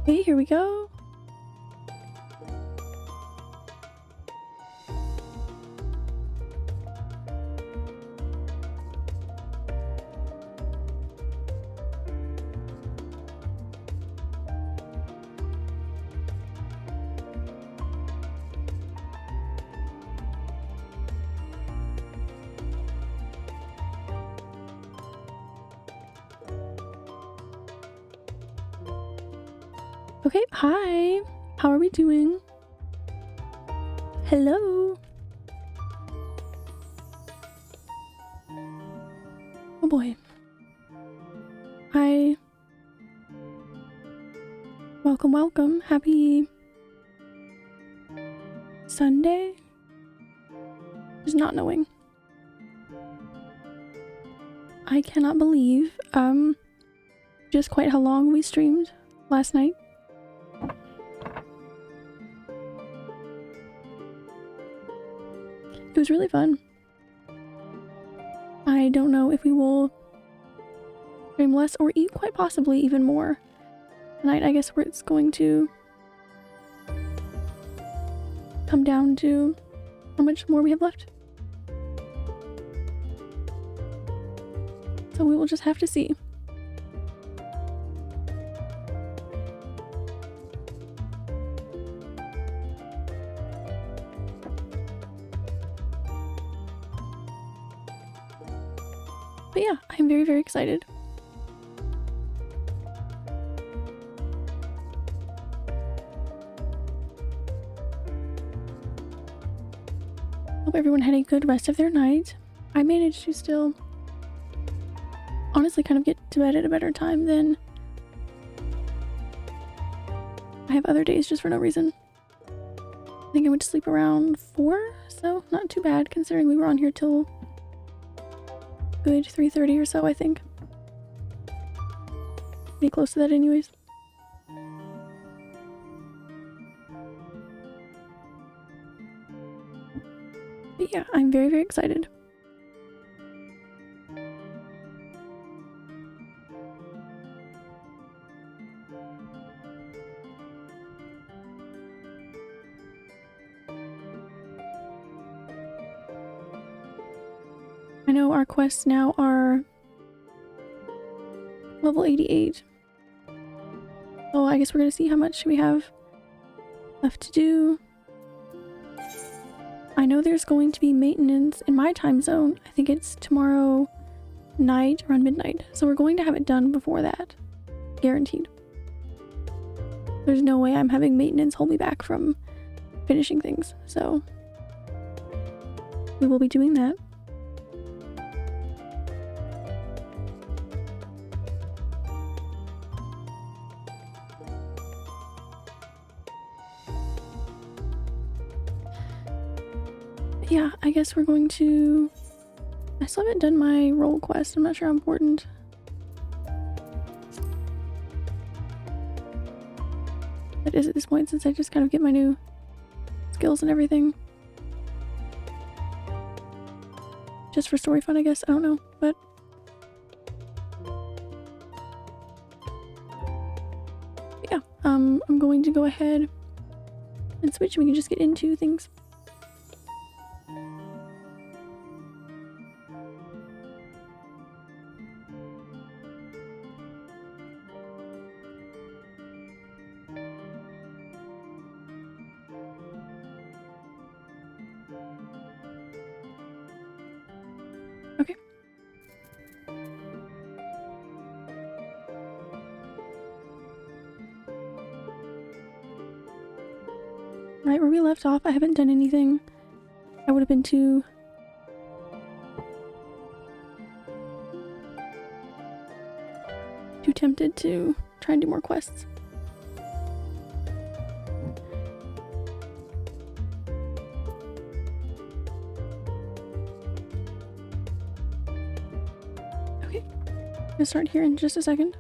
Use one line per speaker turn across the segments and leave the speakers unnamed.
Okay, here we go. Okay, hi. How are we doing? Hello. Oh boy. Hi. Welcome, welcome. Happy Sunday? Just not knowing. I cannot believe just quite how long we streamed last night. It was really fun. I don't know if we will stream less or quite possibly even more tonight. I guess where it's going to come down to how much more we have left. So we will just have to see. But yeah, I'm very, very excited. Hope everyone had a good rest of their night. I managed to still honestly kind of get to bed at a better time than I have other days just for no reason. I think I went to sleep around 4, so not too bad considering we were on here till good 3:30 or so, I think. Pretty close to that anyways. But yeah, I'm very, very excited. I know our quests now are level 88. So I guess we're gonna see how much we have left to do. I know there's going to be maintenance in my time zone. I think it's tomorrow night around midnight. So we're going to have it done before that. Guaranteed. There's no way I'm having maintenance hold me back from finishing things. So we will be doing that. Yeah, I guess we're going to... I still haven't done my role quest. I'm not sure how important that is at this point since I just kind of get my new skills and everything. Just for story fun, I guess. I don't know, but... yeah, I'm going to go ahead and switch and we can just get into things. Okay. Right where we left off, I haven't done anything. I would have been too tempted to try and do more quests. Okay, I'm gonna start here in just a second.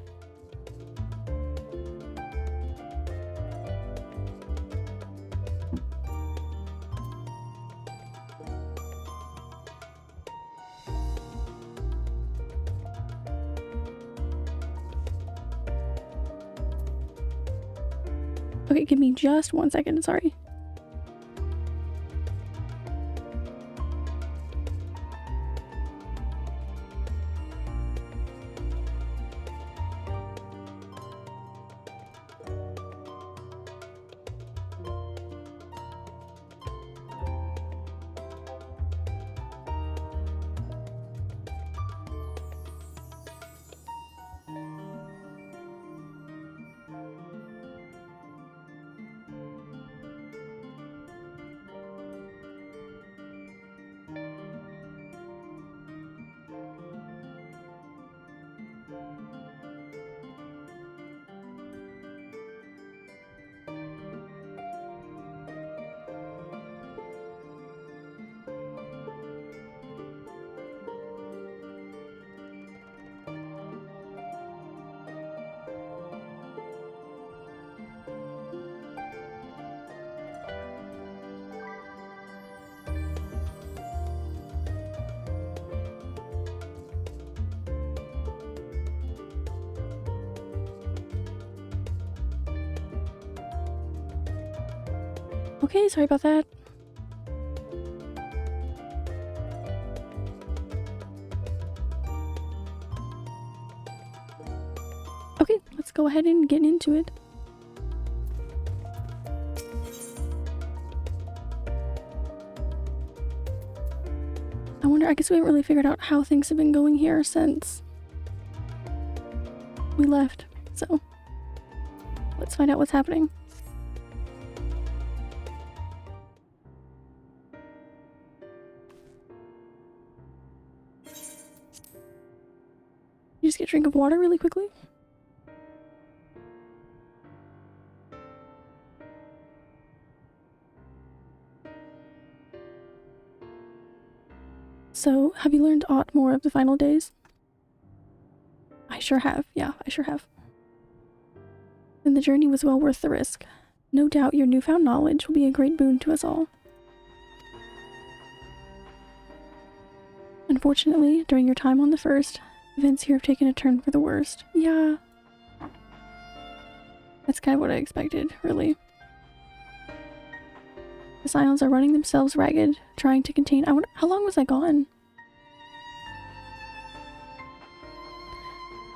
Okay, give me just 1 second, sorry. Okay, sorry about that. Okay, let's go ahead and get into it. I wonder, I guess we haven't really figured out how things have been going here since we left, so let's find out what's happening. You just get a drink of water really quickly. So, have you learned aught more of the final days? I sure have. Yeah, I sure have. And the journey was well worth the risk. No doubt your newfound knowledge will be a great boon to us all. Unfortunately, during your time on the First, events here have taken a turn for the worst. Yeah. That's kind of what I expected, really. The Scions are running themselves ragged, trying to contain— how long was I gone?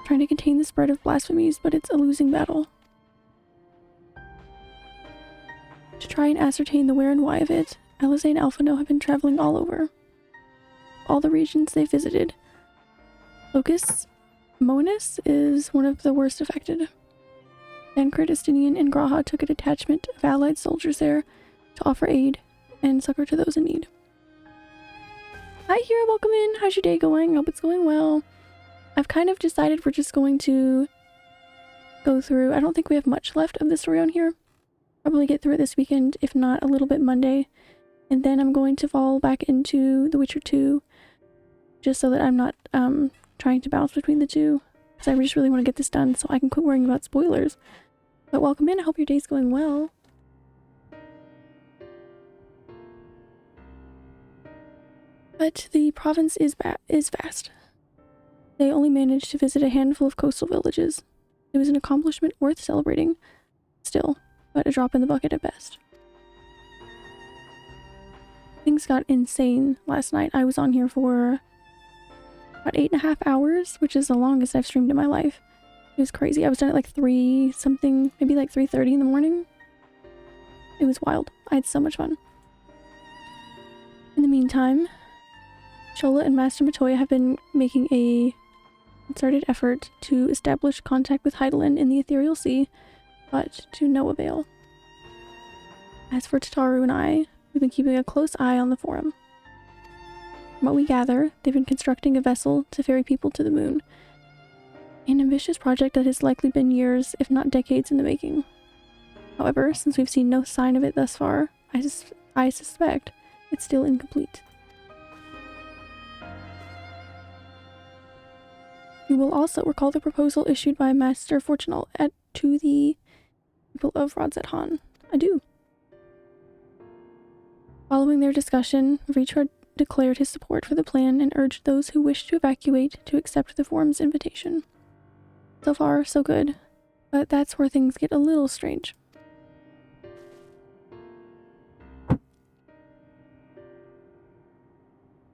Trying to contain the spread of blasphemies, but it's a losing battle. To try and ascertain the where and why of it, Alize and Alphino have been traveling all over. All the regions they've visited. Locus Monis is one of the worst affected. Tancred, Estinian, and Graha took a detachment of allied soldiers there to offer aid and succor to those in need. Hi Hira, welcome in. How's your day going? Hope it's going well. I've kind of decided we're just going to go through— I don't think we have much left of the story on here. Probably get through it this weekend, if not a little bit Monday. And then I'm going to fall back into The Witcher 2, just so that I'm not trying to bounce between the two. Because I just really want to get this done so I can quit worrying about spoilers. But welcome in, I hope your day's going well. But the province is vast. They only managed to visit a handful of coastal villages. It was an accomplishment worth celebrating, still, but a drop in the bucket at best. Things got insane last night. I was on here for about 8.5 hours, which is the longest I've streamed in my life. It was crazy. I was done at like 3 something, maybe like 3:30 in the morning. It was wild. I had so much fun. In the meantime, Chola and Master Matoya have been making a concerted effort to establish contact with Heidelin in the Ethereal Sea, but to no avail. As for Tataru and I, we've been keeping a close eye on the forum. From what we gather, they've been constructing a vessel to ferry people to the moon. An ambitious project that has likely been years, if not decades, in the making. However, since we've seen no sign of it thus far, I suspect it's still incomplete. You will also recall the proposal issued by Master Fortunal to the people of Rodzethan. I do. Following their discussion, Richard declared his support for the plan and urged those who wished to evacuate to accept the forum's invitation. So far, so good, but that's where things get a little strange.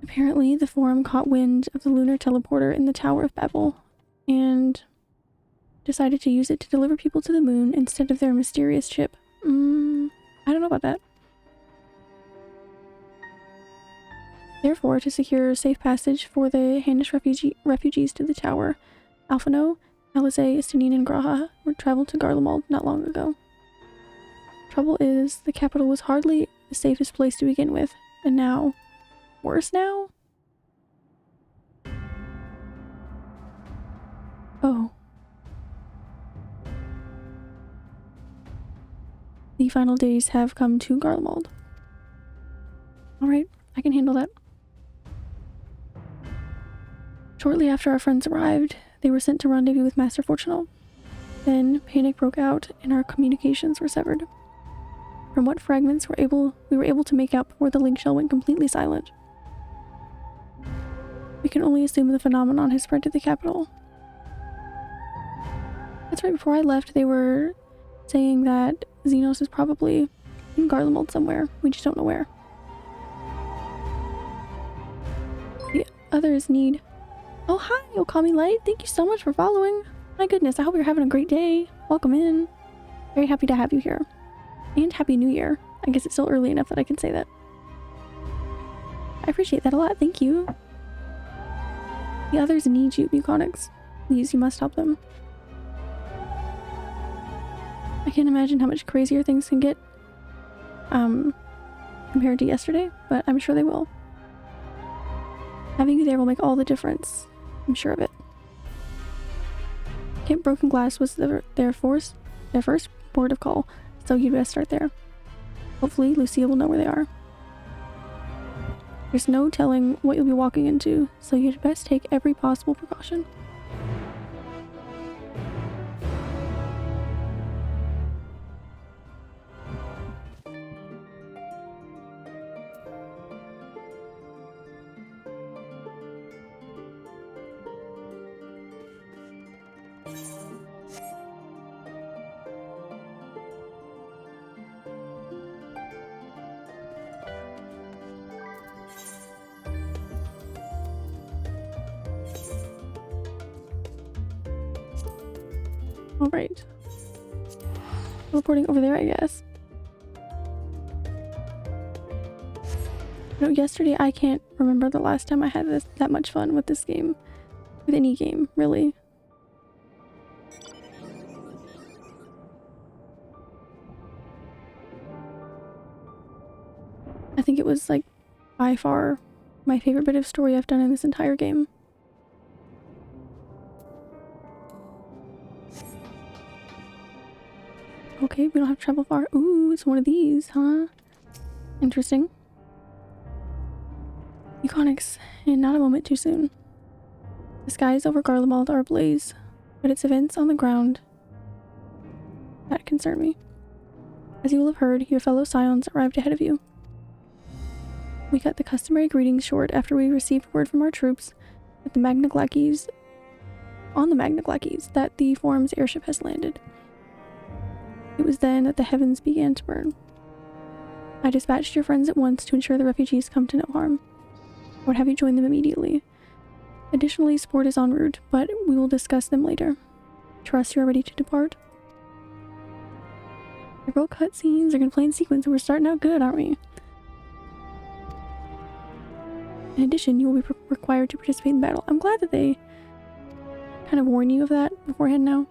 Apparently, the Forum caught wind of the lunar teleporter in the Tower of Babel and decided to use it to deliver people to the moon instead of their mysterious ship. I don't know about that. Therefore, to secure safe passage for the Hanish refugees to the tower, Alphino, Alizé, Istinine, and Graha were traveled to Garlemald not long ago. Trouble is, the capital was hardly the safest place to begin with, and now... worse now? Oh. The final days have come to Garlemald. Alright, I can handle that. Shortly after our friends arrived, they were sent to rendezvous with Master Fortunal. Then, panic broke out and our communications were severed. From what fragments we were able to make out before the link shell went completely silent. We can only assume the phenomenon has spread to the capital. That's right, before I left, they were saying that Xenos is probably in Garlemald somewhere. We just don't know where. The others need... Oh, hi, Okami Light. Thank you so much for following. My goodness, I hope you're having a great day. Welcome in. Very happy to have you here. And Happy New Year. I guess it's still early enough that I can say that. I appreciate that a lot. Thank you. The others need you, Buconics. Please, you must help them. I can't imagine how much crazier things can get compared to yesterday, but I'm sure they will. Having you there will make all the difference. I'm sure of it. Camp Broken Glass was their first port of call, so you'd best start there. Hopefully, Lucia will know where they are. There's no telling what you'll be walking into, so you'd best take every possible precaution. Alright. Teleporting over there, I guess. No, yesterday I can't remember the last time I had that much fun with this game. With any game, really. I think it was, like, by far my favorite bit of story I've done in this entire game. Okay, we don't have to travel far. Ooh, it's one of these, huh? Interesting. Econics, and not a moment too soon. The skies over Garlemald are ablaze, but it's events on the ground that concern me. As you will have heard, your fellow Scions arrived ahead of you. We cut the customary greetings short after we received word from our troops that the Magna-Glacies that the Forum's airship has landed. It was then that the heavens began to burn. I dispatched your friends at once to ensure the refugees come to no harm. I would have you join them immediately. Additionally, sport is en route, but we will discuss them later. Trust you are ready to depart. Several cutscenes are going to play in sequence, and we're starting out good, aren't we? In addition, you will be required to participate in battle. I'm glad that they kind of warn you of that beforehand now.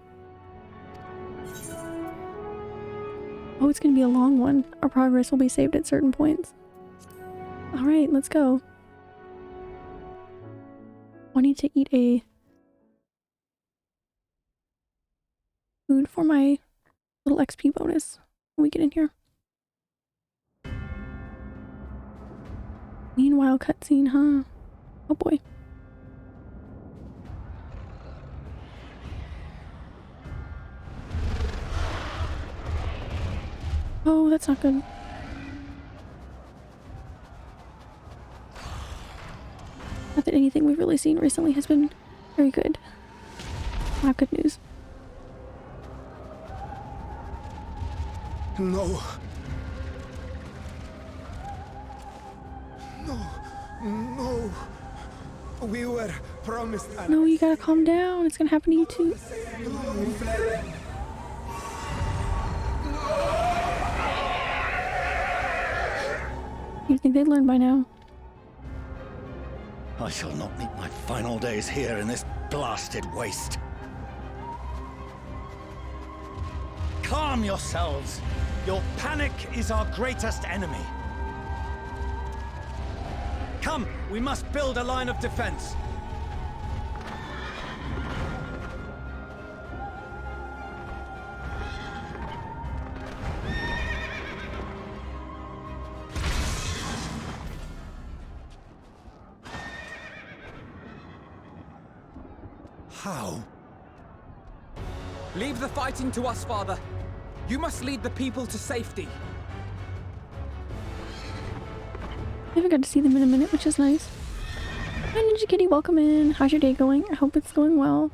Oh, it's going to be a long one. Our progress will be saved at certain points. Alright, let's go. I need to eat a food for my little XP bonus when we get in here. Meanwhile, cutscene, huh? Oh boy. Oh, that's not good. Not that anything we've really seen recently has been very good. Not good news.
No. No. No. We were promised an...
No, you gotta calm down. It's gonna happen to you too. You'd think they'd learn by now.
I shall not meet my final days here in this blasted waste. Calm yourselves. Your panic is our greatest enemy. Come, we must build a line of defense.
How?
Leave the fighting to us, Father. You must lead the people to safety.
I haven't got to see them in a minute, which is nice. Hi Ninja Kitty, welcome in. How's your day going? I hope it's going well.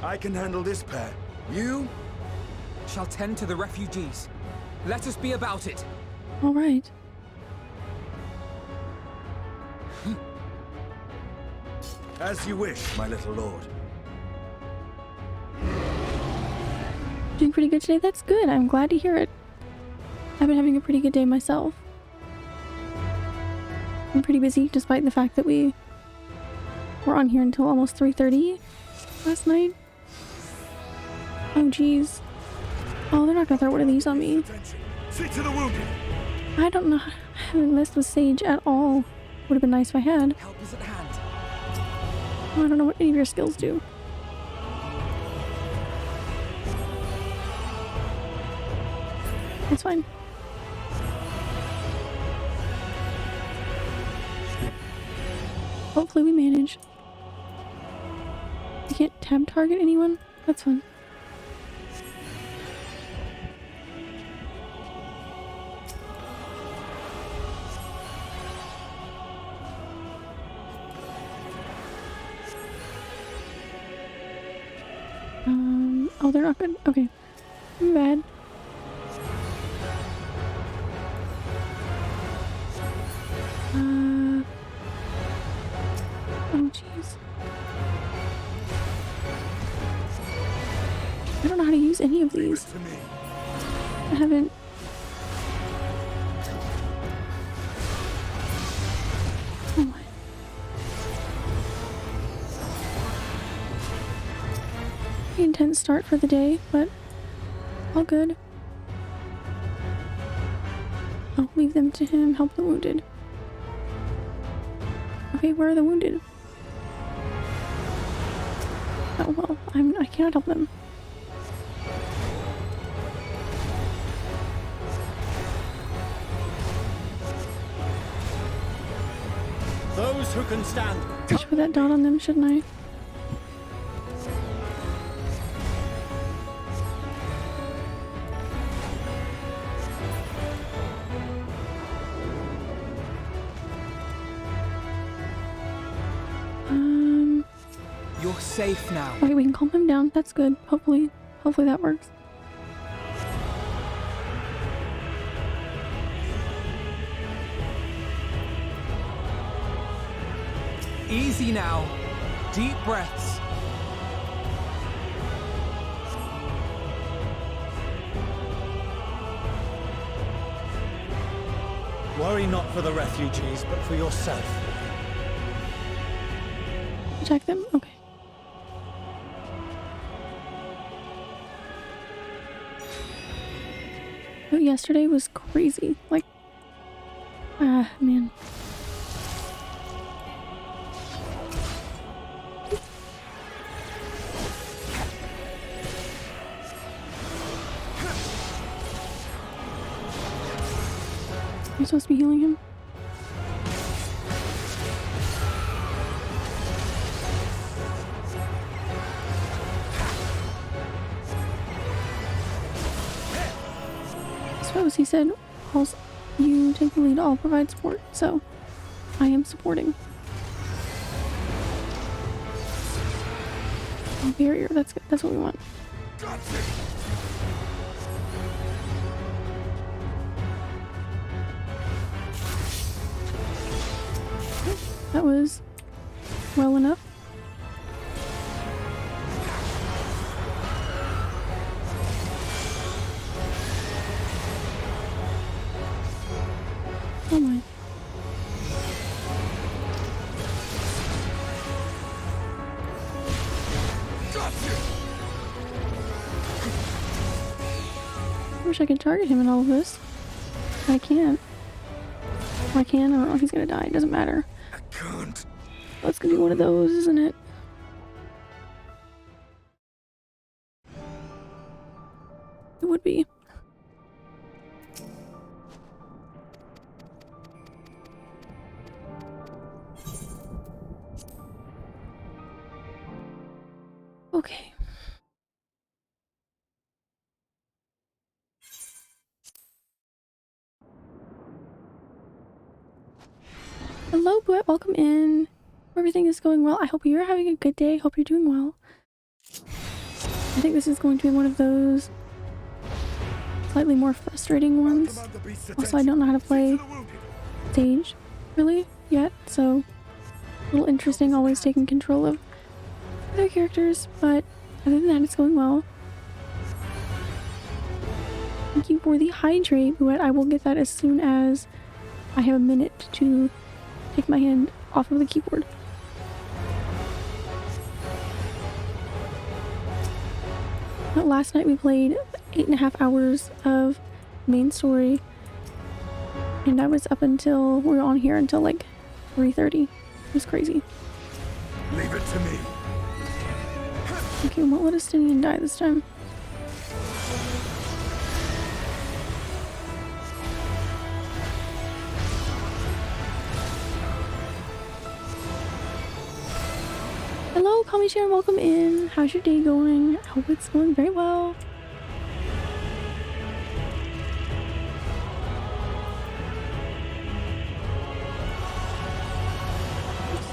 I can handle this pair. You?
Shall tend to the refugees. Let us be about it.
All right.
As you wish, my little lord.
Doing pretty good today? That's good. I'm glad to hear it. I've been having a pretty good day myself. I'm pretty busy despite the fact that we were on here until almost 3:30 last night. Oh jeez. Oh, they're not gonna throw one of these on me.
See to the wounded.
I don't know. I haven't messed with Sage at all. Would have been nice if I had.
Help is at hand.
Oh, I don't know what any of your skills do. It's fine. Hopefully we manage. I can't tab target anyone? That's fun. Oh, they're not good. Okay. I'm bad. Oh, jeez. I don't know how to use any of these. I haven't. Oh my. Intense start for the day, but all good. I'll leave them to him, help the wounded. Okay, where are the wounded? Oh well, I cannot help them.
Those who can stand.
I should put that dot on them, shouldn't I?
You're safe now.
Okay, we can calm him down. That's good. Hopefully that works.
Easy now. Deep breaths.
Worry not for the refugees, but for yourself.
Attack them? Okay. But yesterday was crazy. Like, man. You're supposed to be healing him? Suppose he said, you take the lead, I'll provide support. So, I am supporting. Oh, barrier. That's good. That's what we want. That was well enough. Oh my. I wish I could target him in all of this. But I can't. Or I can. I don't know if he's gonna die. It doesn't matter.
I can't.
That's gonna be one of those, isn't it? It would be. Okay. Hello, Bouette. Welcome in. Everything is going well. I hope you're having a good day. Hope you're doing well. I think this is going to be one of those slightly more frustrating ones. Also, I don't know how to play Sage really yet, so a little interesting always taking control of other characters, but other than that, it's going well. Thank you for the hydrate, Bouette. I will get that as soon as I have a minute to take my hand off of the keyboard. But last night we played 8.5 hours of main story, and I was up until we were on here until like 3:30. It was crazy.
Leave it to me.
Okay, won't let Estinian die this time. Hello, call me Sharon, welcome in. How's your day going? I hope it's going very well.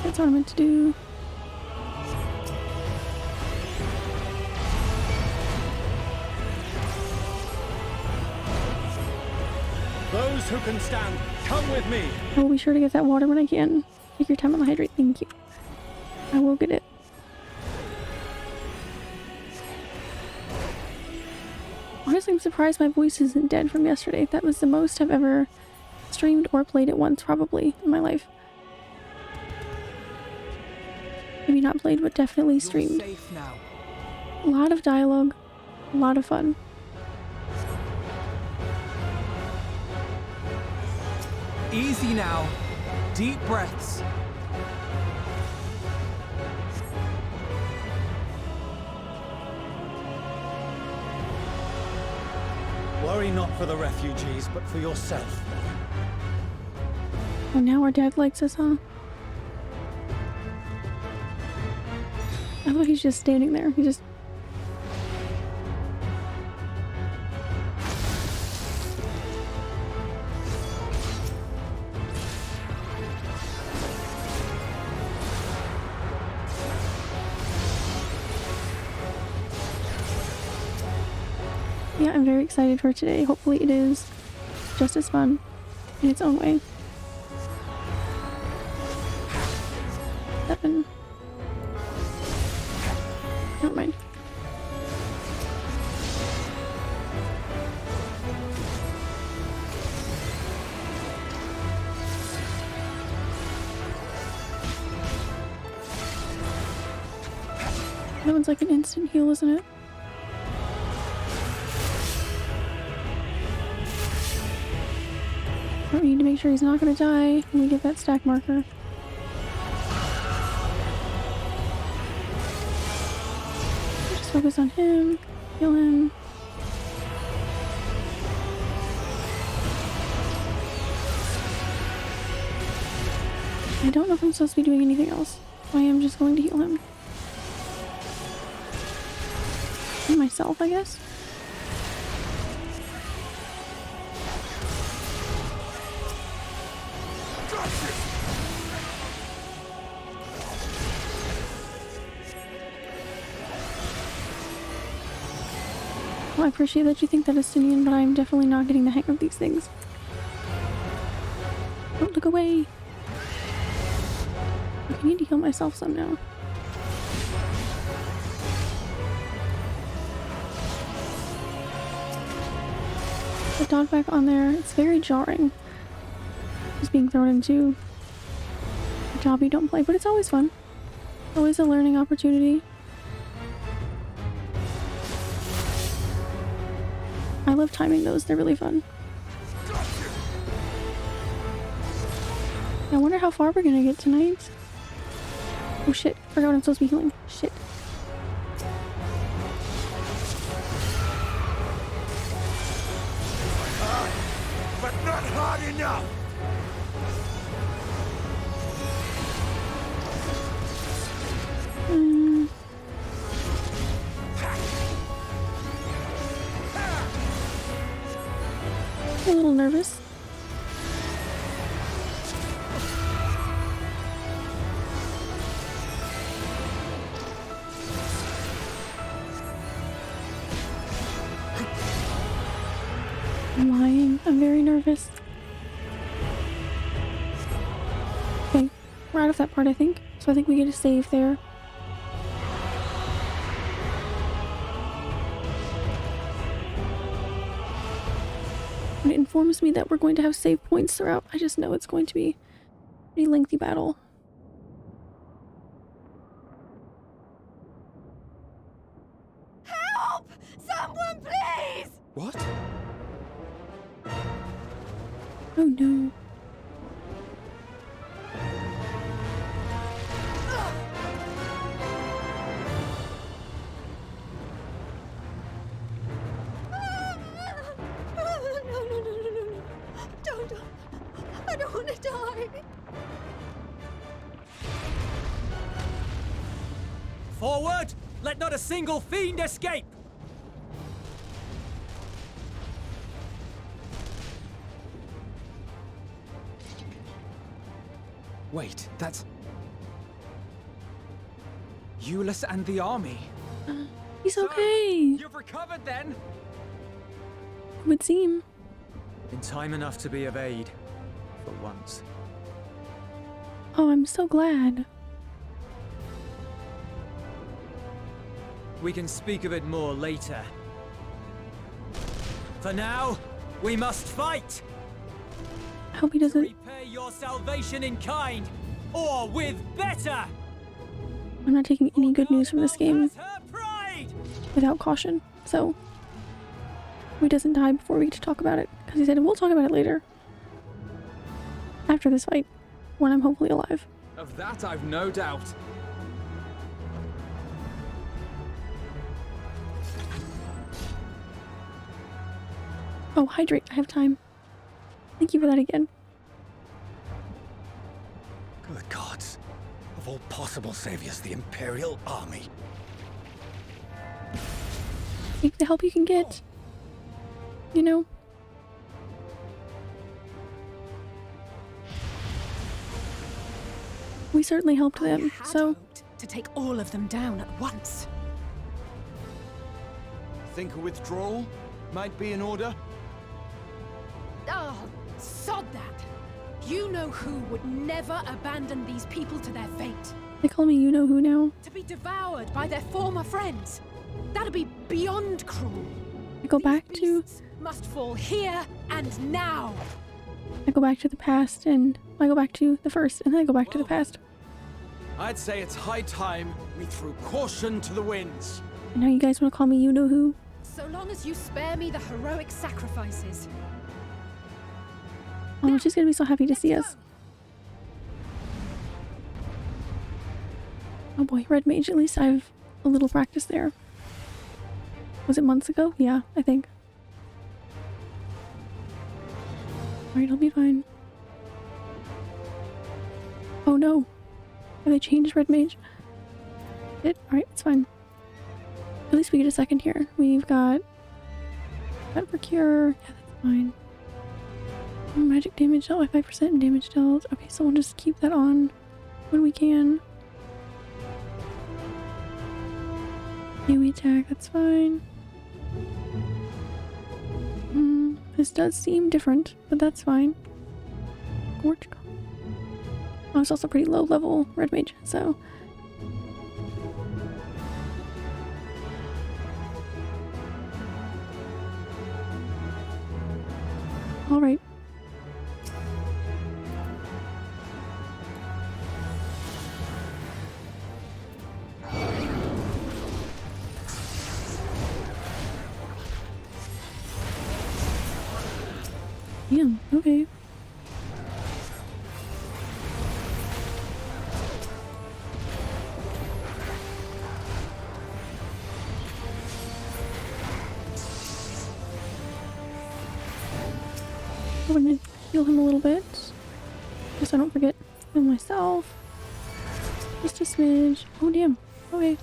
That's what I'm meant to do.
Those who can stand, come with me.
I will be sure to get that water when I can. Take your time on the hydrate, thank you. I will get it. Honestly, I'm surprised my voice isn't dead from yesterday. That was the most I've ever streamed or played it once, probably, in my life. Maybe not played, but definitely streamed.
You're safe now.
A lot of dialogue, a lot of fun.
Easy now. Deep breaths.
Worry not for the refugees, but for yourself.
Oh, now our dad likes us, huh? I thought he's just standing there. He just... Yeah, I'm very excited for today. Hopefully it is just as fun in its own way. 7. Never mind. That one's like an instant heal, isn't it? We need to make sure he's not going to die when we get that stack marker. Just focus on him, heal him. I don't know if I'm supposed to be doing anything else. I am just going to heal him. And myself, I guess. I appreciate that you think that, Estinian, but I'm definitely not getting the hang of these things. Don't look away. I need to heal myself some now. The dog back on there, it's very jarring. Just being thrown into a job you don't play, but it's always fun. Always a learning opportunity. I love timing those, they're really fun. I wonder how far we're gonna get tonight. Oh shit, I forgot what I'm supposed to be healing. Shit.
Hard, but not hard enough!
A little nervous. I'm lying. I'm very nervous. Okay, we're out of that part, I think. So I think we get a save there. It informs me that we're going to have save points throughout. I just know it's going to be a pretty lengthy battle.
Help! Someone, please!
What?
Oh no.
No. Don't. I don't want to die.
Forward! Let not a single fiend escape! Wait, that's... Euless and the army.
He's okay.
You've recovered then?
It would seem.
In time enough to be of aid. For once.
Oh, I'm so glad.
We can speak of it more later. For now, we must fight!
I hope he doesn't.
Repay your salvation in kind, or with better!
I'm not taking any good news from this game
Has her pride!
without caution. So, hope he doesn't die before we get to talk about it. Because he said we'll talk about it later. After this fight, when I'm hopefully alive.
Of that I've no doubt.
Oh, hydrate. I have time. Thank you for that again.
Good gods. Of all possible saviors, the Imperial Army.
Take the help you can get. You know? We certainly helped them,
I had
so...
hoped to take all of them down at once.
Think a withdrawal might be in order?
Oh, sod that. You know who would never abandon these people to their fate.
They call me you-know-who now.
To be devoured by their former friends. That'd be beyond cruel.
I go back
These
to...
beasts must fall here and now.
I go back to the past, and I go back to the first, and then I go back to the past.
I'd say it's high time we threw caution to the winds.
And now you guys want to call me you-know-who?
So long as you spare me the heroic sacrifices.
Oh, she's gonna be so happy to see us. Oh boy, Red Mage, at least I have a little practice there. Was it months ago? Yeah, I think. Alright, I'll be fine. Oh no! Have they changed Red Mage? Alright, it's fine. At least we get a second here. We've got that for cure. Yeah, that's fine. Magic damage dealt by 5% and damage dealt. Okay, so we'll just keep that on when we can. AoE attack, that's fine. This does seem different, but that's fine. Gorge. Oh, it's also pretty low level red mage, so. Alright. Damn, okay. I'm gonna heal him a little bit. Just so I don't forget to heal myself. Just a smidge. Oh damn. Okay.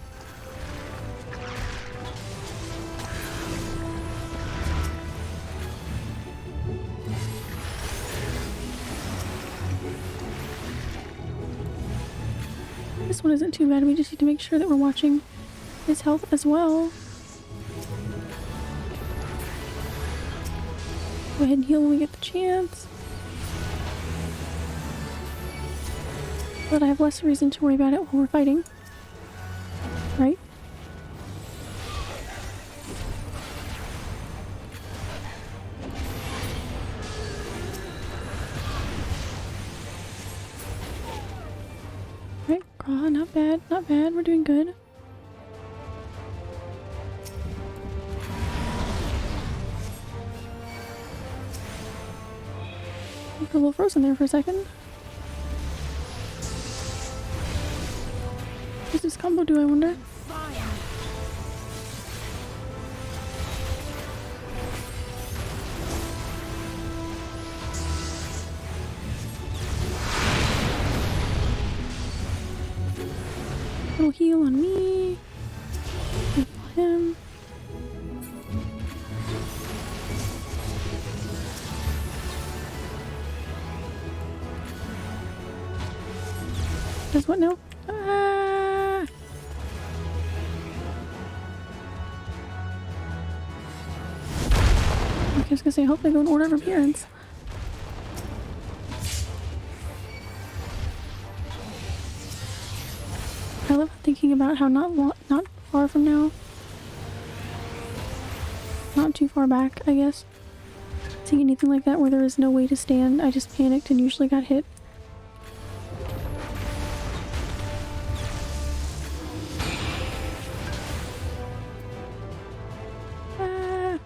This one isn't too bad. We just need to make sure that we're watching his health as well. Go ahead and heal when we get the chance. But I have less reason to worry about it while we're fighting. Right? Right, oh, not bad, not bad. We're doing good. I got a little frozen there for a second. What does this combo do, I wonder? Little heal on me. Heal him. Does what now? Ah! Okay, I was gonna say, I hope they go in order of appearance. I love thinking about how not far from now, not too far back, I guess, seeing anything like that where there is no way to stand, I just panicked and usually got hit. Ah.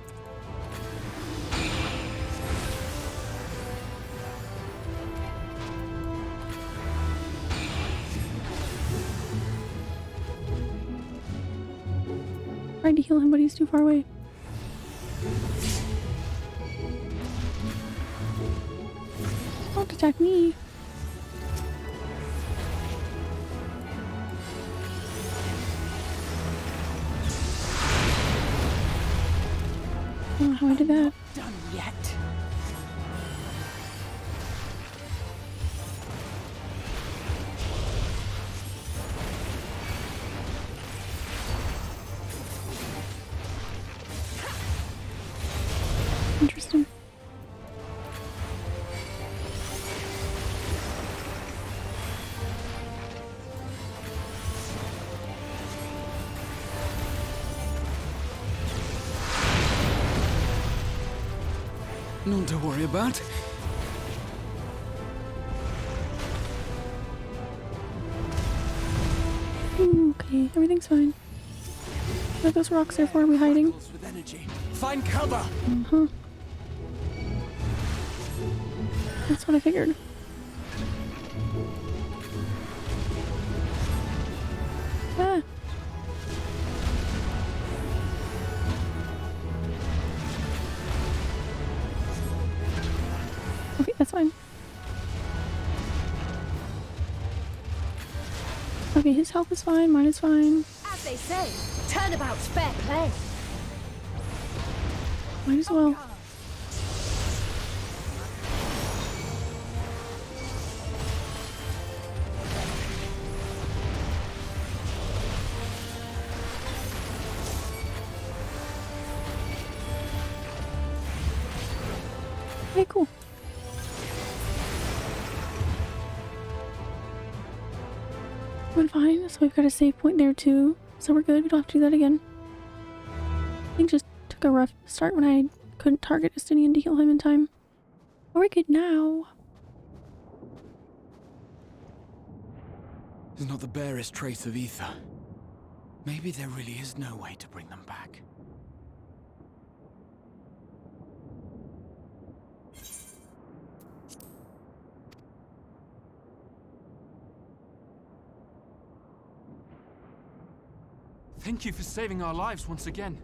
Tried to heal him, but he's too far away. Don't attack me. I don't know how I did that.
Done yet.
Interesting.
None to worry about.
Ooh, okay, everything's fine. What are those rocks there for? Are we hiding?
With energy. Find cover.
Uh-huh. That's what I figured. Ah. Okay, that's fine. Okay, his health is fine, mine is fine.
As they say, turnabout's fair play.
Might as well. Okay, cool. Went fine, so we've got a save point there too. So we're good, we don't have to do that again. I think just took a rough start when I couldn't target Justinian to heal him in time. But we're good now.
There's not the barest trace of ether. Maybe there really is no way to bring them back.
Thank you for saving our lives once again.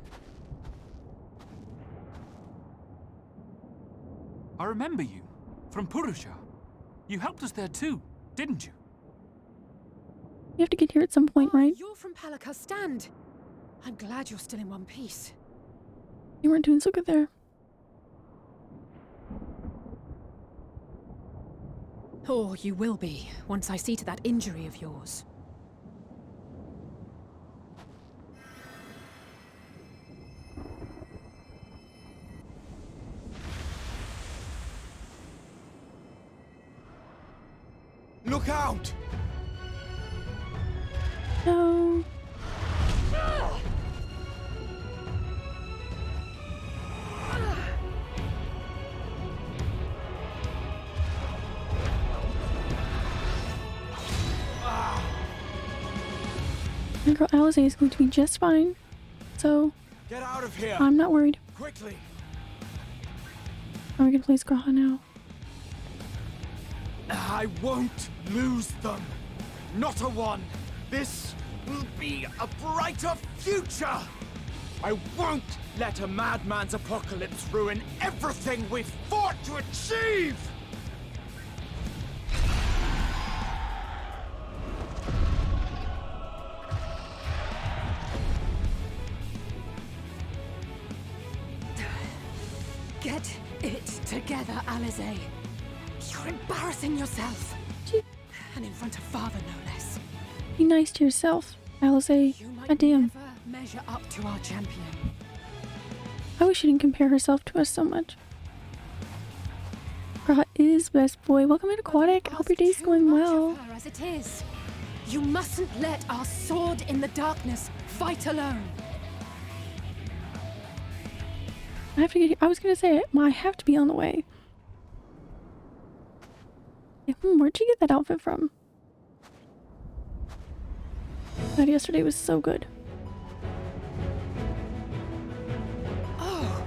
I remember you, from Purusha. You helped us there too, didn't you?
You have to get here at some point, right?
You're from Palaka's stand. I'm glad you're still in one piece.
You weren't doing so good there.
Or you will be, once I see to that injury of yours.
Look out!
No. My girl Alice is going to be just fine, so
Get out of here!
I'm not worried.
Quickly!
Are we gonna place Graha now?
I won't lose them. Not a one. This will be a brighter future. I won't let a madman's apocalypse ruin everything we've fought to achieve.
Get it together, Alize. You're embarrassing yourself. And in front of father, no less.
Be nice to yourself, Alice.
You might
Goddamn.
never measure up to our champion.
I wish she didn't compare herself to us so much. Graha is best boy. Welcome in Aquatic. I hope your day's going well.
As it is. You mustn't let our sword in the darkness fight alone.
I have to get here. I was gonna say it. I have to be on the way. Where'd you get that outfit from? That yesterday was so good.
Oh.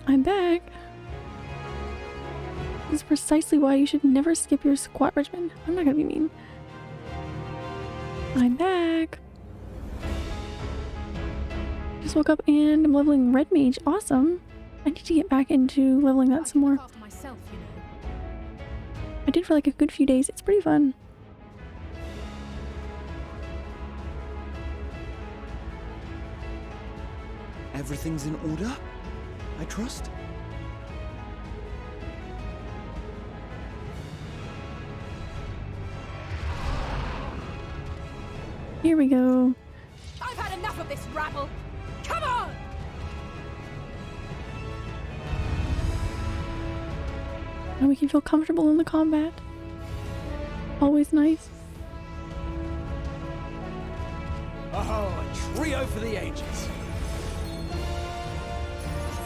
I'm back. This is precisely why you should never skip your squat regimen. I'm not gonna be mean. I'm back. Just woke up and I'm leveling Red Mage. Awesome. I need to get back into leveling that some more.
After myself, you know.
I did for like a good few days. It's pretty fun.
Everything's in order, I trust?
Here we go.
I've had enough of this rabble. Come on!
And we can feel comfortable in the combat. Always nice.
Oh, a trio for the ages.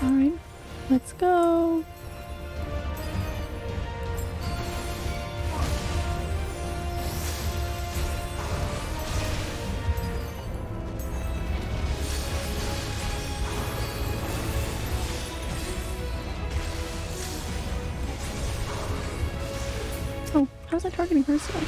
Alright, let's go. Oh, how's that targeting her still?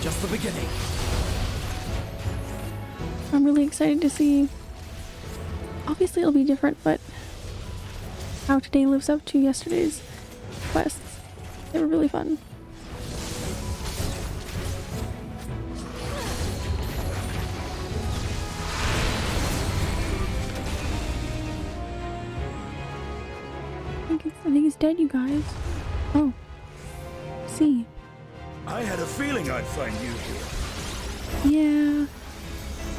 Just the beginning.
I'm really excited to see. Obviously it'll be different, but how today lives up to yesterday's quests. They were really fun. I think it's dead, you guys. Oh. See.
I had a feeling I'd find you here.
Yeah.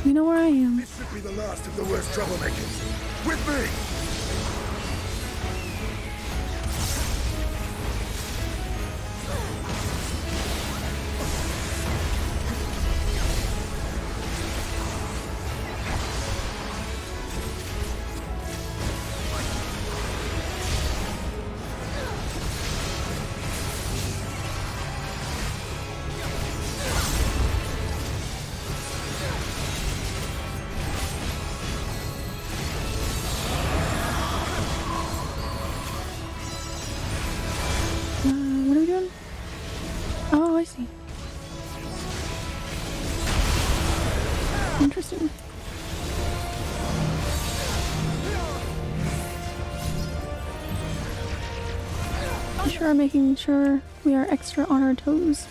You know where I am.
This should be the last of the worst troublemakers. With me!
What are we doing? Oh, I see. Interesting. Sure, making sure we are extra on our toes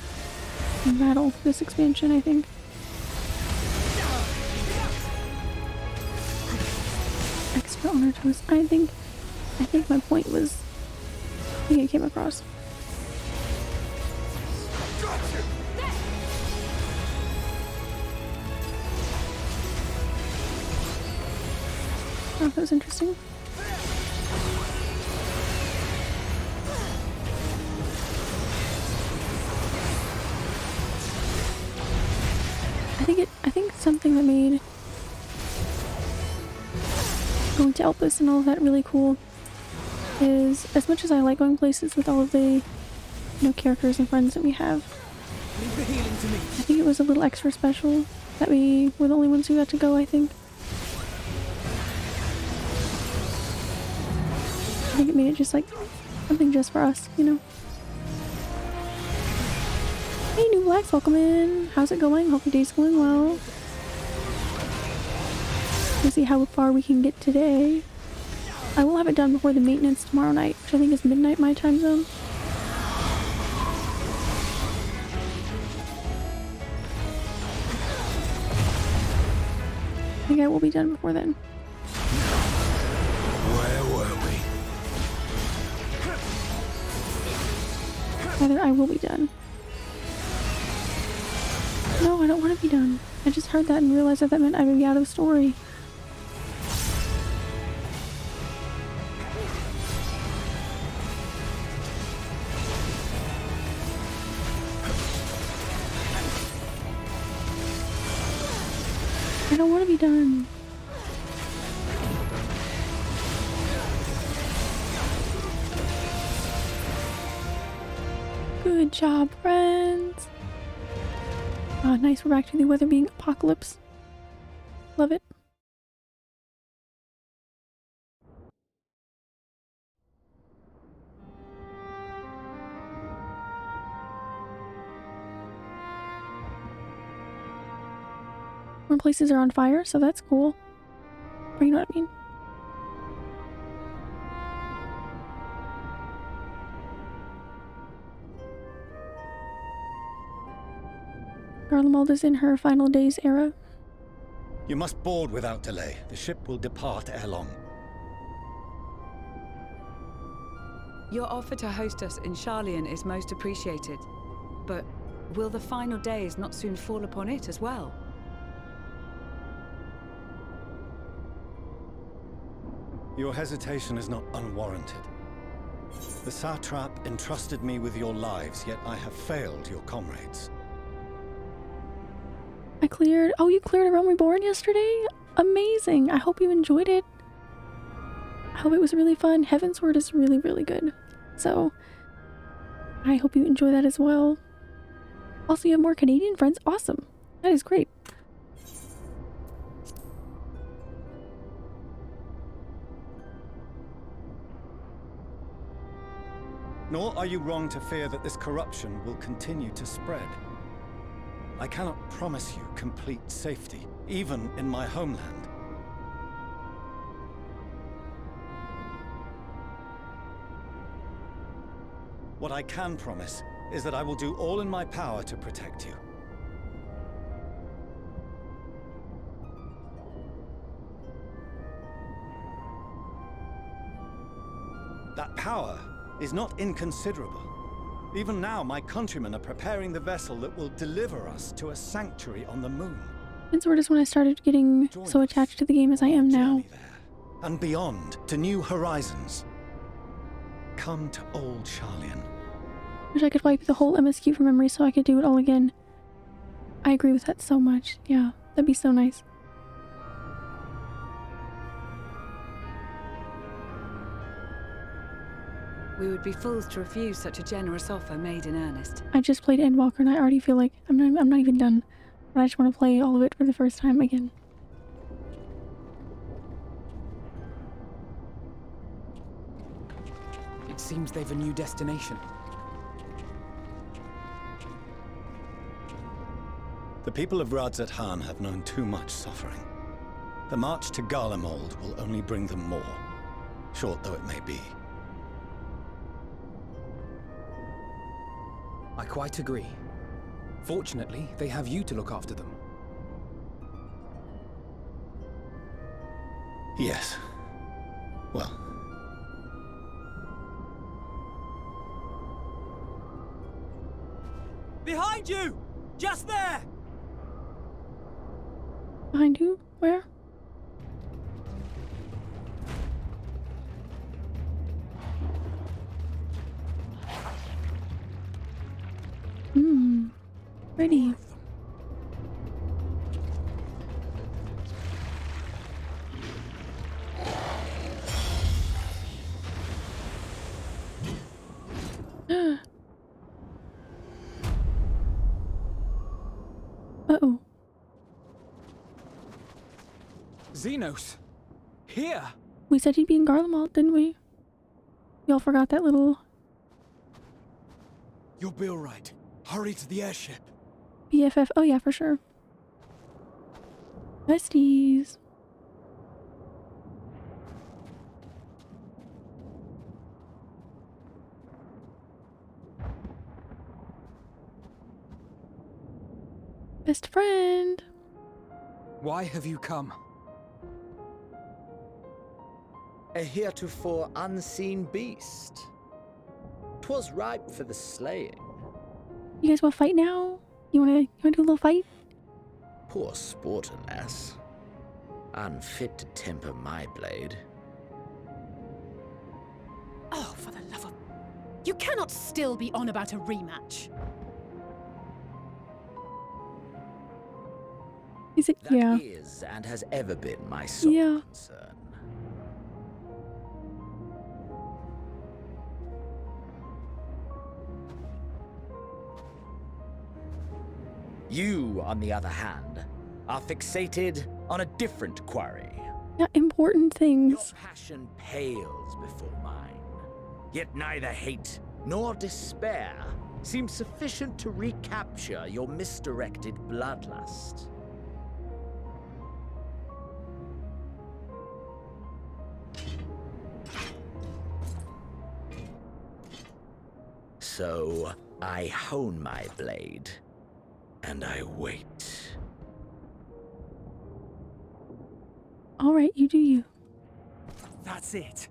in battle for this expansion, I think. Extra on our toes. I think my point was, I think it came across. Oh, that was interesting. I think something that made going to Elpis and all of that really cool is, as much as I like going places with all of the, characters and friends that we have, I think it was a little extra special that we were the only ones who got to go, I think. I think it made it just like something just for us, Hey, New Blacks, welcome in. How's it going? Hope your day's going well. We'll see how far we can get today. I will have it done before the maintenance tomorrow night, which I think is midnight my time zone. I think I will be done before then.
Where were we?
Rather, I will be done. No, I don't want to be done. I just heard that and realized that meant I would be out of the story. I don't want to be done. Good job, friends. Oh, nice. We're back to the weather being apocalypse. Love it. More places are on fire, so that's cool. Or you know what I mean? Garlemald is in her final days era.
You must board without delay. The ship will depart ere long.
Your offer to host us in Sharlayan is most appreciated. But will the final days not soon fall upon it as well?
Your hesitation is not unwarranted. The satrap entrusted me with your lives, yet I have failed your comrades.
I cleared... Oh, you cleared A Realm Reborn yesterday? Amazing! I hope you enjoyed it. I hope it was really fun. Heavensward is really, really good. So, I hope you enjoy that as well. Also, you have more Canadian friends? Awesome! That is great.
Nor are you wrong to fear that this corruption will continue to spread. I cannot promise you complete safety, even in my homeland. What I can promise is that I will do all in my power to protect you. That power is not inconsiderable. Even now, my countrymen are preparing the vessel that will deliver us to a sanctuary on the moon.
And so just when I started getting so attached to the game as I am now.
Journey there, and beyond, to new horizons. Come to old Charlian.
Wish I could wipe the whole MSQ from memory so I could do it all again. I agree with that so much. Yeah, that'd be so nice.
We would be fools to refuse such a generous offer made in earnest.
I just played Endwalker and I already feel like I'm not even done. But I just want to play all of it for the first time again.
It seems they've a new destination.
The people of Radzat-Han have known too much suffering. The march to Garlemald will only bring them more, short though it may be.
I quite agree. Fortunately, they have you to look after them.
Yes. Well.
Behind you! Just there!
Behind who? Where? Pretty. Uh-oh.
Xenos! Here!
We said he'd be in Garlemald, didn't we? We all forgot that little
You'll be alright. Hurry to the airship.
BFF. Oh yeah, for sure. Besties. Best friend.
Why have you come?
A heretofore unseen beast. 'Twas ripe for the slaying.
You guys want to fight now? You wanna do a little fight?
Poor sport, alas. Unfit to temper my blade.
Oh, for the love of... You cannot still be on about a rematch.
Is it?
That
Yeah.
is and has ever been my sole
Yeah.
concern. You, on the other hand, are fixated on a different quarry.
Yeah, important
Your
things.
passion pales before mine. Yet neither hate nor despair seems sufficient to recapture your misdirected bloodlust. So, I hone my blade, and I wait.
All right, you do you.
That's it.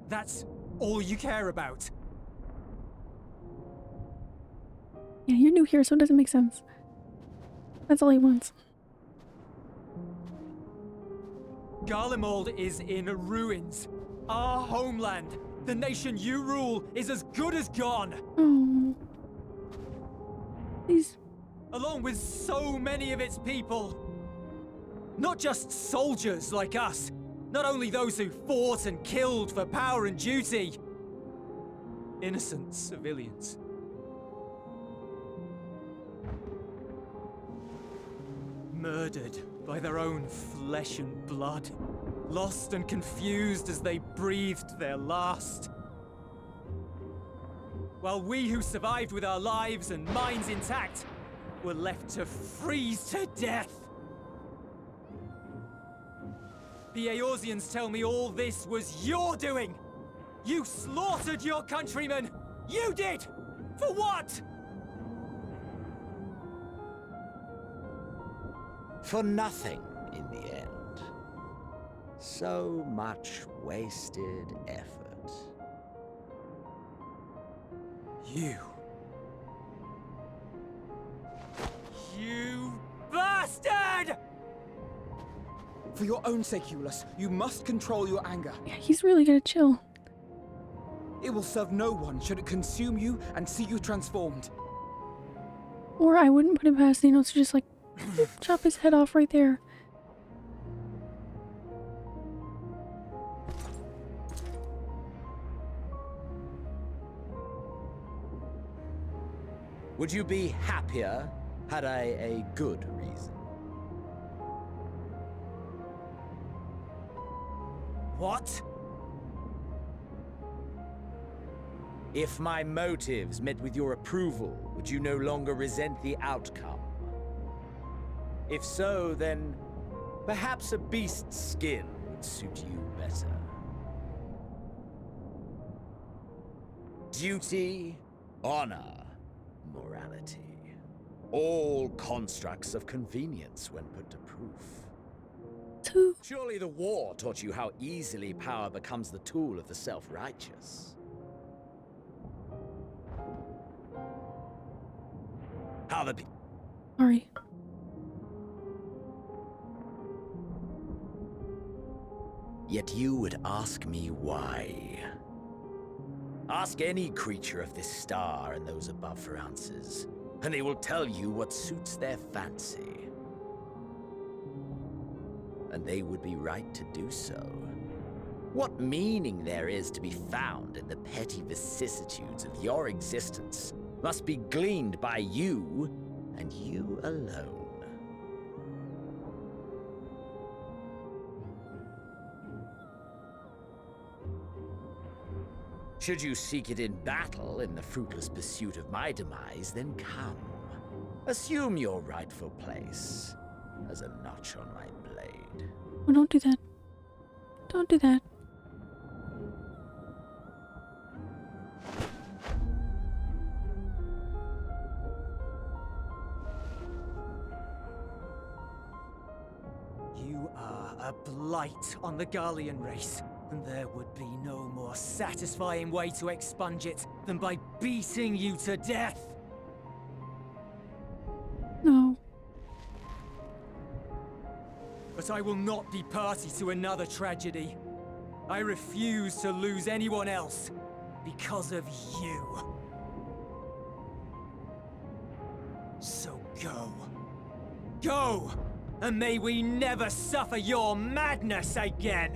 That's all you care about.
Yeah, you're new here, so it doesn't make sense. That's all he wants.
Garlemald is in ruins. Our homeland, the nation you rule, is as good as gone.
Oh. Please.
Along with so many of its people. Not just soldiers like us. Not only those who fought and killed for power and duty. Innocent civilians. Murdered by their own flesh and blood. Lost and confused as they breathed their last. While we who survived with our lives and minds intact were left to freeze to death. The Eorzeans tell me all this was your doing! You slaughtered your countrymen! You did! For what?
For nothing, in the end. So much wasted effort.
You bastard! For your own sake, Euless, you must control your anger.
Yeah, he's really gonna chill.
It will serve no one should it consume you and see you transformed.
Or I wouldn't put it past Xenos to just like chop his head off right there.
Would you be happier had I a good reason?
What?
If my motives met with your approval, would you no longer resent the outcome? If so, then perhaps a beast's skin would suit you better. Duty, honor, morality. All constructs of convenience when put to proof. Surely the war taught you how easily power becomes the tool of the self-righteous. How the
Sorry.
Yet you would ask me why. Ask any creature of this star and those above for answers, and they will tell you what suits their fancy. And they would be right to do so. What meaning there is to be found in the petty vicissitudes of your existence must be gleaned by you, and you alone. Should you seek it in battle in the fruitless pursuit of my demise, then come. Assume your rightful place as a notch on my blade.
Oh, don't do that. Don't do that.
You are a blight on the Garlean race, and there would be no more satisfying way to expunge it than by beating you to death.
No.
But I will not be party to another tragedy. I refuse to lose anyone else because of you. So go. Go! And may we never suffer your madness again!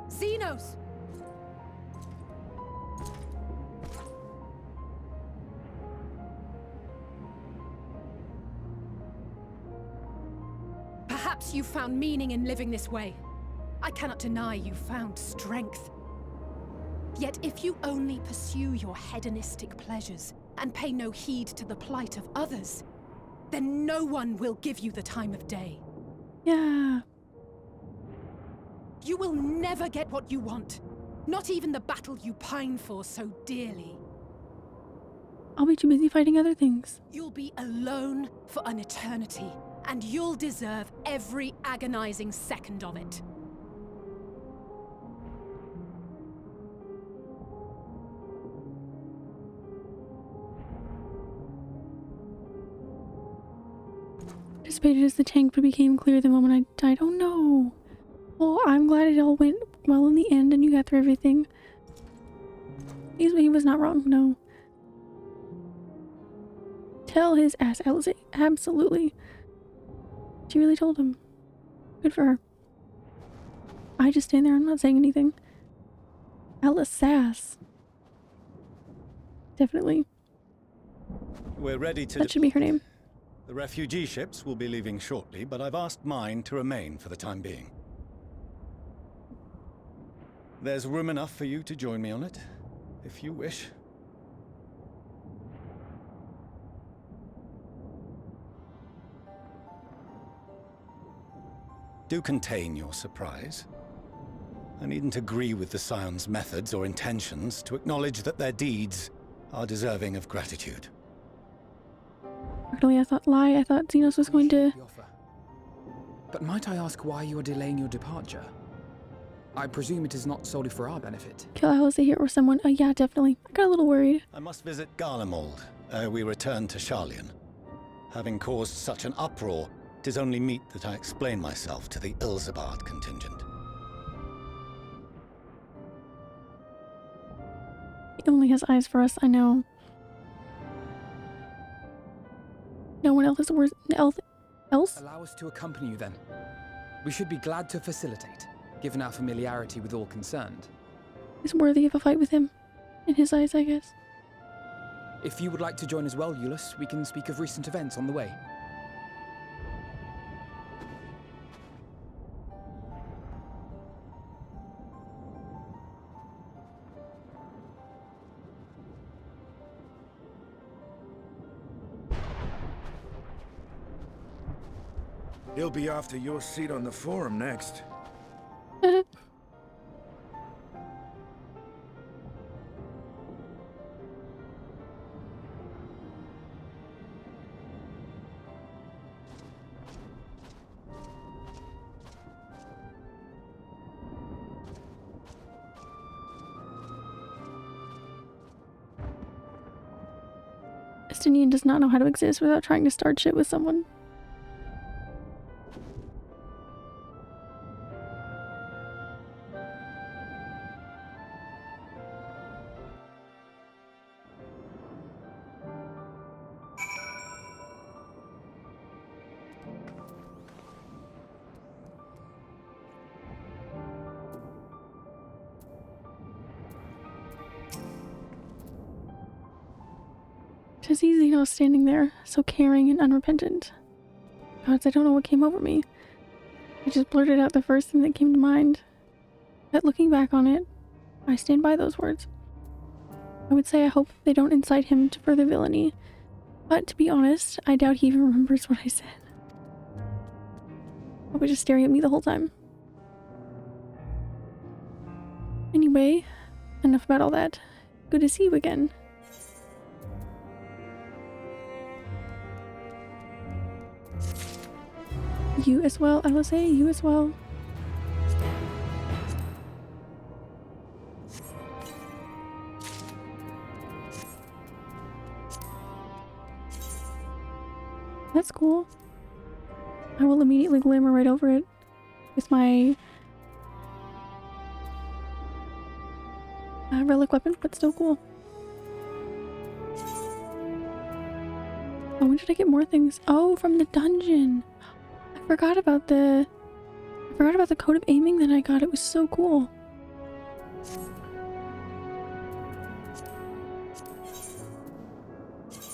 Xenos! Perhaps you found meaning in living this way. I cannot deny you found strength. Yet if you only pursue your hedonistic pleasures and pay no heed to the plight of others, then no one will give you the time of day.
Yeah.
You will never get what you want. Not even the battle you pine for so dearly.
I'll be too busy fighting other things.
You'll be alone for an eternity, and you'll deserve every agonizing second of it.
Participated as the tank, but became clear the moment I died. Oh no. Well, I'm glad it all went well in the end and you got through everything. He was not wrong, no. Tell his ass, Alice. Absolutely. She really told him. Good for her. I just stand there, I'm not saying anything. Alice sass. Definitely.
We're ready to...
That should be her name.
The refugee ships will be leaving shortly, but I've asked mine to remain for the time being. There's room enough for you to join me on it, if you wish. Do contain your surprise. I needn't agree with the Scion's methods or intentions to acknowledge that their deeds are deserving of gratitude.
Actually, I thought Xenos was going to...
The offer. But might I ask why you are delaying your departure? I presume it is not solely for our benefit.
kill Alice here or someone. Yeah, definitely. I got a little worried.
I must visit Garlemald ere we return to Sharlayan. Having caused such an uproar, 'tis only meet that I explain myself to the Ilzabard contingent.
He only has eyes for us, I know. No one else has words else?
Allow us to accompany you then. We should be glad to facilitate, given our familiarity with all concerned.
Is worthy of a fight with him. In his eyes, I guess.
If you would like to join as well, Euless, we can speak of recent events on the way.
He'll be after your seat on the forum next.
Estinian does not know how to exist without trying to start shit with someone. To see Xeno standing there, so caring and unrepentant. Gods, I don't know what came over me. I just blurted out the first thing that came to mind. But looking back on it, I stand by those words. I would say I hope they don't incite him to further villainy. But to be honest, I doubt he even remembers what I said. Probably just staring at me the whole time. Anyway, enough about all that. Good to see you again. You as well, I will say, you as well. That's cool. I will immediately glimmer right over it with my relic weapon, but still cool. Oh, when did I get more things? Oh, from the dungeon. I forgot about the code of aiming that I got. It was so cool.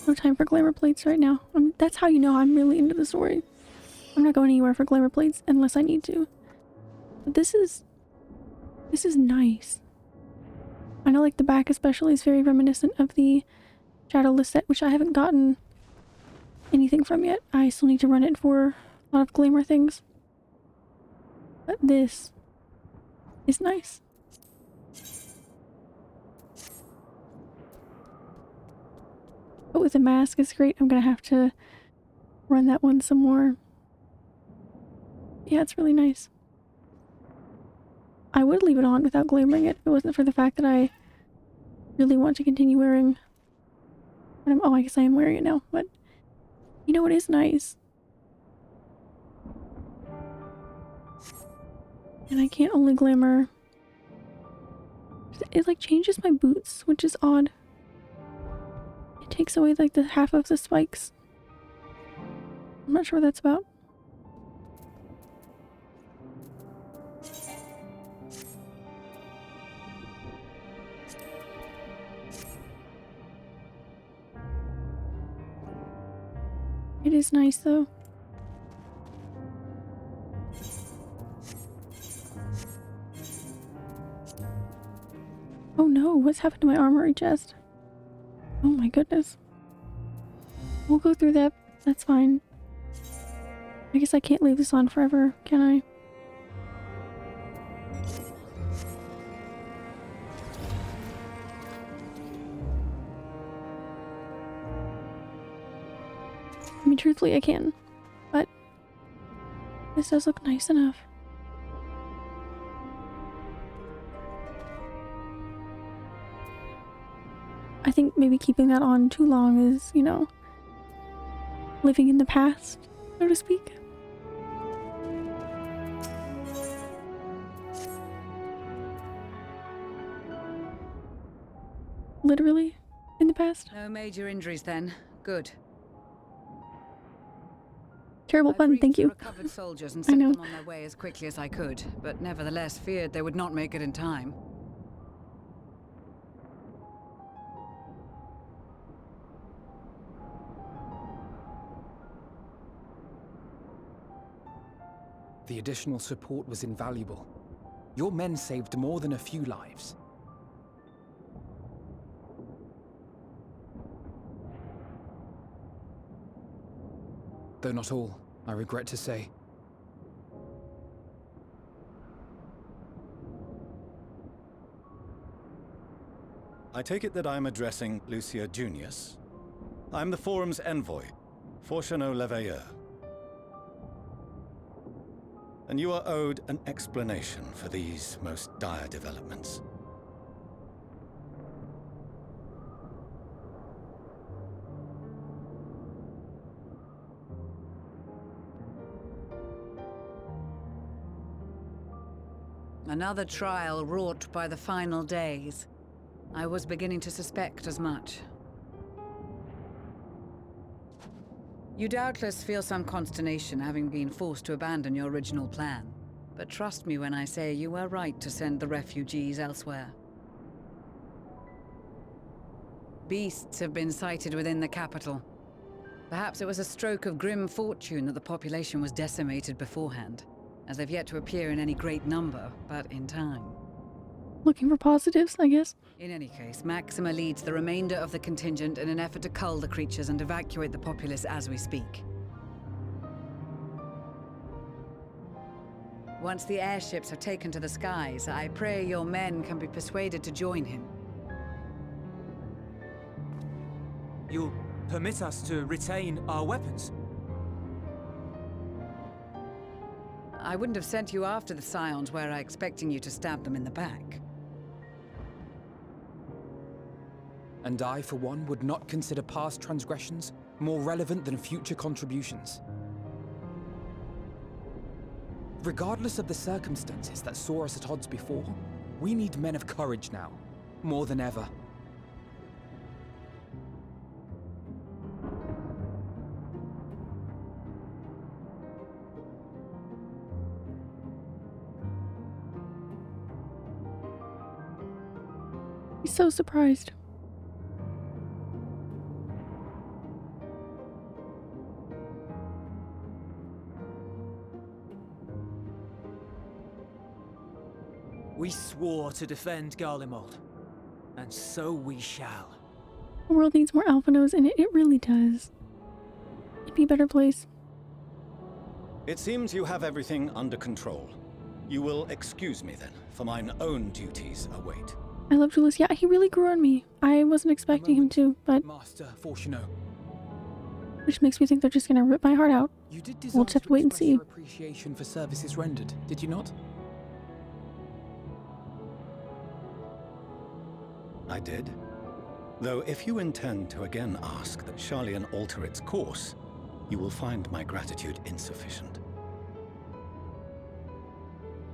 No time for glamour plates right now. That's how you know I'm really into the story. I'm not going anywhere for glamour plates unless I need to. But this is nice. I know, like, the back especially is very reminiscent of the Shadowless set, which I haven't gotten anything from yet. I still need to run it for a lot of glamour things. But this is nice. But with the mask, it's great. I'm gonna have to run that one some more. Yeah, it's really nice. I would leave it on without glamoring it if it wasn't for the fact that I really want to continue wearing. Oh, I guess I am wearing it now, but you know, it is nice. And I can't only glamour. It like changes my boots, which is odd. It takes away like the half of the spikes. I'm not sure what that's about. It is nice though. Oh no, what's happened to my armory chest? Oh my goodness. We'll go through that. That's fine. I guess I can't leave this on forever, can I? I mean, truthfully, I can. But this does look nice enough. I think maybe keeping that on too long is, you know, living in the past, so to speak. Literally in the past.
No major injuries then. Good.
Terrible pun, thank you.
Recovered soldiers and
I
sent
know.
them on their way as quickly as I could, but nevertheless feared they would not make it in time.
The additional support was invaluable. Your men saved more than a few lives. Though not all, I regret to say.
I take it that I'm addressing Lucia Junius. I'm the Forum's envoy, Fortuneau Leveilleur. And you are owed an explanation for these most dire developments.
Another trial wrought by the final days. I was beginning to suspect as much. You doubtless feel some consternation having been forced to abandon your original plan. But trust me when I say you were right to send the refugees elsewhere. Beasts have been sighted within the capital. Perhaps it was a stroke of grim fortune that the population was decimated beforehand, as they've yet to appear in any great number, but in time.
Looking for positives, I guess.
In any case, Maxima leads the remainder of the contingent in an effort to cull the creatures and evacuate the populace as we speak. Once the airships are taken to the skies, I pray your men can be persuaded to join him.
You'll permit us to retain our weapons?
I wouldn't have sent you after the Scions were I expecting you to stab them in the back.
And I, for one, would not consider past transgressions more relevant than future contributions. Regardless of the circumstances that saw us at odds before, we need men of courage now, more than ever.
He's so surprised.
We swore to defend Garlemald, and so we shall.
The world needs more Alphanos in it. It really does. It'd be a better place.
It seems you have everything under control. You will excuse me then, for mine own duties await.
I love Julius. Yeah, he really grew on me. I wasn't expecting him to, but
Master Fortuneau.
which makes me think they're just gonna rip my heart out.
You did
We'll just have to wait and see.
Your appreciation for services rendered, did you not?
I did. Though if you intend to again ask that Charlian alter its course, you will find my gratitude insufficient.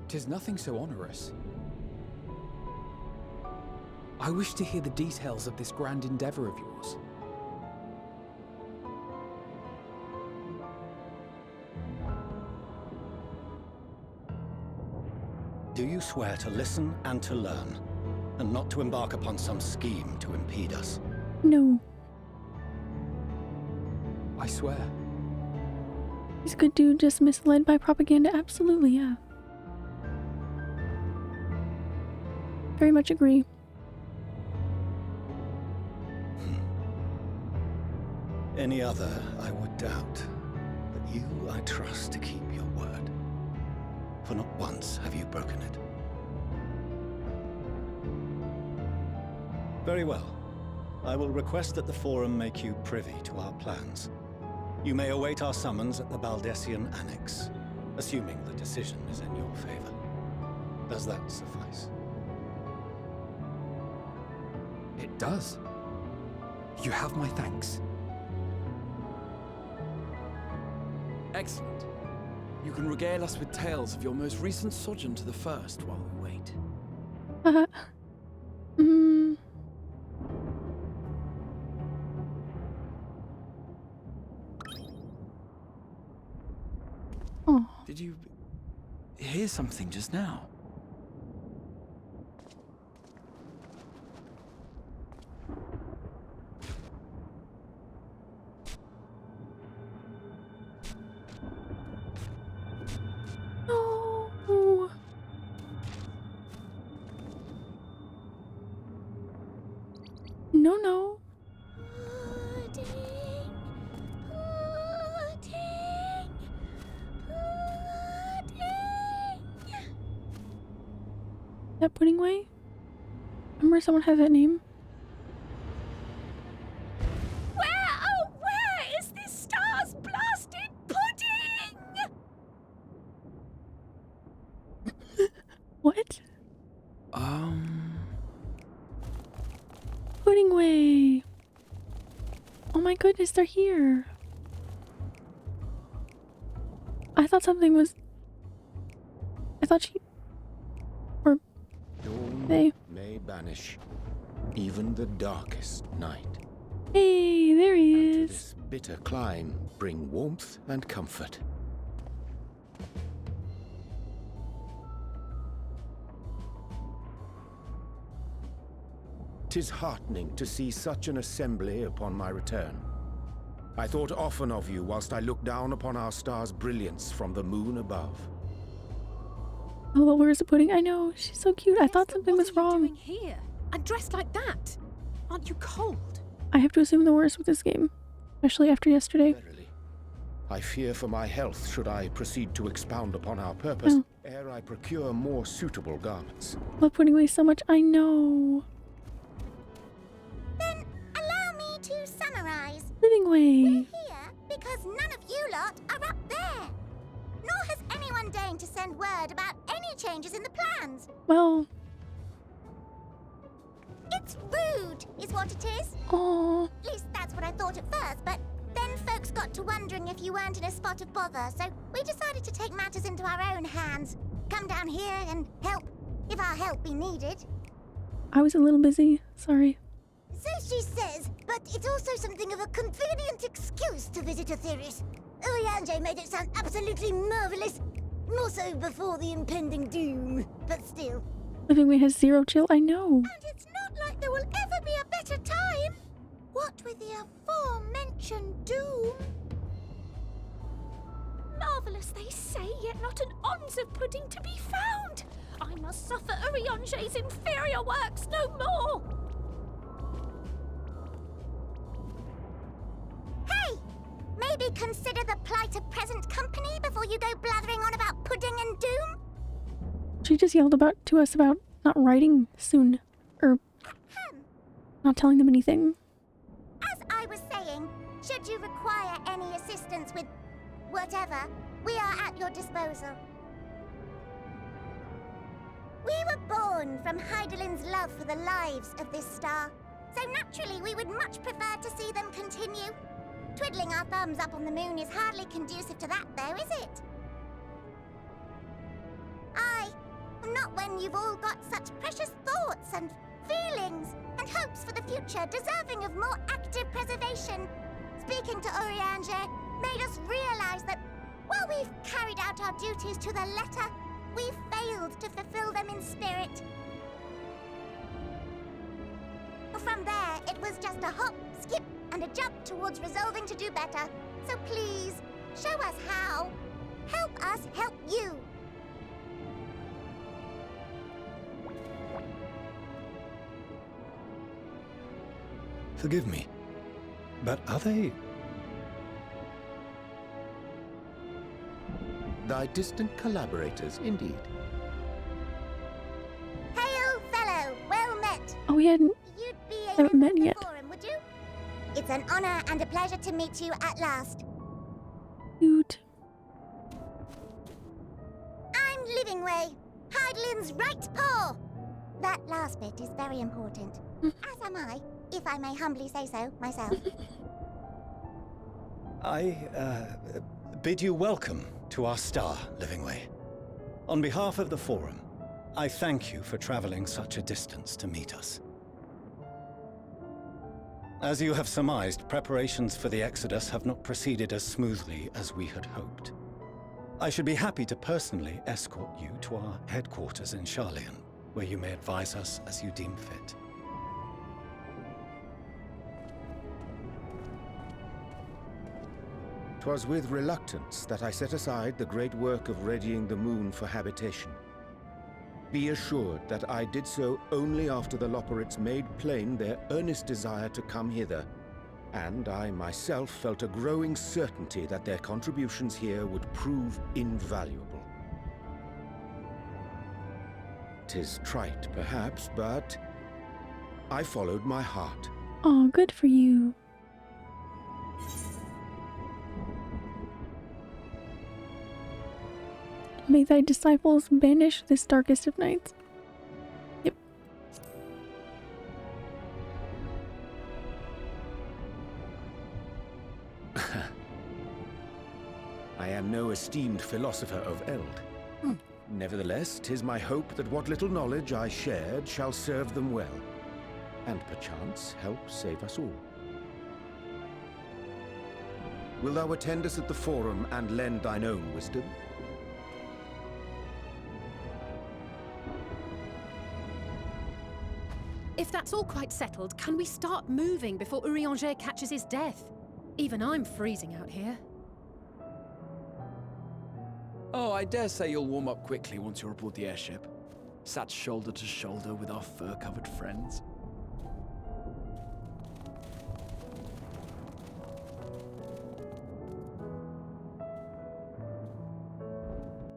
'Tis nothing so onerous. I wish to hear the details of this grand endeavor of yours.
Do you swear to listen and to learn, and not to embark upon some scheme to impede us?
No.
I swear.
He's a good dude, just misled by propaganda. Absolutely, yeah. Very much agree.
Any other I would doubt, but you I trust to keep your word. For not once have you broken it. Very well. I will request that the Forum make you privy to our plans. You may await our summons at the Baldessian Annex, assuming the decision is in your favor. Does that suffice?
It does. You have my thanks.
Excellent. You can regale us with tales of your most recent sojourn to the First while we wait.
Oh.
Did you hear something just now?
No. No, no. That pudding way? Remember someone had that name?
Where is this star's blasted pudding?
What? Pudding way. Oh my goodness, they're here. I thought something was... I thought she... Or...
Dawn
They...
may banish even the darkest night.
Hey, there he
And to
is.
this bitter clime bring warmth and comfort. 'Tis heartening to see such an assembly upon my return. I thought often of you whilst I looked down upon our star's brilliance from the moon above.
Oh, where's the pudding? I know, she's so cute. I thought something was
What are you
wrong.
doing here? And dressed like that? Aren't you cold?
I have to assume the worst with this game. Especially after yesterday.
Verily, I fear for my health should I proceed to expound upon our purpose,
Oh.
ere I procure more suitable garments.
Love pudding way so much. I know.
Then allow me to summarize.
Living way.
We're here because none of you lot are up there. Nor has anyone deigned to send word about any changes in the plans.
Well...
It's rude, is what it is.
Aww.
At least that's what I thought at first, but then folks got to wondering if you weren't in a spot of bother, so we decided to take matters into our own hands. Come down here and help, if our help be needed.
I was a little busy. Sorry.
So she says, but it's also something of a convenient excuse to visit Aetheris. Oriange made it sound absolutely marvelous. More so before the impending doom, but still.
Living way has zero chill. I know.
And it's not like there will ever be a better time. What with the aforementioned doom?
Marvellous, they say, yet not an ounce of pudding to be found. I must suffer Oriange's inferior works no more.
Hey! Maybe consider the plight of present company before you go blathering on about pudding and doom?
She just yelled to us about not writing soon. Or not telling them anything.
As I was saying, should you require any assistance with whatever, we are at your disposal. We were born from Heidelin's love for the lives of this star, so naturally we would much prefer to see them continue. Twiddling our thumbs up on the moon is hardly conducive to that, though, is it? Not when you've all got such precious thoughts and feelings and hopes for the future deserving of more active preservation. Speaking to Oriange made us realize that while we've carried out our duties to the letter, we've failed to fulfill them in spirit. From there, it was just a hop, skip, and a jump towards resolving to do better. So please, show us how. Help us help you.
Forgive me, but are they...
Thy distant collaborators, indeed.
Hail, fellow, well met.
Oh, we hadn't
You'd be
haven't met
the
yet.
forum, would you? It's an honor and a pleasure to meet you at last.
Cute.
I'm Livingway, Hydalin's right paw. That last bit is very important. As am I, if I may humbly say so myself.
I bid you welcome to our star, Livingway. On behalf of the Forum, I thank you for traveling such a distance to meet us. As you have surmised, preparations for the Exodus have not proceeded as smoothly as we had hoped. I should be happy to personally escort you to our headquarters in Charlian, where you may advise us as you deem fit.
'Twas with reluctance that I set aside the great work of readying the moon for habitation. Be assured that I did so only after the Loperites made plain their earnest desire to come hither, and I myself felt a growing certainty that their contributions here would prove invaluable. 'Tis trite, perhaps, but I followed my heart.
Oh, good for you. May thy disciples banish this darkest of nights. Yep.
I am no esteemed philosopher of Eld. Nevertheless, 'tis my hope that what little knowledge I shared shall serve them well, and perchance help save us all. Will thou attend us at the Forum and lend thine own wisdom?
If that's all quite settled, can we start moving before Urianger catches his death? Even I'm freezing out here.
Oh, I dare say you'll warm up quickly once you're aboard the airship. Sat shoulder to shoulder with our fur-covered friends.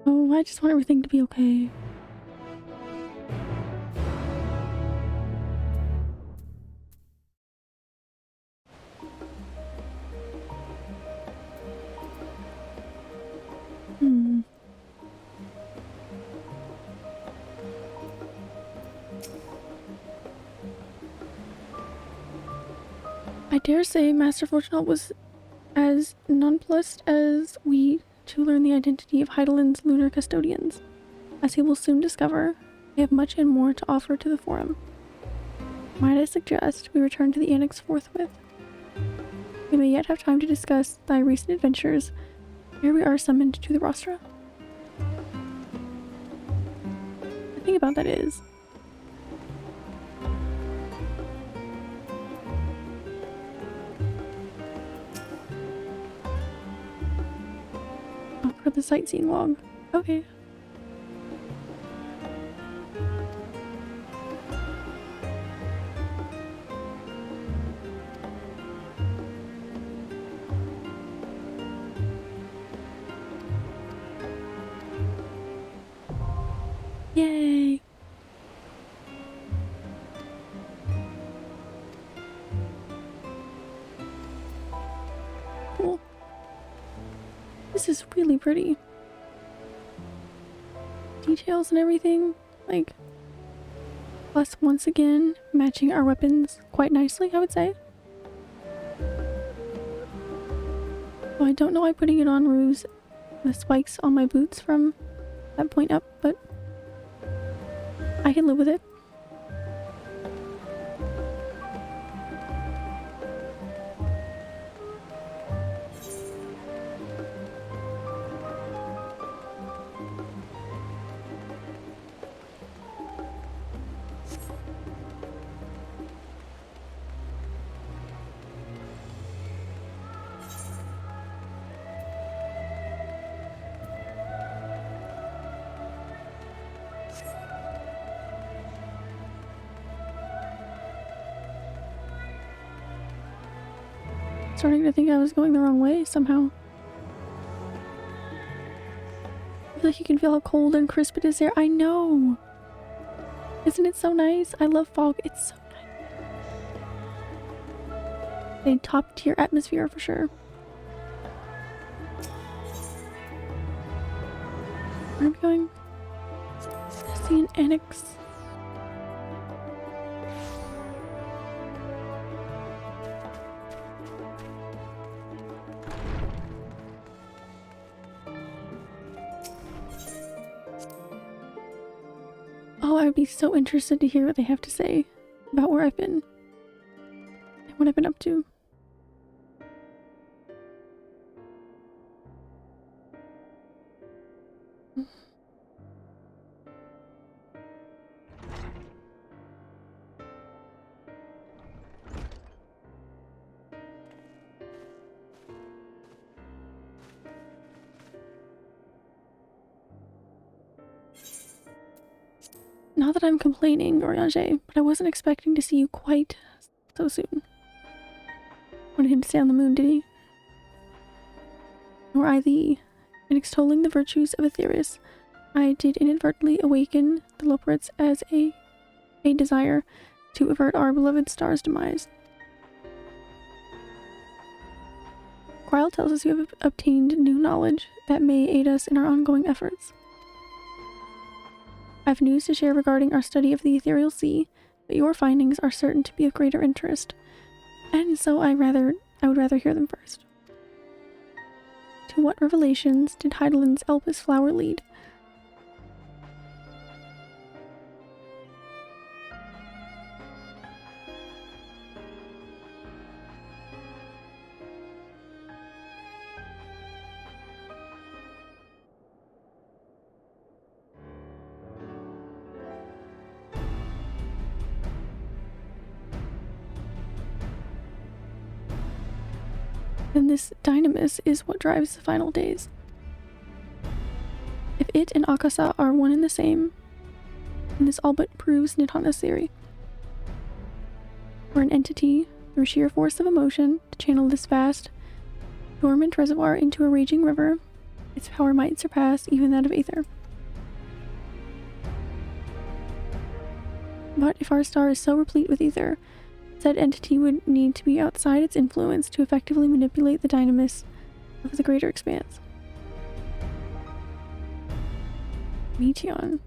Oh, I just want everything to be okay. I dare say Master Fortunal was as nonplussed as we to learn the identity of Hydalin's lunar custodians. As he will soon discover, they have much and more to offer to the Forum. Might I suggest we return to the Annex forthwith? We may yet have time to discuss thy recent adventures. Here we are summoned to the rostra. The thing about that is, for the sightseeing log. Okay. Yay! Cool. This is really pretty. Details and everything, like, plus once again matching our weapons quite nicely, I would say. Well, I don't know why putting it on removes the spikes on my boots from that point up, but I can live with it. Starting to think I was going the wrong way somehow. I feel like you can feel how cold and crisp it is there. I know! Isn't it so nice? I love fog. It's so nice. A top tier atmosphere for sure. we going? See an annex. Oh, I would be so interested to hear what they have to say about where I've been and what I've been up to. Not that I'm complaining, Oriange, but I wasn't expecting to see you quite so soon. Wanted him to stay on the moon, did he? Nor I thee. In extolling the virtues of Aetherius, I did inadvertently awaken the Loporits as a desire to avert our beloved star's demise. Quirrell tells us you have obtained new knowledge that may aid us in our ongoing efforts. I have news to share regarding our study of the ethereal sea, but your findings are certain to be of greater interest, and so I would rather hear them first. To what revelations did Heidelin's Elpis flower lead? And this dynamis is what drives the final days. If it and Akasa are one and the same, then this all but proves Nitana's theory. For an entity, through sheer force of emotion, to channel this vast, dormant reservoir into a raging river, its power might surpass even that of Aether. But if our star is so replete with ether, said entity would need to be outside its influence to effectively manipulate the dynamis of the greater expanse. Meteon.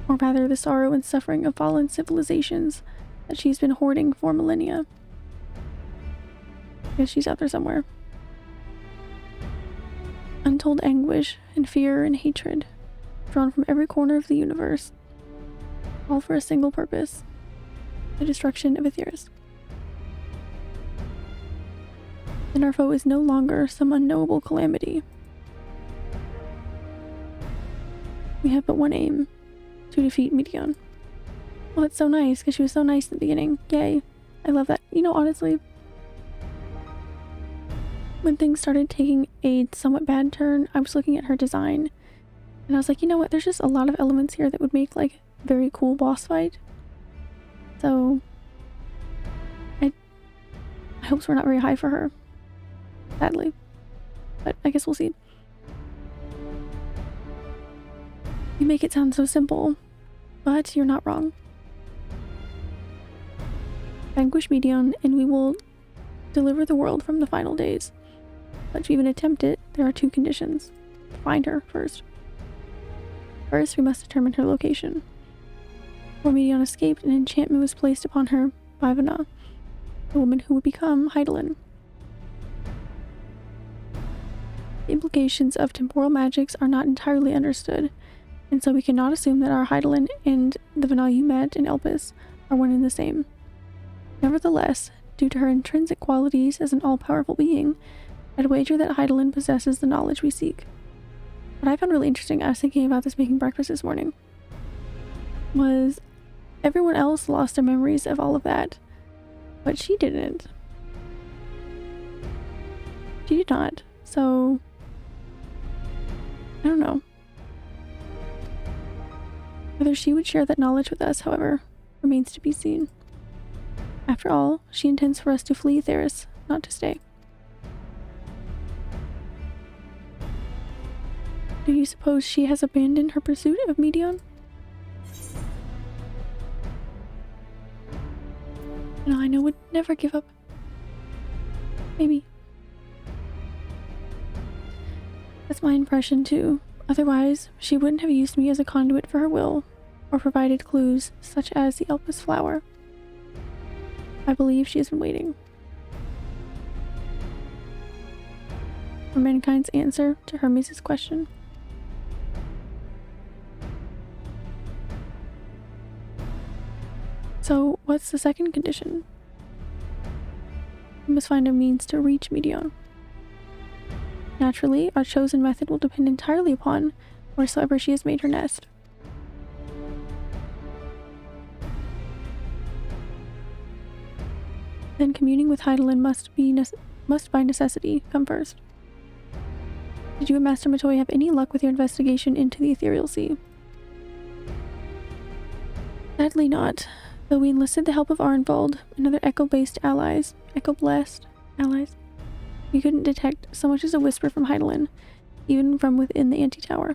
Or rather, the sorrow and suffering of fallen civilizations that she's been hoarding for millennia. I guess she's out there somewhere. Untold anguish and fear and hatred, drawn from every corner of the universe, all for a single purpose: the destruction of Aetherius. Then our foe is no longer some unknowable calamity. We have but one aim: to defeat Meteon. Well, that's so nice, because she was so nice in the beginning. Yay. I love that. You know, honestly, when things started taking a somewhat bad turn, I was looking at her design, and I was like, you know what, there's just a lot of elements here that would make, like, a very cool boss fight. So, I hopes were not very high for her, sadly, but I guess we'll see. You make it sound so simple, but you're not wrong. Vanquish Meteon, and we will deliver the world from the final days. But to even attempt it, there are two conditions. Find her first. First, we must determine her location. Before Meteon escaped, an enchantment was placed upon her by Vana, the woman who would become Heidelin. The implications of temporal magics are not entirely understood, and so we cannot assume that our Heidelin and the Vana you met in Elpis are one and the same. Nevertheless, due to her intrinsic qualities as an all-powerful being, I'd wager that Heidelin possesses the knowledge we seek. What I found really interesting, I was thinking about this making breakfast this morning, was everyone else lost their memories of all of that, but she didn't. She did not, so I don't know. Whether she would share that knowledge with us, however, remains to be seen. After all, she intends for us to flee Aetherius, not to stay. Do you suppose she has abandoned her pursuit of Meteon? No, I know would never give up. Maybe. That's my impression too. Otherwise, she wouldn't have used me as a conduit for her will, or provided clues such as the Elpis flower. I believe she has been waiting for mankind's answer to Hermes' question. So, what's the second condition? We must find a means to reach Medion. Naturally, our chosen method will depend entirely upon wheresoever she has made her nest. Then communing with Hydaelyn must by necessity come first. Did you and Master Matoy have any luck with your investigation into the Ethereal Sea? Sadly not, though we enlisted the help of Arnvald and other Echo-blessed allies. We couldn't detect so much as a whisper from Hydaelyn, even from within the antitower.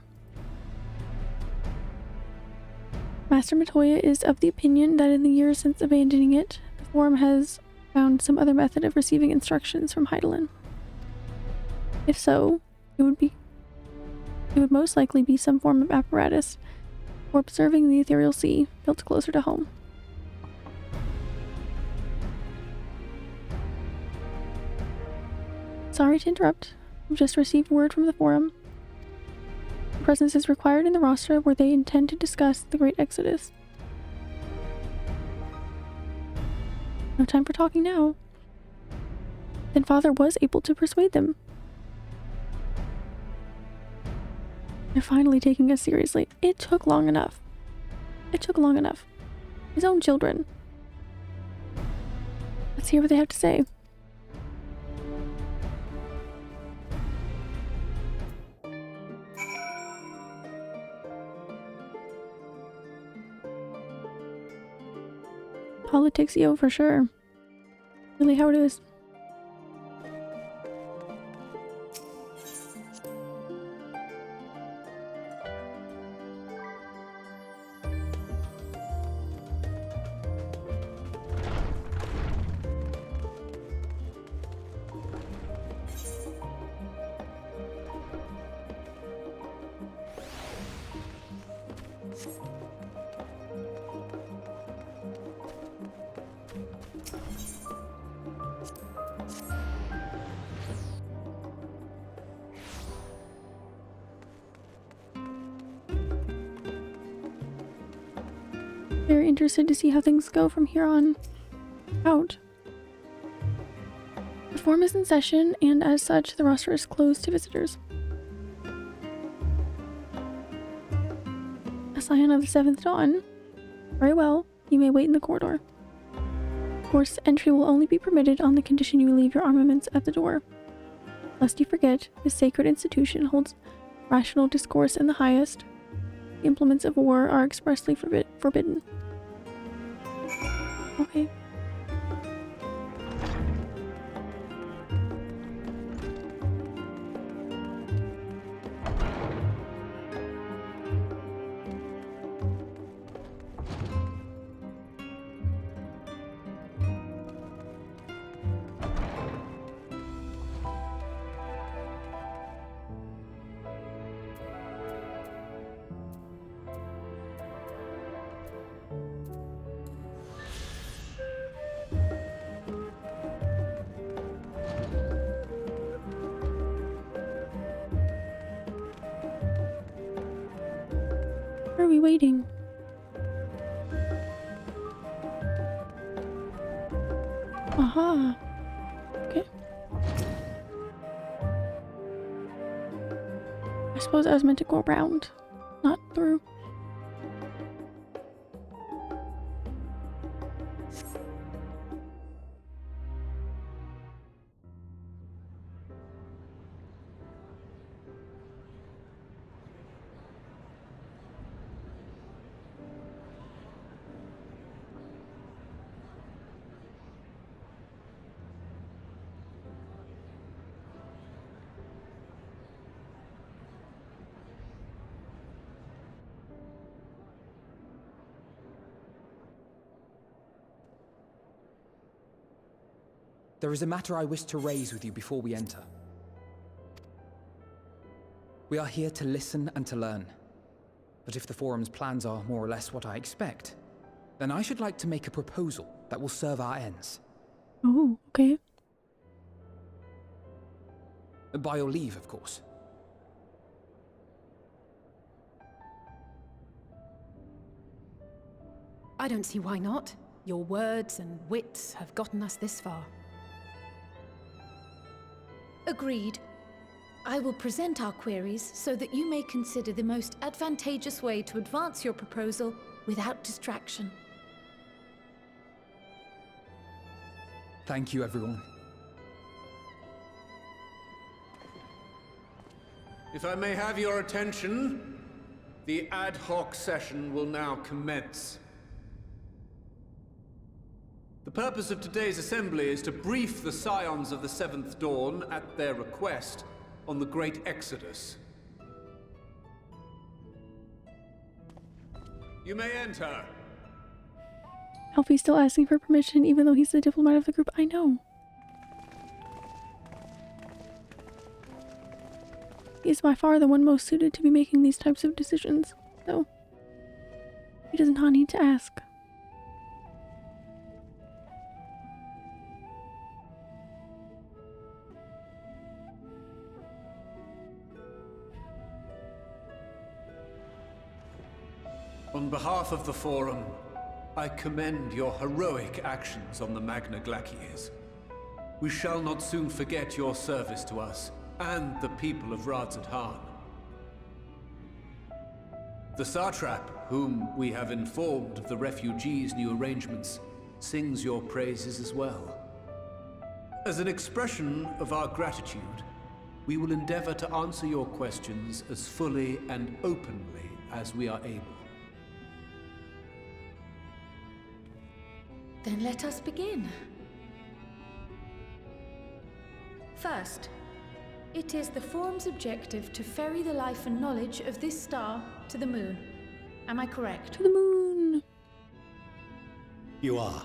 Master Matoya is of the opinion that in the years since abandoning it, the Forum has found some other method of receiving instructions from Hydaelyn. If so, it would most likely be some form of apparatus for observing the Ethereal Sea built closer to home. Sorry to interrupt. We've just received word from the Forum. Your presence is required in the rostra where they intend to discuss the Great Exodus. No time for talking now. Then Father was able to persuade them. They're finally taking us seriously. It took long enough. His own children. Let's hear what they have to say. Politics, yo, for sure. Really how it is. Very interested to see how things go from here on out. The Forum is in session, and as such, the roster is closed to visitors. A scion of the 7th Dawn. Very well, you may wait in the corridor. Of course, entry will only be permitted on the condition you leave your armaments at the door. Lest you forget, this sacred institution holds rational discourse in the highest. The implements of war are expressly forbidden. Okay. Why are we waiting? Aha. Okay. I suppose I was meant to go around, not through.
There is a matter I wish to raise with you before we enter. We are here to listen and to learn. But if the Forum's plans are more or less what I expect, then I should like to make a proposal that will serve our ends.
Oh, okay.
By your leave, of course.
I don't see why not. Your words and wits have gotten us this far.
Agreed. I will present our queries so that you may consider the most advantageous way to advance your proposal without distraction.
Thank you, everyone.
If I may have your attention, the ad hoc session will now commence. The purpose of today's assembly is to brief the Scions of the Seventh Dawn, at their request, on the Great Exodus. You may enter.
Alfie's still asking for permission even though he's the diplomat of the group. I know. He is by far the one most suited to be making these types of decisions, so he does not need to ask.
On behalf of the Forum, I commend your heroic actions on the Magna Glaciers. We shall not soon forget your service to us and the people of Radzat-Han. The Satrap, whom we have informed of the refugees' new arrangements, sings your praises as well. As an expression of our gratitude, we will endeavor to answer your questions as fully and openly as we are able.
Then let us begin. First, it is the Forum's objective to ferry the life and knowledge of this star to the moon. Am I correct?
To the moon!
You are.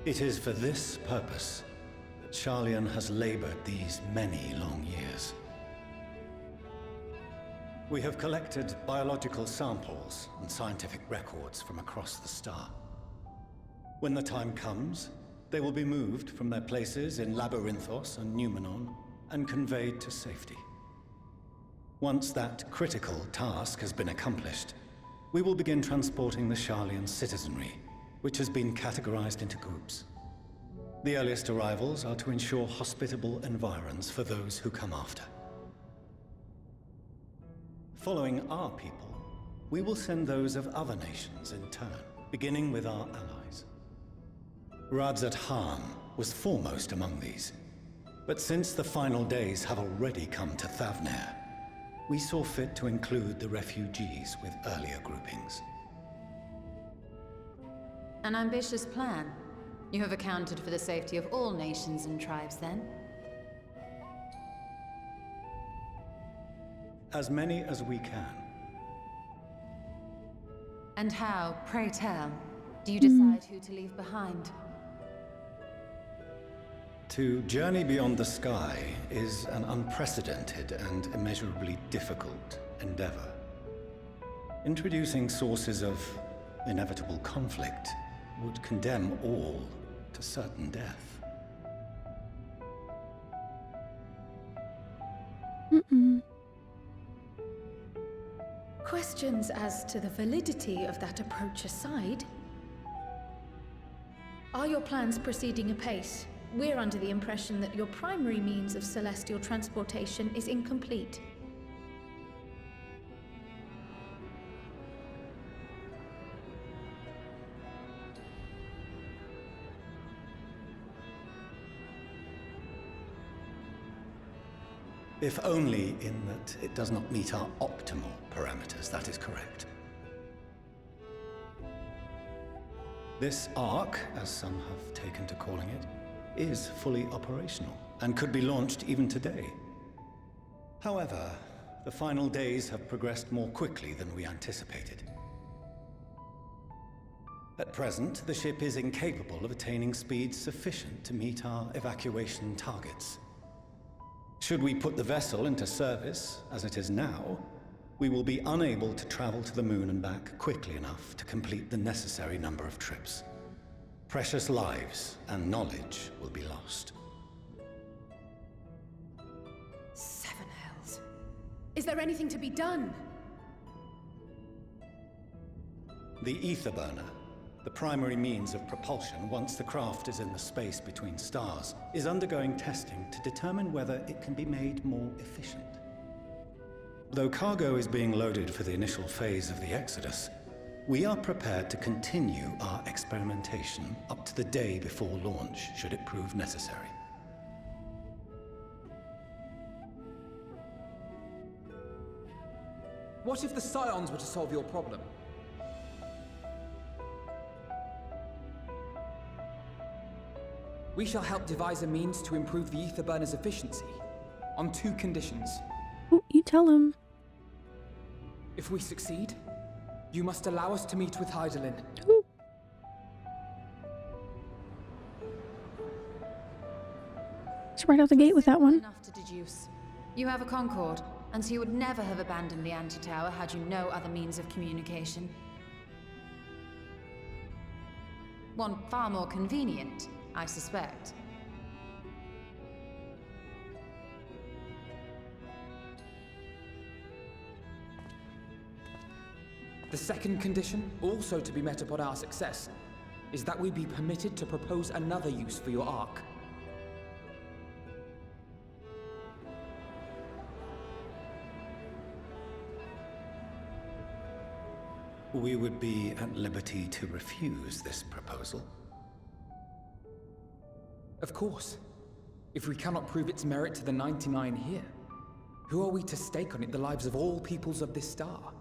It is for this purpose that Sharlayan has labored these many long years. We have collected biological samples and scientific records from across the star. When the time comes, they will be moved from their places in Labyrinthos and Numenon and conveyed to safety. Once that critical task has been accomplished, we will begin transporting the Sharlayan citizenry, which has been categorized into groups. The earliest arrivals are to ensure hospitable environs for those who come after. Following our people, we will send those of other nations in turn, beginning with our allies. Radzat-Han was foremost among these, but since the final days have already come to Thavnair, we saw fit to include the refugees with earlier groupings.
An ambitious plan. You have accounted for the safety of all nations and tribes, then?
As many as we can.
And how, pray tell, do you decide who to leave behind?
To journey beyond the sky is an unprecedented and immeasurably difficult endeavor. Introducing sources of inevitable conflict would condemn all to certain death.
Questions as to the validity of that approach aside, are your plans proceeding apace? We're under the impression that your primary means of celestial transportation is incomplete.
If only in that it does not meet our optimal parameters, that is correct. This Ark, as some have taken to calling it, is fully operational and could be launched even today. However, the final days have progressed more quickly than we anticipated. At present, the ship is incapable of attaining speeds sufficient to meet our evacuation targets. Should we put the vessel into service, as it is now, we will be unable to travel to the moon and back quickly enough to complete the necessary number of trips. Precious lives and knowledge will be lost.
Seven hells. Is there anything to be done?
The ether burner, the primary means of propulsion once the craft is in the space between stars, is undergoing testing to determine whether it can be made more efficient. Though cargo is being loaded for the initial phase of the Exodus, we are prepared to continue our experimentation up to the day before launch, should it prove necessary.
What if the Scions were to solve your problem? We shall help devise a means to improve the ether burner's efficiency, on 2 conditions.
Ooh, you tell him.
If we succeed, you must allow us to meet with Hydaelyn.
Ooh. It's right out the gate with that one.
Enough to deduce. You have a Concord, and so you would never have abandoned the anti-tower had you no other means of communication. One far more convenient, I suspect.
The second condition, also to be met upon our success, is that we be permitted to propose another use for your Ark.
We would be at liberty to refuse this proposal.
Of course. If we cannot prove its merit to the 99 here, who are we to stake on it the lives of all peoples of this star?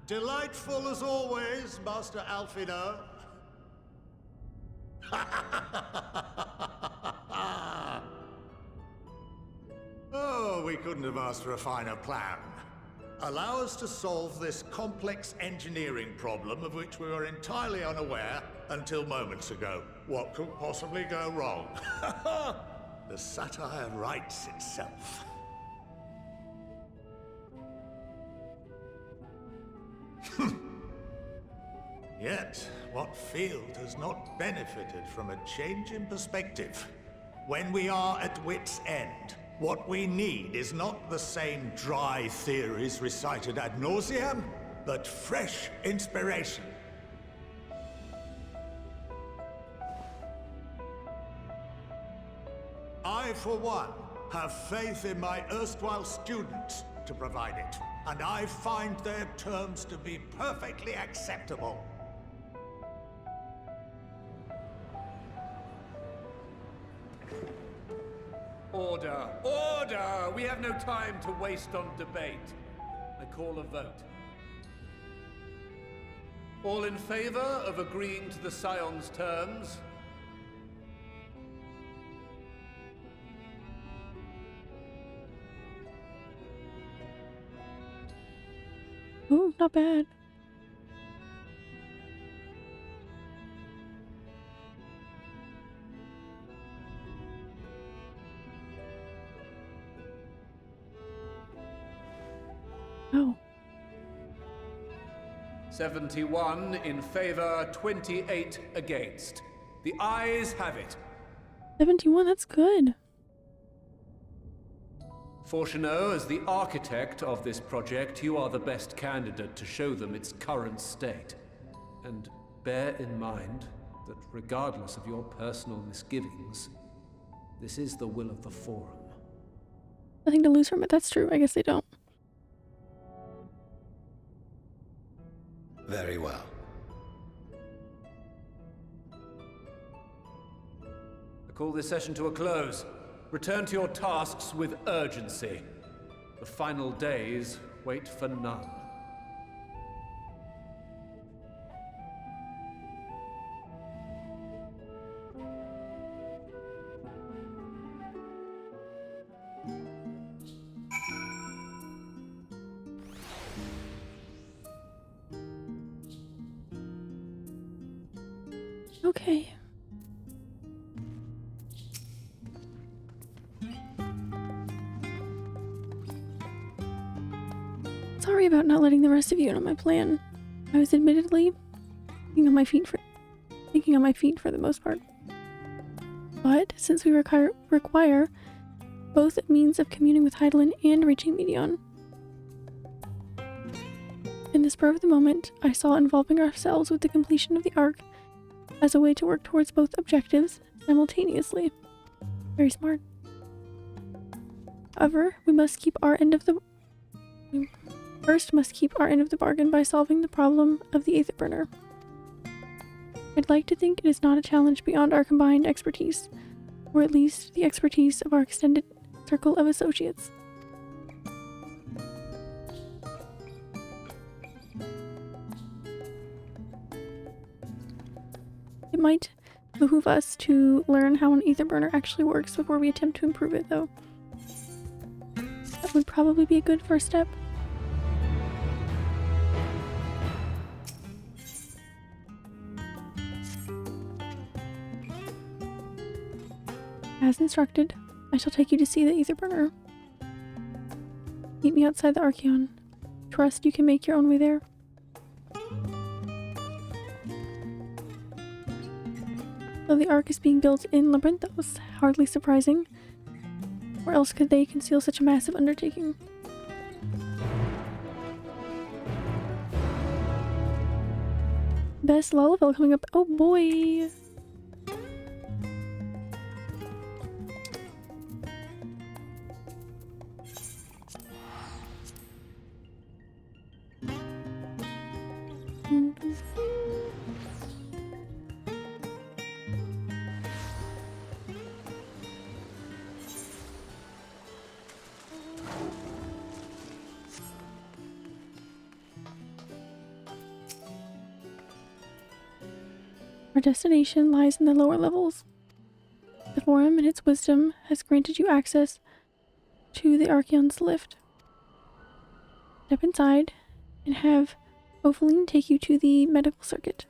Delightful as always, Master Alfino. Oh, we couldn't have asked for a finer plan. Allow us to solve this complex engineering problem of which we were entirely unaware until moments ago. What could possibly go wrong? The satire writes itself. Yet, what field has not benefited from a change in perspective? When we are at wit's end, what we need is not the same dry theories recited ad nauseam, but fresh inspiration. I, for one, have faith in my erstwhile students to provide it, and I find their terms to be perfectly acceptable.
Order! Order! We have no time to waste on debate. I call a vote. All in favor of agreeing to the Scion's terms?
Ooh, not bad. Oh.
71 in favor, 28 against. The ayes have it.
71, that's good.
Fortuneau, as the architect of this project, you are the best candidate to show them its current state. And bear in mind that regardless of your personal misgivings, this is the will of the Forum.
Nothing to lose from it, that's true. I guess they don't.
Very well.
I call this session to a close. Return to your tasks with urgency. The final days wait for none.
Okay. Sorry about not letting the rest of you in on my plan. I was admittedly thinking on my feet for the most part. But since we require both a means of communing with Heidelin and reaching Medion, in the spur of the moment, I saw involving ourselves with the completion of the Ark as a way to work towards both objectives simultaneously. Very smart. However, we must keep our end of the bargain by solving the problem of the Aether Burner. I'd like to think it is not a challenge beyond our combined expertise, or at least the expertise of our extended circle of associates. It might behoove us to learn how an Aether Burner actually works before we attempt to improve it, though. That would probably be a good first step. As instructed, I shall take you to see the Aether Burner. Meet me outside the Archeon. Trust you can make your own way there. Though the Ark is being built in Labyrinthos, hardly surprising. Where else could they conceal such a massive undertaking? Best Lullaby coming up. Oh boy! Our destination lies in the lower levels. The Forum, in its wisdom, has granted you access to the Archeon's lift. Step inside and have Ophaline take you to the medical circuit.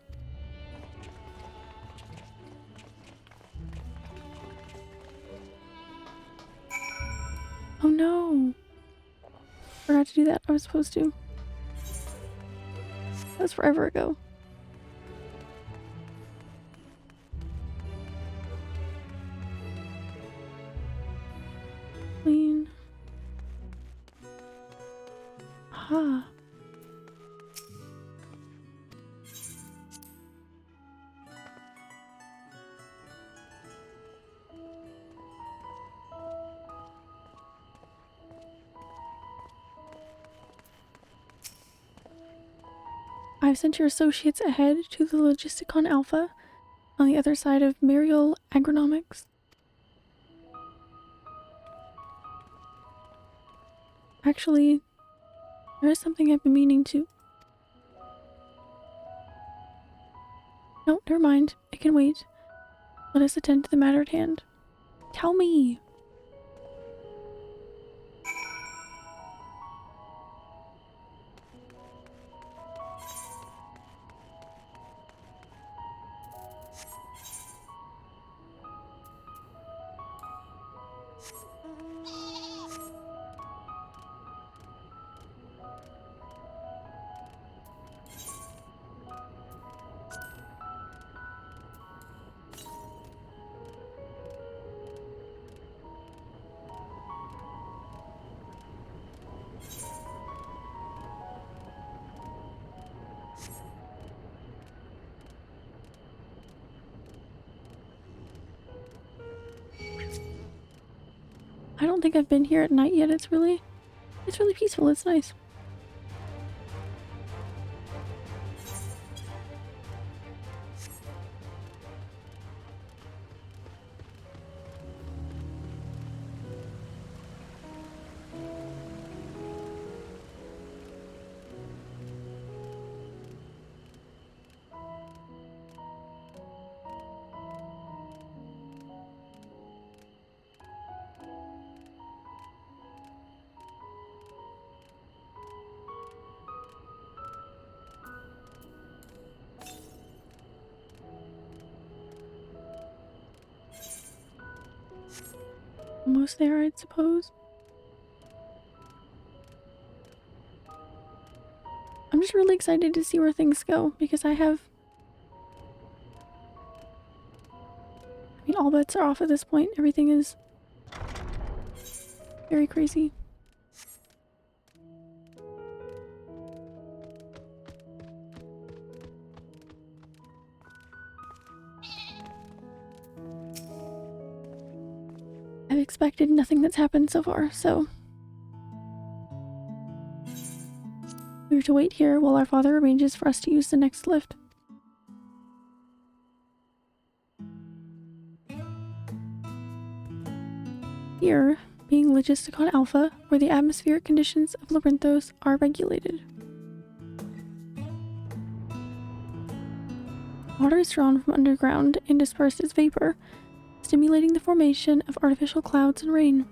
Oh no! Forgot to do that. I was supposed to. That was forever ago. Clean. Aha. I've sent your associates ahead to the Logisticon Alpha on the other side of Mariel Agronomics. Actually, there is something I've been meaning to... No, never mind. It can wait. Let us attend to the matter at hand. Tell me! I don't think I've been here at night yet. It's really peaceful. It's nice. Almost there, I'd suppose. I'm just really excited to see where things go because I mean, all bets are off at this point. Everything is very crazy. I've expected nothing that's happened so far, so we are to wait here while our father arranges for us to use the next lift. Here, being Logisticon Alpha, where the atmospheric conditions of Labyrinthos are regulated. Water is drawn from underground and dispersed as vapor, stimulating the formation of artificial clouds and rain.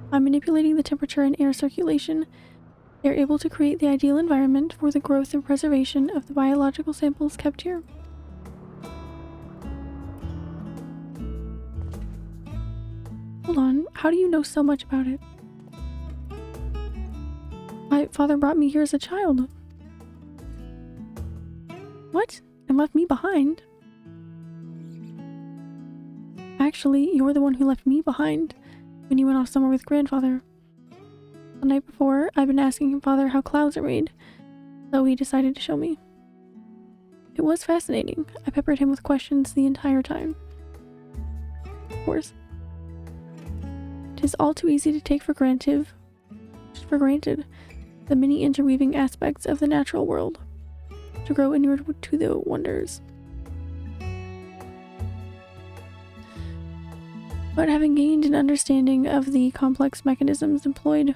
By manipulating the temperature and air circulation, they are able to create the ideal environment for the growth and preservation of the biological samples kept here. Hold on, how do you know so much about it? My father brought me here as a child. What? And left me behind? Actually, you're the one who left me behind when you went off somewhere with grandfather. The night before, I've been asking father how clouds are made, so he decided to show me. It was fascinating. I peppered him with questions the entire time. Of course. It is all too easy to take for granted the many interweaving aspects of the natural world, to grow inward to the wonders. But having gained an understanding of the complex mechanisms employed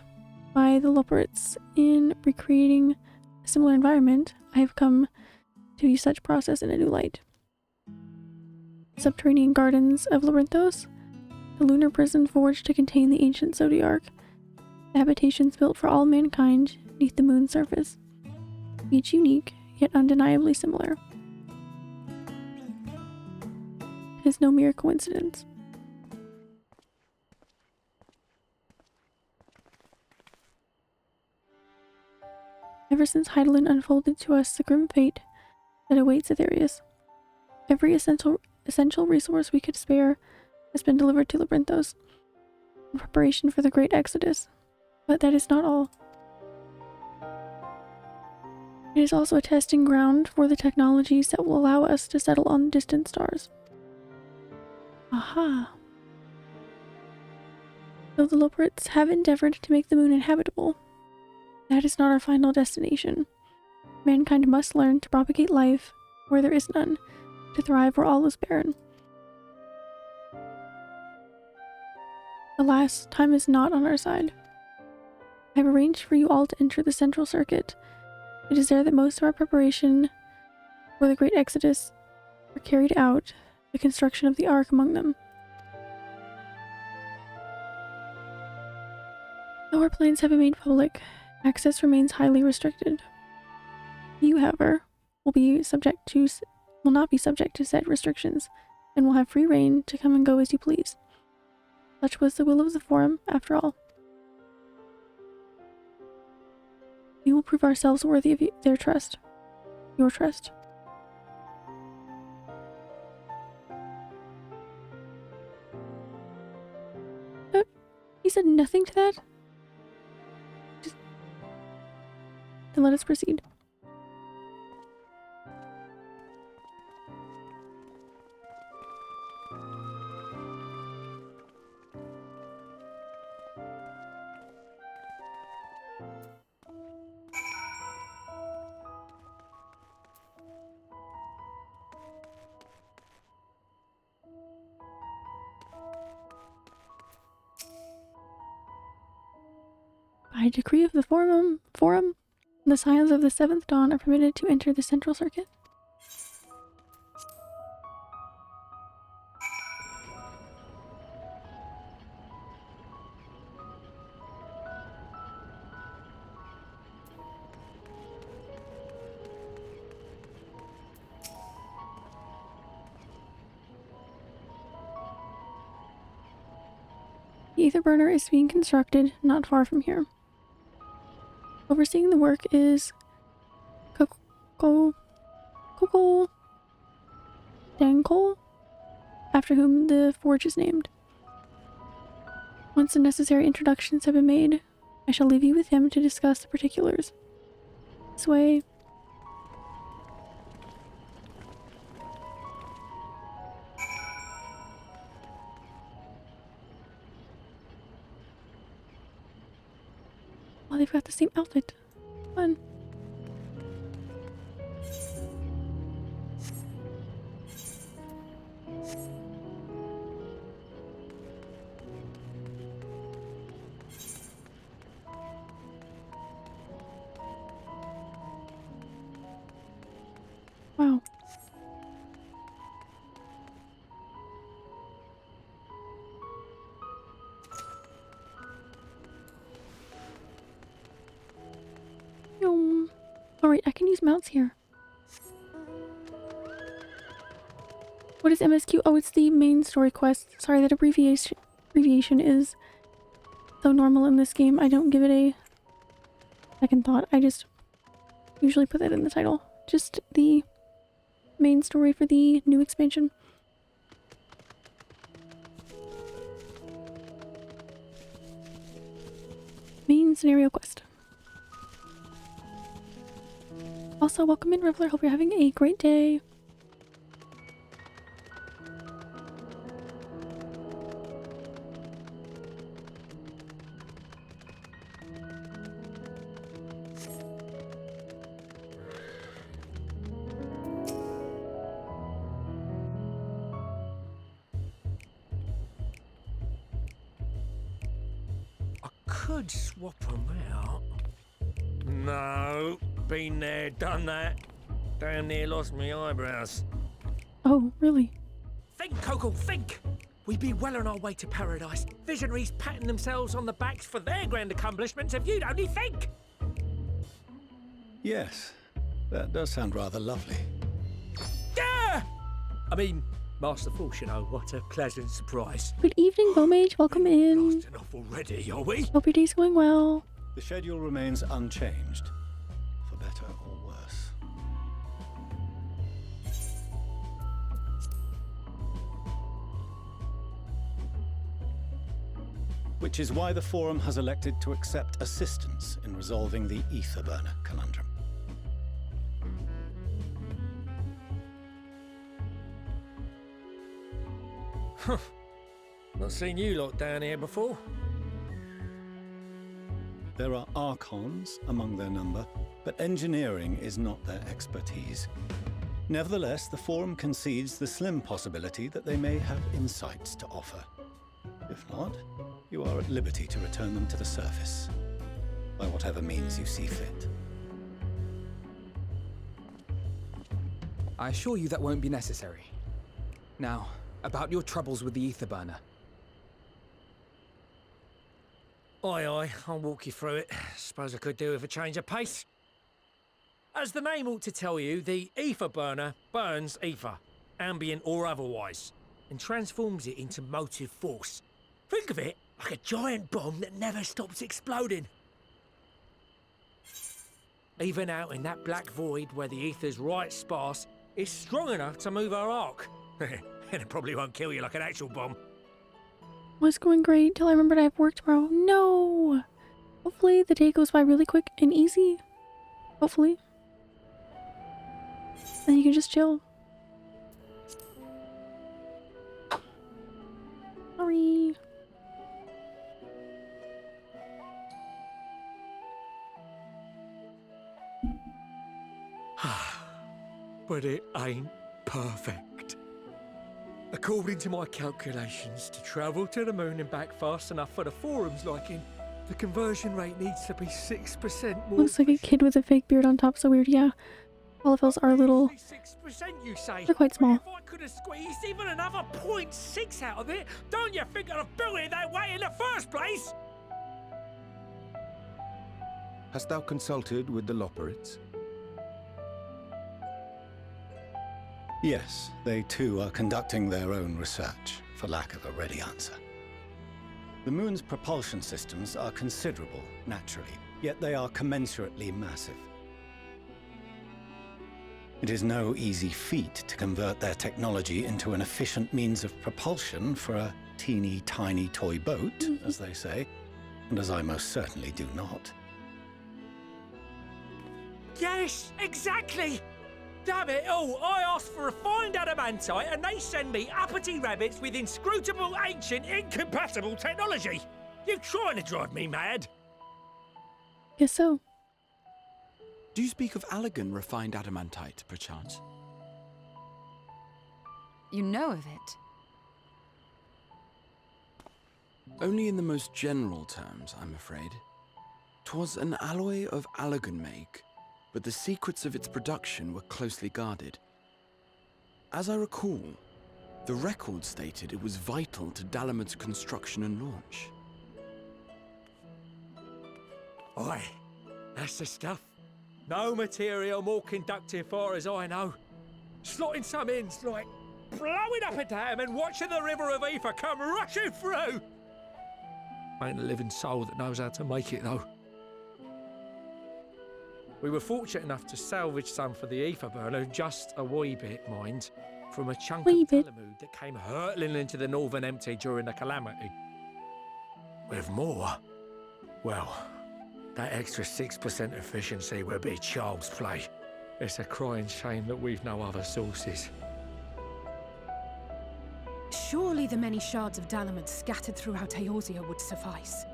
by the Loporits in recreating a similar environment, I have come to view such process in a new light. Subterranean gardens of Labyrinthos, the lunar prison forged to contain the ancient Zodiarch, the habitations built for all mankind beneath the moon's surface, each unique, yet undeniably similar. It is no mere coincidence. Ever since Heidelin unfolded to us the grim fate that awaits Aetherius, every essential resource we could spare has been delivered to Labyrinthos in preparation for the great exodus. But that is not all. It is also a testing ground for the technologies that will allow us to settle on distant stars. Aha! Though the Loporits have endeavored to make the moon inhabitable, that is not our final destination. Mankind must learn to propagate life where there is none, to thrive where all is barren. Alas, time is not on our side. I have arranged for you all to enter the central circuit. It is there that most of our preparation for the great exodus were carried out, the construction of the Ark among them. Though our plans have been made public, access remains highly restricted. You, however, will not be subject to said restrictions, and will have free reign to come and go as you please. Such was the will of the Forum, after all. We will prove ourselves worthy of their trust. Your trust. He said nothing to that? Then let us proceed. By decree of the Forum, the Scions of the Seventh Dawn are permitted to enter the Central Circuit. ether burner is being constructed not far from here. Overseeing the work is Coco Dankle, after whom the forge is named. Once the necessary introductions have been made, I shall leave you with him to discuss the particulars. This way. Oh, they've got the same outfit. Fun. Wow. Alright, I can use mounts here. What is MSQ? Oh, it's the main story quest. Sorry, that abbreviation is so normal in this game. I don't give it a second thought. I just usually put that in the title. Just the main story for the new expansion. Main scenario quest. Also, welcome in, Reveler. Hope you're having a great day.
Could swap them out. No, been there, done that. Damn near lost my eyebrows.
Oh, really?
Think, Coco, think! We'd be well on our way to paradise. Visionaries patting themselves on the backs for their grand accomplishments if you'd only think!
Yes, that does sound rather lovely.
Yeah! I mean, Master Force, you know, what a pleasant surprise.
Good evening, Bowmage. Welcome in.
Lasting off already, are we?
Hope your day's going well.
The schedule remains unchanged, for better or worse. Which is why the Forum has elected to accept assistance in resolving the ether burner conundrum.
Huh. Not seen you lot down here before.
There are Archons among their number, but engineering is not their expertise. Nevertheless, the Forum concedes the slim possibility that they may have insights to offer. If not, you are at liberty to return them to the surface, by whatever means you see fit.
I assure you that won't be necessary. Now, about your troubles with the ether burner.
Aye, I'll walk you through it. Suppose I could do with a change of pace. As the name ought to tell you, the ether burner burns ether, ambient or otherwise, and transforms it into motive force. Think of it like a giant bomb that never stops exploding. Even out in that black void where the ether's right sparse, it's strong enough to move our arc. And it probably won't kill you like an actual bomb.
Was going great till I remembered I have work tomorrow. No! Hopefully the day goes by really quick and easy. Hopefully. And you can just chill. Sorry.
But it ain't perfect. According to my calculations, to travel to the moon and back fast enough for the Forum's liking, the conversion rate needs to be 6% more.
Looks like a kid with a fake beard on top. So weird. Yeah. Olafels are little.
6%, you say?
They're quite small.
If I could have squeezed even another 0.6 out of it, don't you think I'd have built it that way in the first place?
Hast thou consulted with the Loperites?
Yes, they too are conducting their own research, for lack of a ready answer. The moon's propulsion systems are considerable, naturally, yet they are commensurately massive. It is no easy feat to convert their technology into an efficient means of propulsion for a teeny tiny toy boat, as they say, and as I most certainly do not.
Yes, exactly! Damn it all, I asked for refined adamantite and they send me uppity rabbits with inscrutable, ancient, incompatible technology! You trying to drive me mad?
Guess so.
Do you speak of Allegan refined adamantite, perchance?
You know of it?
Only in the most general terms, I'm afraid. 'Twas an alloy of Allegan make, but the secrets of its production were closely guarded. As I recall, the record stated it was vital to Dalamud's construction and launch.
Oi, that's the stuff. No material more conductive far as I know. Slotting some ins like blowing up a dam and watching the river of Aether come rushing through. Ain't a living soul that knows how to make it though. We were fortunate enough to salvage some for the Aether burner, just a wee bit, mind, from a chunk of Dalamud that came hurtling into the Northern Empty during the calamity. With more, well, that extra 6% efficiency would be child's play. It's a crying shame that we've no other sources.
Surely the many shards of Dalamud scattered throughout Eorzea would suffice.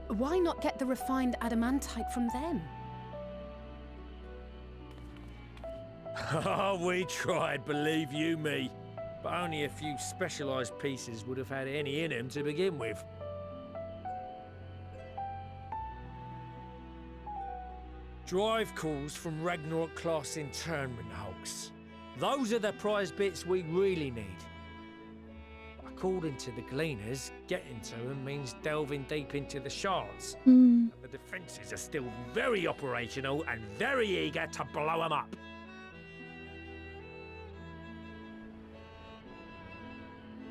Why not get the refined adamantite from them?
Oh, we tried, believe you me. But only a few specialised pieces would have had any in them to begin with. Drive calls from Ragnarok-class internment hulks. Those are the prize bits we really need. According to the Gleaners, getting to them means delving deep into the shards. And the defences are still very operational and very eager to blow them up.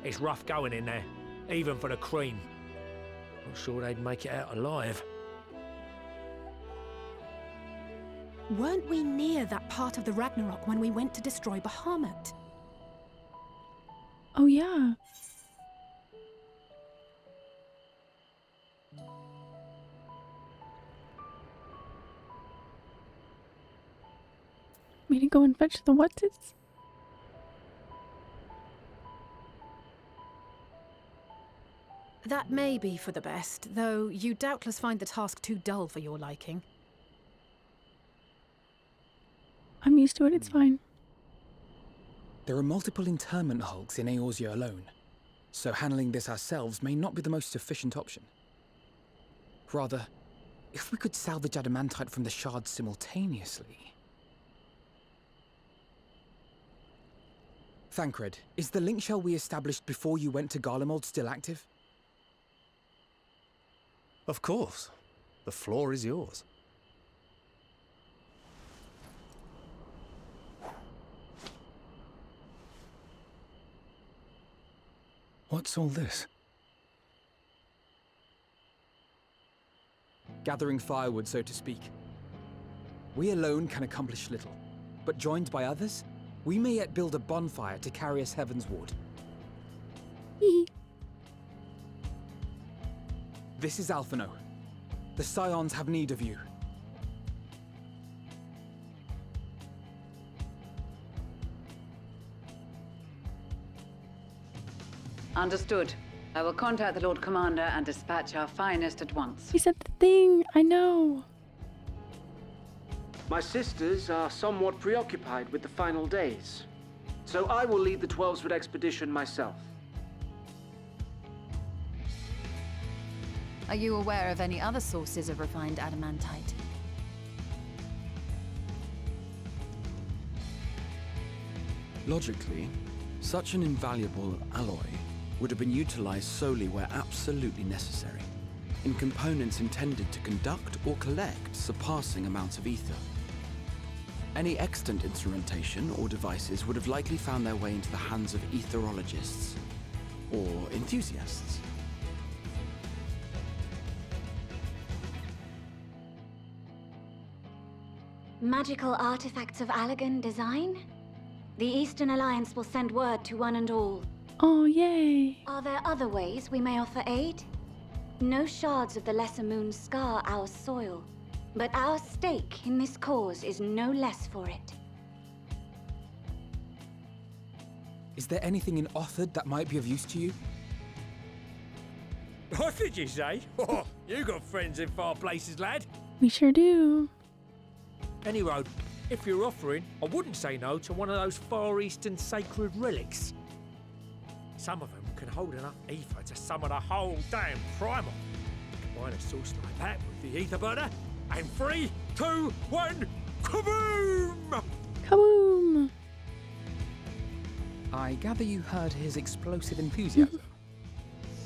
It's rough going in there, even for the cream. Not sure they'd make it out alive.
Weren't we near that part of the Ragnarok when we went to destroy Bahamut?
Oh, yeah. Me to go and fetch the what's-its?
That may be for the best, though you doubtless find the task too dull for your liking.
I'm used to it, it's fine.
There are multiple internment hulks in Eorzea alone, so handling this ourselves may not be the most efficient option. Rather, if we could salvage adamantite from the shards simultaneously... Thancred, is the link shell we established before you went to Garlemald still active?
Of course. The floor is yours.
What's all this?
Gathering firewood, so to speak. We alone can accomplish little, but joined by others, we may yet build a bonfire to carry us heavensward. This is Alphino. The Scions have need of you.
Understood. I will contact the Lord Commander and dispatch our finest at once.
He said the thing, I know.
My sisters are somewhat preoccupied with the final days, so I will lead the 12-foot expedition myself.
Are you aware of any other sources of refined adamantite?
Logically, such an invaluable alloy would have been utilized solely where absolutely necessary, in components intended to conduct or collect surpassing amounts of ether. Any extant instrumentation or devices would have likely found their way into the hands of etherologists, or enthusiasts.
Magical artifacts of Allagan design? The Eastern Alliance will send word to one and all.
Oh, yay.
Are there other ways we may offer aid? No shards of the Lesser Moon scar our soil, but our stake in this cause is no less for it.
Is there anything in Othard that might be of use to you?
What did you say? Oh, you got friends in far places, lad.
We sure do.
Any road, if you're offering, I wouldn't say no to one of those Far Eastern sacred relics. Some of them can hold enough ether to summon a whole damn primal. Combine a source like that with the ether burner, and 3, 2, 1, kaboom!
Kaboom!
I gather you heard his explosive enthusiasm.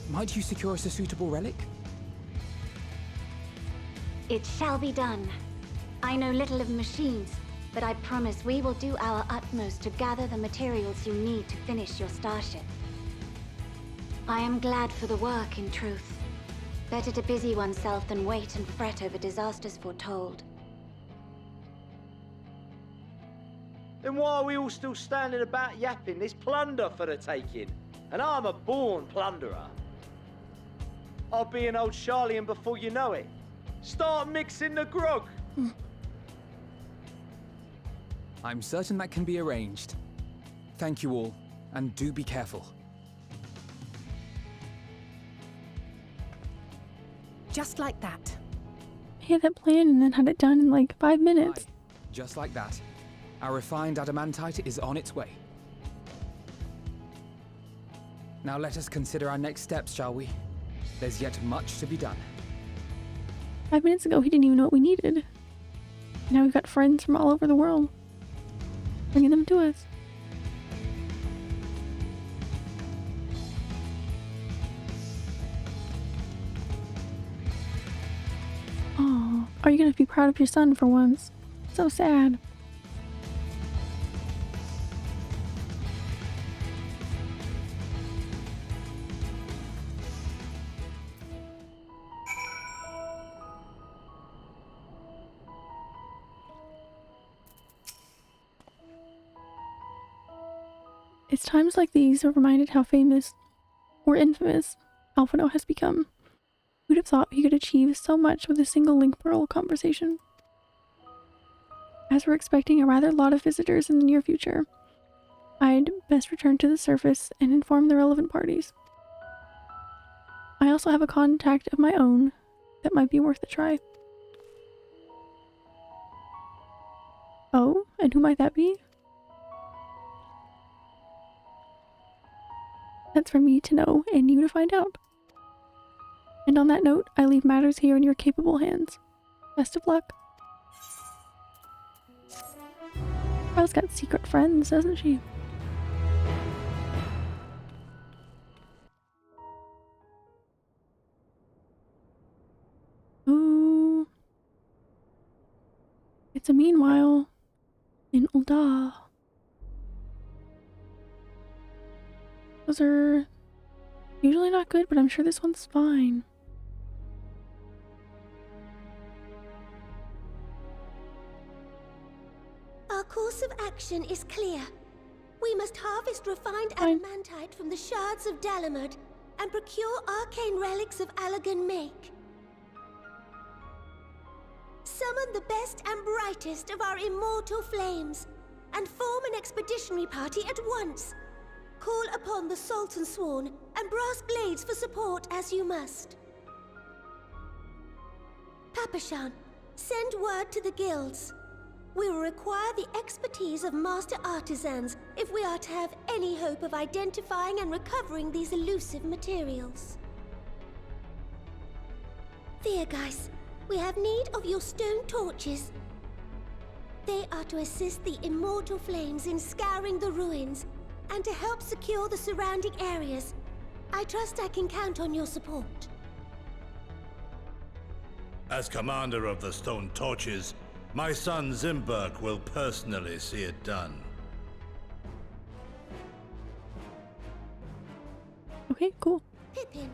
Might you secure us a suitable relic?
It shall be done. I know little of machines, but I promise we will do our utmost to gather the materials you need to finish your starship. I am glad for the work, in truth. Better to busy oneself than wait and fret over disasters foretold.
Then why are we all still standing about yapping? There's plunder for the taking, and I'm a born plunderer. I'll be an old Charlian before you know it. Start mixing the grog.
I'm certain that can be arranged. Thank you all, and do be careful.
Just like that.
He had that plan and then had it done in like 5 minutes.
Just like that. Our refined adamantite is on its way. Now let us consider our next steps, shall we? There's yet much to be done.
5 minutes ago, he didn't even know what we needed. Now we've got friends from all over the world, bringing them to us. Oh, are you gonna be proud of your son for once? So sad. It's times like these we're reminded how famous, or infamous, Alphino has become. Who'd have thought he could achieve so much with a single link pearl conversation? As we're expecting a rather lot of visitors in the near future, I'd best return to the surface and inform the relevant parties. I also have a contact of my own that might be worth a try. Oh, and who might that be? That's for me to know and you to find out. And on that note, I leave matters here in your capable hands. Best of luck. Rose got secret friends, doesn't she? Ooh. It's a meanwhile in Ul'dah. Those are usually not good, but I'm sure this one's fine.
Our course of action is clear. We must harvest refined adamantite from the shards of Dalamud and procure arcane relics of Allagan make. Summon the best and brightest of our immortal flames and form an expeditionary party at once. Call upon the Sultan Sworn and Brass Blades for support as you must. Papashan, send word to the guilds. We will require the expertise of master artisans if we are to have any hope of identifying and recovering these elusive materials. Thiergeist, we have need of your stone torches. They are to assist the immortal flames in scouring the ruins and to help secure the surrounding areas. I trust I can count on your support.
As commander of the Stone Torches, my son Zimberk will personally see it done.
Okay, cool.
Pippin,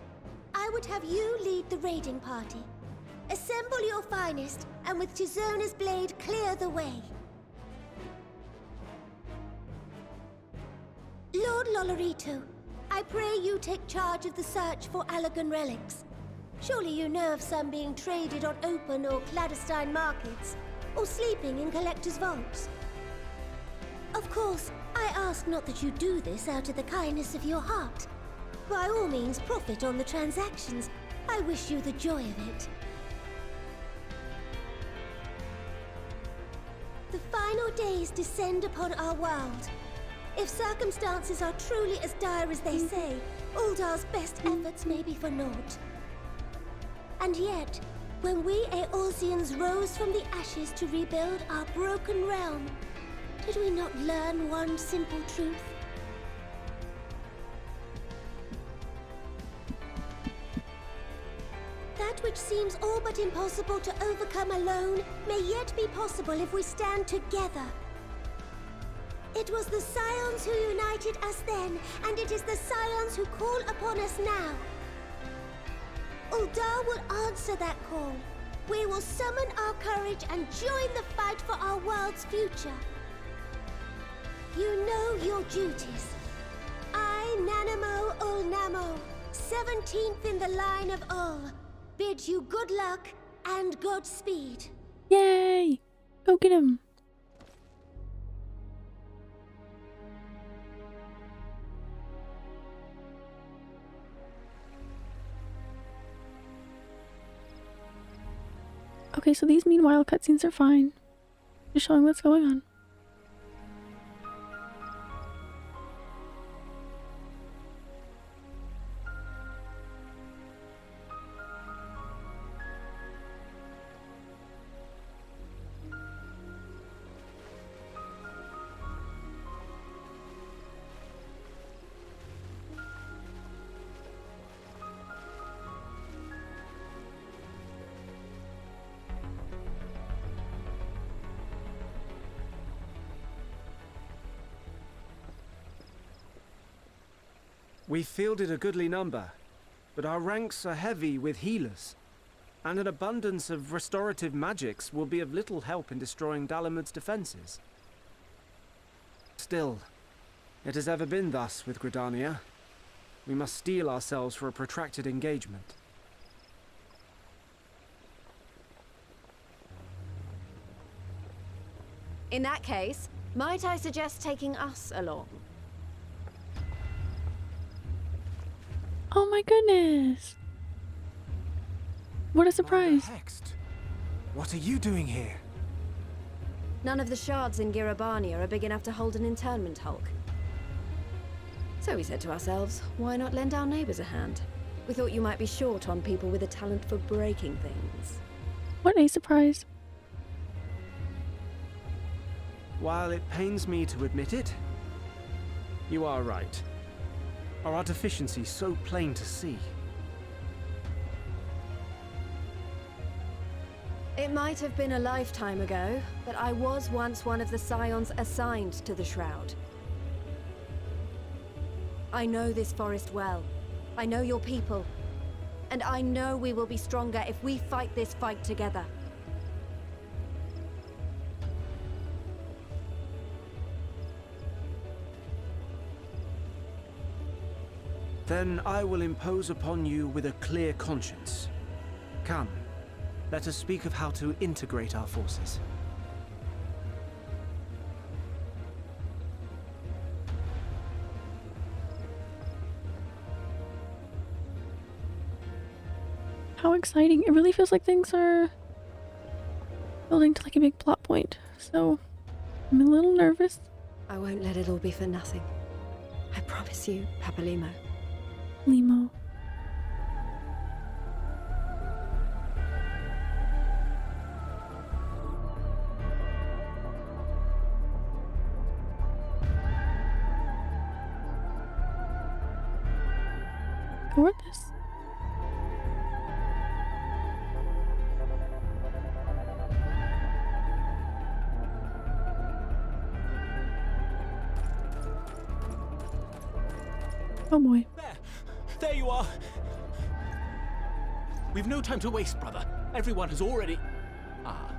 I would have you lead the raiding party. Assemble your finest, and with Tizona's blade, clear the way. Lord Lolorito, I pray you take charge of the search for Allagan relics. Surely you know of some being traded on open or clandestine markets, or sleeping in collectors' vaults. Of course, I ask not that you do this out of the kindness of your heart. By all means, profit on the transactions. I wish you the joy of it. The final days descend upon our world. If circumstances are truly as dire as they say, Uldar's best efforts may be for naught. And yet, when we Eorzeans rose from the ashes to rebuild our broken realm, did we not learn one simple truth? That which seems all but impossible to overcome alone may yet be possible if we stand together. It was the Scions who united us then, and it is the Scions who call upon us now. Uldar will answer that call. We will summon our courage and join the fight for our world's future. You know your duties. I, Nanamo Ulnamo, 17th in the line of Ul, bid you good luck and Godspeed.
Yay! Go get him. Okay, so these meanwhile cutscenes are fine. Just showing what's going on.
We fielded a goodly number, but our ranks are heavy with healers, and an abundance of restorative magics will be of little help in destroying Dalamud's defenses. Still, it has ever been thus with Gridania. We must steel ourselves for a protracted engagement.
In that case, might I suggest taking us along?
Oh my goodness! What a surprise!
What are you doing here?
None of the shards in Girabania are big enough to hold an internment hulk. So we said to ourselves, why not lend our neighbors a hand? We thought you might be short on people with a talent for breaking things.
What a surprise.
While it pains me to admit it, you are right. Our deficiency so plain to see.
It might have been a lifetime ago, but I was once one of the Scions assigned to the Shroud. I know this forest well. I know your people. And I know we will be stronger if we fight this fight together.
Then I will impose upon you with a clear conscience. Come, let us speak of how to integrate our forces.
How exciting. It really feels like things are building to like a big plot point. So I'm a little nervous.
I won't let it all be for nothing. I promise you, Papalimo.
Limo. Go with this. Oh boy.
There you are. We've no time to waste, brother.
Everyone has already... Ah.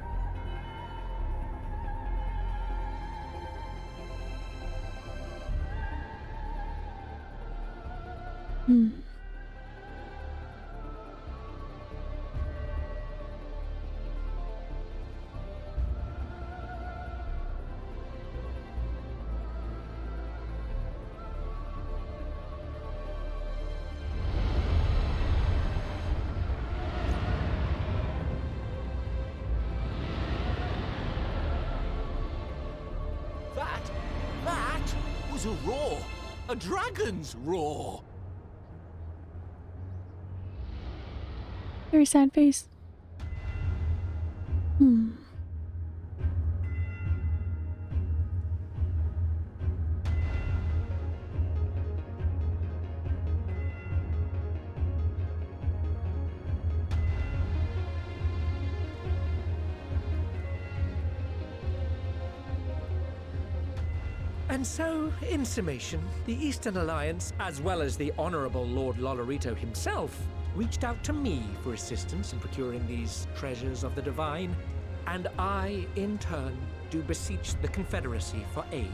That was a roar. A dragon's roar.
Very sad face.
And so, in summation, the Eastern Alliance, as well as the Honorable Lord Lolorito himself, reached out to me for assistance in procuring these treasures of the divine, and I, in turn, do beseech the Confederacy for aid.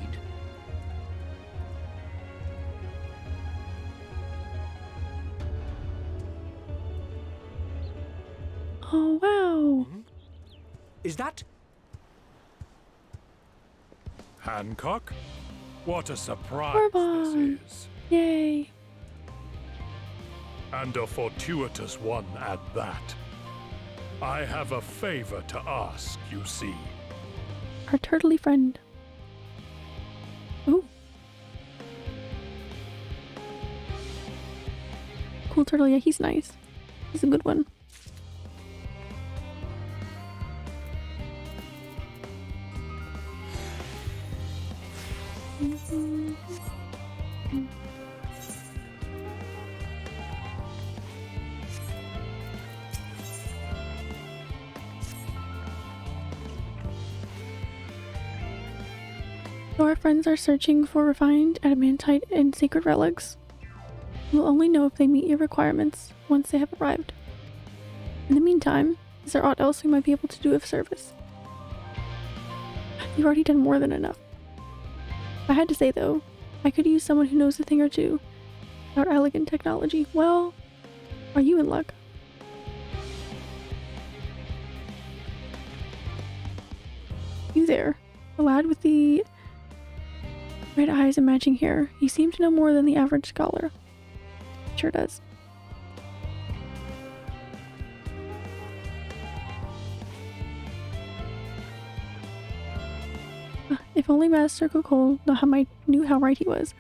Oh, wow.
Is that...
Hancock? What a surprise
Bourbon.
this is.
Yay.
And a fortuitous one at that. I have a favor to ask, you see.
Our turtley friend. Ooh. Cool turtle, yeah, he's nice. He's a good one. So our friends are searching for refined adamantite and sacred relics. We'll only know if they meet your requirements once they have arrived. In the meantime, is there aught else we might be able to do of service? You've already done more than enough. If I had to say though, I could use someone who knows a thing or two about elegant technology. Well, are you in luck? You there, the lad with the red eyes and matching hair. You seem to know more than the average scholar. Sure does. If only Master Kokol knew how right he was.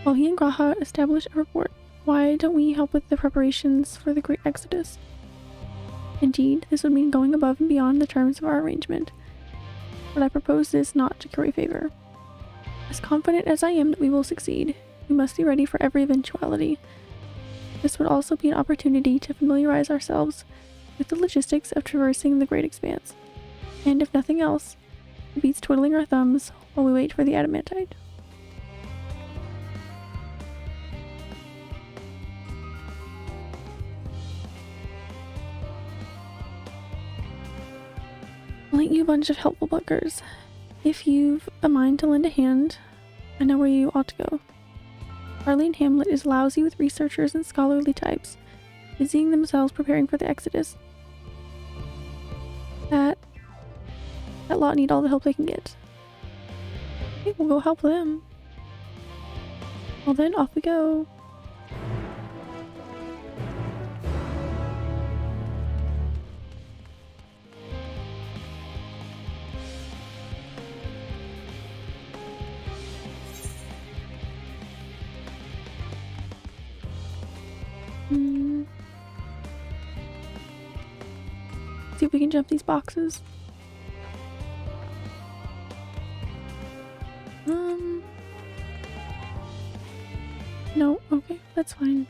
While he and Graha establish a report, why don't we help with the preparations for the Great Exodus? Indeed, this would mean going above and beyond the terms of our arrangement. But I propose this not to curry favor. As confident as I am that we will succeed, we must be ready for every eventuality. This would also be an opportunity to familiarize ourselves with the logistics of traversing the Great Expanse. And if nothing else, it beats twiddling our thumbs while we wait for the adamantite. Well, ain't you a bunch of helpful buggers. If you've a mind to lend a hand, I know where you ought to go. Arlene Hamlet is lousy with researchers and scholarly types, busying themselves preparing for the Exodus. That lot need all the help they can get. Okay, we'll go help them. Well then, off we go. See if we can jump these boxes. No, okay, that's fine.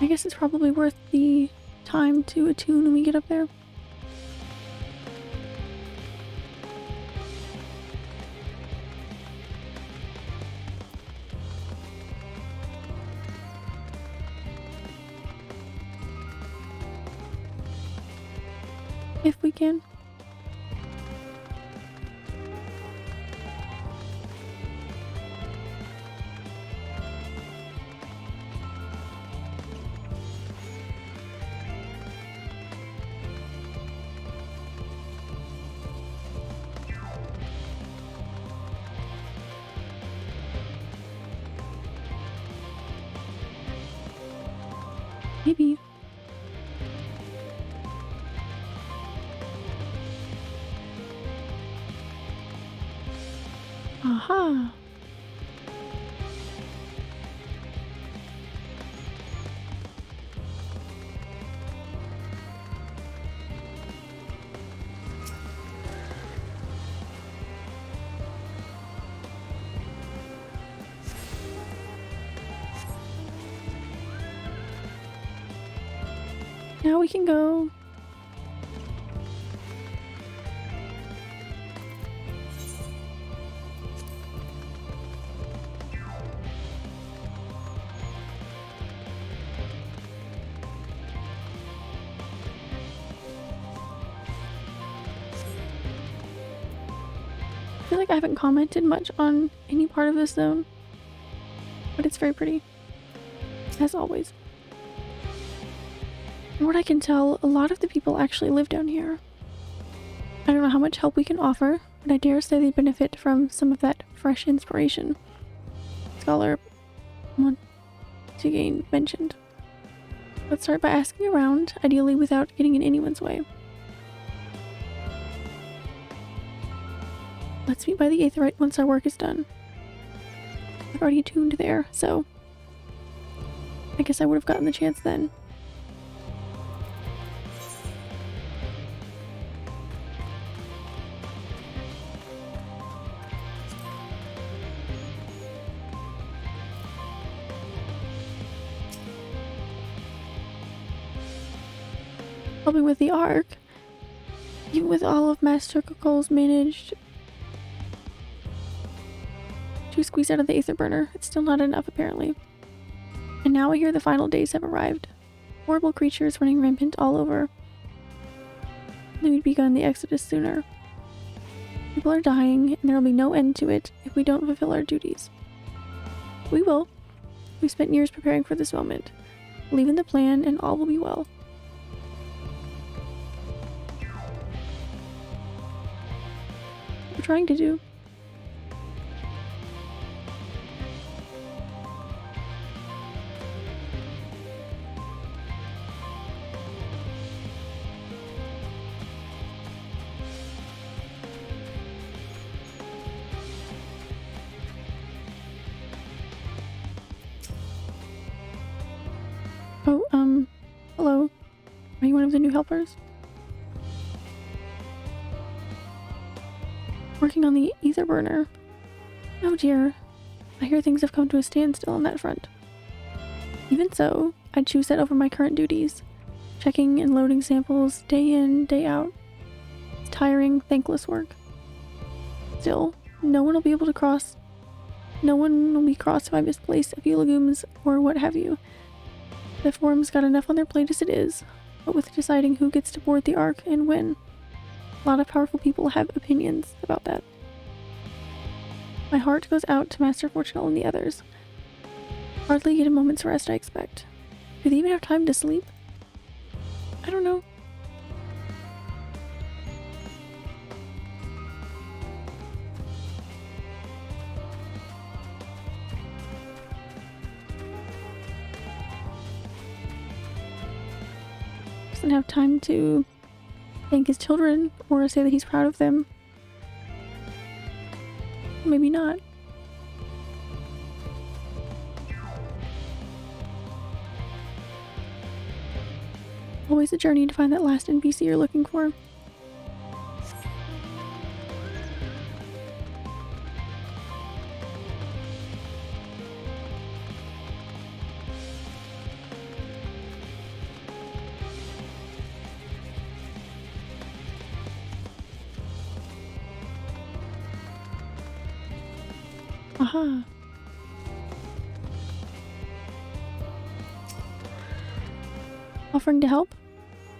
I guess it's probably worth the time to attune when we get up there. If we can. Maybe. Aha. Now we can go. I feel like I haven't commented much on any part of this zone, but it's very pretty, as always. From what I can tell, a lot of the people actually live down here. I don't know how much help we can offer, but I dare say they benefit from some of that fresh inspiration Scholar once again mentioned. Let's start by asking around, ideally without getting in anyone's way. Let's meet by the Aetheryte once our work is done. I've already tuned there, so I guess I would have gotten the chance then. Helping with the Ark, even with all of Master Coco's managed to squeeze out of the Aether Burner, it's still not enough apparently. And now I hear the final days have arrived. Horrible creatures running rampant all over. Knew we'd begun the exodus sooner. People are dying, and there will be no end to it if we don't fulfill our duties. We will. We've spent years preparing for this moment. Believe in the plan, and all will be well. What we're trying to do. Oh, hello. Are you one of the new helpers? Working on the Aether Burner. Oh dear. I hear things have come to a standstill on that front. Even so, I'd choose that over my current duties. Checking and loading samples day in, day out. It's tiring, thankless work. Still, no one will be crossed if I misplace a few legumes or what have you. The Forum's got enough on their plate as it is, but with deciding who gets to board the Ark and when, a lot of powerful people have opinions about that. My heart goes out to Master Fortunal and the others. Hardly get a moment's rest, I expect. Do they even have time to sleep? I don't know. Doesn't have time to thank his children or say that he's proud of them. Maybe not. Always a journey to find that last NPC you're looking for. Aha. Offering to help?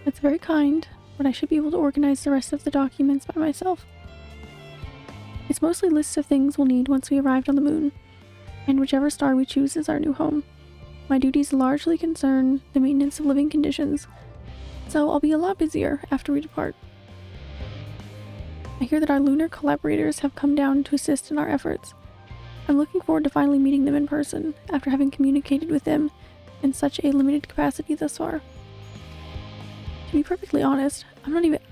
That's very kind, but I should be able to organize the rest of the documents by myself. It's mostly lists of things we'll need once we arrived on the moon, and whichever star we choose is our new home. My duties largely concern the maintenance of living conditions, so I'll be a lot busier after we depart. I hear that our lunar collaborators have come down to assist in our efforts. I'm looking forward to finally meeting them in person after having communicated with them in such a limited capacity thus far. To be perfectly honest,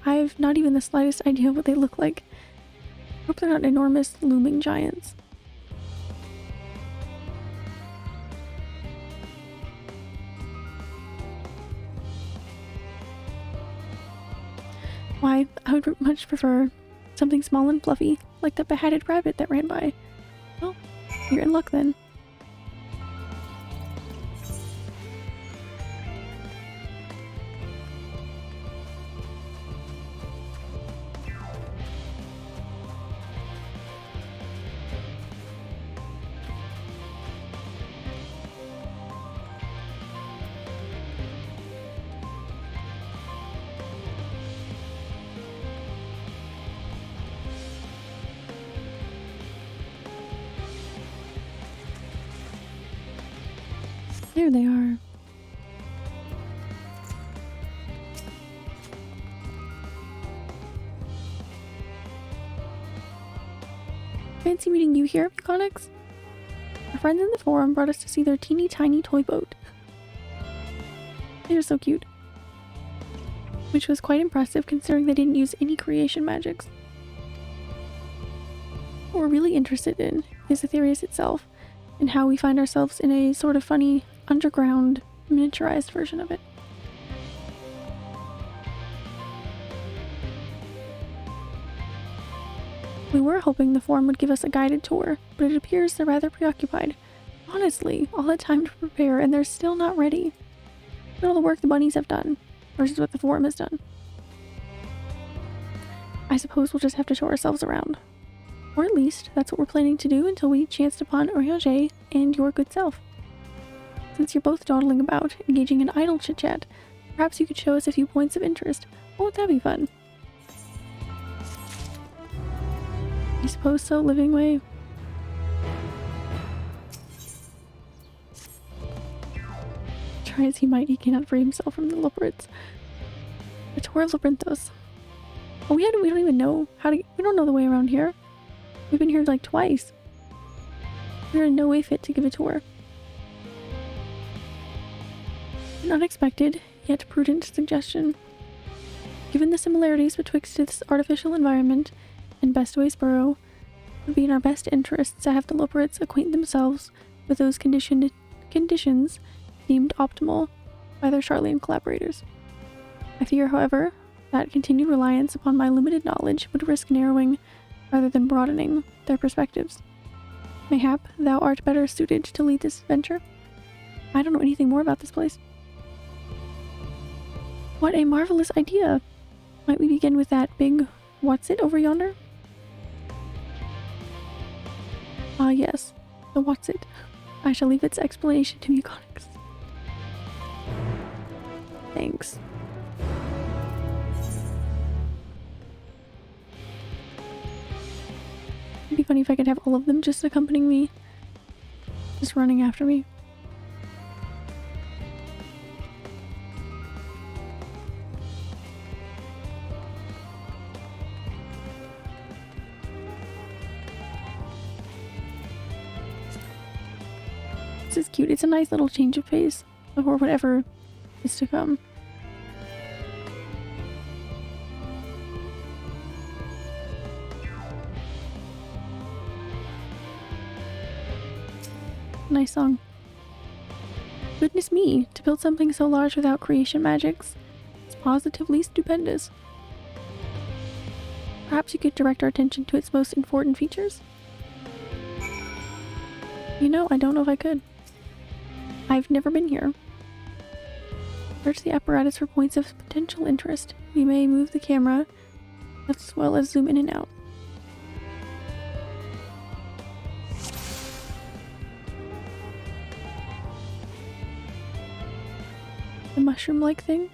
I've not even the slightest idea what they look like. I hope they're not enormous looming giants. Why, I would much prefer something small and fluffy, like the beheaded rabbit that ran by. Well, you're in luck then. There they are. Fancy meeting you here, Econics. Our friends in the forum brought us to see their teeny tiny toy boat. They are so cute. Which was quite impressive considering they didn't use any creation magics. What we're really interested in is Aetherius itself, and how we find ourselves in a sort of funny underground miniaturized version of it. We were hoping the forum would give us a guided tour, but it appears they're rather preoccupied. Honestly, all that time to prepare and they're still not ready. Look at all the work the bunnies have done versus what the forum has done. I suppose we'll just have to show ourselves around. Or at least, that's what we're planning to do until we chanced upon Orianger and your good self. Since you're both dawdling about, engaging in idle chit-chat, perhaps you could show us a few points of interest. Won't that be fun? I suppose so, Living Way. Try as he might, he cannot free himself from the Loporits. The tour of Labyrinthos. Oh, we don't even know how to... We don't know the way around here. We've been here like twice. We're in no way fit to give a tour. An unexpected, yet prudent suggestion. Given the similarities betwixt this artificial environment and Bestway's burrow, it would be in our best interests to have the Loporits acquaint themselves with those conditions deemed optimal by their Charlian collaborators. I fear, however, that continued reliance upon my limited knowledge would risk narrowing rather than broadening their perspectives. Mayhap thou art better suited to lead this adventure? I don't know anything more about this place. What a marvelous idea! Might we begin with that big what's-it over yonder? Ah yes, the what's-it. I shall leave its explanation to Econics. Thanks. It'd be funny if I could have all of them just accompanying me. Just running after me. This is cute. It's a nice little change of pace before whatever is to come. Nice song. Goodness me, to build something so large without creation magics is positively stupendous. Perhaps you could direct our attention to its most important features? You know, I don't know if I could. I've never been here. Search the apparatus for points of potential interest. You may move the camera as well as zoom in and out. The mushroom-like thing.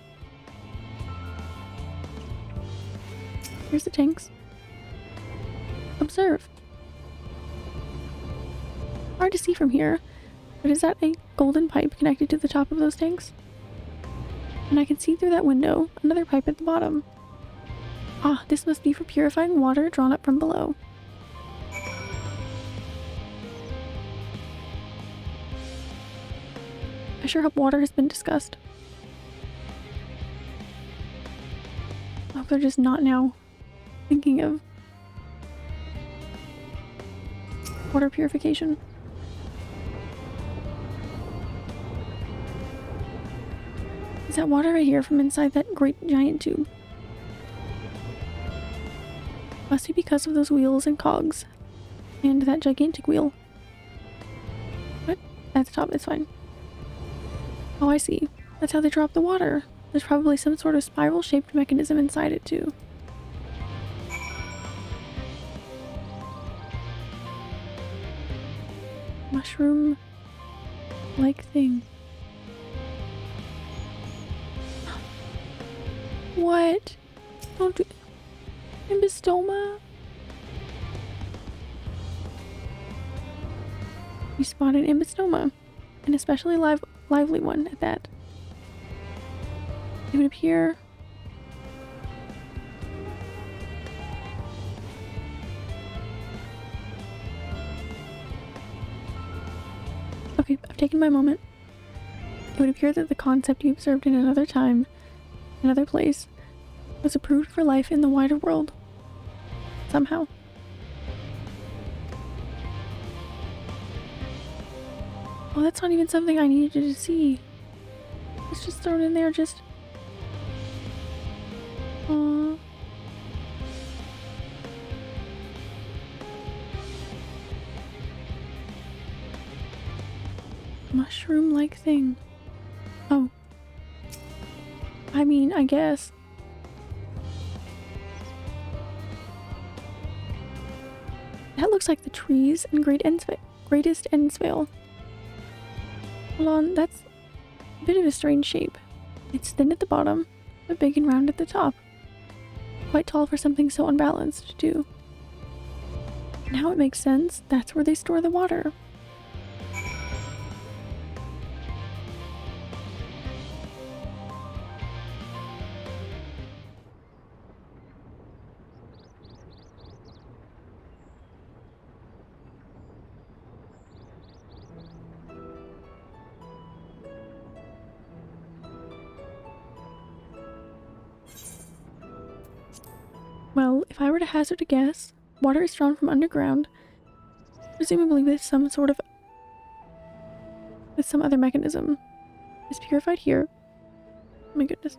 Here's the tanks. Observe. Hard to see from here, but is that a golden pipe connected to the top of those tanks? And I can see through that window another pipe at the bottom. Ah, this must be for purifying water drawn up from below. I sure hope water has been discussed. I hope they're just not now thinking of water purification. Is that water right here from inside that great giant tube? Must be because of those wheels and cogs. And that gigantic wheel. What? At the top, it's fine. Oh, I see. That's how they drop the water. There's probably some sort of spiral-shaped mechanism inside it, too. Mushroom-like thing. What? Don't do... Imbistoma? We spotted Imbistoma. An especially lively one at that. It would appear... Okay, I've taken my moment. It would appear that the concept you observed in another time, another place, was approved for life in the wider world. Somehow. Oh, that's not even something I needed to see. It's just thrown in there just... Aww. Mushroom-like thing. Oh. I mean, I guess. That looks like the trees in Greatest Endsvale. Hold on, that's a bit of a strange shape. It's thin at the bottom, but big and round at the top. Quite tall for something so unbalanced, too. Now it makes sense. That's where they store the water. Well, if I were to hazard a guess, water is drawn from underground, presumably with some other mechanism. It's purified here. Oh my goodness.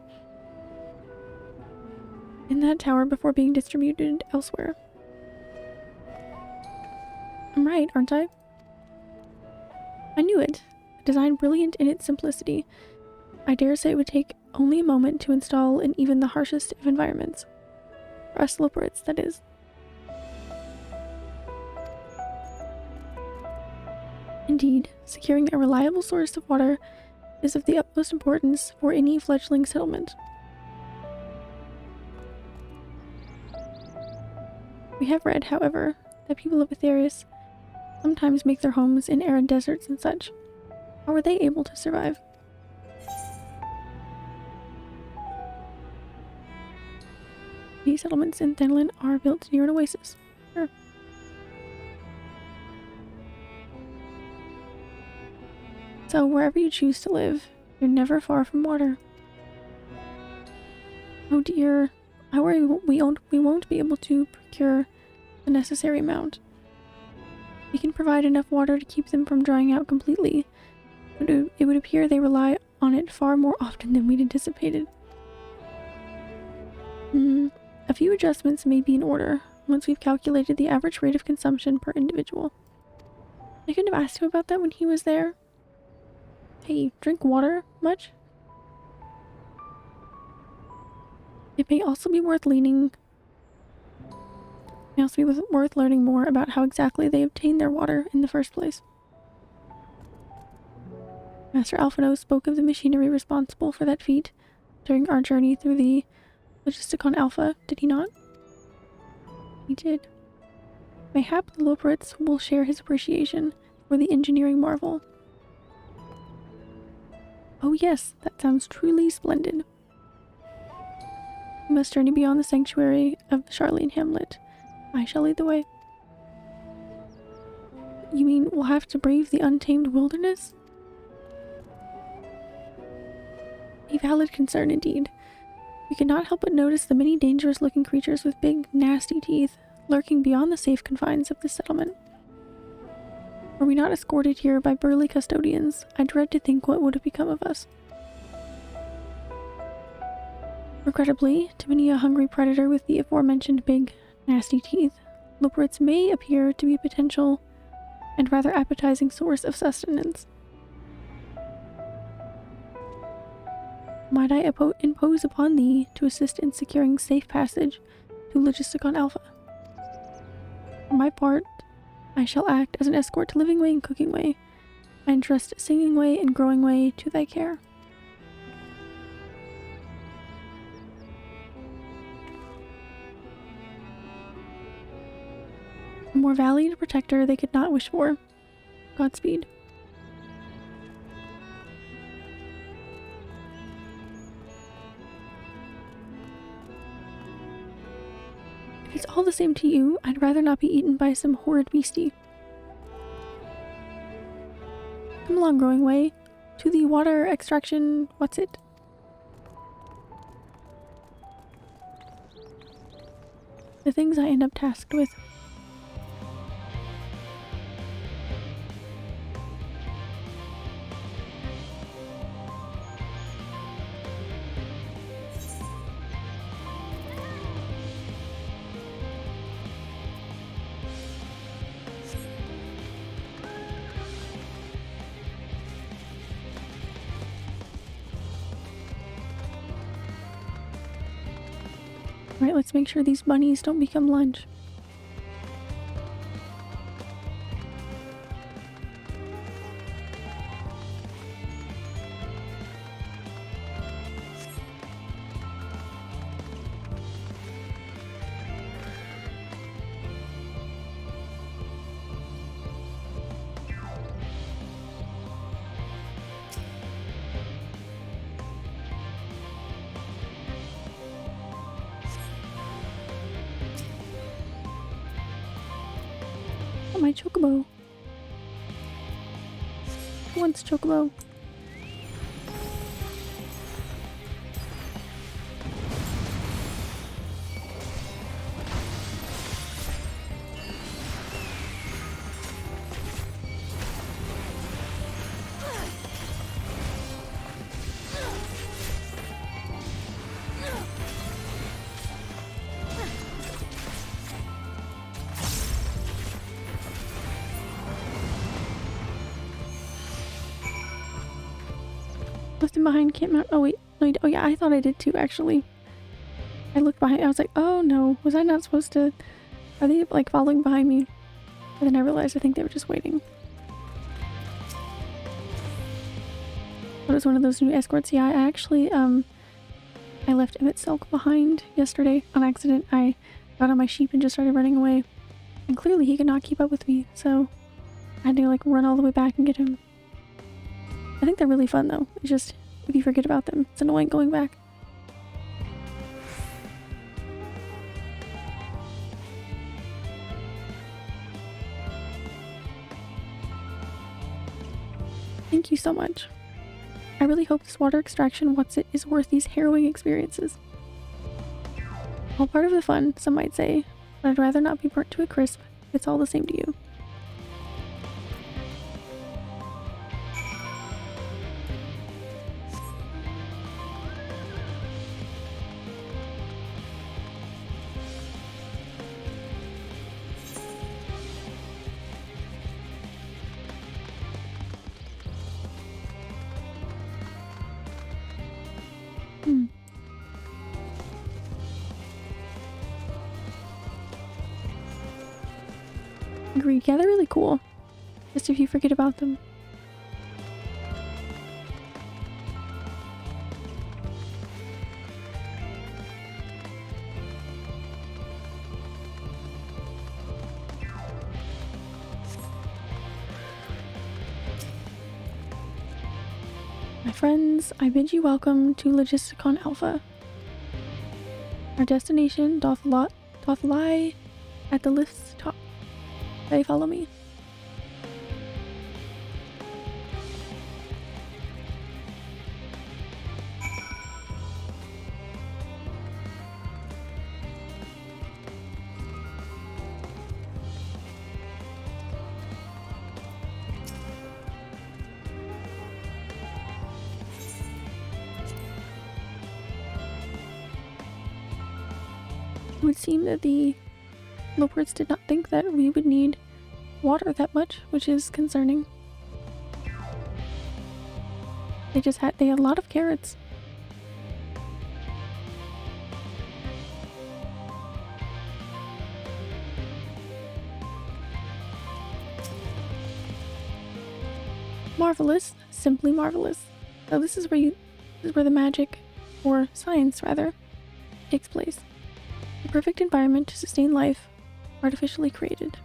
In that tower before being distributed elsewhere. I'm right, aren't I? I knew it. A design brilliant in its simplicity. I dare say it would take only a moment to install in even the harshest of environments. For us Loperites, that is. Indeed, securing a reliable source of water is of the utmost importance for any fledgling settlement. We have read, however, that people of Aetherius sometimes make their homes in arid deserts and such. How were they able to survive? These settlements in Thanalan are built near an oasis. Sure. So wherever you choose to live, you're never far from water. Oh dear, I worry we won't be able to procure the necessary amount. We can provide enough water to keep them from drying out completely, but it would appear they rely on it far more often than we'd anticipated. A few adjustments may be in order once we've calculated the average rate of consumption per individual. I couldn't have asked him about that when he was there. Hey, drink water much? It may also be worth learning more about how exactly they obtain their water in the first place. Master Alphino spoke of the machinery responsible for that feat during our journey through the Logisticon Alpha, did he not? He did. Mayhap the Loporits will share his appreciation for the engineering marvel. Oh yes, that sounds truly splendid. We must journey beyond the sanctuary of the Charlene hamlet. I shall lead the way. You mean we'll have to brave the untamed wilderness? A valid concern indeed. We could not help but notice the many dangerous-looking creatures with big, nasty teeth lurking beyond the safe confines of this settlement. Were we not escorted here by burly custodians, I dread to think what would have become of us. Regrettably, to many a hungry predator with the aforementioned big, nasty teeth, Loporits may appear to be a potential and rather appetizing source of sustenance. Might I impose upon thee to assist in securing safe passage to Logisticon Alpha? For my part, I shall act as an escort to Living Way and Cooking Way, and entrust Singing Way and Growing Way to thy care. A more valiant protector they could not wish for. Godspeed. If it's all the same to you, I'd rather not be eaten by some horrid beastie. Come along, Growing Way. To the water extraction... what's it? The things I end up tasked with. Right, let's make sure these bunnies don't become lunch. My chocobo. Who wants chocobo? Left him behind, can't mount. Oh wait, no, oh yeah, I thought I did too actually. I looked behind, I was like, oh no, was I not supposed to? Are they like following behind me? And then I realized I think they were just waiting. What is one of those new escorts? Yeah, I actually, I left Emmett Silk behind yesterday on accident. I got on my sheep and just started running away. And clearly he could not keep up with me, so I had to like run all the way back and get him. I think they're really fun though. It's just, if you forget about them, it's annoying going back. Thank you so much. I really hope this water extraction what's it is worth these harrowing experiences. All part of the fun, some might say, but I'd rather not be burnt to a crisp if it's all the same to you. Agreed. Yeah, they're really cool. Just if you forget about them. friends, I bid you welcome to Logisticon Alpha. Our destination doth lie at the lift's top. They follow me. It would seem that the Loports did not think that we would need water that much, which is concerning. They had a lot of carrots. Marvelous, simply marvelous. So this is where the magic, or science rather, takes place. The perfect environment to sustain life, artificially created.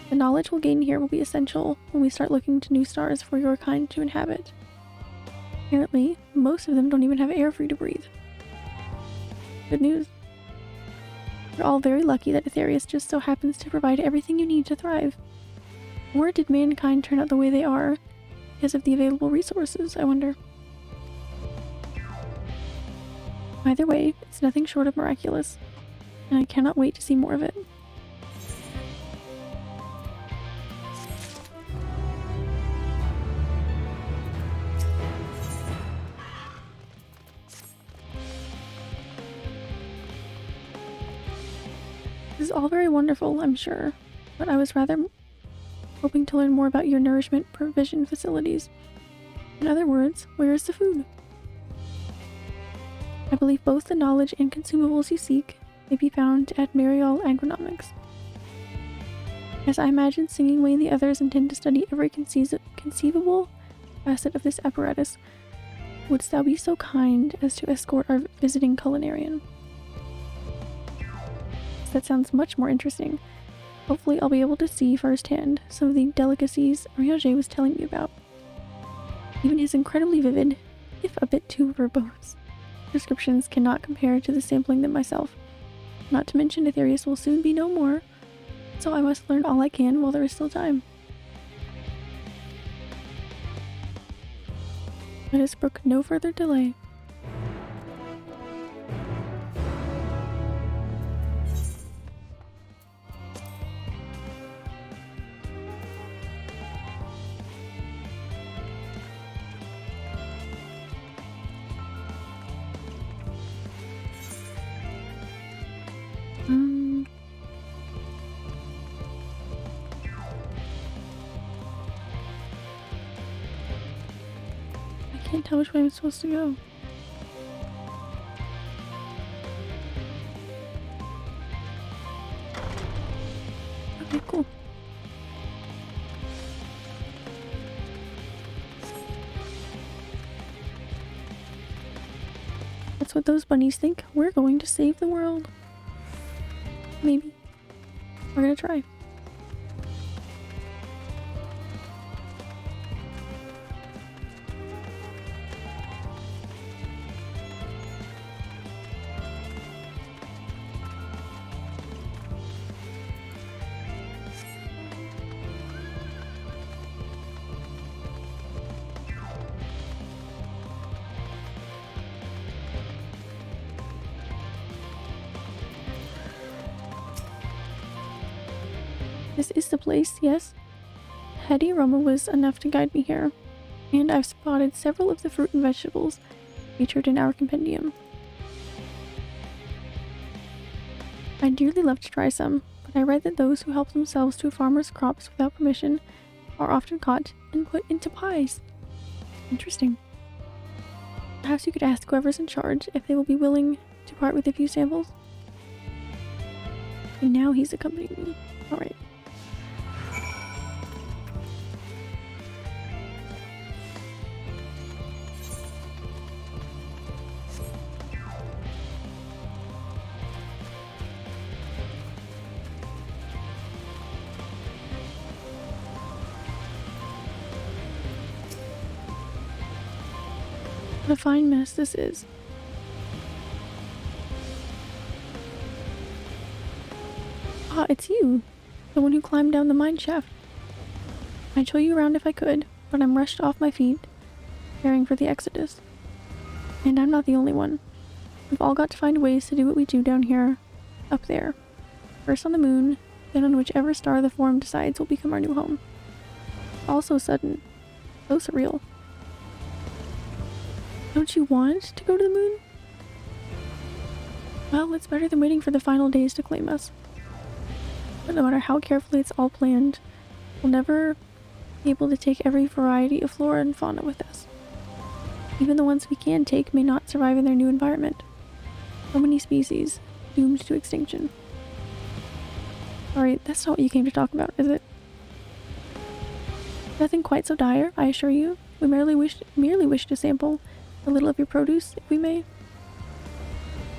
The knowledge we'll gain here will be essential when we start looking to new stars for your kind to inhabit. Apparently, most of them don't even have air for you to breathe. Good news. You're all very lucky that Aetherius just so happens to provide everything you need to thrive. Or did mankind turn out the way they are because of the available resources, I wonder? Either way, it's nothing short of miraculous, and I cannot wait to see more of it. This is all very wonderful, I'm sure, but I was rather hoping to learn more about your nourishment provision facilities. In other words, where is the food? I believe both the knowledge and consumables you seek may be found at Mariol Agronomics. As I imagine Singing Way and the others intend to study every conceivable facet of this apparatus, wouldst thou be so kind as to escort our visiting culinarian? That sounds much more interesting. Hopefully I'll be able to see firsthand some of the delicacies Riage was telling me about. Even his incredibly vivid, if a bit too verbose, descriptions cannot compare to the sampling them myself. Not to mention Aetherius will soon be no more, so I must learn all I can while there is still time. Let us brook no further delay. I can't tell which way I'm supposed to go. Okay, cool. That's what those bunnies think. We're going to save the world. Maybe. We're gonna try. This is the place, yes. Heady aroma was enough to guide me here, and I've spotted several of the fruit and vegetables featured in our compendium. I'd dearly love to try some, but I read that those who help themselves to a farmer's crops without permission are often caught and put into pies. Interesting. Perhaps you could ask whoever's in charge if they will be willing to part with a few samples. And now he's accompanying me. Alright. a fine mess this is. Ah, it's you. The one who climbed down the mine shaft. I'd show you around if I could, but I'm rushed off my feet, preparing for the Exodus. And I'm not the only one. We've all got to find ways to do what we do down here, up there. First on the moon, then on whichever star the Forum decides will become our new home. All so sudden. So surreal. Don't you want to go to the moon? Well, it's better than waiting for the final days to claim us. But no matter how carefully it's all planned, we'll never be able to take every variety of flora and fauna with us. Even the ones we can take may not survive in their new environment. So many species doomed to extinction. Sorry, that's not what you came to talk about, is it? Nothing quite so dire, I assure you. We merely wish to sample a little of your produce, if we may.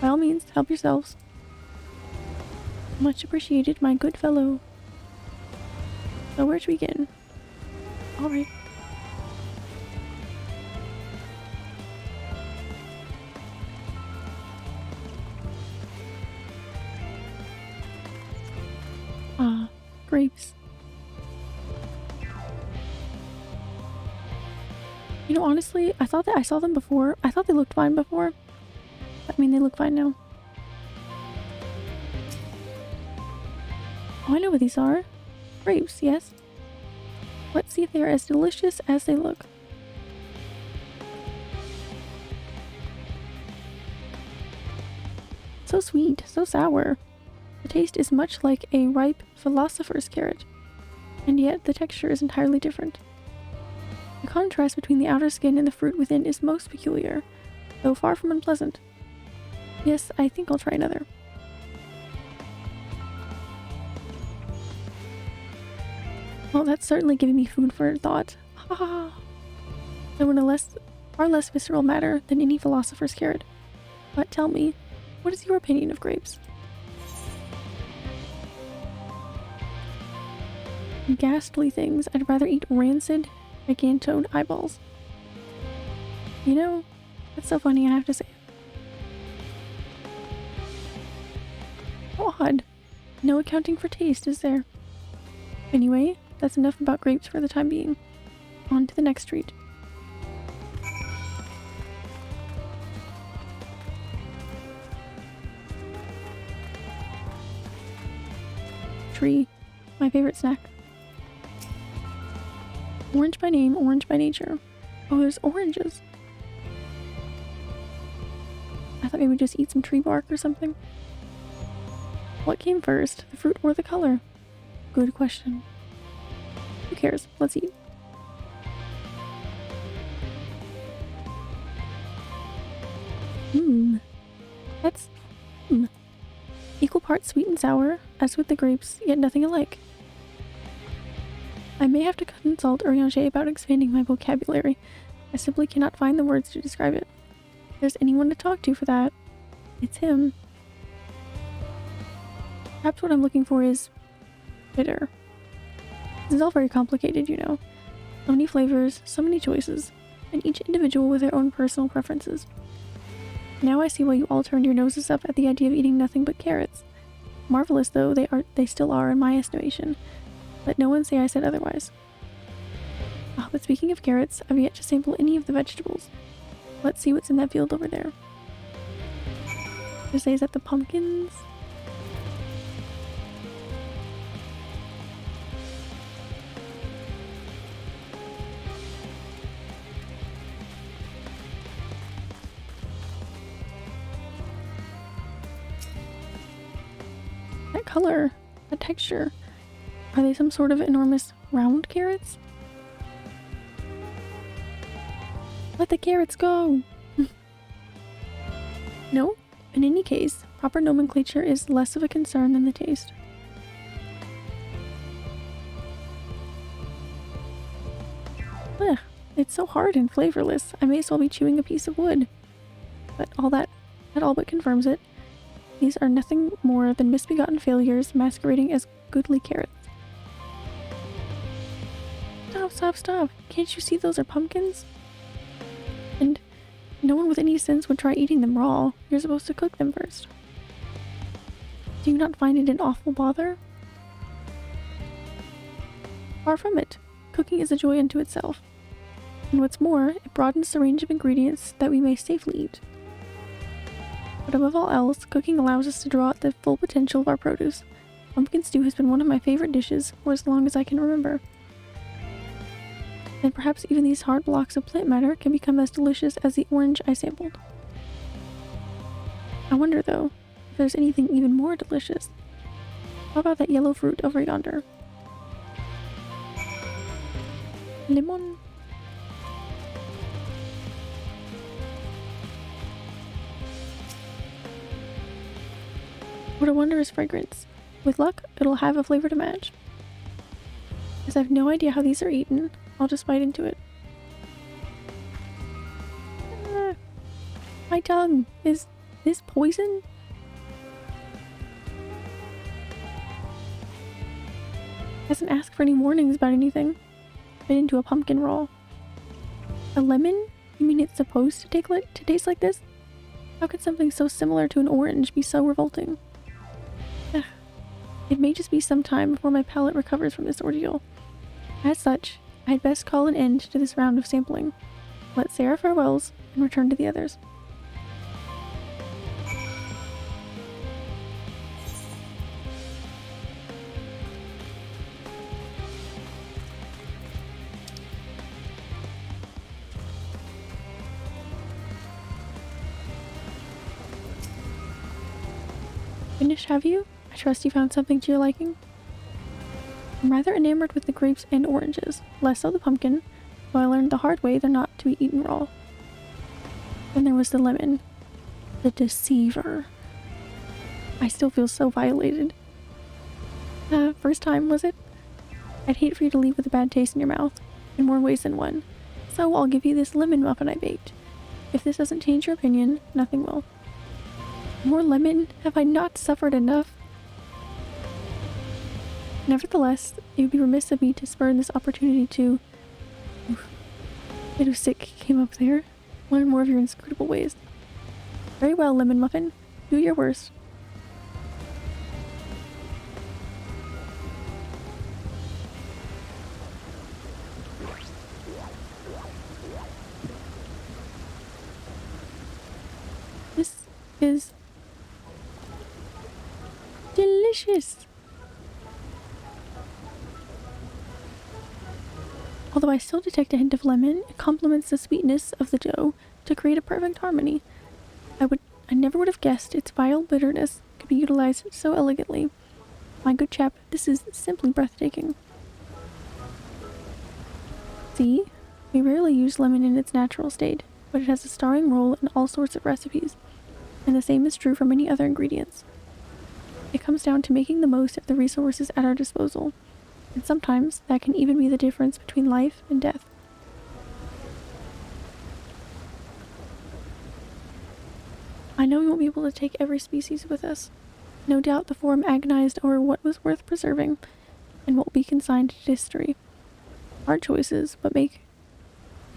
By all means, help yourselves. Much appreciated, my good fellow. So where to begin? Alright. Ah, grapes. You know, honestly, I thought that I saw them before. I thought they looked fine before. I mean, they look fine now. Oh, I know what these are. Grapes, yes. Let's see if they are as delicious as they look. So sweet, so sour. The taste is much like a ripe philosopher's carrot, and yet the texture is entirely different. The contrast between the outer skin and the fruit within is most peculiar, though far from unpleasant. Yes, I think I'll try another. Well, that's certainly giving me food for thought. Ha ha ha. Though in a far less visceral matter than any philosopher's carrot. But tell me, what is your opinion of grapes? Ghastly things. I'd rather eat rancid, gigantoed eyeballs. You know, that's so funny I have to say. How odd. No accounting for taste, is there? Anyway, that's enough about grapes for the time being. On to the next treat. Tree. My favorite snack. Orange by name, orange by nature. Oh, there's oranges. I thought maybe we'd just eat some tree bark or something. What came first, the fruit or the color? Good question. Who cares? Let's eat. That's equal parts sweet and sour, as with the grapes, yet nothing alike. I may have to consult Urianger about expanding my vocabulary. I simply cannot find the words to describe it. If there's anyone to talk to for that, it's him. Perhaps what I'm looking for is bitter. This is all very complicated, you know. So many flavors, so many choices, and each individual with their own personal preferences. Now I see why you all turned your noses up at the idea of eating nothing but carrots. Marvelous though they still are in my estimation. Let no one say I said otherwise. Ah, but speaking of carrots, I've yet to sample any of the vegetables. Let's see what's in that field over there. Is that the pumpkins? That color, that texture. Are they some sort of enormous round carrots? Let the carrots go! No, in any case, proper nomenclature is less of a concern than the taste. Ugh, it's so hard and flavorless, I may as well be chewing a piece of wood. But that all but confirms it. These are nothing more than misbegotten failures masquerading as goodly carrots. Stop, stop, stop! Can't you see those are pumpkins? And No one with any sense would try eating them raw. You're supposed to cook them first. Do you not find it an awful bother? Far from it. Cooking is a joy unto itself. And what's more, it broadens the range of ingredients that we may safely eat. But above all else, cooking allows us to draw out the full potential of our produce. Pumpkin stew has been one of my favorite dishes for as long as I can remember. And perhaps even these hard blocks of plant matter can become as delicious as the orange I sampled. I wonder, though, if there's anything even more delicious. How about that yellow fruit over yonder? Lemon. What a wondrous fragrance. With luck, it'll have a flavor to match. As I have no idea how these are eaten, I'll just bite into it. My tongue! Is this poison? Hasn't asked for any warnings about anything. Bit into a pumpkin roll. A lemon? You mean it's supposed to taste like this? How could something so similar to an orange be so revolting? Ugh. It may just be some time before my palate recovers from this ordeal. As such, I'd best call an end to this round of sampling. Let Sarah farewells and return to the others. Finished, have you? I trust you found something to your liking. I'm rather enamored with the grapes and oranges, less so the pumpkin, though I learned the hard way they're not to be eaten raw. Then there was the lemon. The deceiver. I still feel so violated. First time, was it? I'd hate for you to leave with a bad taste in your mouth, in more ways than one. So I'll give you this lemon muffin I baked. If this doesn't change your opinion, nothing will. More lemon? Have I not suffered enough? Nevertheless, it would be remiss of me to spurn this opportunity to... Oof. A bit of sick came up there. Learn more of your inscrutable ways. Very well, Lemon Muffin. Do your worst. This is... delicious! Although I still detect a hint of lemon, it complements the sweetness of the dough to create a perfect harmony. I never would have guessed its vile bitterness could be utilized so elegantly. My good chap, this is simply breathtaking. See? We rarely use lemon in its natural state, but it has a starring role in all sorts of recipes, and the same is true for many other ingredients. It comes down to making the most of the resources at our disposal. And sometimes that can even be the difference between life and death. I know we won't be able to take every species with us. No doubt the Forum agonized over what was worth preserving and what will be consigned to history. Hard choices, but make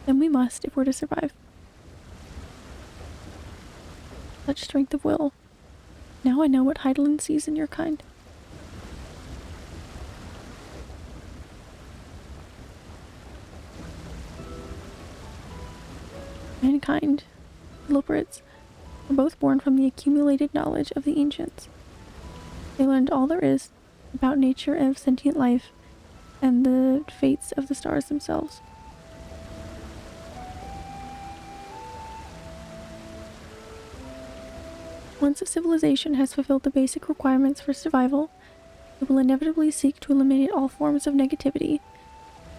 them we must if we're to survive. Such strength of will. Now I know what Heidelin sees in your kind. Mankind, Loporits, were both born from the accumulated knowledge of the ancients. They learned all there is about nature and of sentient life, and the fates of the stars themselves. Once a civilization has fulfilled the basic requirements for survival, it will inevitably seek to eliminate all forms of negativity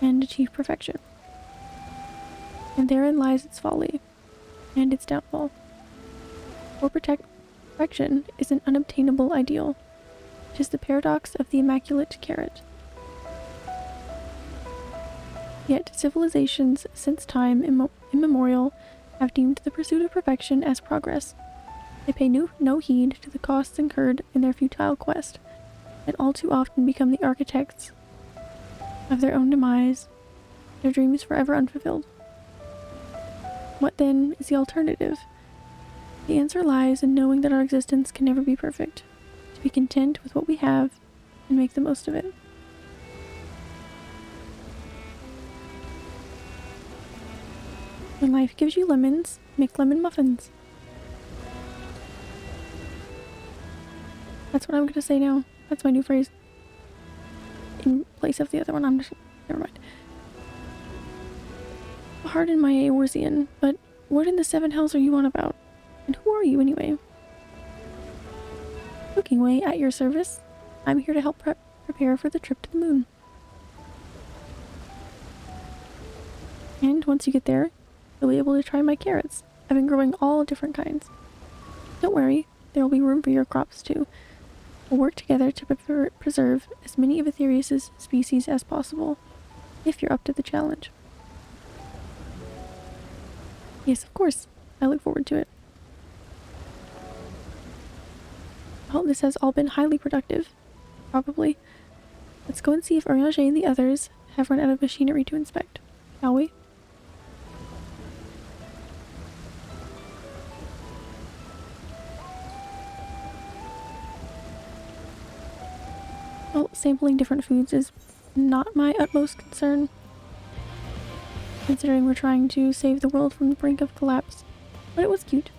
and achieve perfection. And therein lies its folly, and its downfall. For perfection is an unobtainable ideal. It is the paradox of the immaculate carrot. Yet civilizations since time immemorial have deemed the pursuit of perfection as progress. They pay no heed to the costs incurred in their futile quest, and all too often become the architects of their own demise, their dreams forever unfulfilled. What then is the alternative? The answer lies in knowing that our existence can never be perfect, to be content with what we have and make the most of it. When life gives you lemons, make lemon muffins. That's what I'm gonna say now. That's my new phrase. In place of the other one, never mind. Pardon my Eorzean, but what in the seven hells are you on about? And who are you anyway? Cookingway, at your service. I'm here to help prepare for the trip to the moon. And once you get there, you'll be able to try my carrots. I've been growing all different kinds. Don't worry, there will be room for your crops too. We'll work together to preserve as many of Aetherius' species as possible, if you're up to the challenge. Yes, of course. I look forward to it. Well, this has all been highly productive. Probably. Let's go and see if Orianger and the others have run out of machinery to inspect, shall we? Well, sampling different foods is not my utmost concern, considering we're trying to save the world from the brink of collapse. But it was cute.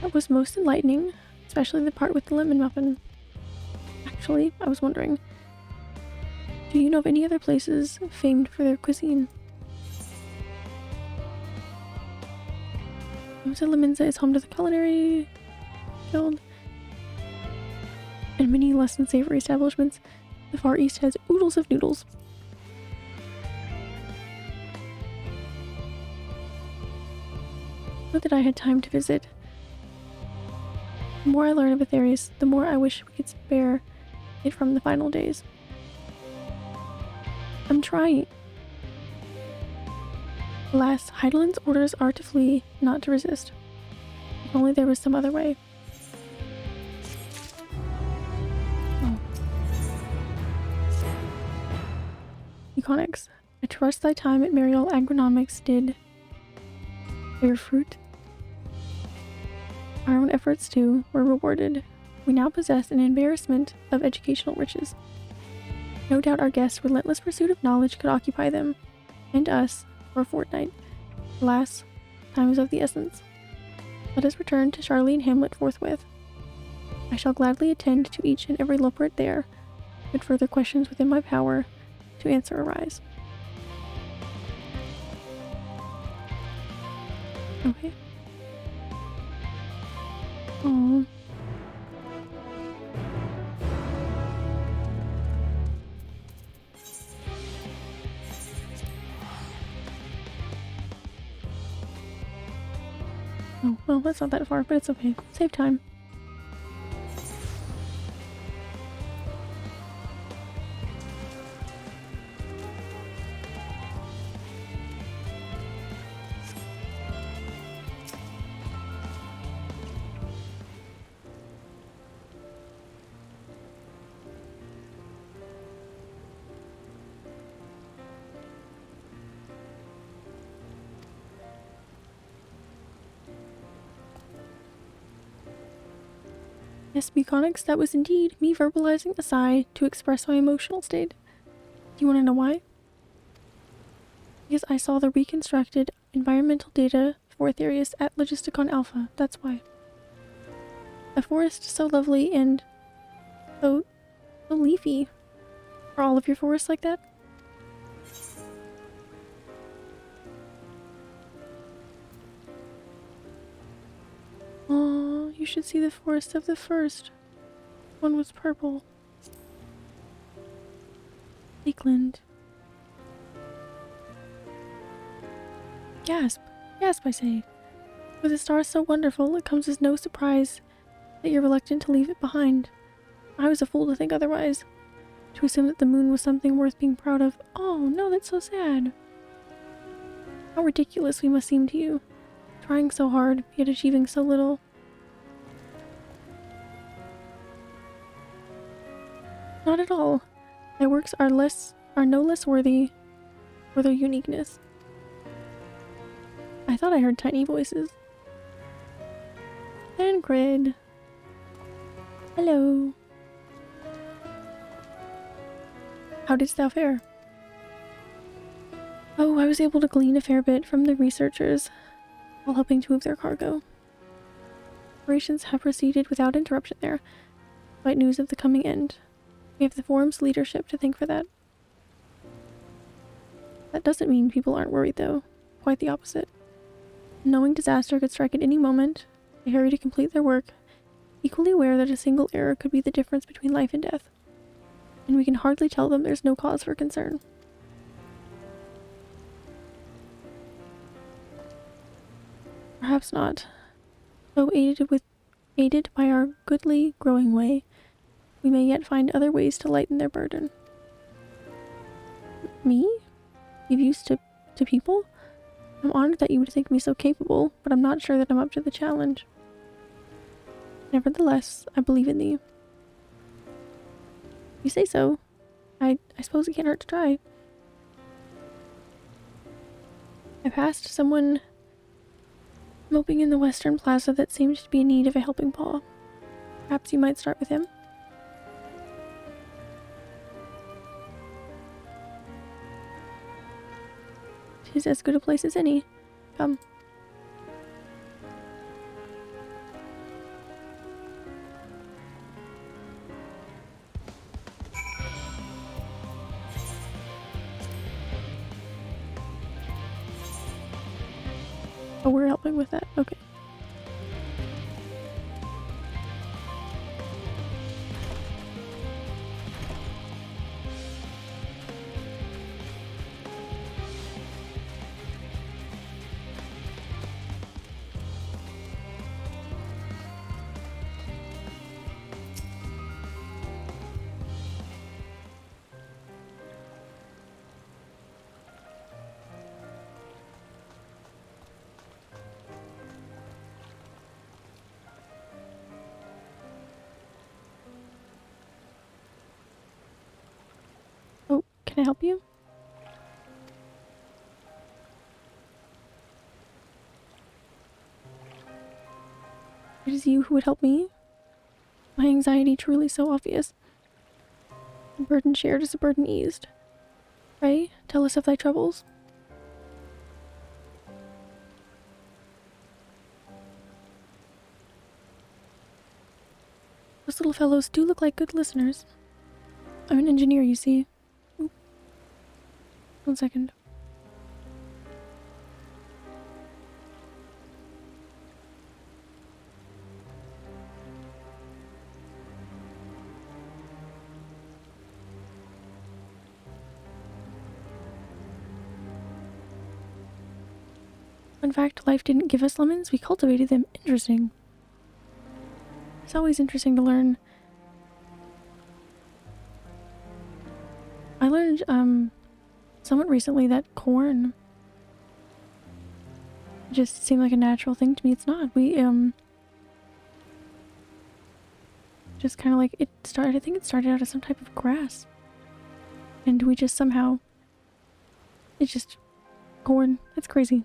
That was most enlightening, especially the part with the lemon muffin. Actually, I was wondering, do you know of any other places famed for their cuisine? Limenza is home to the Culinary Guild and many less than savory establishments. The Far East has oodles of noodles. Not that I had time to visit. The more I learn of Aetherius, the more I wish we could spare it from the final days. I'm trying. Alas, Heidelin's orders are to flee, not to resist. If only there was some other way. Oh. Econics, I trust thy time at Mariel Agronomics did bear fruit. Our own efforts, too, were rewarded. We now possess an embarrassment of educational riches. No doubt our guests' relentless pursuit of knowledge could occupy them, and us, for a fortnight. Alas, time is of the essence. Let us return to Charlene Hamlet forthwith. I shall gladly attend to each and every Loprit there, should further questions within my power to answer arise. Okay. Aww. Oh, well, that's not that far, but it's okay. Save time. Yes, Buconics, that was indeed me verbalizing a sigh to express my emotional state. Do you want to know why? Because I saw the reconstructed environmental data for Aetherius at Logisticon Alpha. That's why. A forest so lovely and so leafy. Are all of your forests like that? Oh, you should see the forest of the first. One was purple. Lakeland. Gasp. Gasp, I say. With a star so wonderful, it comes as no surprise that you're reluctant to leave it behind. I was a fool to think otherwise. To assume that the moon was something worth being proud of. Oh, no, that's so sad. How ridiculous we must seem to you. Trying so hard, yet achieving so little. Not at all. My works are no less worthy for their uniqueness. I thought I heard tiny voices. And Grid. Hello. How didst thou fare? Oh, I was able to glean a fair bit from the researchers while helping to move their cargo. Operations have proceeded without interruption there, despite news of the coming end. We have the forum's leadership to thank for that. That doesn't mean people aren't worried, though. Quite the opposite. Knowing disaster could strike at any moment, they hurry to complete their work, equally aware that a single error could be the difference between life and death. And we can hardly tell them there's no cause for concern. Perhaps not. Though aided by our goodly growing way, we may yet find other ways to lighten their burden. Me? Give use to people? I'm honored that you would think me so capable, but I'm not sure that I'm up to the challenge. Nevertheless, I believe in thee. You say so. I suppose it can't hurt to try. I passed someone moping in the western plaza that seemed to be in need of a helping paw. Perhaps you might start with him? 'Tis as good a place as any. Come. Oh, we're helping with that. Okay. Can I help you? It is you who would help me? My anxiety truly so obvious. A burden shared is a burden eased. Pray, tell us of thy troubles. Those little fellows do look like good listeners. I'm an engineer, you see. 1 second. In fact, life didn't give us lemons, we cultivated them. Interesting. It's always interesting to learn. I learned, somewhat recently that corn just seemed like a natural thing to me. It's not. We, just kind of like, I think it started out as some type of grass. And we just somehow, it's just corn. It's crazy.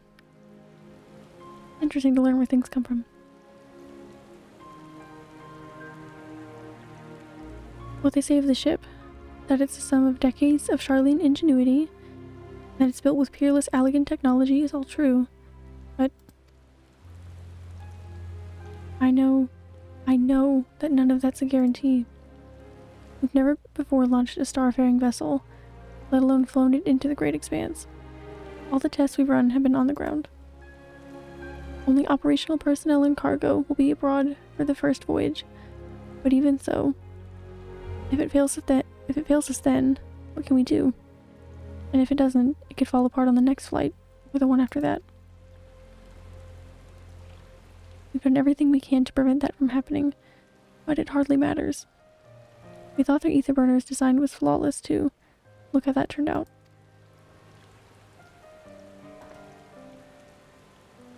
Interesting to learn where things come from. What they say of the ship, that it's the sum of decades of Charlene ingenuity, that it's built with peerless, elegant technology, is all true. I know that none of that's a guarantee. We've never before launched a starfaring vessel, let alone flown it into the great expanse. All the tests we've run have been on the ground. Only operational personnel and cargo will be abroad for the first voyage, but even so, if it fails us then, what can we do? And if it doesn't, it could fall apart on the next flight, or the one after that. We've done everything we can to prevent that from happening, but it hardly matters. We thought their ether burner's design was flawless too. Look how that turned out.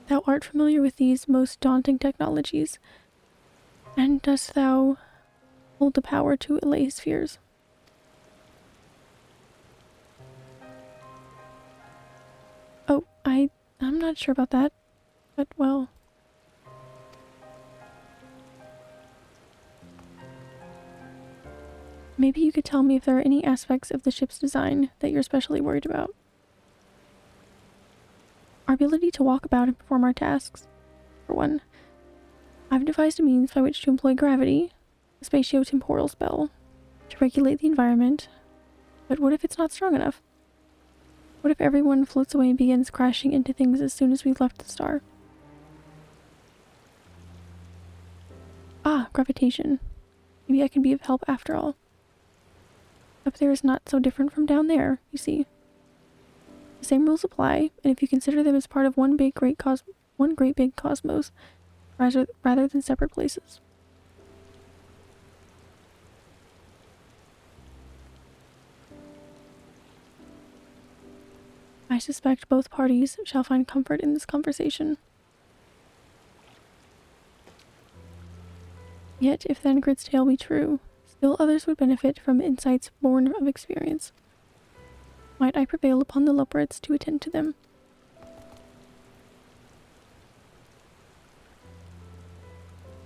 Thou art familiar with these most daunting technologies, and dost thou hold the power to allay his fears? Oh, I'm not sure about that, but well... Maybe you could tell me if there are any aspects of the ship's design that you're especially worried about. Our ability to walk about and perform our tasks. For one, I've devised a means by which to employ gravity, a spatio-temporal spell, to regulate the environment. But what if it's not strong enough? What if everyone floats away and begins crashing into things as soon as we've left the star? Ah, gravitation. Maybe I can be of help after all. Up there is not so different from down there, you see. The same rules apply, and if you consider them as part of one great big cosmos, rather than separate places. I suspect both parties shall find comfort in this conversation. Yet, if Thangrid's tale be true, still others would benefit from insights born of experience. Might I prevail upon the Loporits to attend to them?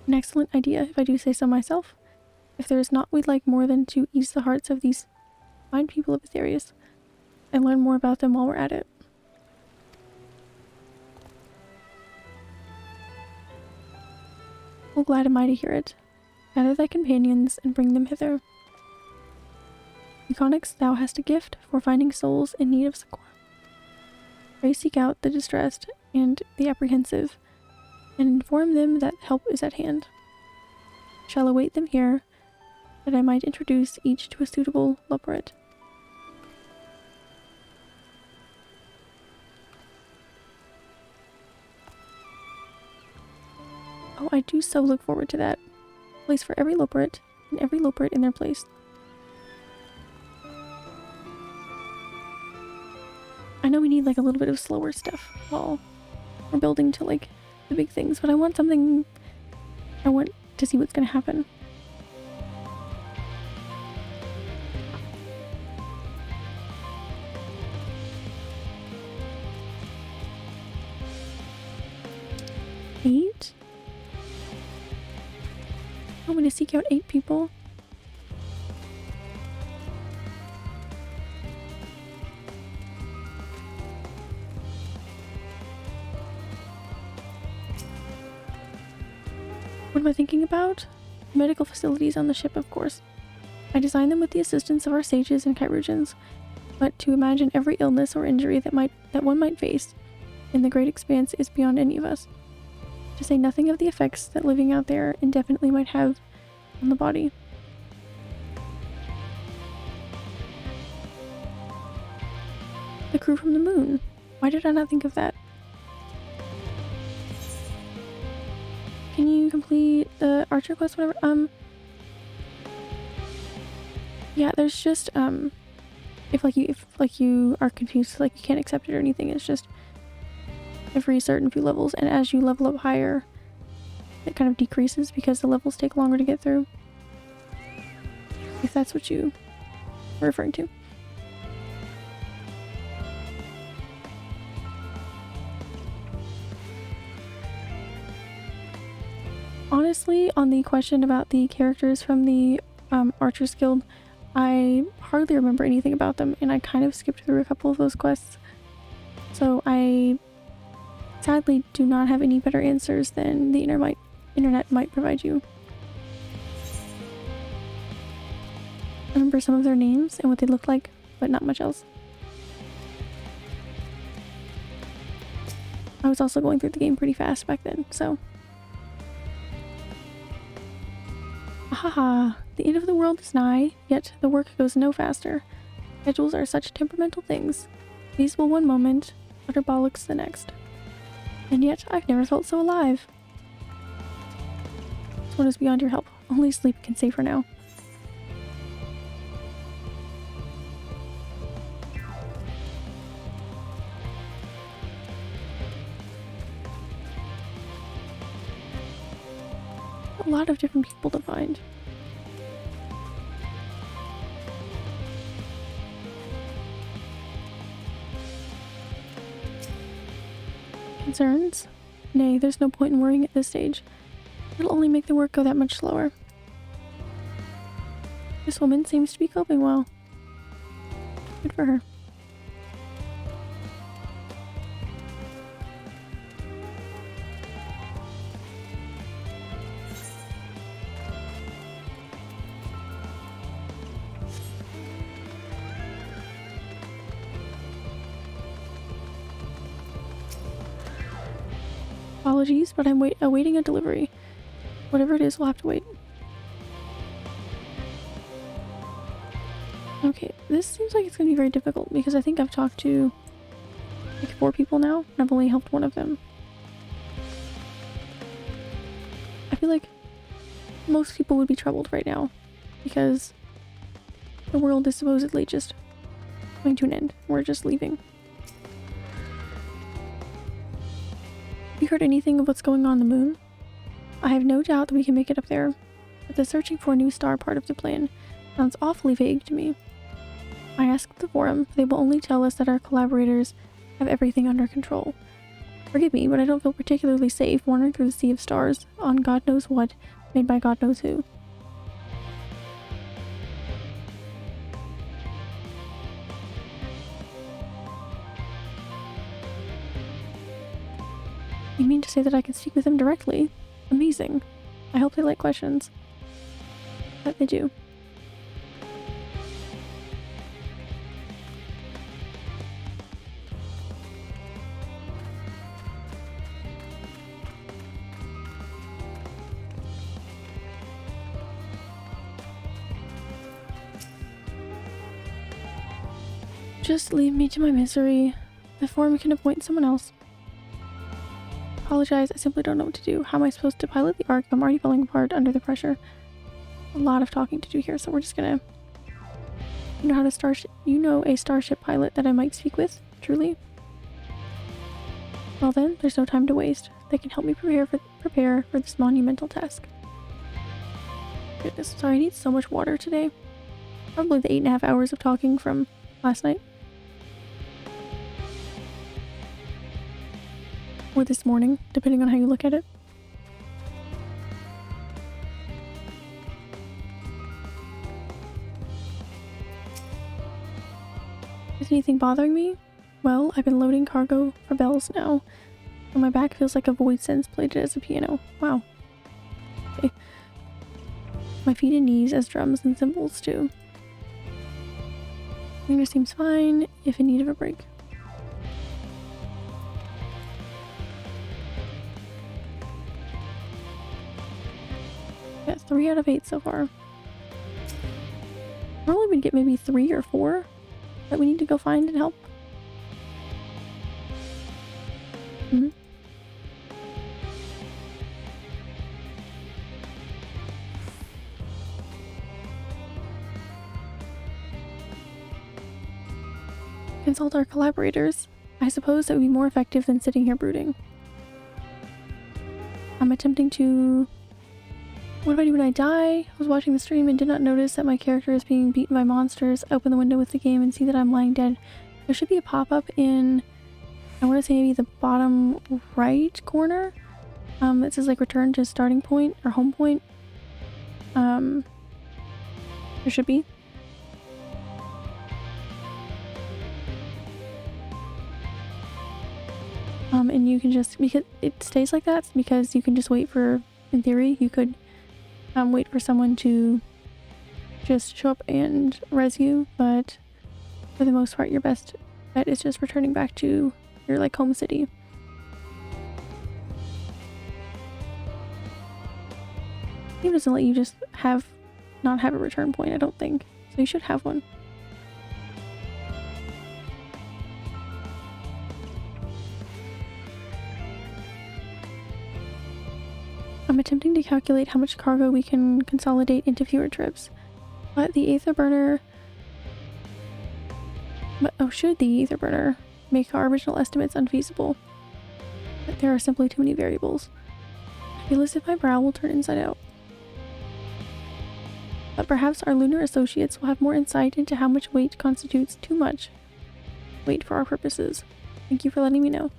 An excellent idea, if I do say so myself. If there is naught we'd like more than to ease the hearts of these fine people of Aetherius, and learn more about them while we're at it. Well, glad am I to hear it. Gather thy companions and bring them hither. Econix, thou hast a gift for finding souls in need of succor. Pray seek out the distressed and the apprehensive, and inform them that help is at hand. I shall await them here, that I might introduce each to a suitable Loporit. Oh, I do so look forward to that. Place for every Loporit, and every Loporit in their place. I know we need like a little bit of slower stuff while we're building to like the big things, but I want something, I want to see what's gonna happen. Eight? I'm going to seek out 8 people. What am I thinking about? Medical facilities on the ship, of course. I designed them with the assistance of our sages and Chirurgeons, but to imagine every illness or injury that one might face in the great expanse is beyond any of us. To say nothing of the effects that living out there indefinitely might have on the body. The crew from the moon. Why did I not think of that? Can you complete the archer quest, whatever? Yeah, there's just, if you are confused, like you can't accept it or anything, it's just every certain few levels, and as you level up higher, it kind of decreases because the levels take longer to get through. If that's what you were referring to. Honestly, on the question about the characters from the Archers Guild, I hardly remember anything about them, and I kind of skipped through a couple of those quests. So I sadly do not have any better answers than the internet might provide you. I remember some of their names and what they looked like, but not much else. I was also going through the game pretty fast back then, so. Ahaha, the end of the world is nigh, yet the work goes no faster. Schedules are such temperamental things. Feasible one moment, utter bollocks the next. And yet, I've never felt so alive. This one is beyond your help. Only sleep can save her now. A lot of different people to find. Concerns? Nay, there's no point in worrying at this stage. It'll only make the work go that much slower. This woman seems to be coping well. Good for her. Apologies, but I'm awaiting a delivery. Whatever it is, we'll have to wait. Okay, this seems like it's going to be very difficult because I think I've talked to like 4 people now, and I've only helped one of them. I feel like most people would be troubled right now because the world is supposedly just coming to an end. We're just leaving. Have you heard anything of what's going on the moon? I have no doubt that we can make it up there, but the searching for a new star part of the plan sounds awfully vague to me. I asked the forum, but they will only tell us that our collaborators have everything under control. Forgive me, but I don't feel particularly safe wandering through the sea of stars on God knows what, made by God knows who. You mean to say that I can speak with them directly? Amazing. I hope they like questions. But they do. Just leave me to my misery. The forum can appoint someone else. Apologize, I simply don't know what to do. How am I supposed to pilot the Ark? I'm already falling apart under the pressure. A lot of talking to do here, so we're just gonna... You know a starship pilot that I might speak with? Truly? Well then, there's no time to waste. They can help me prepare for this monumental task. Goodness, sorry, I need so much water today. Probably the 8.5 hours of talking from last night. Or this morning, depending on how you look at it. Is anything bothering me? Well, I've been loading cargo for bells now, and my back feels like a void sense plated as a piano. Wow. Okay. My feet and knees as drums and cymbals too. Finger seems fine, if in need of a break. Yeah, 3 out of 8 so far. Normally we'd get maybe 3 or 4 that we need to go find and help. Consult our collaborators. I suppose that would be more effective than sitting here brooding. I'm attempting to... What do I do when I die? I was watching the stream and did not notice that my character is being beaten by monsters. Open the window with the game and see that I'm lying dead. There should be a pop-up in, I want to say maybe the bottom right corner. It says like return to starting point or home point. There should be. And you can just, because it stays like that, because you can just wait for in theory, you could wait for someone to just show up and res you, but for the most part, your best bet is just returning back to your like home city. Game doesn't let you just not have a return point, I don't think. So you should have one. I'm attempting to calculate how much cargo we can consolidate into fewer trips, but the Aether Burner... should the Aether Burner make our original estimates unfeasible? But there are simply too many variables. I feel as if my brow will turn inside out. But perhaps our lunar associates will have more insight into how much weight constitutes too much weight for our purposes. Thank you for letting me know.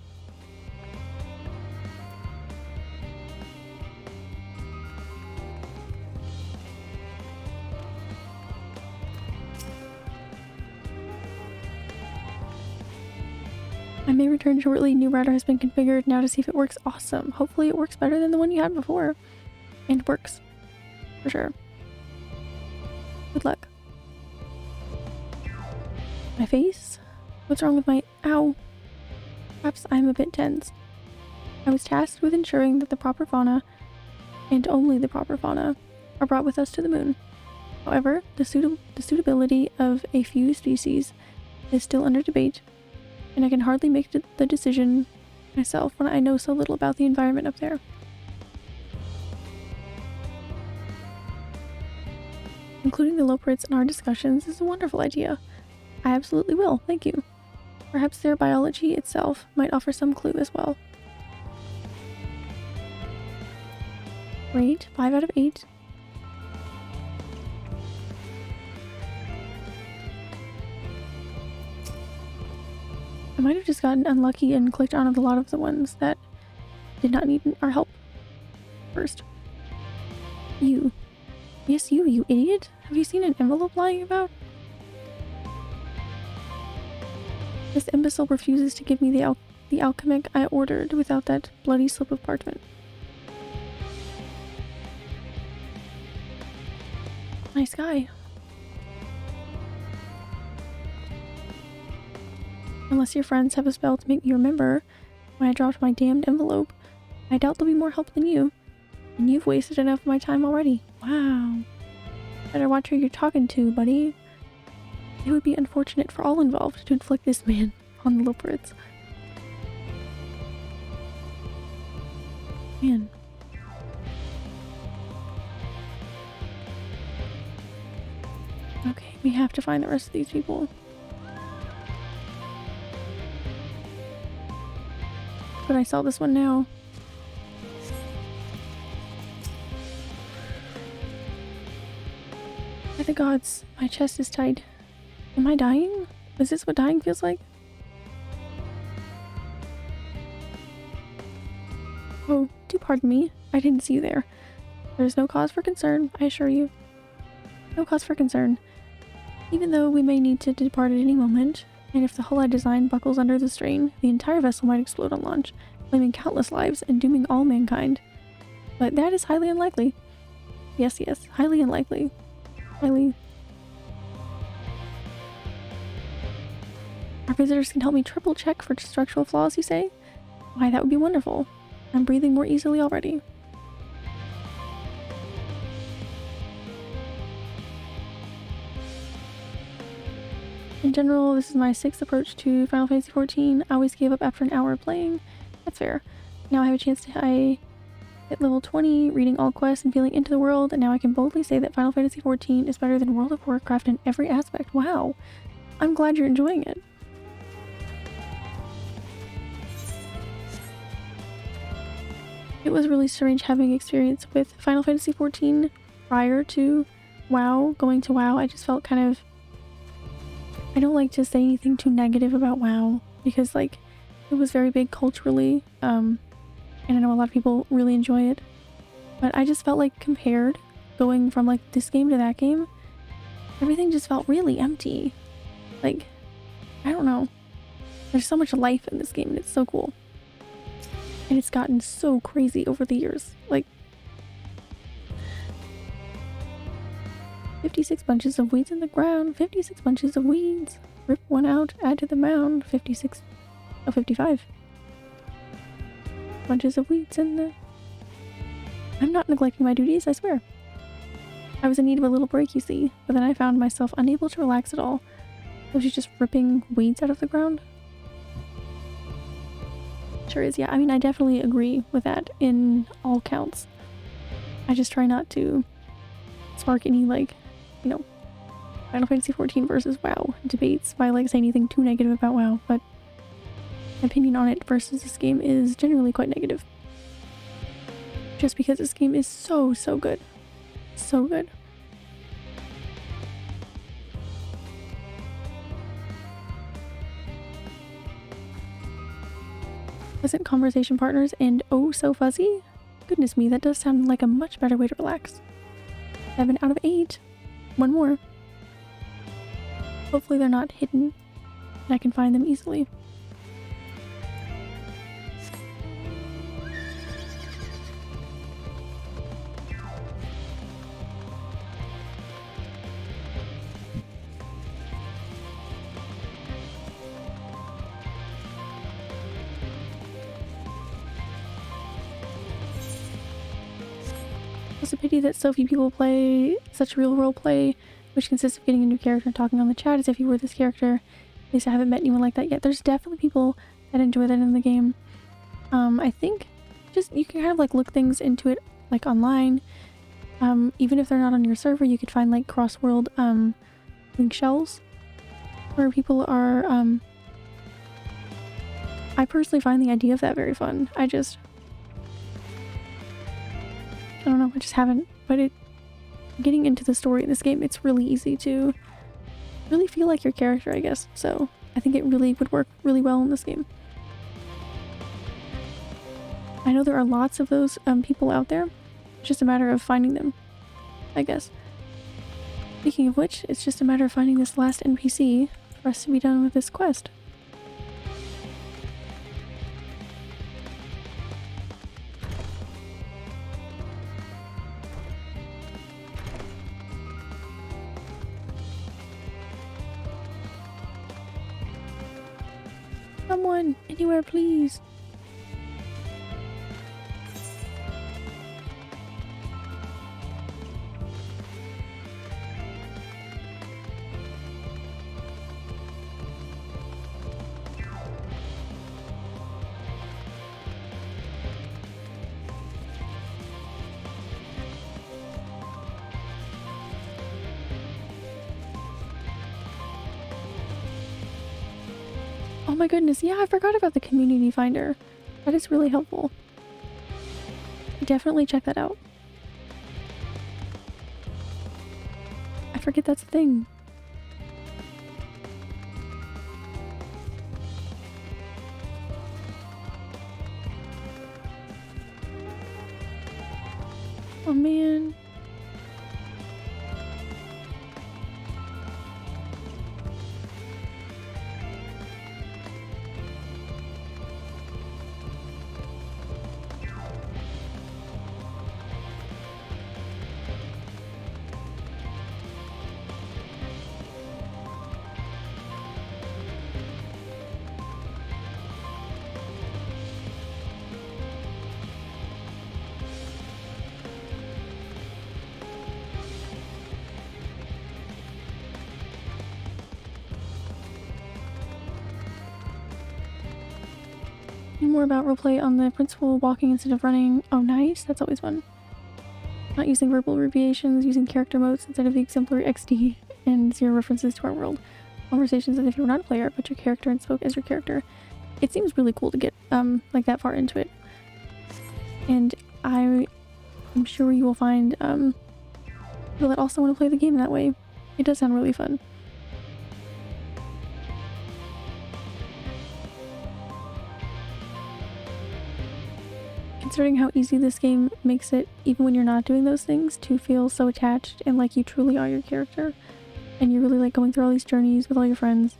I may return shortly. New router has been configured now to see if it works. Awesome. Hopefully it works better than the one you had before. And works. For sure. Good luck. My face? What's wrong with my... Ow. Perhaps I'm a bit tense. I was tasked with ensuring that the proper fauna, and only the proper fauna, are brought with us to the moon. However, the suitability of a few species is still under debate, and I can hardly make the decision myself when I know so little about the environment up there. Including the Loperids in our discussions is a wonderful idea. I absolutely will, thank you. Perhaps their biology itself might offer some clue as well. Great, 5 out of 8. I might have just gotten unlucky and clicked on a lot of the ones that did not need our help first. You. Yes, you idiot. Have you seen an envelope lying about? This imbecile refuses to give me the alchemic I ordered without that bloody slip of parchment. Nice guy. Unless your friends have a spell to make me remember when I dropped my damned envelope, I doubt there'll be more help than you. And you've wasted enough of my time already. Wow. Better watch who you're talking to, buddy. It would be unfortunate for all involved to inflict this man on the Loperids. Man. Okay, we have to find the rest of these people. But I saw this one now. By the gods, my chest is tight. Am I dying? Is this what dying feels like? Oh, do pardon me. I didn't see you there. There's no cause for concern, I assure you. No cause for concern. Even though we may need to depart at any moment, and if the hull I designed buckles under the strain, the entire vessel might explode on launch, claiming countless lives and dooming all mankind. But that is highly unlikely. Yes, highly unlikely. Highly. Our visitors can help me triple check for structural flaws, you say? Why, that would be wonderful. I'm breathing more easily already. In general, this is my 6th approach to Final Fantasy XIV. I always gave up after an hour of playing. That's fair. Now I have a chance to hit level 20, reading all quests and feeling into the world, and now I can boldly say that Final Fantasy XIV is better than World of Warcraft in every aspect. Wow. I'm glad you're enjoying it. It was really strange having experience with Final Fantasy XIV prior to WoW. Going to WoW, I just felt kind of... I don't like to say anything too negative about WoW because, like, it was very big culturally, and I know a lot of people really enjoy it, but I just felt like compared, going from, like, this game to that game, everything just felt really empty. Like, I don't know. There's so much life in this game, and it's so cool. And it's gotten so crazy over the years. Like, 56 bunches of weeds in the ground. 56 bunches of weeds. Rip one out, add to the mound. 56. Oh, 55. Bunches of weeds in the... I'm not neglecting my duties, I swear. I was in need of a little break, you see, but then I found myself unable to relax at all. So she's just ripping weeds out of the ground? Sure is, yeah. I mean, I definitely agree with that in all counts. I just try not to spark any, like, you know, Final Fantasy XIV versus WoW debates by, like, saying anything too negative about WoW, but my opinion on it versus this game is generally quite negative. Just because this game is so, so good. So good. Pleasant conversation partners and oh so fuzzy? Goodness me, that does sound like a much better way to relax. 7 out of 8. One more. Hopefully they're not hidden and I can find them easily. It's a pity that so few people play such real role play, which consists of getting a new character and talking on the chat as if you were this character. At least I haven't met anyone like that yet. There's definitely people that enjoy that in the game. I think just you can kind of like look things into it like online. Even if they're not on your server, you could find like cross-world link shells where people are I personally find the idea of that very fun. I don't know, I just haven't, but getting into the story in this game, it's really easy to really feel like your character, I guess. So I think it really would work really well in this game. I know there are lots of those people out there. It's just a matter of finding them, I guess. Speaking of which, it's just a matter of finding this last NPC for us to be done with this quest. Someone, anywhere please. Oh my goodness, yeah, I forgot about the community finder. That is really helpful. Definitely check that out. I forget that's a thing. Oh man. More about roleplay on the principle walking instead of running. Oh nice, that's always fun. Not using verbal abbreviations, using character modes instead of the exemplary XD, and 0 references to our world. Conversations as if you were not a player, but your character and spoke as your character. It seems really cool to get like that far into it. And I'm sure you will find people that also want to play the game that way. It does sound really fun. Considering how easy this game makes it, even when you're not doing those things, to feel so attached and like you truly are your character, and you're really like going through all these journeys with all your friends,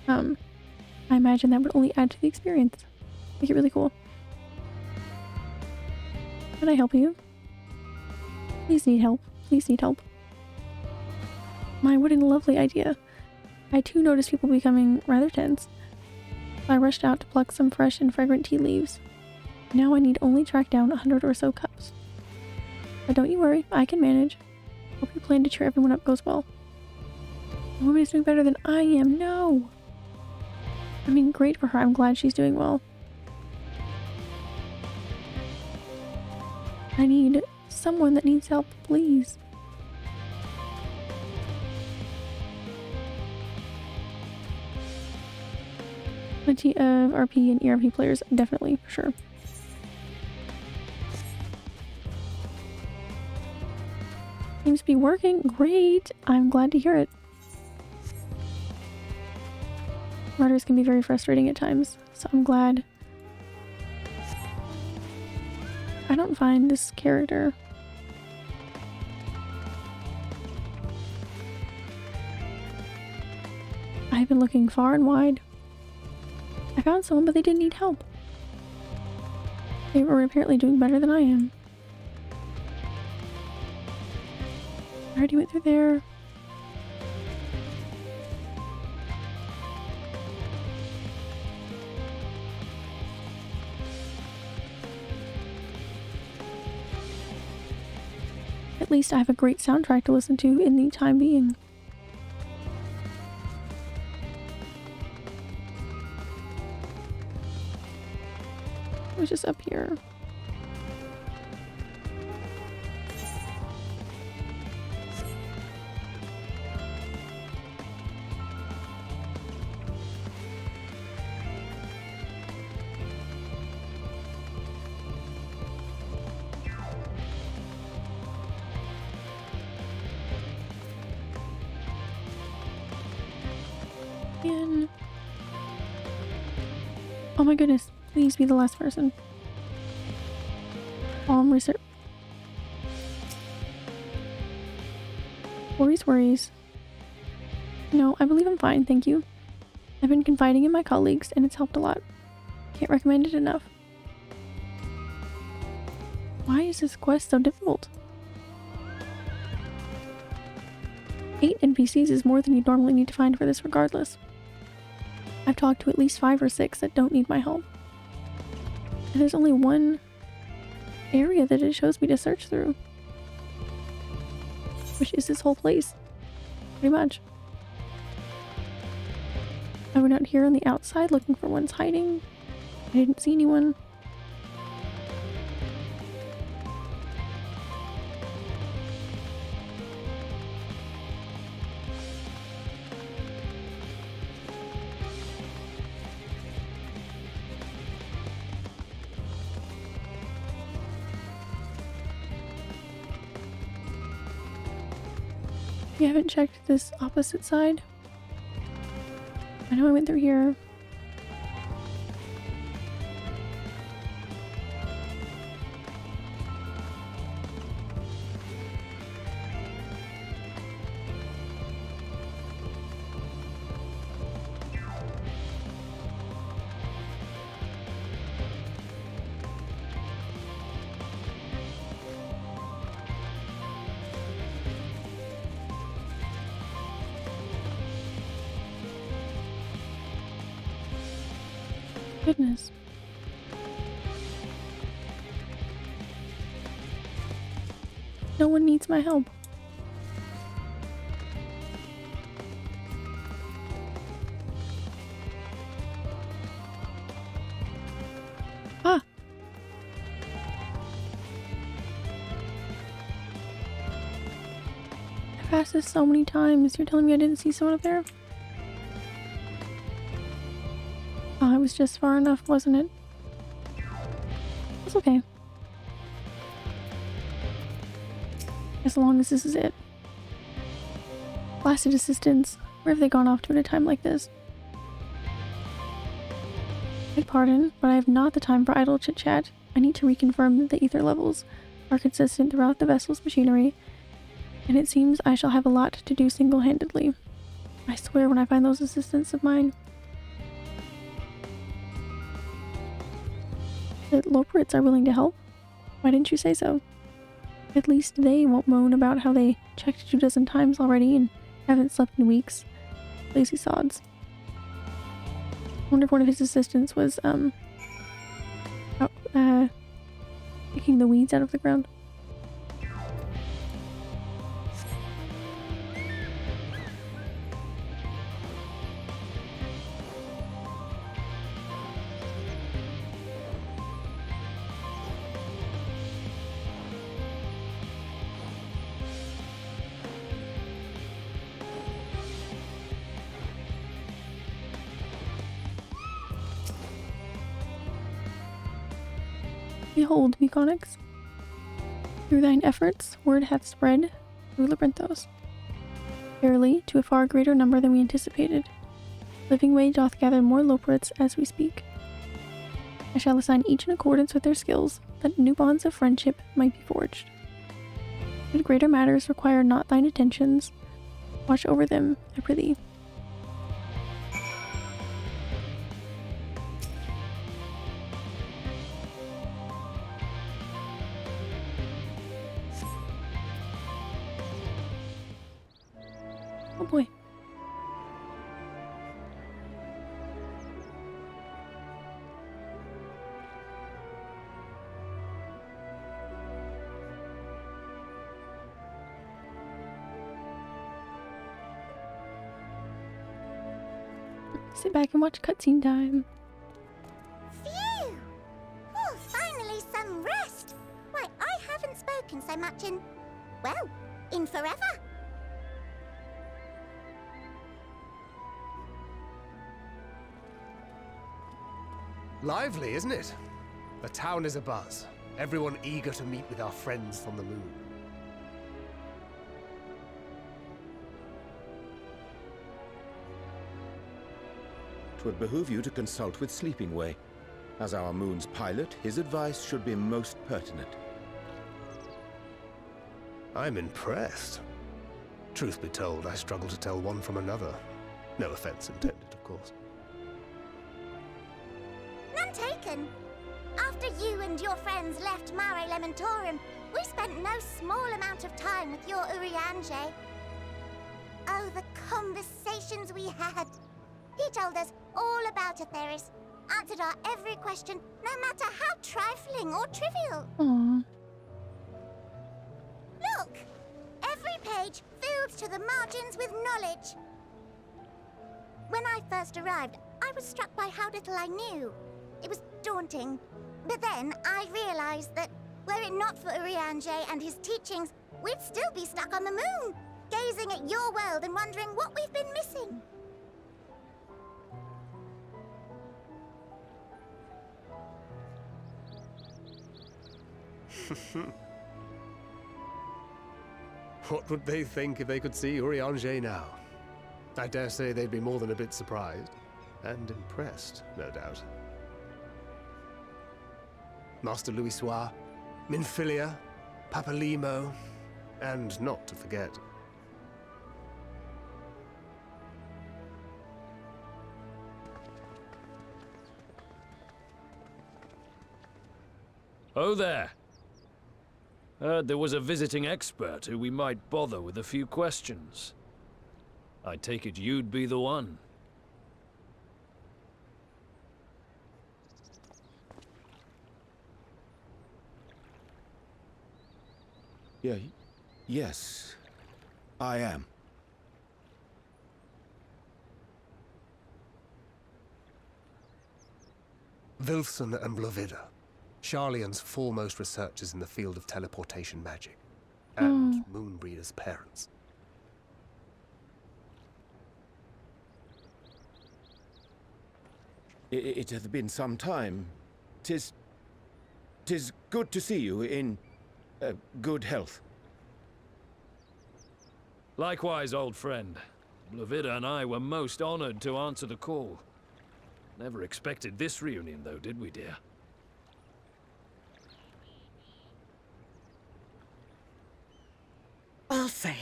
I imagine that would only add to the experience. Make it really cool. Can I help you? Please need help. Please need help. My, what a lovely idea. I too noticed people becoming rather tense. I rushed out to pluck some fresh and fragrant tea leaves. Now I need only track down 100 or so cups. But don't you worry, I can manage. Hope your plan to cheer everyone up goes well. The woman is doing better than I am. No! I mean, great for her. I'm glad she's doing well. I need someone that needs help, please. Plenty of RP and ERP players, definitely, for sure. Seems to be working. Great. I'm glad to hear it. Letters can be very frustrating at times, so I'm glad. I don't find this character. I've been looking far and wide. I found someone, but they didn't need help. They were apparently doing better than I am. I already went through there. At least I have a great soundtrack to listen to in the time being. It was just up here. Oh my goodness, please be the last person. Research. Worries. No, I believe I'm fine, thank you. I've been confiding in my colleagues and it's helped a lot. Can't recommend it enough. Why is this quest so difficult? 8 NPCs is more than you'd normally need to find for this regardless. I've talked to at least 5 or 6 that don't need my help. And there's only one area that it shows me to search through. Which is this whole place. Pretty much. I went out here on the outside looking for one's hiding. I didn't see anyone. You haven't checked this opposite side? I know I went through here. Goodness. No one needs my help. Ah! I passed this so many times. You're telling me I didn't see someone up there? Oh, it was just far enough, wasn't it? It's okay. As long as this is it. Blasted assistants. Where have they gone off to at a time like this? Beg pardon, but I have not the time for idle chit-chat. I need to reconfirm that the ether levels are consistent throughout the vessel's machinery, and it seems I shall have a lot to do single-handedly. I swear when I find those assistants of mine. The Loporits are willing to help. Why didn't you say so? At least they won't moan about how they checked 2 dozen times already and Haven't slept in weeks. Lazy sods. Wonder if one of his assistants was, picking the weeds out of the ground. Behold, Mekonix, through thine efforts, word hath spread through Labyrinthos. Verily, to a far greater number than we anticipated. Living Way doth gather more Loporits as we speak. I shall assign each in accordance with their skills, that new bonds of friendship might be forged. Should greater matters require not thine attentions, watch over them, I prithee. Oh boy. Sit back and watch cutscene time.
Phew! Oh, finally some rest. Why, I haven't spoken so much in, well, in forever.
Lively, isn't it? The town is abuzz. Everyone eager to meet with our friends from the moon.
'Twould behoove you to consult with Sleeping Way. As our moon's pilot, his advice should be most pertinent.
I'm impressed. Truth be told, I struggle to tell one from another. No offense intended, of course.
None taken. After you and your friends left Mare Elementorum, we spent no small amount of time with your Urianger. Oh, the conversations we had. He told us all about Atheris, answered our every question, no matter how trifling or trivial.
Aww.
Look! Every page filled to the margins with knowledge. When I first arrived, I was struck by how little I knew. It was daunting. But then I realized that, were it not for Urianger and his teachings, we'd still be stuck on the moon, gazing at your world and wondering what we've been missing.
What would they think if they could see Urianger now? I dare say they'd be more than a bit surprised. And impressed, no doubt. Master Louisoix, Minfilia, Papalimo, and not to forget...
Oh there! Heard there was a visiting expert who we might bother with a few questions. I take it you'd be the one.
Yes, I am.
Wilson and Blovida, Sharlayan's foremost researchers in the field of teleportation magic, and Moonbreeder's parents.
It hath been some time. 'Tis good to see you in good health.
Likewise, old friend. Blovida and I were most honored to answer the call. Never expected this reunion, though, did we, dear?
I'll say,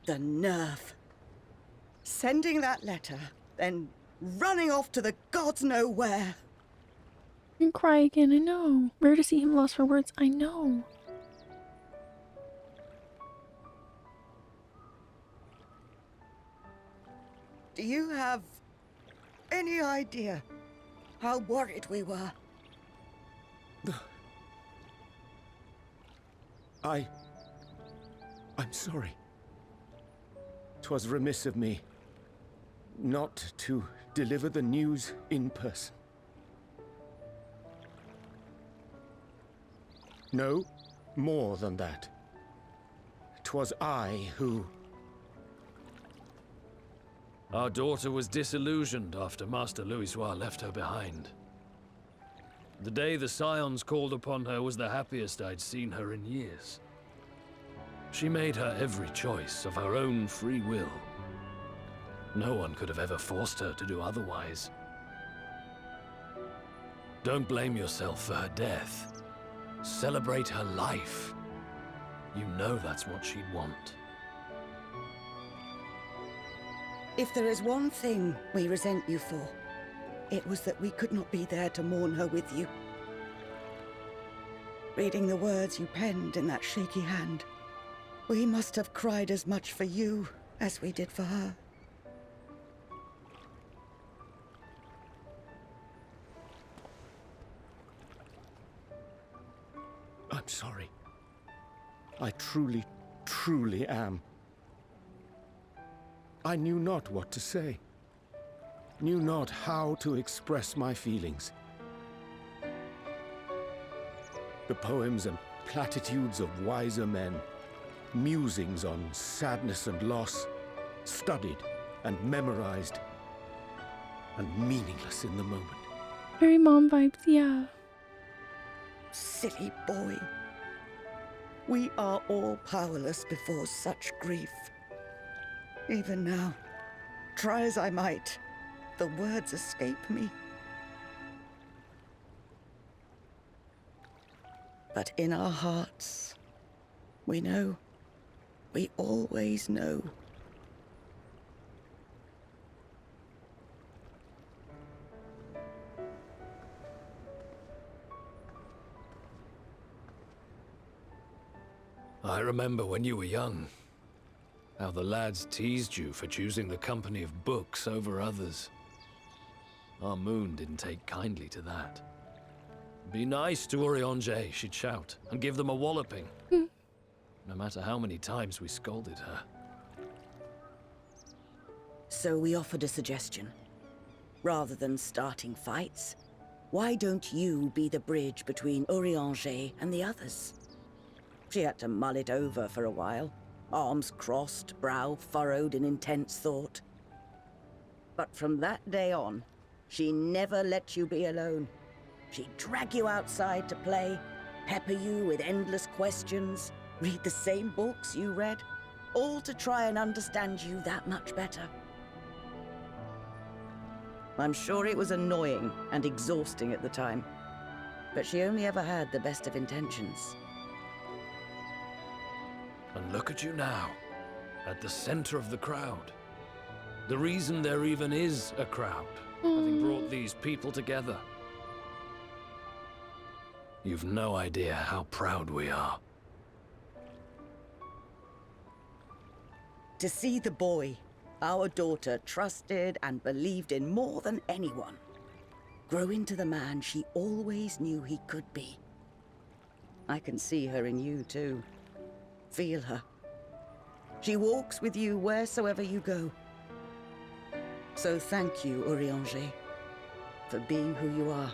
the nerve. Sending that letter, then running off to the gods know where.
You can cry again, I know. Rare to see him lost for words, I know.
Do you have any idea how worried we were?
I'm sorry. 'Twas remiss of me not to deliver the news in person. No, more than that. 'Twas I who...
Our daughter was disillusioned after Master Louisoix left her behind. The day the Scions called upon her was the happiest I'd seen her in years. She made her every choice of her own free will. No one could have ever forced her to do otherwise. Don't blame yourself for her death. Celebrate her life. You know that's what she'd want.
If there is one thing we resent you for, it was that we could not be there to mourn her with you. Reading the words you penned in that shaky hand, we must have cried as much for you as we did for her.
I'm sorry. I truly, truly am. I knew not what to say. Knew not how to express my feelings. The poems and platitudes of wiser men, musings on sadness and loss, studied and memorized, and meaningless in the moment.
Very mom vibes, yeah.
Silly boy. We are all powerless before such grief. Even now, try as I might, the words escape me. But in our hearts, we know. We always know.
I remember when you were young, how the lads teased you for choosing the company of books over others. Our moon didn't take kindly to that. Be nice to Urianger, she'd shout, and give them a walloping. No matter how many times we scolded her.
So we offered a suggestion. Rather than starting fights, why don't you be the bridge between Urianger and the others? She had to mull it over for a while, arms crossed, brow furrowed in intense thought. But from that day on, she never let you be alone. She'd drag you outside to play, pepper you with endless questions, read the same books you read, all to try and understand you that much better. I'm sure it was annoying and exhausting at the time, but she only ever had the best of intentions.
And look at you now, at the center of the crowd. The reason there even is a crowd, having brought these people together. You've no idea how proud we are.
To see the boy, our daughter, trusted and believed in more than anyone, grow into the man she always knew he could be. I can see her in you too. Feel her. She walks with you wheresoever you go. So thank you, Urianger, for being who you are.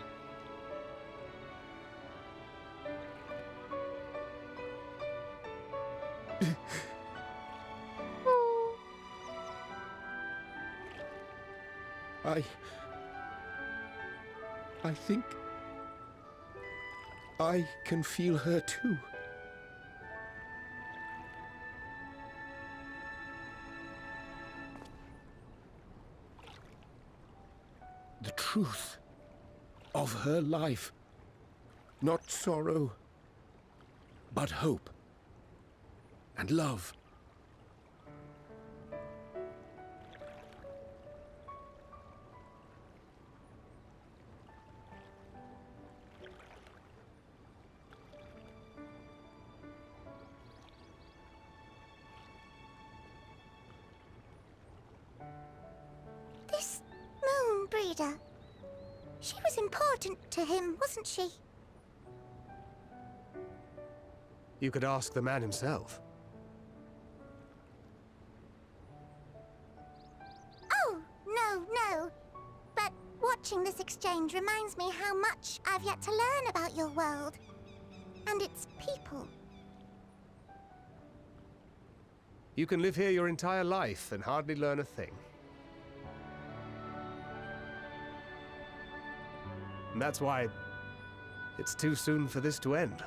I think I can feel her too. The truth of her life. Not sorrow, but hope and love.
outsider. She was important to him, wasn't she?
You could ask the man himself.
Oh, no. But watching this exchange reminds me how much I've yet to learn about your world. And its people.
You can live here your entire life and hardly learn a thing. And that's why it's too soon for this to end.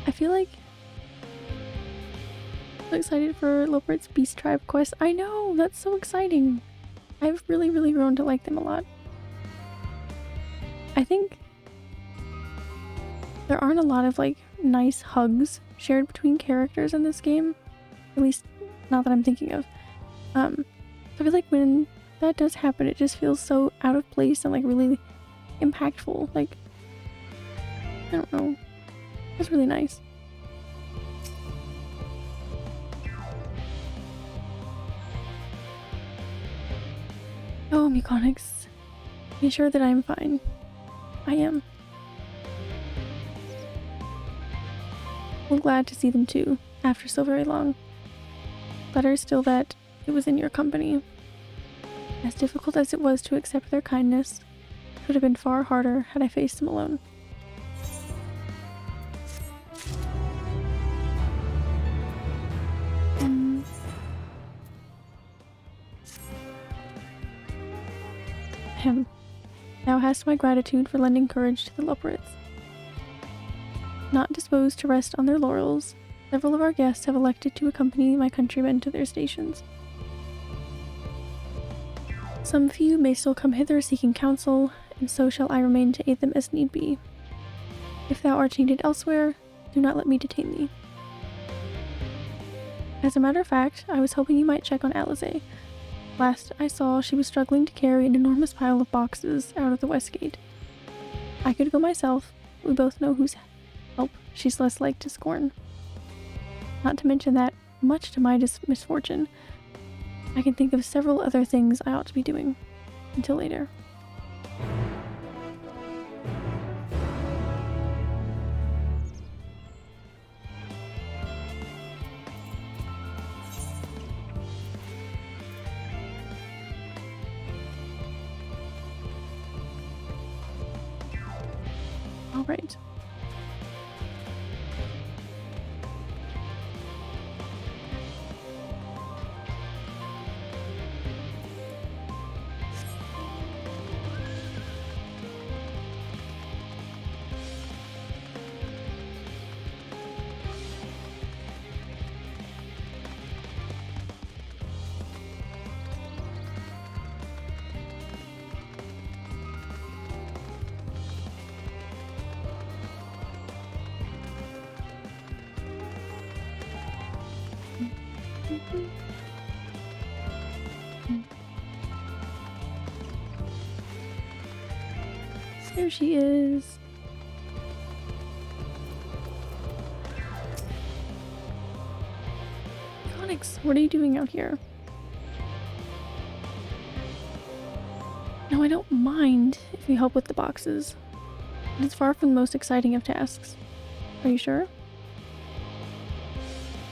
I feel like I'm so excited for Loporrit's Beast Tribe quest. I know, that's so exciting. I've really grown to like them a lot. I think there aren't a lot of like nice hugs shared between characters in this game. At least not that I'm thinking of. So I feel like when that does happen, it just feels so out of place and like really impactful. Like, I don't know. It's really nice. Oh, Mechanics. Be sure that I'm fine. I am. I'm glad to see them too, after so very long. Better still that it was in your company. As difficult as it was to accept their kindness, it would have been far harder had I faced them alone. Thou hast my gratitude for lending courage to the Loporrits. Not disposed to rest on their laurels, several of our guests have elected to accompany my countrymen to their stations. Some few may still come hither seeking counsel, and so shall I remain to aid them as need be. If thou art needed elsewhere, do not let me detain thee. As a matter of fact, I was hoping you might check on Alize. Last I saw, she was struggling to carry an enormous pile of boxes out of the west gate. I could go myself, but we both know whose help she's less like to scorn. Not to mention that, much to my misfortune, I can think of several other things I ought to be doing. Until later. All right. There she is. Onyx, what are you doing out here? No, I don't mind if you help with the boxes. But it's far from the most exciting of tasks. Are you sure?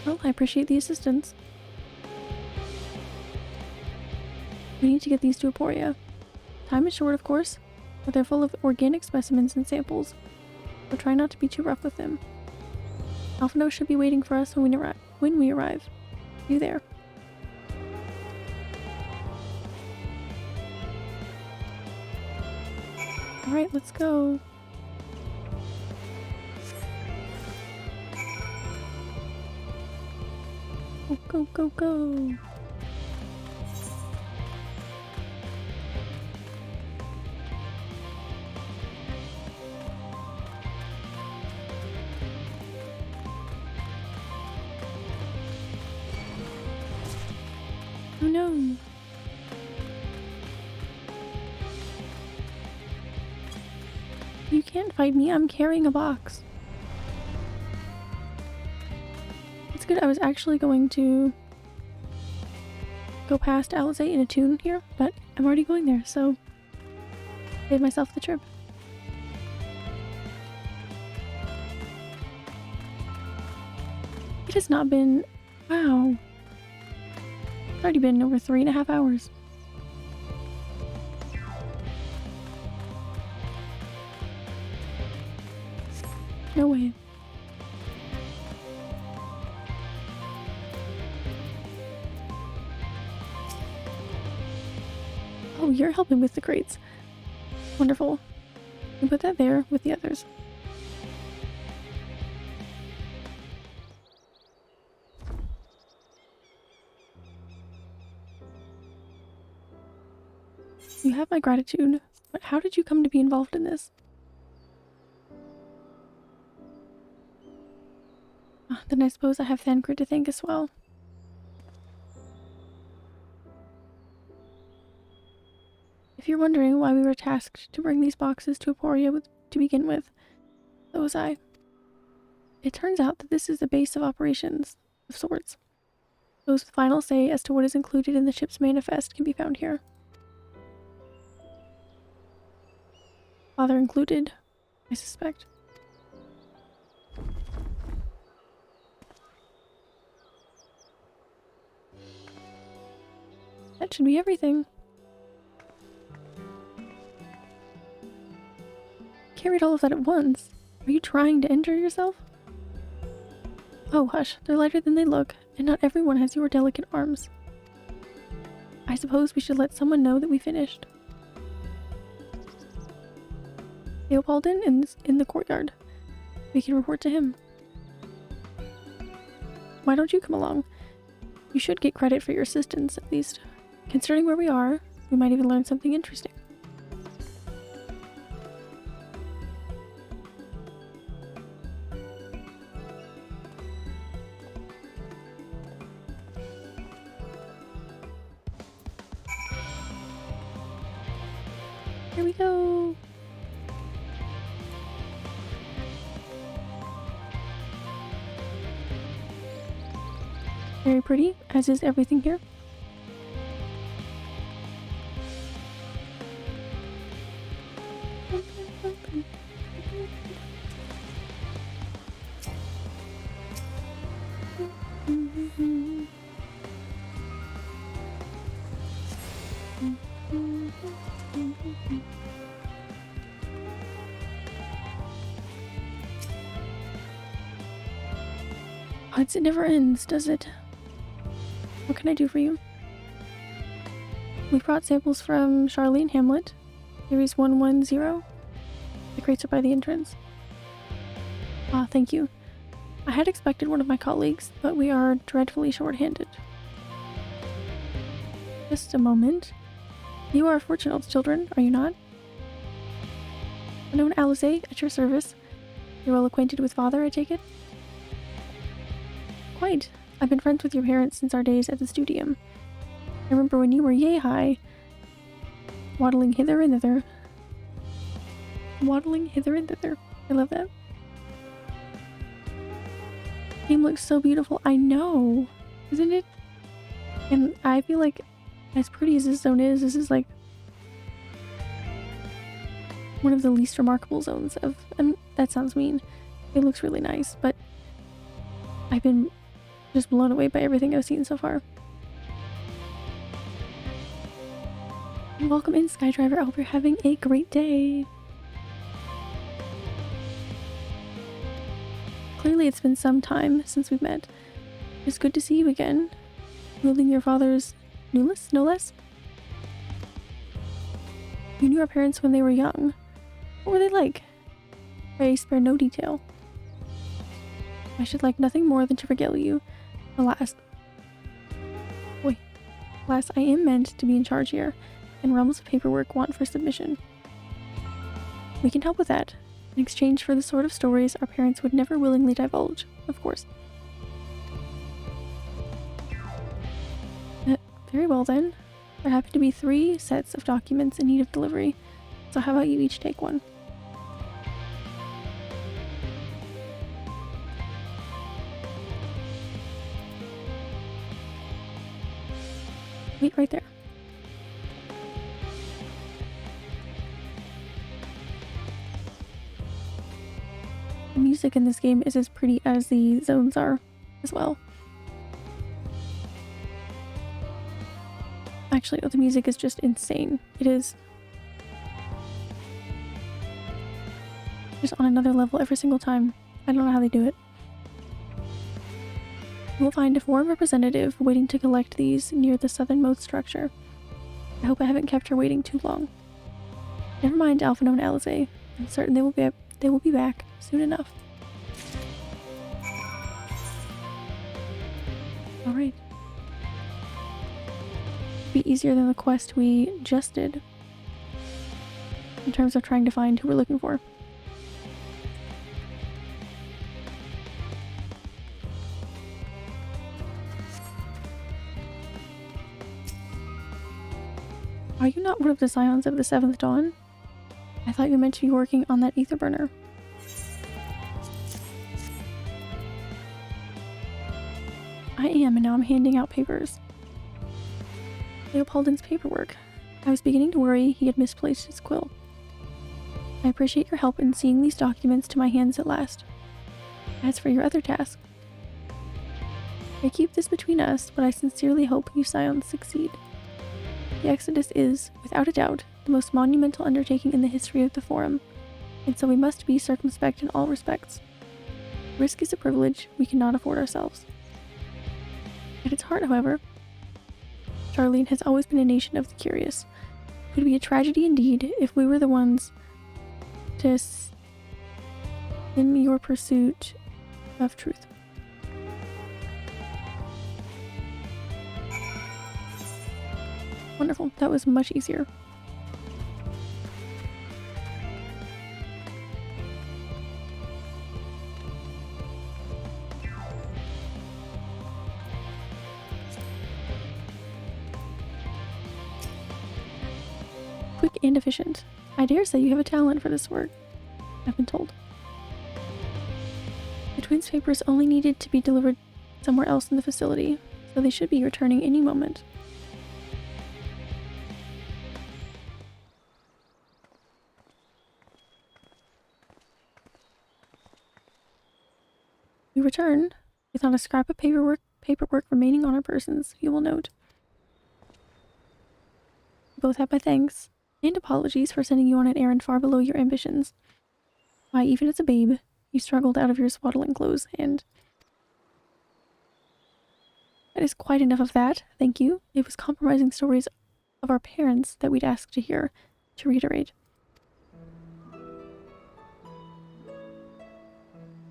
Well, I appreciate the assistance. We need to get these to Aporia. Time is short, of course, but they're full of organic specimens and samples, so try not to be too rough with them. Alphino should be waiting for us when we arrive. See you there. Alright, let's go. Go, go, go, go. Oh no. You can't fight me, I'm carrying a box. It's good, I was actually going to go past Alizé in a tune here, but I'm already going there, so save myself the trip. It has not been... wow. It's already been over 3.5 hours. No way. Oh, you're helping with the crates. Wonderful. You put that there with the others. You have my gratitude, but how did you come to be involved in this? Then I suppose I have Thancred to thank as well. If you're wondering why we were tasked to bring these boxes to Aporia to begin with, so was I. It turns out that this is the base of operations, of sorts. Those with final say as to what is included in the ship's manifest can be found here. Father included, I suspect. That should be everything. Carried all of that at once. Are you trying to injure yourself? Oh, hush. They're lighter than they look, and not everyone has your delicate arms. I suppose we should let someone know that we finished. Leopoldin is in the courtyard. We can report to him. Why don't you come along? You should get credit for your assistance, at least. Considering where we are, we might even learn something interesting. Here we go! Very pretty, as is everything here. It never ends, does it? What can I do for you? We brought samples from Charlene Hamlet, Series 110. The crates are by the entrance. Ah, thank you. I had expected one of my colleagues, but we are dreadfully short-handed. Just a moment. You are fortunate children, are you not? Unknown Alizé, at your service. You're well acquainted with Father, I take it? Quite. I've been friends with your parents since our days at the studium. I remember when you were yay high, waddling hither and thither. Waddling hither and thither. I love that. Game looks so beautiful. I know, isn't it? And I feel like, as pretty as this zone is, this is like one of the least remarkable zones of, and that sounds mean. It looks really nice, but I've been just blown away by everything I've seen so far. Welcome in, Skydriver. I hope you're having a great day. Clearly it's been some time since we've met. It's good to see you again. Wielding your father's Nulis, no less? You knew our parents when they were young. What were they like? I spare no detail. I should like nothing more than to regale you. Alas, I am meant to be in charge here, and realms of paperwork want for submission. We can help with that, in exchange for the sort of stories our parents would never willingly divulge, of course. Very well then. There happen to be 3 sets of documents in need of delivery, so how about you each take one? Wait right there. The music in this game is as pretty as the zones are as well. Actually, the music is just insane. It is just on another level every single time. I don't know how they do it. You will find a foreign representative waiting to collect these near the southernmost structure. I hope I haven't kept her waiting too long. Never mind Alphino and Alizé. I'm certain they will be back soon enough. Alright. Be easier than the quest we just did in terms of trying to find who we're looking for. Are you not one of the scions of the 7th Dawn? I thought you were meant to be working on that ether burner. I am, and now I'm handing out papers. Leopoldin's paperwork. I was beginning to worry he had misplaced his quill. I appreciate your help in seeing these documents to my hands at last. As for your other task, I keep this between us, but I sincerely hope you scions succeed. The Exodus is, without a doubt, the most monumental undertaking in the history of the Forum, and so we must be circumspect in all respects. Risk is a privilege we cannot afford ourselves. At its heart, however, Charlene has always been a nation of the curious. It would be a tragedy indeed if we were the ones to in your pursuit of truth. Wonderful. That was much easier. Quick and efficient. I dare say you have a talent for this work, I've been told. The twins' papers only needed to be delivered somewhere else in the facility, so they should be returning any moment. We return with not a scrap of paperwork remaining on our persons, you will note. You both have my thanks and apologies for sending you on an errand far below your ambitions. Why, even as a babe, you struggled out of your swaddling clothes, and that is quite enough of that, thank you. It was compromising stories of our parents that we'd ask to hear, to reiterate.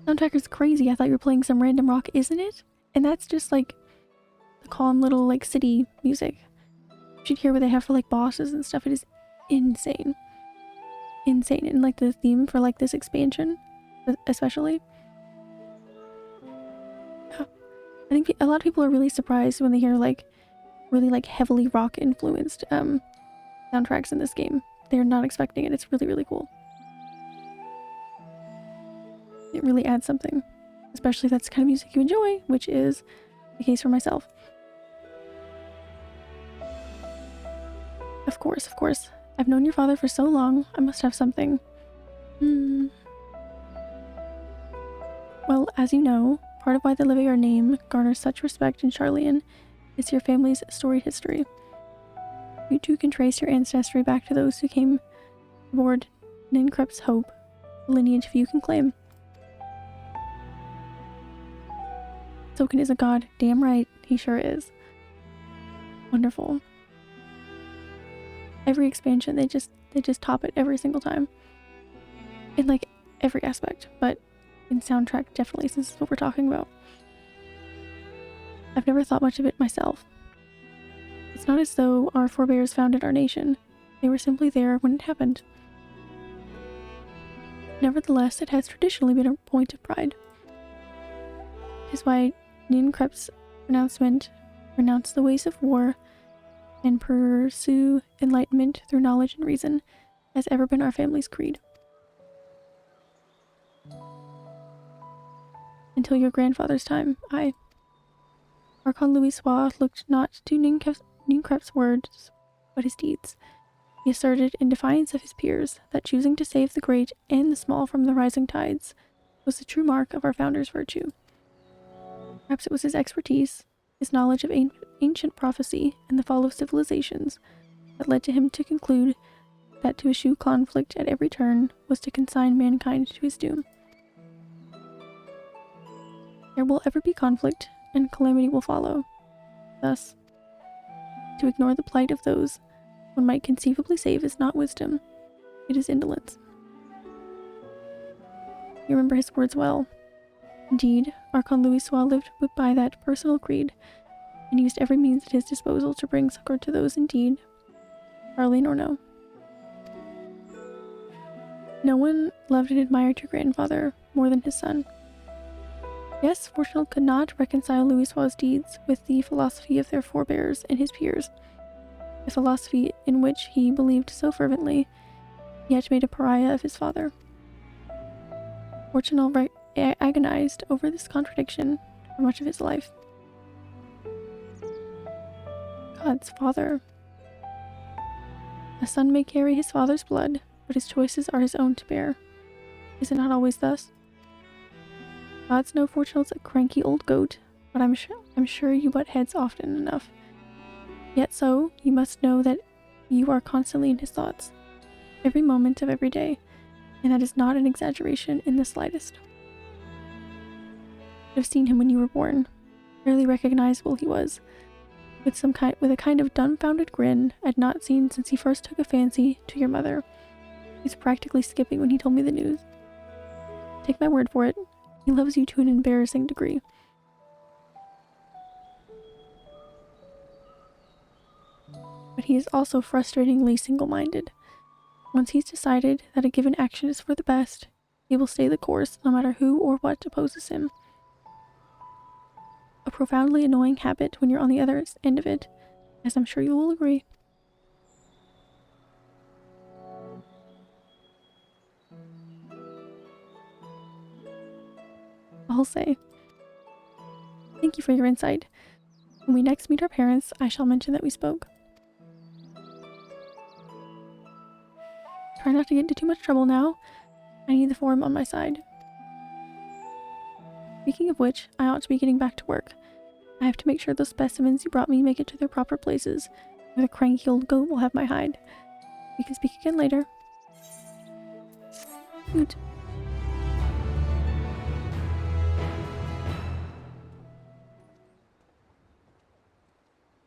Soundtracker's crazy. I thought you were playing some random rock, isn't it? And that's just like the calm little like city music. You should hear what they have for like bosses and stuff. It is insane. Insane. And like the theme for like this expansion, especially. I think a lot of people are really surprised when they hear like really like heavily rock influenced soundtracks in this game. They're not expecting it. It's really, really cool. It really adds something, especially if that's the kind of music you enjoy, which is the case for myself. Of course, of course. I've known your father for so long, I must have something. Well, as you know, part of why the Livier name garners such respect in Charlian is your family's storied history. You too can trace your ancestry back to those who came aboard Ninkrep's Hope, a lineage few can claim. Soken is a god, damn right, he sure is. Wonderful. Every expansion, they just top it every single time. In like every aspect, but in soundtrack definitely, since this is what we're talking about. I've never thought much of it myself. It's not as though our forebears founded our nation. They were simply there when it happened. Nevertheless, it has traditionally been a point of pride. It is why Ninkrep's pronouncement renounced the ways of war and pursue enlightenment through knowledge and reason has ever been our family's creed. Until your grandfather's time, Archon Louisoix looked not to Ninkrep's words, but his deeds. He asserted, in defiance of his peers, that choosing to save the great and the small from the rising tides was the true mark of our founder's virtue. Perhaps it was his expertise, his knowledge of ancient prophecy and the fall of civilizations, that led to him to conclude that to eschew conflict at every turn was to consign mankind to his doom. There will ever be conflict, and calamity will follow. Thus, to ignore the plight of those one might conceivably save is not wisdom, it is indolence. You remember his words well. Indeed, Archon Louisoix lived by that personal creed, and used every means at his disposal to bring succor to those in need, Charlene or no. No one loved and admired your grandfather more than his son. Yes, Fortunal could not reconcile Louisoix's deeds with the philosophy of their forebears and his peers, a philosophy in which he believed so fervently, yet made a pariah of his father. Fortunal agonized over this contradiction for much of his life. God's father. A son may carry his father's blood, but his choices are his own to bear. Is it not always thus? Gods know Fortunal's a cranky old goat, but I'm sure you butt heads often enough. Yet so, you must know that you are constantly in his thoughts, every moment of every day, and that is not an exaggeration in the slightest. You have seen him when you were born. Barely recognizable he was, with a kind of dumbfounded grin I'd not seen since he first took a fancy to your mother. He's practically skipping when he told me the news. Take my word for it, he loves you to an embarrassing degree. But he is also frustratingly single-minded. Once he's decided that a given action is for the best, he will stay the course no matter who or what opposes him. A profoundly annoying habit when you're on the other end of it, as I'm sure you will agree. I'll say. Thank you for your insight. When we next meet our parents, I shall mention that we spoke. Try not to get into too much trouble now. I need the forum on my side. Speaking of which, I ought to be getting back to work. I have to make sure those specimens you brought me make it to their proper places, or the cranky old goat will have my hide. We can speak again later. Hoot.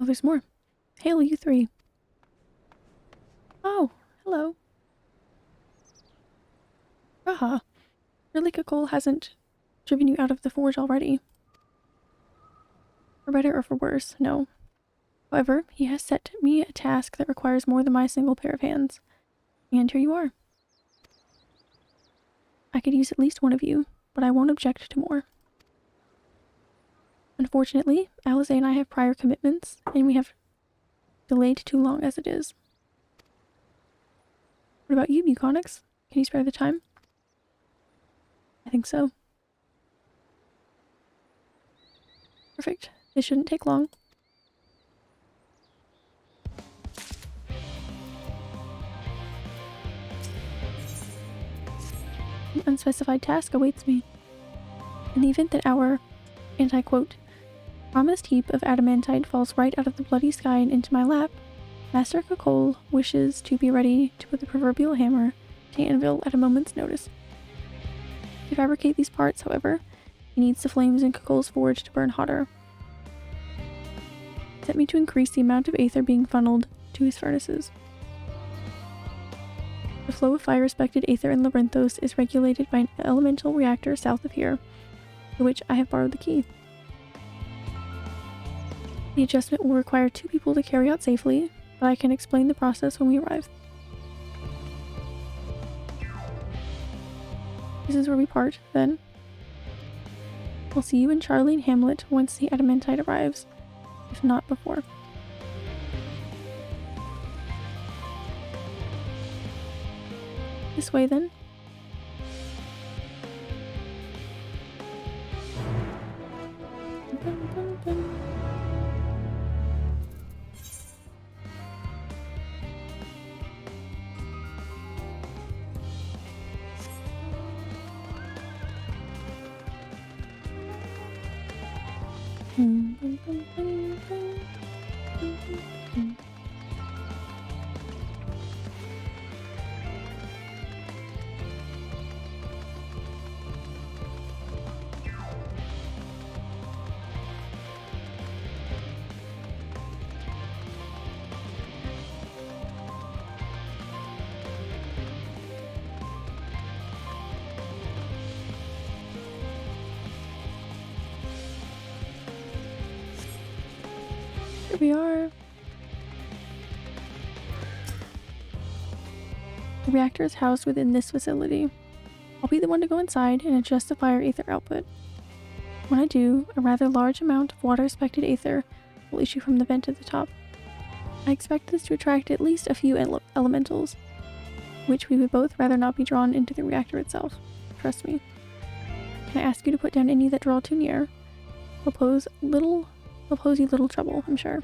Oh, there's more. Hail, you three. Oh, hello. Raha. Really, Kakol hasn't driven you out of the forge already. For better or for worse, no. However, he has set me a task that requires more than my single pair of hands. And here you are. I could use at least one of you, but I won't object to more. Unfortunately, Alize and I have prior commitments, and we have delayed too long as it is. What about you, Muconix? Can you spare the time? I think so. Perfect. It shouldn't take long. An unspecified task awaits me. In the event that our, and I quote, promised heap of adamantite falls right out of the bloody sky and into my lap, Master Kakol wishes to be ready to put the proverbial hammer to anvil at a moment's notice. To fabricate these parts, however, he needs the flames in Kakol's forge to burn hotter. Set me to increase the amount of aether being funneled to his furnaces. The flow of fire-respected aether in Labyrinthos is regulated by an elemental reactor south of here, for which I have borrowed the key. The adjustment will require 2 people to carry out safely, but I can explain the process when we arrive. This is where we part, then. We'll see you in Charlene Hamlet once the adamantite arrives, if not before. This way then. Dun, dun, dun. Here we are. The reactor is housed within this facility. I'll be the one to go inside and adjust the fire aether output. When I do, a rather large amount of water-spected aether will issue from the vent at the top. I expect this to attract at least a few elementals, which we would both rather not be drawn into the reactor itself. Trust me. Can I ask you to put down any that draw too near? Will pose you little trouble, I'm sure.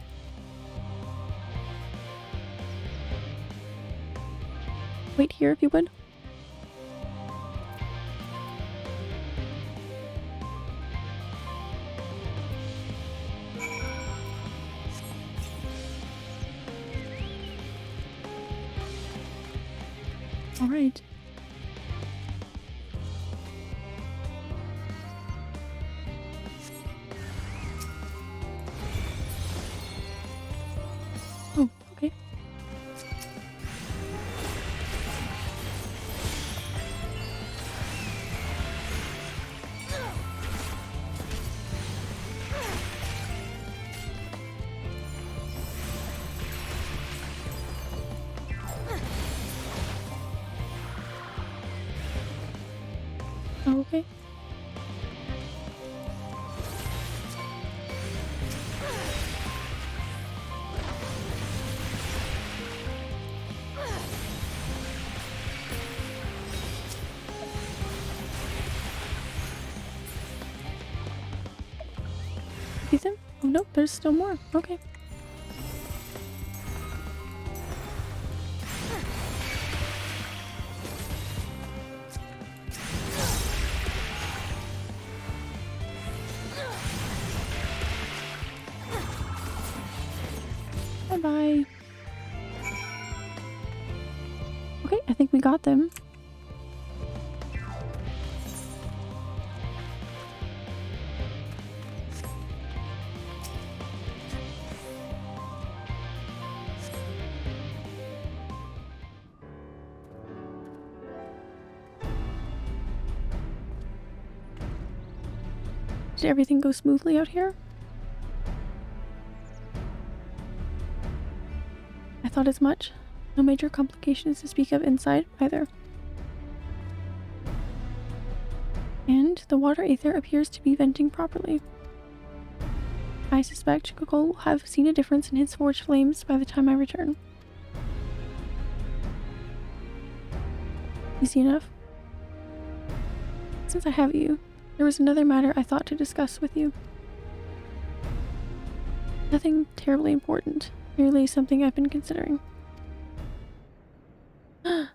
Wait here if you would. All right. Oh, okay. Oh, okay. Ethan? Oh no, there's still more. Okay. Bye-bye. Okay, I think we got them. Did everything go smoothly out here? I thought as much. No major complications to speak of inside either. And the water aether appears to be venting properly. I suspect Kokol will have seen a difference in his forge flames by the time I return. Easy enough. Since I have you, there was another matter I thought to discuss with you. Nothing terribly important, merely something I've been considering. Part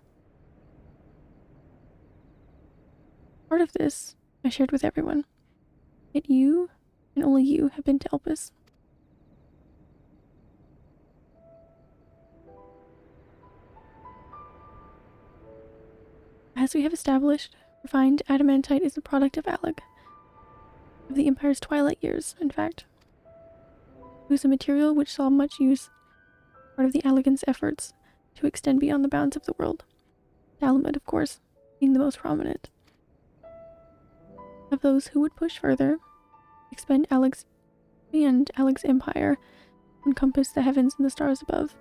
of this I shared with everyone. Yet you, and only you, have been to Elpis. As we have established, refined adamantite is a product of Alec. Of the Empire's twilight years, in fact. It was a material which saw much use, part of the Allegans' efforts to extend beyond the bounds of the world. Dalamud, of course, being the most prominent. Of those who would push further, expand Alec's empire, encompass the heavens and the stars above.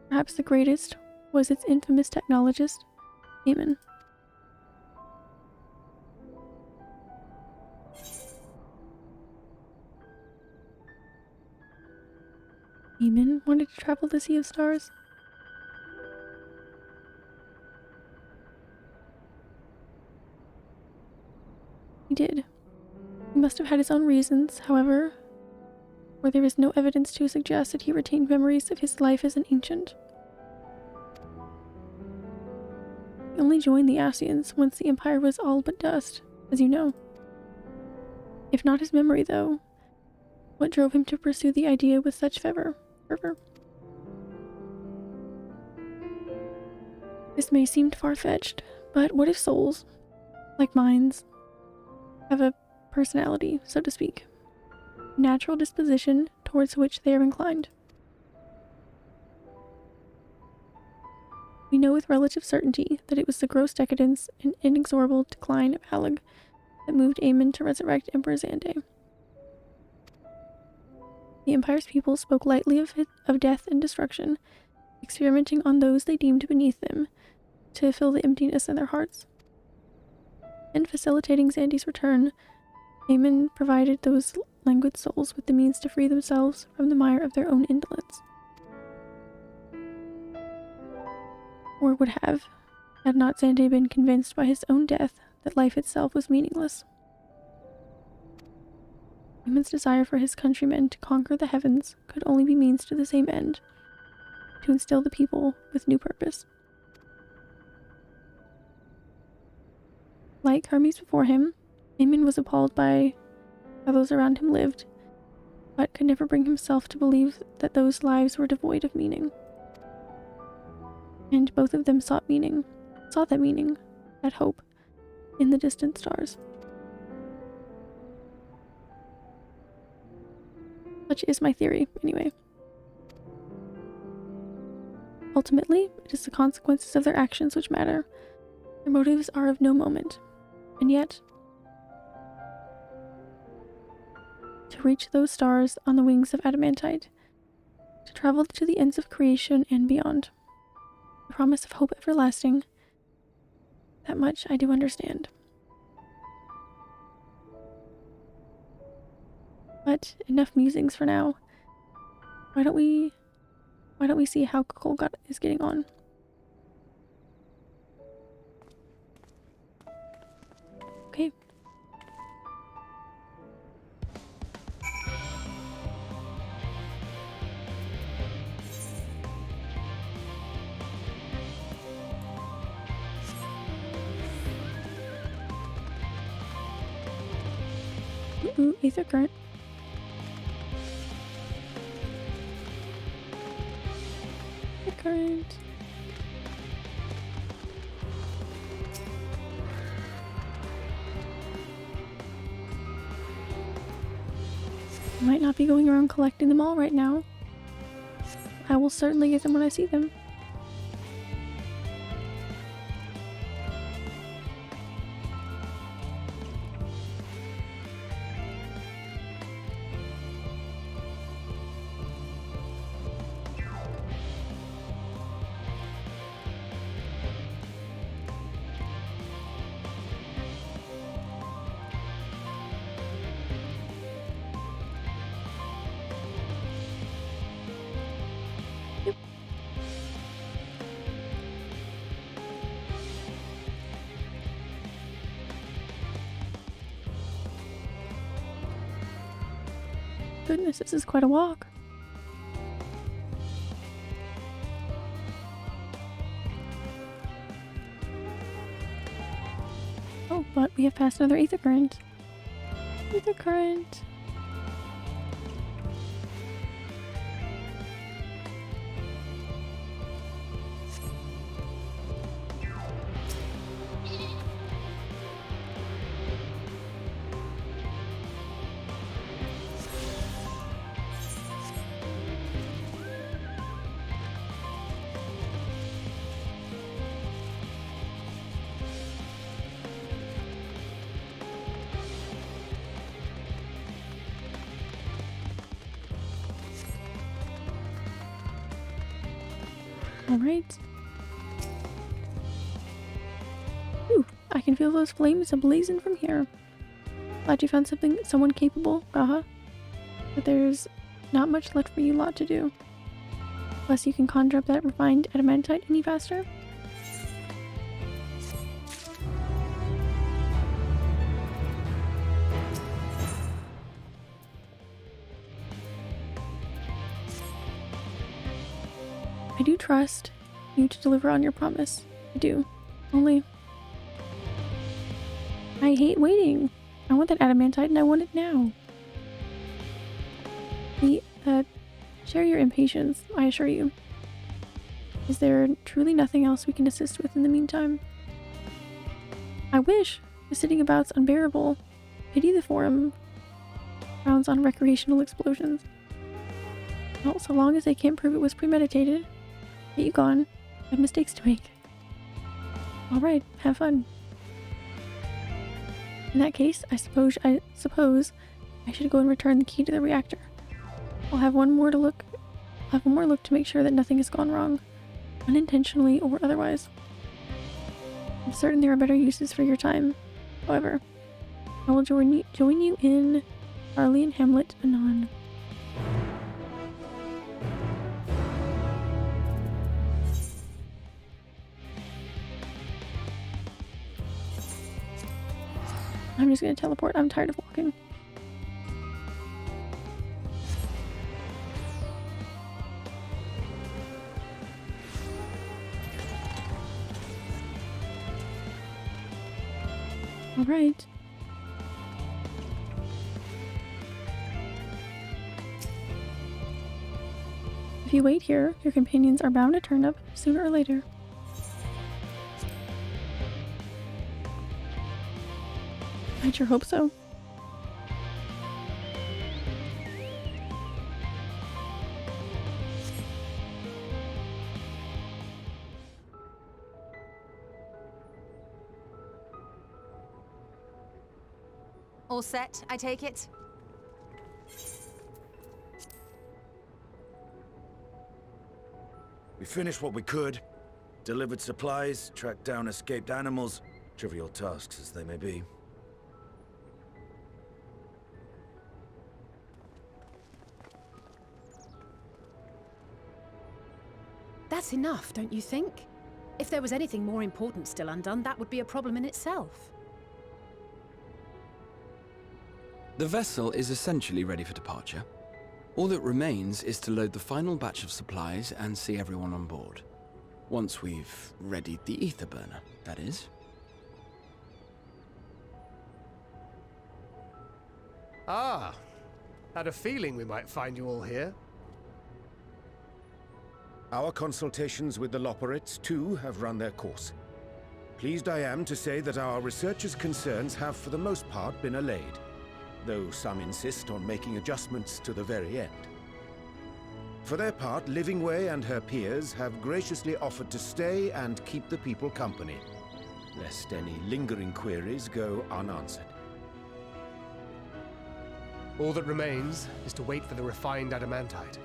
Perhaps the greatest was its infamous technologist, Eamon. Eamon wanted to travel the Sea of Stars? must have had his own reasons, however, for there is no evidence to suggest that he retained memories of his life as an ancient. He only joined the Ascians once the Empire was all but dust, as you know. If not his memory, though, what drove him to pursue the idea with such fervor? This may seem far-fetched, but what if souls, like minds, have a personality, so to speak, natural disposition towards which they are inclined? We know with relative certainty that it was the gross decadence and inexorable decline of Alec that moved Aemon to resurrect Emperor Xande. The Empire's people spoke lightly of death and destruction, experimenting on those they deemed beneath them to fill the emptiness in their hearts. In facilitating Xande's return, Aemon provided those languid souls with the means to free themselves from the mire of their own indolence. Or would have, had not Xande been convinced by his own death that life itself was meaningless. Aemon's desire for his countrymen to conquer the heavens could only be means to the same end, to instill the people with new purpose. Like Hermes before him, Aemon was appalled by how those around him lived, but could never bring himself to believe that those lives were devoid of meaning. And both of them saw that meaning, that hope, in the distant stars. Such is my theory, anyway. Ultimately, it is the consequences of their actions which matter. Their motives are of no moment. And yet, to reach those stars on the wings of adamantite, to travel to the ends of creation and beyond, the promise of hope everlasting, that much I do understand. But enough musings for now. Why don't we see how Kolgat is getting on? Okay. Ooh, Aether Current. Aether Current. I might not be going around collecting them all right now. I will certainly get them when I see them. Goodness, this is quite a walk. Oh, but we have passed another Aether Current. Aether Current. Alright. Ooh, I can feel those flames ablazing from here. Glad you found someone capable, Gaha. But there's not much left for you lot to do. Unless you can conjure up that refined adamantite any faster. I do trust you to deliver on your promise. I do. Only... I hate waiting. I want that adamantite and I want it now. Share your impatience, I assure you. Is there truly nothing else we can assist with in the meantime? I wish. The sitting about's unbearable. Pity the forum frowns on recreational explosions. Well, so long as they can't prove it was premeditated, get you gone. I have mistakes to make. Alright, have fun. In that case, I suppose I should go and return the key to the reactor. I'll have one more look to make sure that nothing has gone wrong, unintentionally or otherwise. I'm certain there are better uses for your time. However, I will join you in Harley and Hamlet anon. I'm just gonna teleport. I'm tired of walking. All right. If you wait here, your companions are bound to turn up sooner or later. I sure hope so.
All set, I take it?
We finished what we could. Delivered supplies, tracked down escaped animals. Trivial tasks as they may be.
That's enough, don't you think? If there was anything more important still undone, that would be a problem in itself.
The vessel is essentially ready for departure. All that remains is to load the final batch of supplies and see everyone on board. Once we've readied the ether burner, that is.
Ah, had a feeling we might find you all here.
Our consultations with the Loperites, too, have run their course. Pleased I am to say that our researchers' concerns have for the most part been allayed, though some insist on making adjustments to the very end. For their part, Livingway and her peers have graciously offered to stay and keep the people company, lest any lingering queries go unanswered.
All that remains is to wait for the refined adamantite.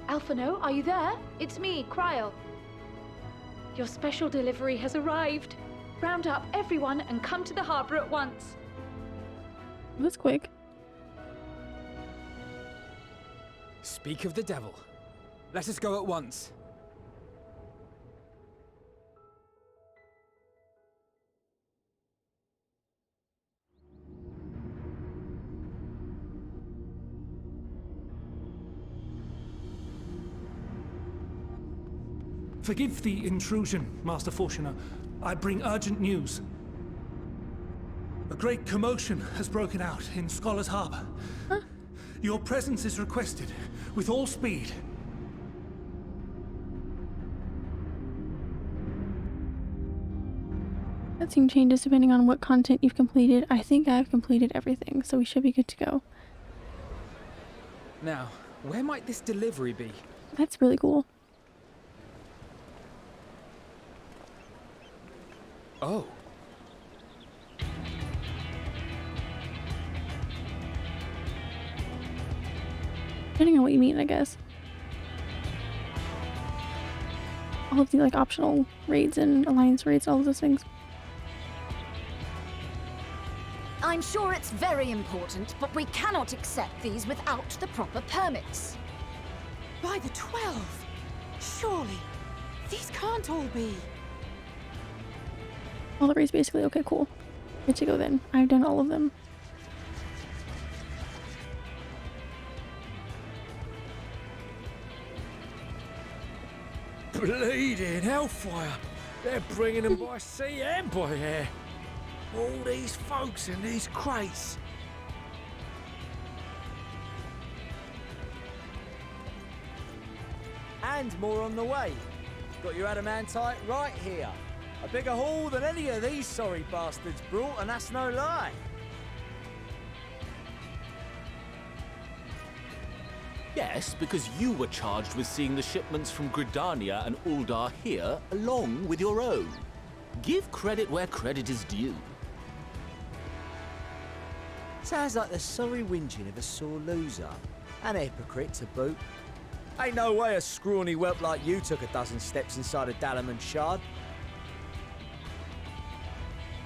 Alphino, are you there? It's me, Cryo. Your special delivery has arrived. Round up everyone and come to the harbor at once.
That's quick.
Speak of the devil. Let us go at once.
Forgive the intrusion, Master Fortuner. I bring urgent news. A great commotion has broken out in Scholar's Harbor.
Huh?
Your presence is requested, with all speed.
That scene changes depending on what content you've completed. I think I've completed everything, so we should be good to go.
Now, where might this delivery be?
That's really cool.
Oh.
Depending on what you mean, I guess. All of the like optional raids and alliance raids, all of those things.
I'm sure it's very important, but we cannot accept these without the proper permits.
By the 12! Surely, these can't all be.
All the raids basically. Okay, cool. Good to go then. I've done all of them.
Bleeding hellfire! They're bringing them by sea and by air. All these folks in these crates.
And more on the way. Got your adamantite right here. A bigger haul than any of these sorry bastards brought, and that's no lie.
Yes, because you were charged with seeing the shipments from Gridania and Uldar here, along with your own. Give credit where credit is due.
Sounds like the sorry whinging of a sore loser. An hypocrite to boot. Ain't no way a scrawny whelp like you took a dozen steps inside a Dalaman shard.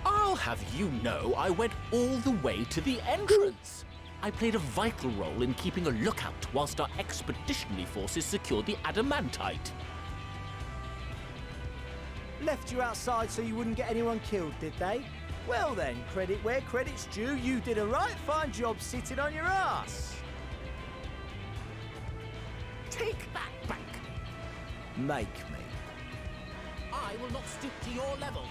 I'll have you know I went all the way to the entrance. I played a vital role in keeping a lookout whilst our expeditionary forces secured the adamantite.
Left you outside so you wouldn't get anyone killed, did they? Well then, credit where credit's due, you did a right fine job sitting on your ass.
Take that back.
Make me.
I will not stoop to your level.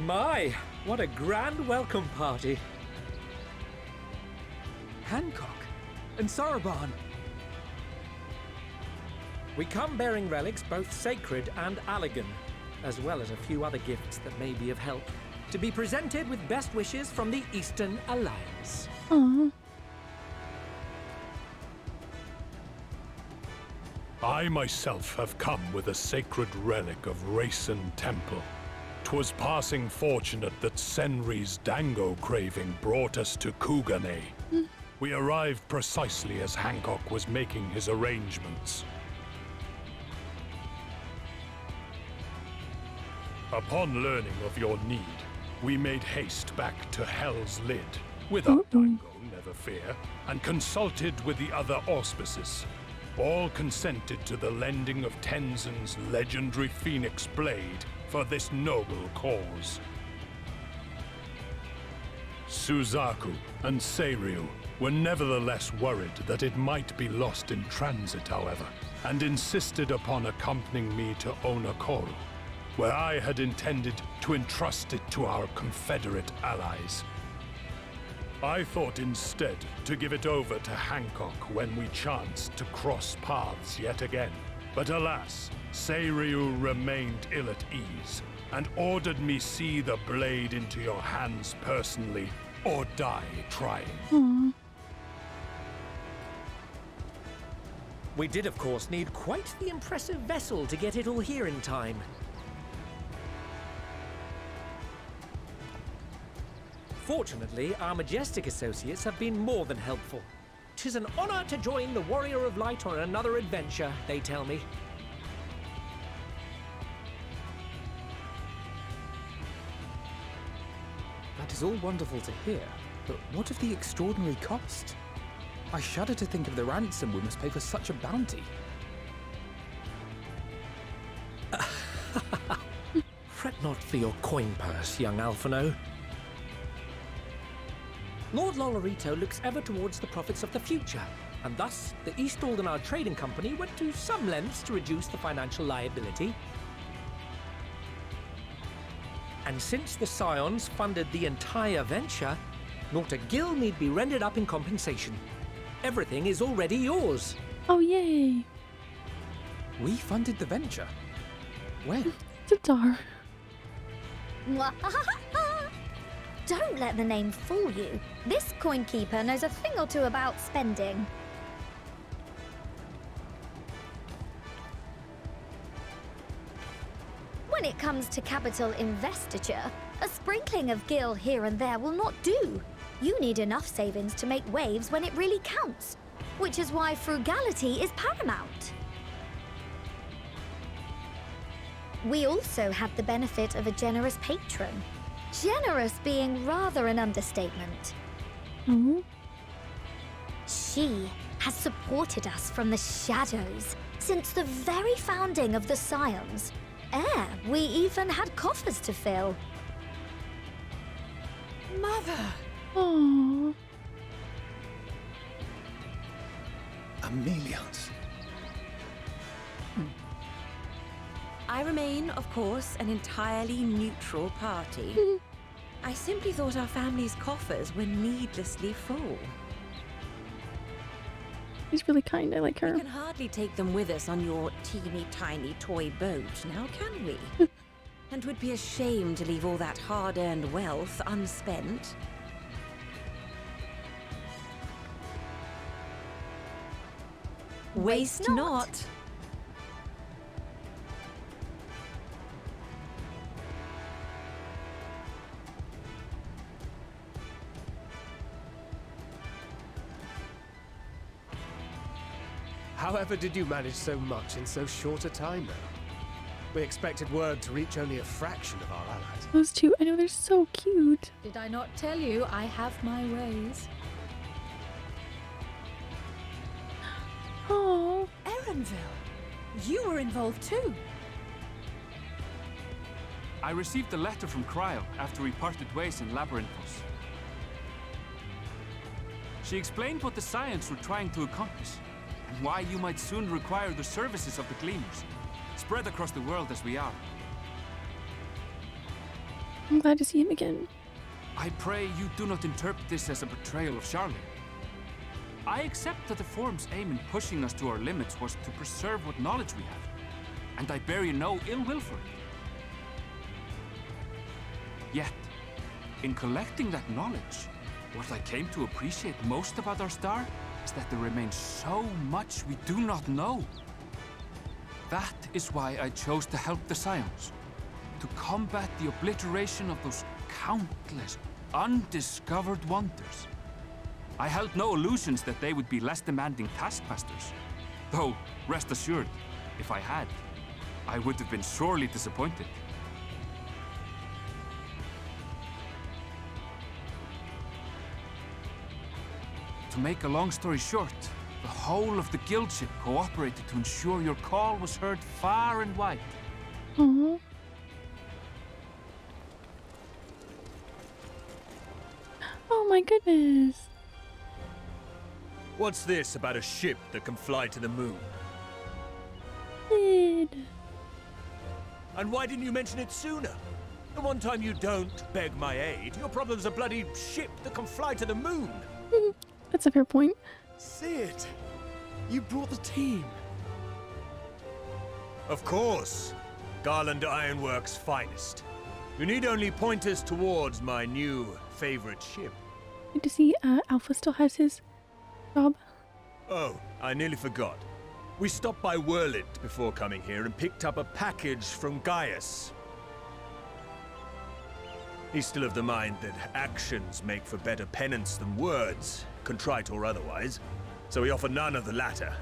My, what a grand welcome party.
Hancock and Saraban.
We come bearing relics both sacred and Allagan, as well as a few other gifts that may be of help, to be presented with best wishes from the Eastern Alliance.
Aww.
I myself have come with a sacred relic of Rayson Temple. 'Twas passing fortunate that Senri's dango craving brought us to Kugane. We arrived precisely as Hancock was making his arrangements. Upon learning of your need, we made haste back to Hell's Lid, without dango, never fear, and consulted with the other auspices. All consented to the lending of Tenzin's legendary Phoenix Blade for this noble cause. Suzaku and Seiryu were nevertheless worried that it might be lost in transit, however, and insisted upon accompanying me to Onakoru, where I had intended to entrust it to our Confederate allies. I thought instead to give it over to Hancock when we chanced to cross paths yet again. But alas, Seiryu remained ill at ease, and ordered me see the blade into your hands personally, or die trying.
Aww.
We did, of course, need quite the impressive vessel to get it all here in time. Fortunately, our majestic associates have been more than helpful. 'Tis an honor to join the Warrior of Light on another adventure, they tell me.
That is all wonderful to hear, but what of the extraordinary cost? I shudder to think of the ransom we must pay for such a bounty.
Fret not for your coin purse, young Alphino. Lord Lolorito looks ever towards the profits of the future, and thus the East Aldenar Trading Company went to some lengths to reduce the financial liability. And since the Scions funded the entire venture, not a gill need be rendered up in compensation. Everything is already yours.
Oh, yay.
We funded the venture. When?
Tatar.
Don't let the name fool you. This coin keeper knows a thing or two about spending. When it comes to capital investiture, a sprinkling of gil here and there will not do. You need enough savings to make waves when it really counts, which is why frugality is paramount. We also had the benefit of a generous patron. Generous being rather an understatement. She has supported us from the shadows since the very founding of the Scions. We even had coffers to fill.
Mother!
Aww.
chameleons.
I remain, of course, an entirely neutral party. I simply thought our family's coffers were needlessly full.
She's really kind. I like her.
We can hardly take them with us on your teeny tiny toy boat, now can we? And would be a shame to leave all that hard-earned wealth unspent. Waste not.
However did you manage so much in so short a time now? We expected word to reach only a fraction of our allies.
Those two, I know they're so cute.
Did I not tell you I have my ways?
Oh,
Erenville, you were involved too.
I received a letter from Cryo after we parted ways in Labyrinthos. She explained what the Scions were trying to accomplish, and why you might soon require the services of the Gleamers, spread across the world as we are.
I'm glad to see him again.
I pray you do not interpret this as a betrayal of Charlotte. I accept that the Forum's aim in pushing us to our limits was to preserve what knowledge we have, and I bear you no ill will for it. Yet, in collecting that knowledge, what I came to appreciate most about our star is that there remains so much we do not know. That is why I chose to help the Scions, to combat the obliteration of those countless, undiscovered wonders. I held no illusions that they would be less demanding taskmasters. Though, rest assured, if I had, I would have been sorely disappointed. To make a long story short, the whole of the guild ship cooperated to ensure your call was heard far and wide.
Aww. Oh my goodness.
What's this about a ship that can fly to the moon?
Did.
And why didn't you mention it sooner? The one time you don't beg my aid, your problem's a bloody ship that can fly to the moon.
That's a fair point.
Sid, you brought the team.
Of course. Garland Ironworks' finest. You need only point us towards my new favorite ship.
Good to see Alpha still has his job.
Oh, I nearly forgot. We stopped by Whirlit before coming here and picked up a package from Gaius. He's still of the mind that actions make for better penance than words, contrite or otherwise, so we offer none of the latter.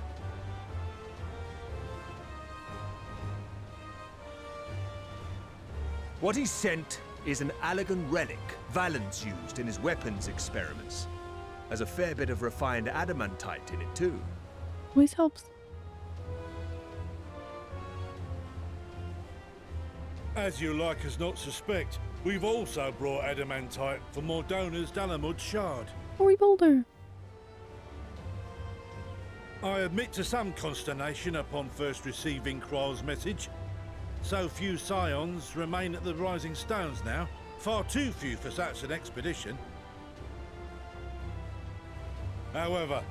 What he sent is an Allegan relic Valens used in his weapons experiments. Has a fair bit of refined adamantite in it too.
Always helps.
As you like us not suspect, we've also brought adamantite for Mordona's Dalamud shard.
Ori Boulder.
I admit to some consternation upon first receiving Kryle's message. So few Scions remain at the Rising Stones now. Far too few for such an expedition. However,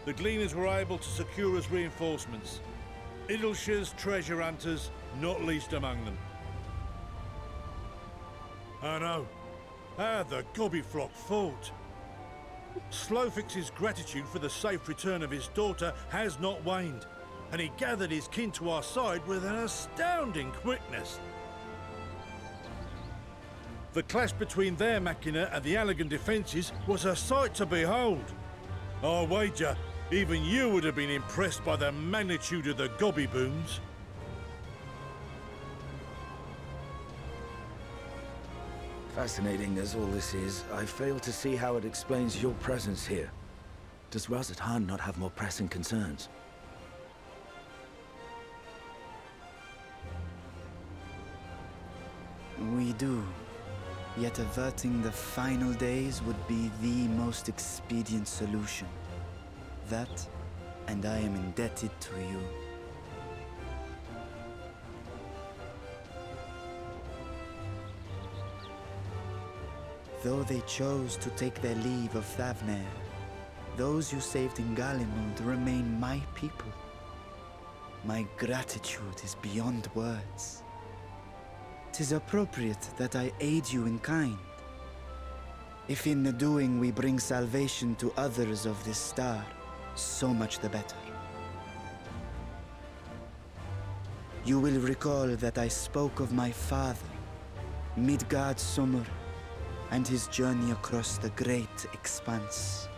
the Gleaners were able to secure us reinforcements. Idleshire's treasure hunters, not least among them. I know. How the Gobbyflock fought. Slowfix's gratitude for the safe return of his daughter has not waned, and he gathered his kin to our side with an astounding quickness. The clash between their machina and the Allegan defences was a sight to behold. I wager even you would have been impressed by the magnitude of the Gobby booms.
Fascinating as all this is, I fail to see how it explains your presence here. Does Razat-Han not have more pressing concerns?
We do. Yet averting the final days would be the most expedient solution. That, and I am indebted to you. Though they chose to take their leave of Thavnair, those you saved in Galimund remain my people. My gratitude is beyond words. 'Tis appropriate that I aid you in kind. If in the doing we bring salvation to others of this star, so much the better. You will recall that I spoke of my father, Midgard Sumur, and his journey across the great expanse.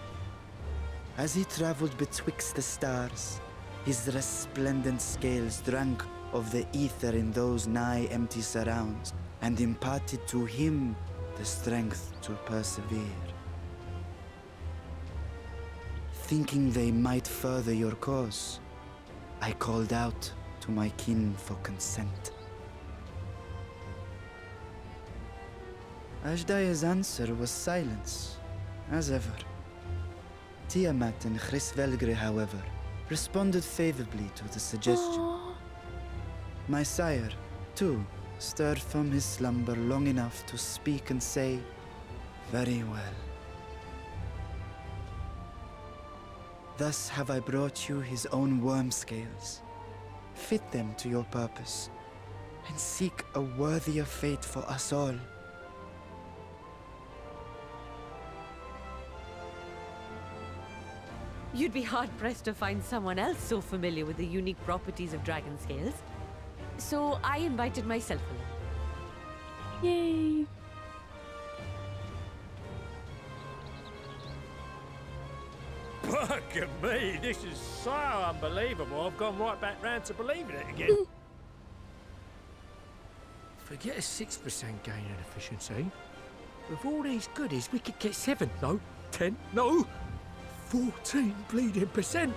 As he traveled betwixt the stars, his resplendent scales drank of the ether in those nigh empty surrounds, and imparted to him the strength to persevere. Thinking they might further your cause, I called out to my kin for consent. Ajdaya's answer was silence, as ever. Tiamat and Hrisvelgre, however, responded favorably to the suggestion.
Aww.
My sire, too, stirred from his slumber long enough to speak and say, "Very well." Thus have I brought you his own worm scales. Fit them to your purpose, and seek a worthier fate for us all.
You'd be hard-pressed to find someone else so familiar with the unique properties of dragon scales. So I invited myself along.
Yay!
Look at me, this is so unbelievable. I've gone right back round to believing it again. Forget a 6% gain in efficiency. With all these goodies, we could get 7, no, 10, no, 14 bleeding percent.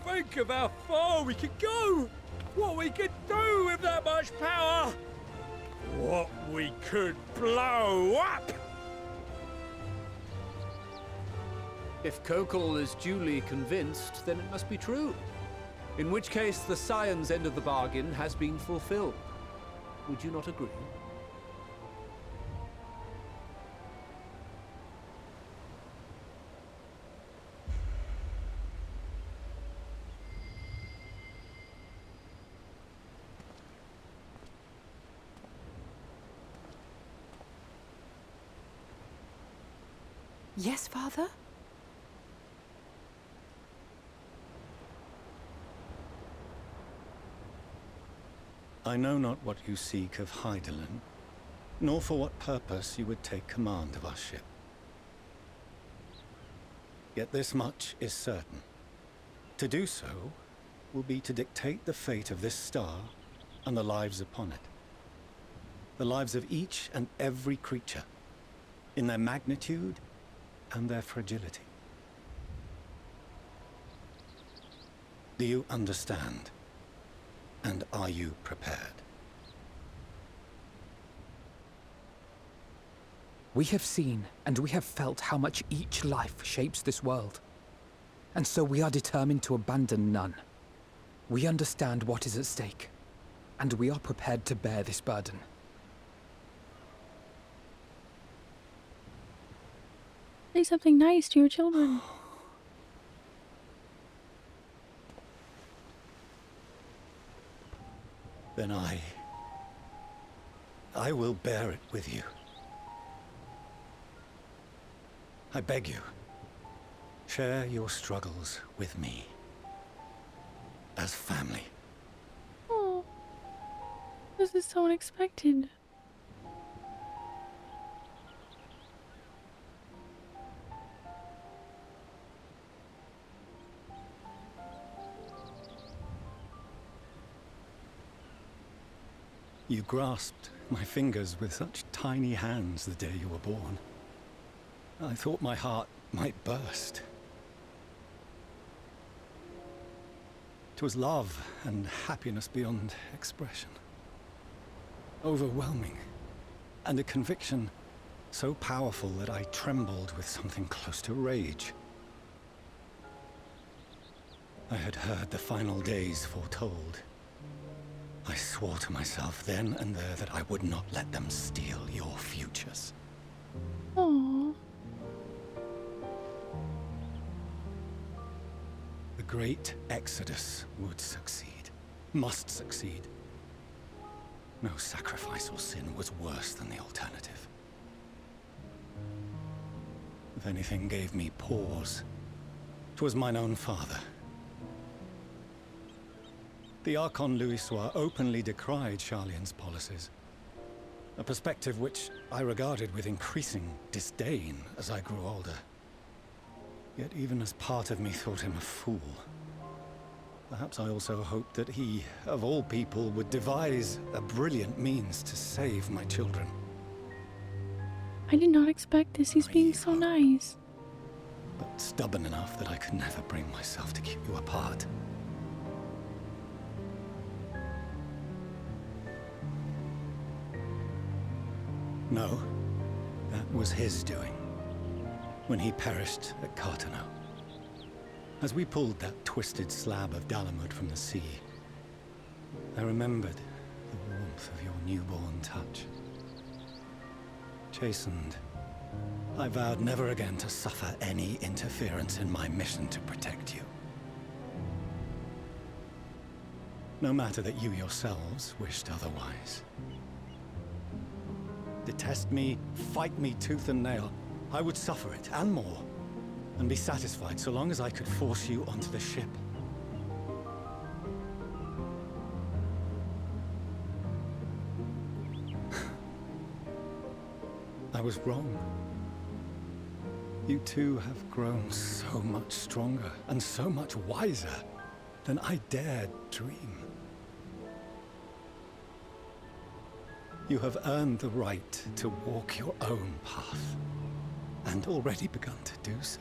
Think of how far we could go. What we could do with that much power. What we could blow up.
If Kokol is duly convinced, then it must be true. In which case, the Scion's end of the bargain has been fulfilled. Would you not agree?
Yes, Father?
I know not what you seek of Hydaelyn, nor for what purpose you would take command of our ship. Yet this much is certain. To do so will be to dictate the fate of this star and the lives upon it. The lives of each and every creature, in their magnitude and their fragility. Do you understand? And are you prepared?
We have seen and we have felt how much each life shapes this world. And so we are determined to abandon none. We understand what is at stake, and we are prepared to bear this burden.
Say something nice to your children.
Then I will bear it with you. I beg you, share your struggles with me. As family.
Oh, this is so unexpected.
You grasped my fingers with such tiny hands the day you were born. I thought my heart might burst. 'Twas love and happiness beyond expression. Overwhelming, and a conviction so powerful that I trembled with something close to rage. I had heard the final days foretold. I swore to myself then and there that I would not let them steal your futures.
Aww.
The great exodus would succeed. Must succeed. No sacrifice or sin was worse than the alternative. If anything gave me pause, 'twas mine own father. The Archon Louisoix openly decried Charlian's policies, a perspective which I regarded with increasing disdain as I grew older. Yet even as part of me thought him a fool, perhaps I also hoped that he, of all people, would devise a brilliant means to save my children.
I did not expect this. He's being so nice.
But stubborn enough that I could never bring myself to keep you apart. No, that was his doing, when he perished at Carteneau. As we pulled that twisted slab of Dalamud from the sea, I remembered the warmth of your newborn touch. Chastened, I vowed never again to suffer any interference in my mission to protect you. No matter that you yourselves wished otherwise. Detest me, fight me tooth and nail, I would suffer it, and more, and be satisfied so long as I could force you onto the ship. I was wrong. You two have grown so much stronger and so much wiser than I dared dream. You have earned the right to walk your own path, and already begun to do so.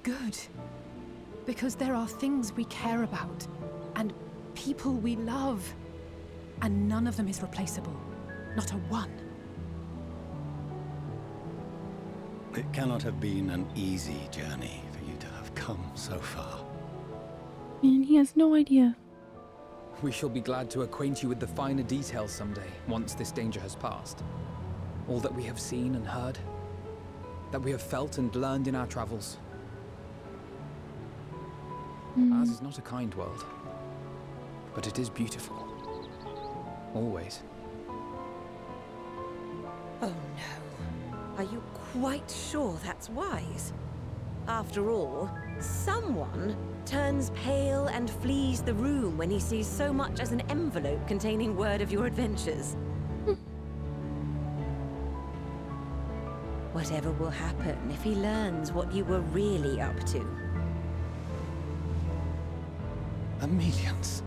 Good. Because there are things we care about, and people we love, and none of them is replaceable. Not a one.
It cannot have been an easy journey for you to have come so far.
And he has no idea.
We shall be glad to acquaint you with the finer details someday, once this danger has passed. All that we have seen and heard, that we have felt and learned in our travels. Ours is not a kind world, but it is beautiful. Always.
Oh no. Are you quite sure that's wise? After all, someone turns pale and flees the room when he sees so much as an envelope containing word of your adventures. Whatever will happen if he learns what you were really up to?
Amelians.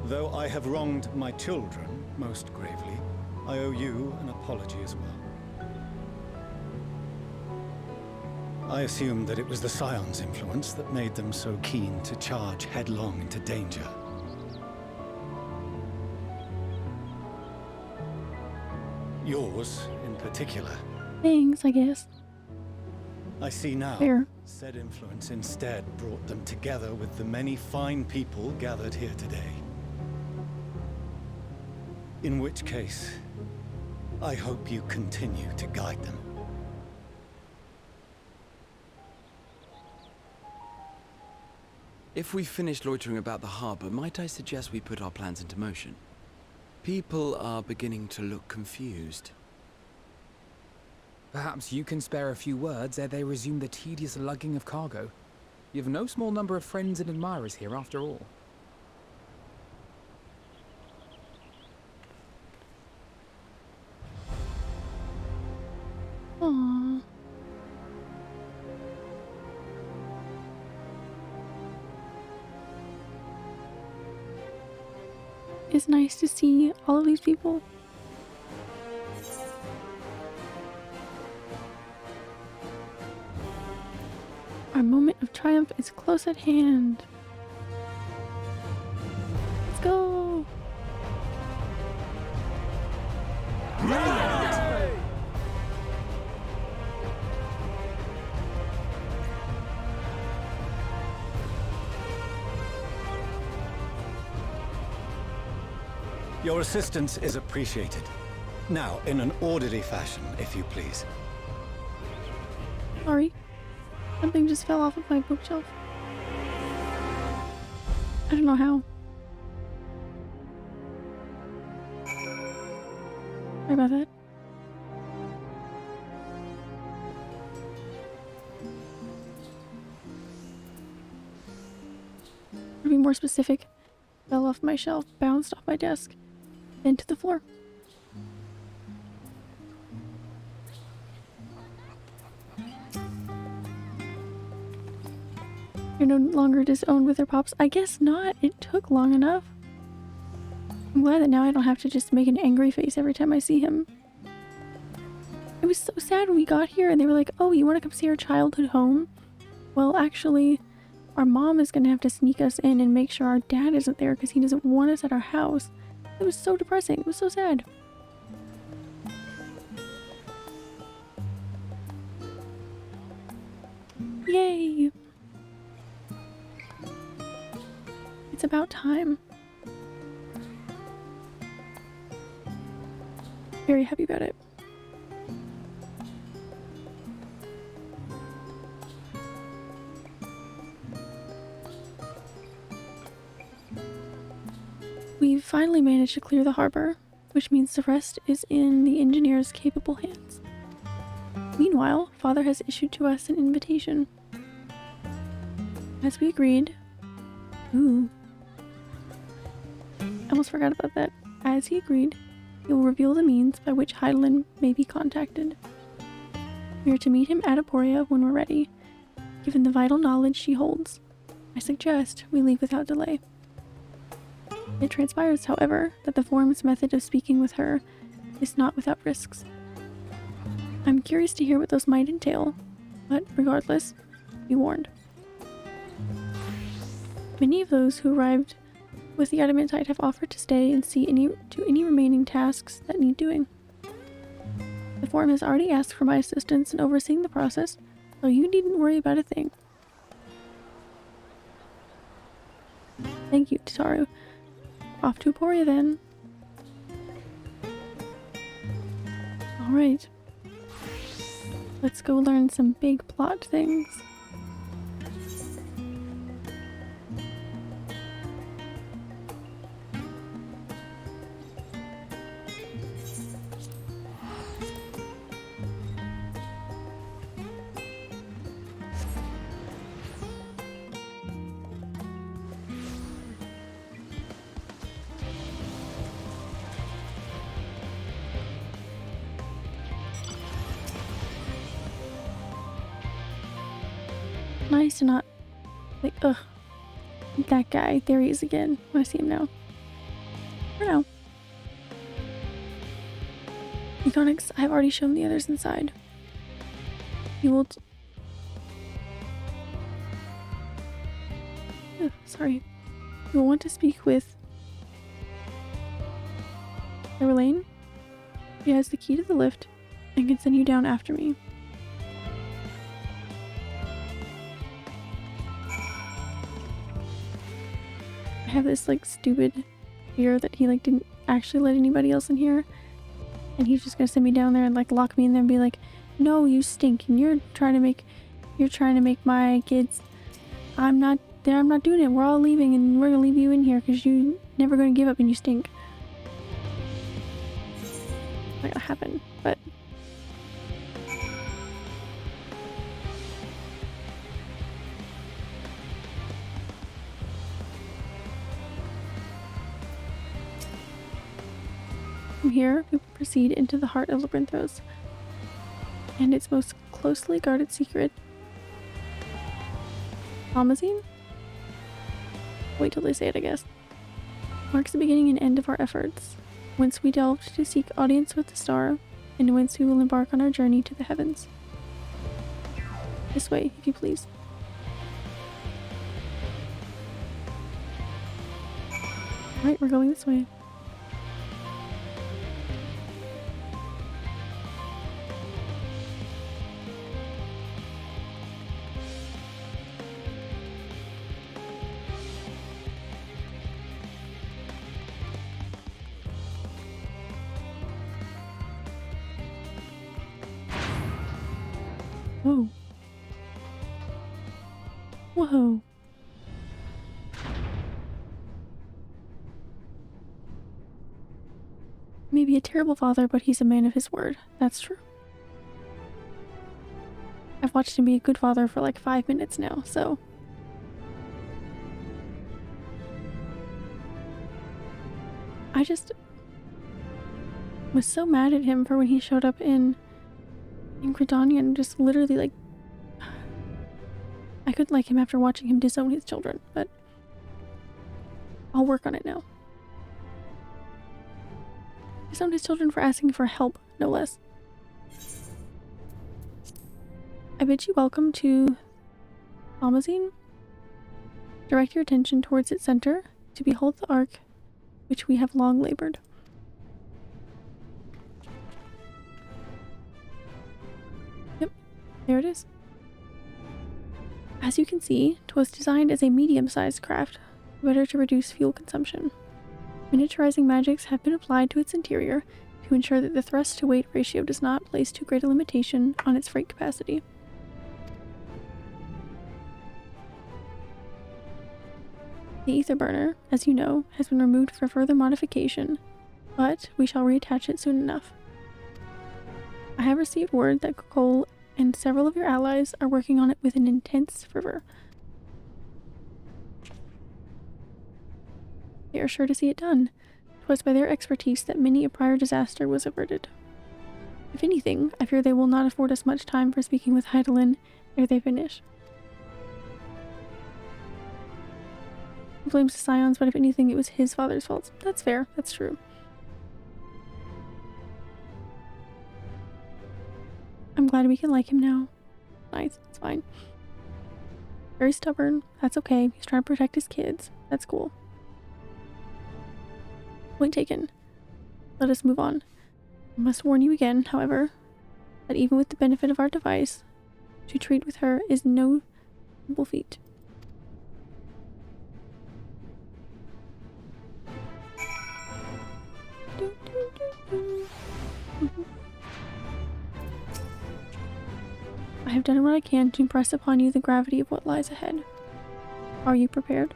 Though I have wronged my children most gravely, I owe you an apology as well. I assumed that it was the Scion's influence that made them so keen to charge headlong into danger. Yours, in particular.
Thanks, I guess.
I see now.
Fair.
Said influence instead brought them together with the many fine people gathered here today. In which case, I hope you continue to guide them.
If we've finished loitering about the harbor, might I suggest we put our plans into motion? People are beginning to look confused.
Perhaps you can spare a few words ere they resume the tedious lugging of cargo. You have no small number of friends and admirers here after all.
Aww. It's nice to see all of these people. Our moment of triumph is close at hand. Let's go!
Your assistance is appreciated. Now, in an orderly fashion, if you please.
Sorry. Something just fell off of my bookshelf. I don't know how. Sorry about that. To be more specific, fell off my shelf, bounced off my desk, then to the floor. You're no longer disowned with your pops. I guess not. It took long enough. I'm glad that now I don't have to just make an angry face every time I see him. It was so sad when we got here and they were like, oh, you want to come see our childhood home? Well, actually, our mom is going to have to sneak us in and make sure our dad isn't there because he doesn't want us at our house. It was so depressing. It was so sad. Yay! It's about time. Very happy about it. We've finally managed to clear the harbor, which means the rest is in the engineer's capable hands. Meanwhile, Father has issued to us an invitation. As we agreed... Ooh. I almost forgot about that. As he agreed, he will reveal the means by which Heidelin may be contacted. We are to meet him at Aporia when we're ready. Given the vital knowledge she holds, I suggest we leave without delay. It transpires, however, that the Form's method of speaking with her is not without risks. I'm curious to hear what those might entail, but regardless, be warned. Many of those who arrived with the Adamantite have offered to stay and see to any remaining tasks that need doing. The Form has already asked for my assistance in overseeing the process, so you needn't worry about a thing. Thank you, Tataru. Off to Aporia then. Alright. Let's go learn some big plot things. Nice to not, like, ugh, that guy, there he is again. I want to see him now. For now. Econics, I have already shown the others inside. You will sorry. You will want to speak with Lane. She has the key to the lift and can send you down after me. I have this like stupid fear that he like didn't actually let anybody else in here, and he's just gonna send me down there and like lock me in there and be like, no, you stink and you're trying to make my kids. I'm not doing it. We're all leaving and we're gonna leave you in here because you're never gonna give up and you stink. Not gonna happen, but from here, we proceed into the heart of Labyrinthos and its most closely guarded secret. Almazine? Wait till they say it, I guess. Marks the beginning and end of our efforts, whence we delved to seek audience with the star, and whence we will embark on our journey to the heavens. This way, if you please. Right, we're going this way. Whoa. Whoa. Maybe a terrible father, but he's a man of his word. That's true. I've watched him be a good father for like 5 minutes now, so. I just was so mad at him for when he showed up in Gridania and just literally like I couldn't like him after watching him disown his children, but I'll work on it now. Disown his children for asking for help, no less. I bid you welcome to Almazine. Direct your attention towards its center to behold the ark which we have long labored. Yep, there it is. As you can see, 'twas designed as a medium-sized craft, better to reduce fuel consumption. Miniaturizing magics have been applied to its interior to ensure that the thrust-to-weight ratio does not place too great a limitation on its freight capacity. The ether burner, as you know, has been removed for further modification, but we shall reattach it soon enough. I have received word that Cole and several of your allies are working on it with an intense fervor. They are sure to see it done. 'Twas by their expertise that many a prior disaster was averted. If anything, I fear they will not afford us much time for speaking with Heidelin ere they finish. He blames the Scions, but if anything, it was his father's fault. That's fair. That's true. I'm glad we can like him now. Nice. It's fine. Very stubborn. That's okay. He's trying to protect his kids. That's cool. Point taken. Let us move on. I must warn you again, however, that even with the benefit of our device, to treat with her is no simple feat. I have done what I can to impress upon you the gravity of what lies ahead. Are you prepared?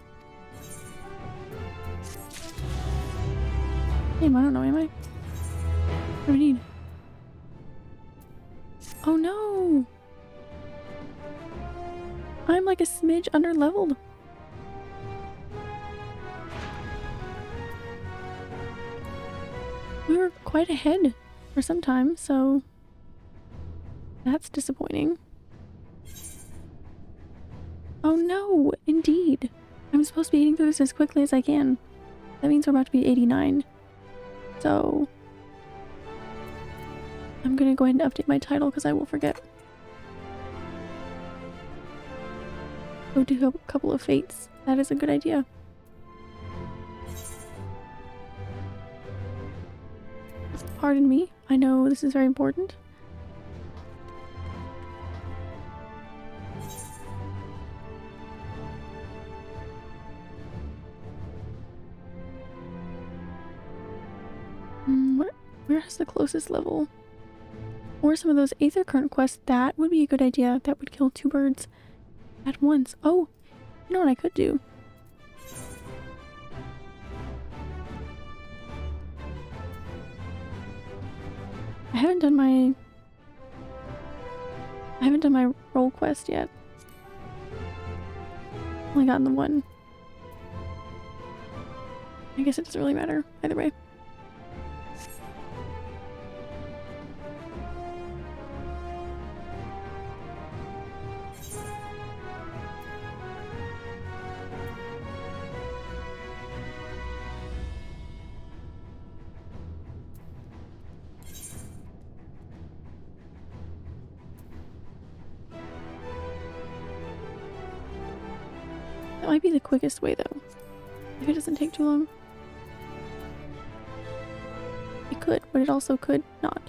Damn, I don't know, am I? What do we need? Oh no! I'm like a smidge under-leveled. We were quite ahead for some time, so that's disappointing. Oh no, indeed. I'm supposed to be eating through this as quickly as I can. That means we're about to be 89. So I'm gonna go ahead and update my title because I will forget. Go do a couple of fates. That is a good idea. Pardon me. I know this is very important. Where has the closest level? Or some of those Aether Current quests. That would be a good idea. That would kill two birds at once. Oh, you know what I could do? I haven't done my role quest yet. Only gotten the one. I guess it doesn't really matter either way. That might be the quickest way though, if it doesn't take too long. It could, but it also could not.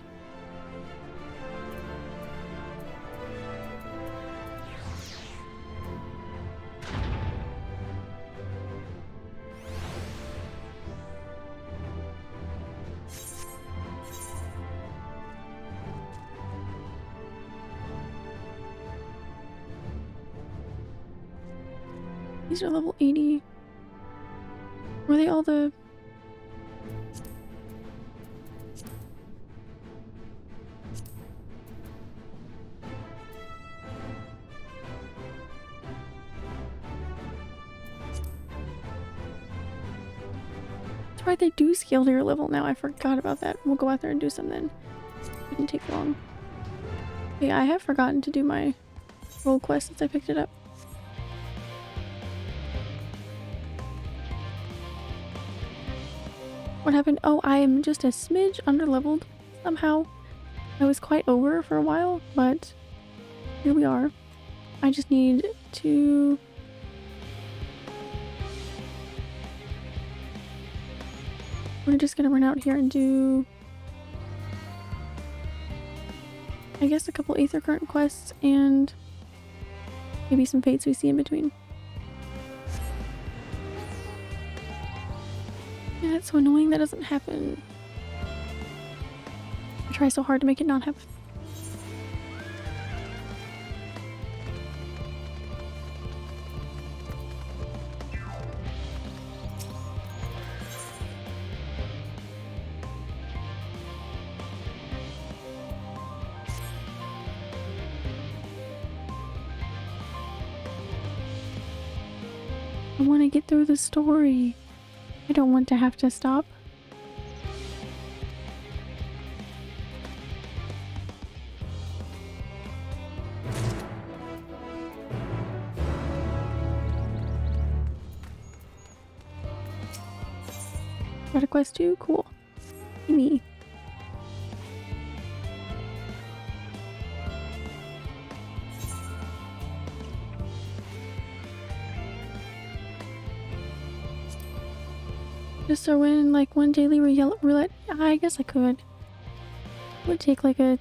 These are level 80. Were they all the... That's right, they do scale to your level now. I forgot about that. We'll go out there and do some then. Didn't take long. Yeah, I have forgotten to do my role quest since I picked it up. What happened? Oh, I am just a smidge underleveled somehow. I was quite over for a while, but here we are. I just need to... We're just gonna run out here and do... I guess a couple Aether Current quests and maybe some fates we see in between. Yeah, that's so annoying that doesn't happen. I try so hard to make it not happen. I want to get through the story. I don't want to have to stop. Got a quest too? Cool. Me. Just throw in like one daily roulette. I guess I could. Would take like a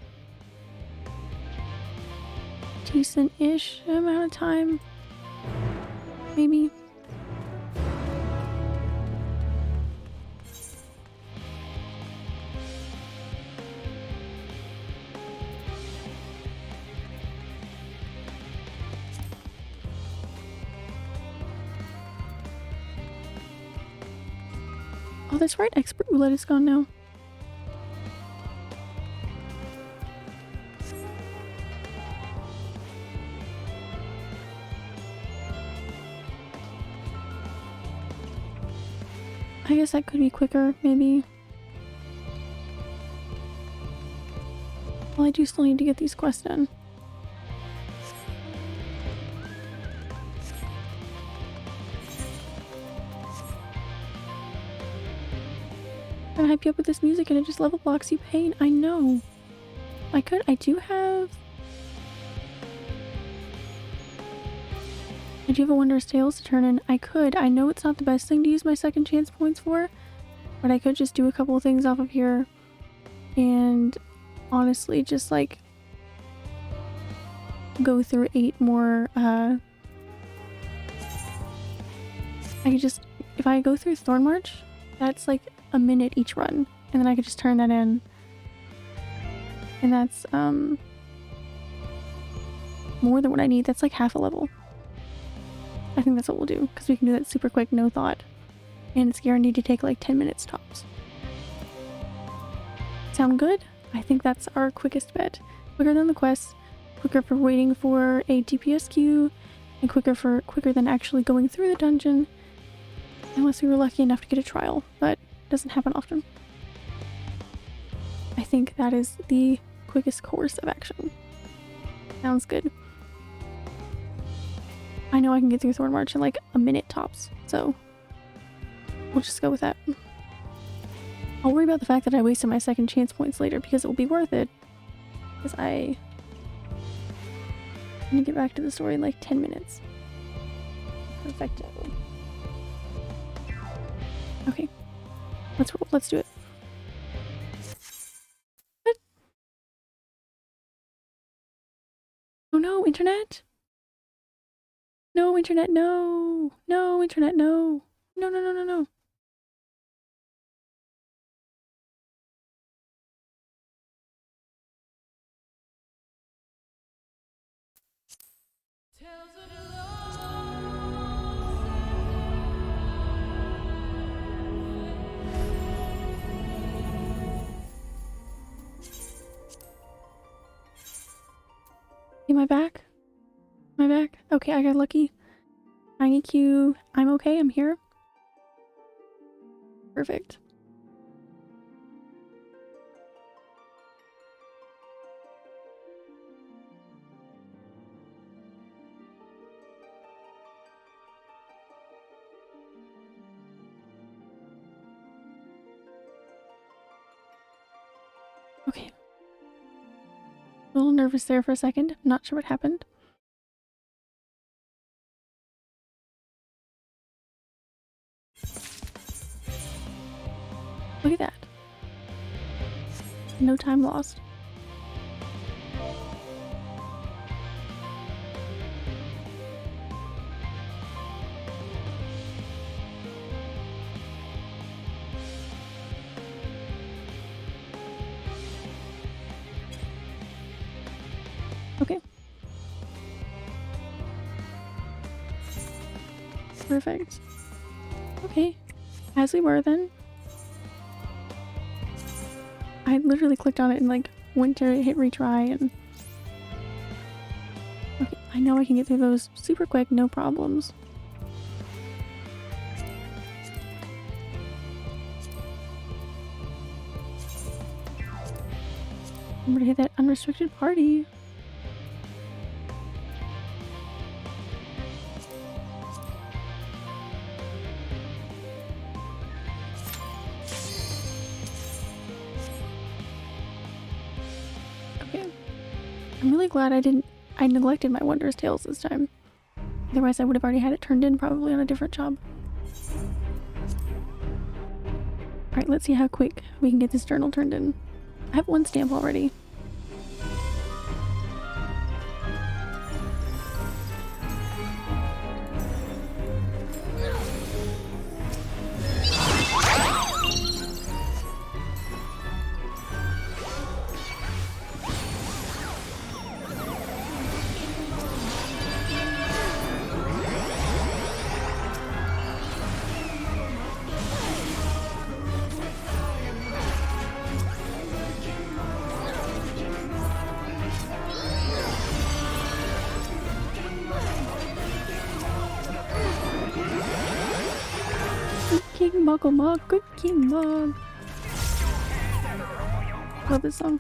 decent-ish amount of time. Maybe. Oh, that's right. Expert roulette is gone now. I guess that could be quicker, maybe. Well, I do still need to get these quests done. I'm gonna hype you up with this music and it just level blocks you pain. I know. I do have a Wondrous Tales to turn in. I know it's not the best thing to use my second chance points for, but I could just do a couple of things off of here and honestly just like go through 8 more, I could just, if I go through Thornmarch, that's like a minute each run, and then I could just turn that in, and that's more than what I need. That's like half a level. I think that's what we'll do, because we can do that super quick, no thought, and it's guaranteed to take like 10 minutes tops. Sound good? I think that's our quickest bet. Quicker than the quests, quicker for waiting for a DPS queue, and quicker than actually going through the dungeon, unless we were lucky enough to get a trial, but doesn't happen often. I think that is the quickest course of action. Sounds good. I know I can get through Thornmarch in like a minute tops, so we'll just go with that. I'll worry about the fact that I wasted my second chance points later, because it will be worth it. Because I need to get back to the story in like 10 minutes. Perfecto. Okay. Let's roll. Let's do it. internet? No, internet, no. No, internet, no. No, no, no, no, no. Am I back? Am I back? Okay, I got lucky. Tiny Q, I'm okay, I'm here. Perfect. Okay. A little nervous there for a second. Not sure what happened. Look at that. No time lost. Okay. Perfect. Okay. As we were then. I literally clicked on it and like went to hit retry and... Okay, I know I can get through those super quick, no problems. I'm gonna hit that unrestricted party. I'm really glad I neglected my Wondrous Tales this time. Otherwise I would have already had it turned in probably on a different job. Alright, let's see how quick we can get this journal turned in. I have 1 stamp already. King Muggle Mug, good King Mug. Love this song.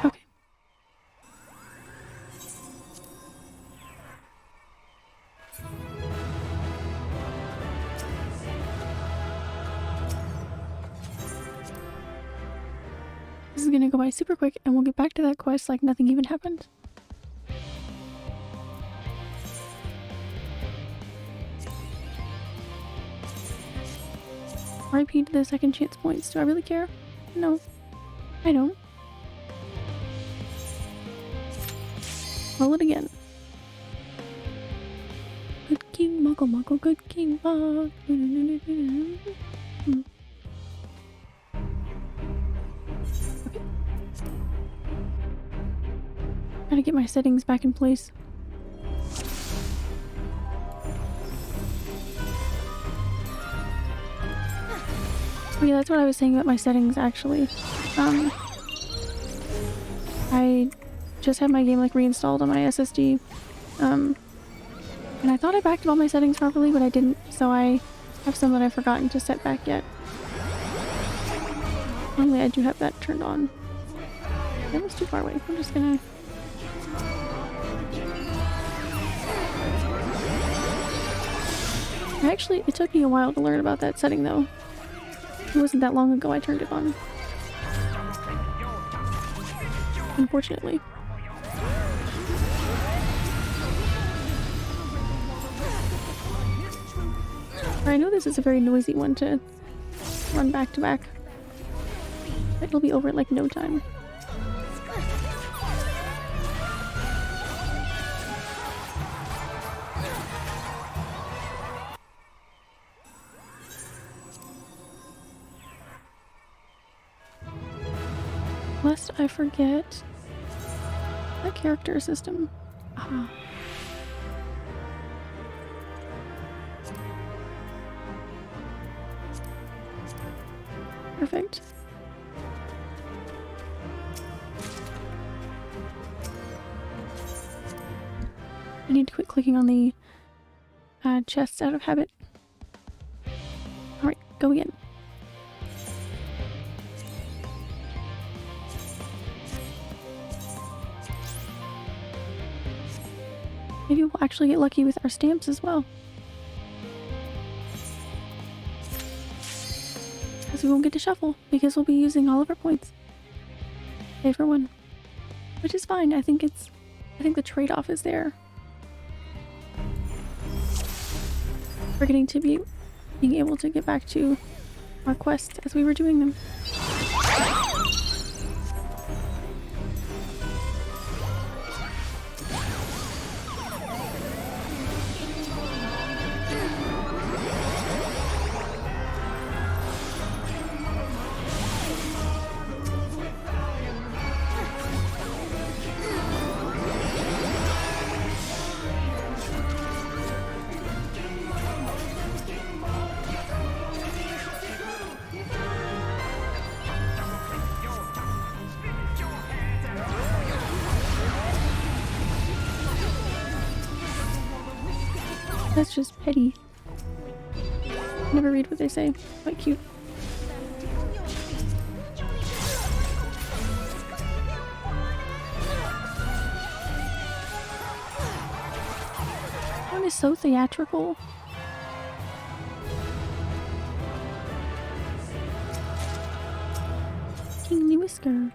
Okay. This is gonna go by super quick and we'll get back to that quest like nothing even happened. RIP to the second chance points. Do I really care? No, I don't. Roll it again. Good King Muggle Muggle, good King Mug. Gotta get my settings back in place. Oh yeah, that's what I was saying about my settings actually. I just had my game like reinstalled on my SSD. And I thought I backed up all my settings properly, but I didn't, so I have some that I've forgotten to set back yet. Normally I do have that turned on. That was too far away. I'm just gonna... Actually, it took me a while to learn about that setting though. It wasn't that long ago I turned it on. unfortunately. I know this is a very noisy one to run back to back. It'll be over in like no time. Lest I forget the character system. Ah. Perfect. I need to quit clicking on the chests out of habit. Alright, go again. Maybe we'll actually get lucky with our stamps as well. Because we won't get to shuffle, because we'll be using all of our points. Pay for one. Which is fine, I think the trade-off is there. Forgetting to being able to get back to our quests as we were doing them. That's just petty. Never read what they say. Quite cute. That one is so theatrical. Kingly Whisker.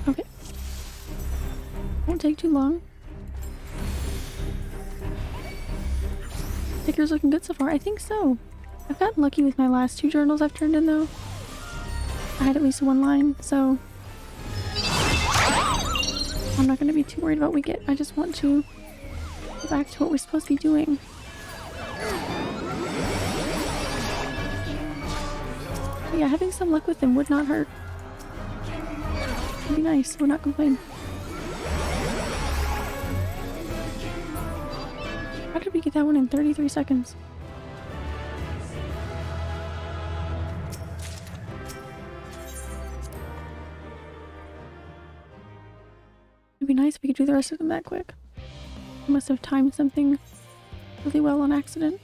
Okay. Won't take too long. Sticker's looking good so far. I think so. I've gotten lucky with my last 2 journals I've turned in though. I had at least 1 line, so I'm not going to be too worried about what we get. I just want to go back to what we're supposed to be doing. But yeah, having some luck with them would not hurt. It'd be nice. We're not complaining. How did we get that one in 33 seconds? It'd be nice if we could do the rest of them that quick. I must have timed something really well on accident.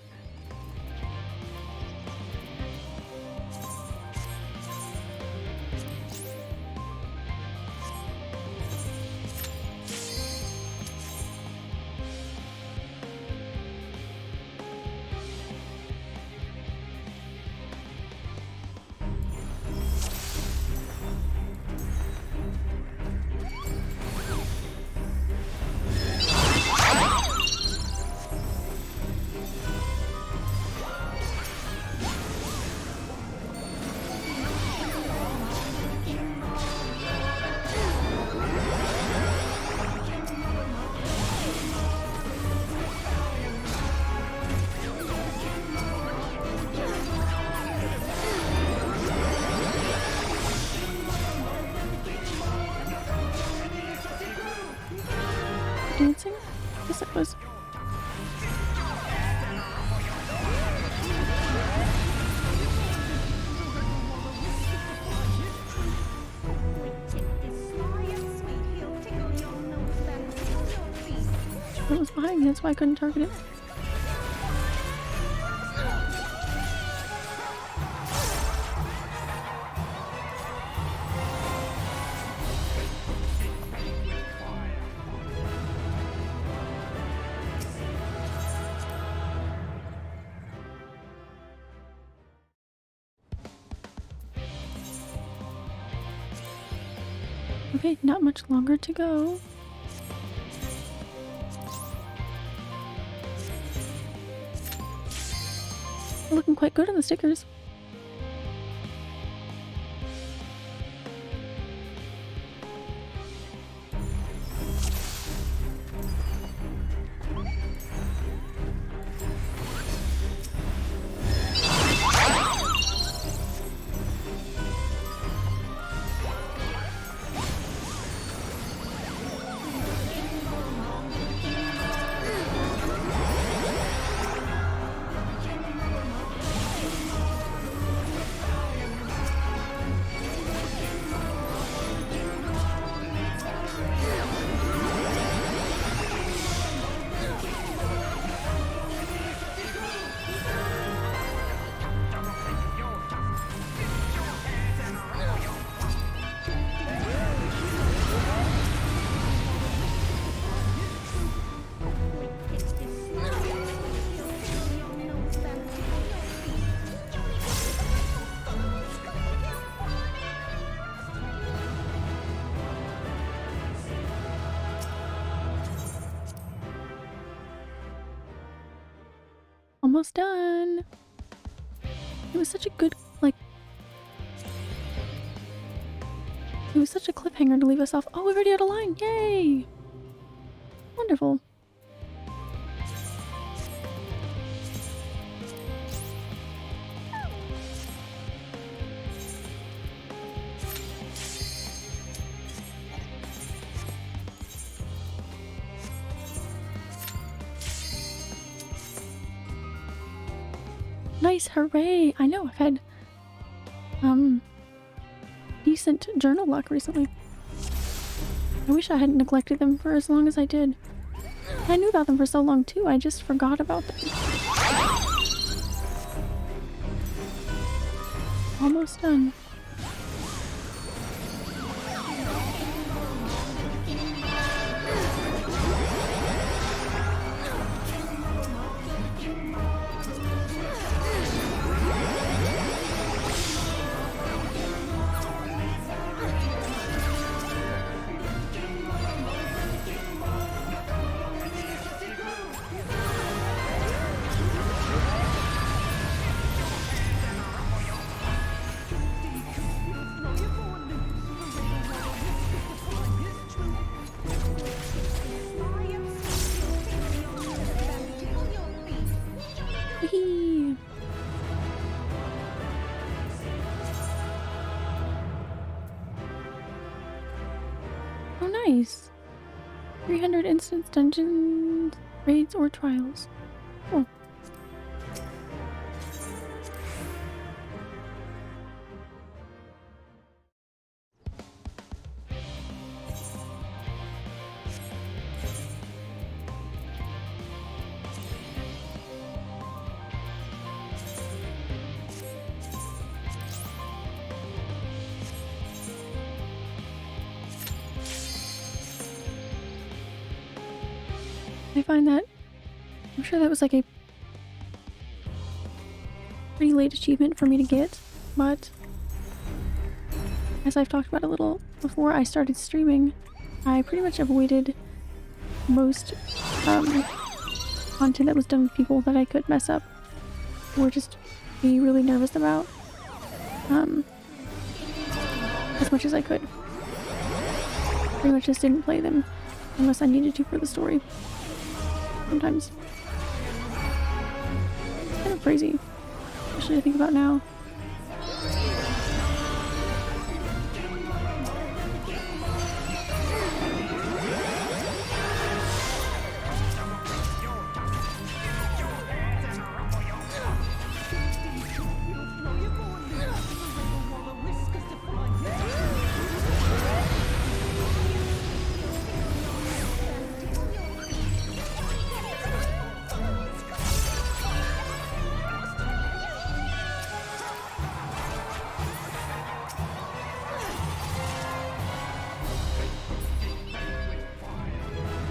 Dancing? I guess it was. It was behind me, that's why I couldn't target it. Okay, not much longer to go. Looking quite good on the stickers. Almost done. It was such a good, like, it was such a cliffhanger to leave us off. Oh, we've already had a line. Yay! Wonderful. Nice, hooray! I know, I've had, decent journal luck recently. I wish I hadn't neglected them for as long as I did. I knew about them for so long too, I just forgot about them. Almost done. Oh, nice. 300 instance dungeons, raids, or trials. Cool. I find that, I'm sure that was like a pretty late achievement for me to get, but as I've talked about a little before I started streaming, I pretty much avoided most content that was done with people that I could mess up or just be really nervous about as much as I could. Pretty much just didn't play them unless I needed to for the story. Sometimes. It's kind of crazy, especially to think about now.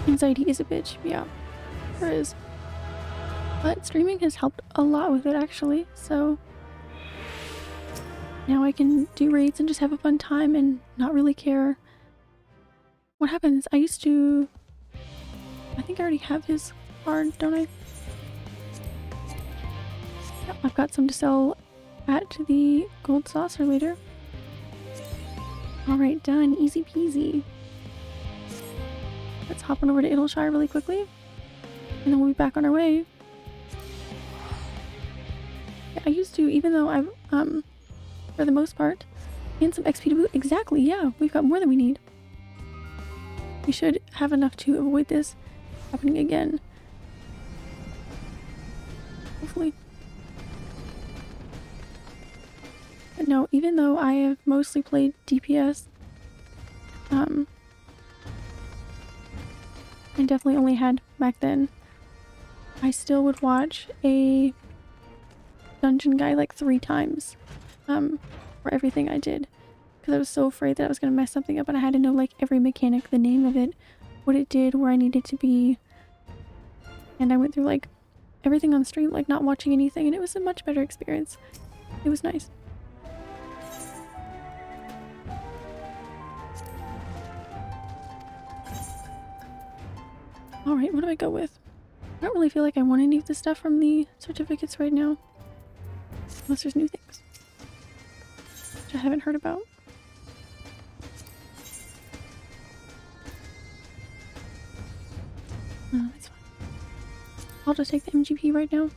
Anxiety is a bitch, yeah, there is. But streaming has helped a lot with it actually, so now I can do raids and just have a fun time and not really care What happens? I used to... I think I already have his card, don't I? Yep, I've got some to sell at the gold saucer later. Alright, done. Easy peasy. Let's hop on over to Idleshire really quickly. And then we'll be back on our way. Yeah, I used to, even though I've, for the most part, and some XP to boot. Exactly, yeah. We've got more than we need. We should have enough to avoid this happening again. Hopefully. But no, even though I have mostly played DPS, I definitely only had back then, I still would watch a dungeon guide like 3 times for everything I did, because I was so afraid that I was going to mess something up, and I had to know like every mechanic, the name of it, what it did, where I needed to be. And I went through like everything on stream, like not watching anything, and it was a much better experience. It was nice. Alright, what do I go with? I don't really feel like I want any of the stuff from the certificates right now. Unless there's new things. Which I haven't heard about. No, it's fine. I'll just take the MGP right now.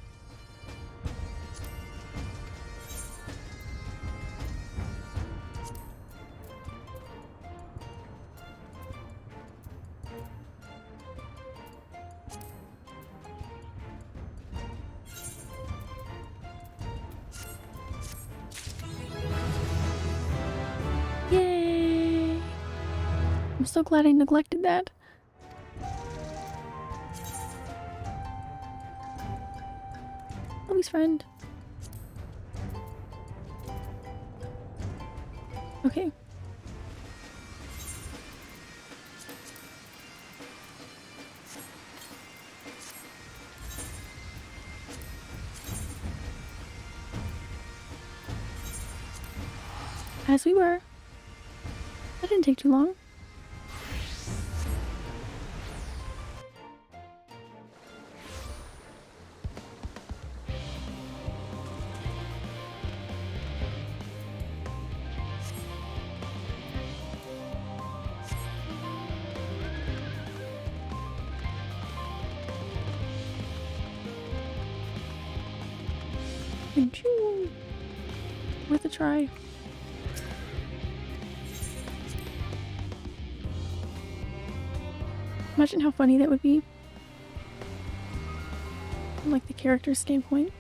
Yay! I'm so glad I neglected that. Louie's friend. Okay. As we were. That didn't take too long. Achoo. Worth a try. Imagine how funny that would be. From like the character's standpoint.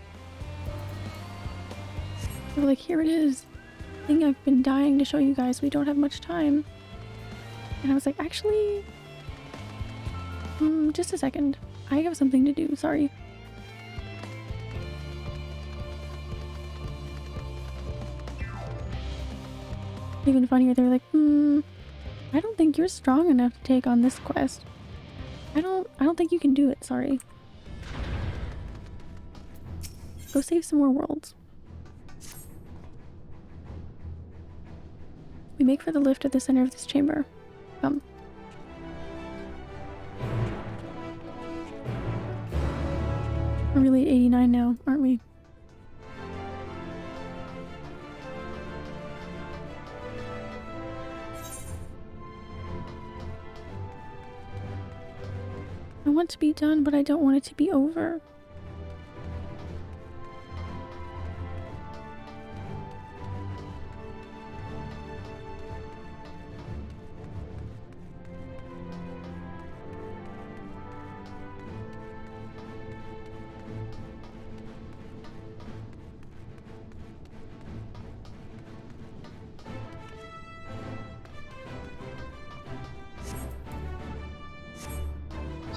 They're like, here it is. Thing I've been dying to show you guys. We don't have much time. And I was like, actually... just a second. I have something to do, sorry. Even funnier, they're like, I don't think you're strong enough to take on this quest. I don't think you can do it, sorry. Go save some more worlds. We make for the lift at the center of this chamber. Come. We're really at 89 now, aren't we? I want to be done, but I don't want it to be over.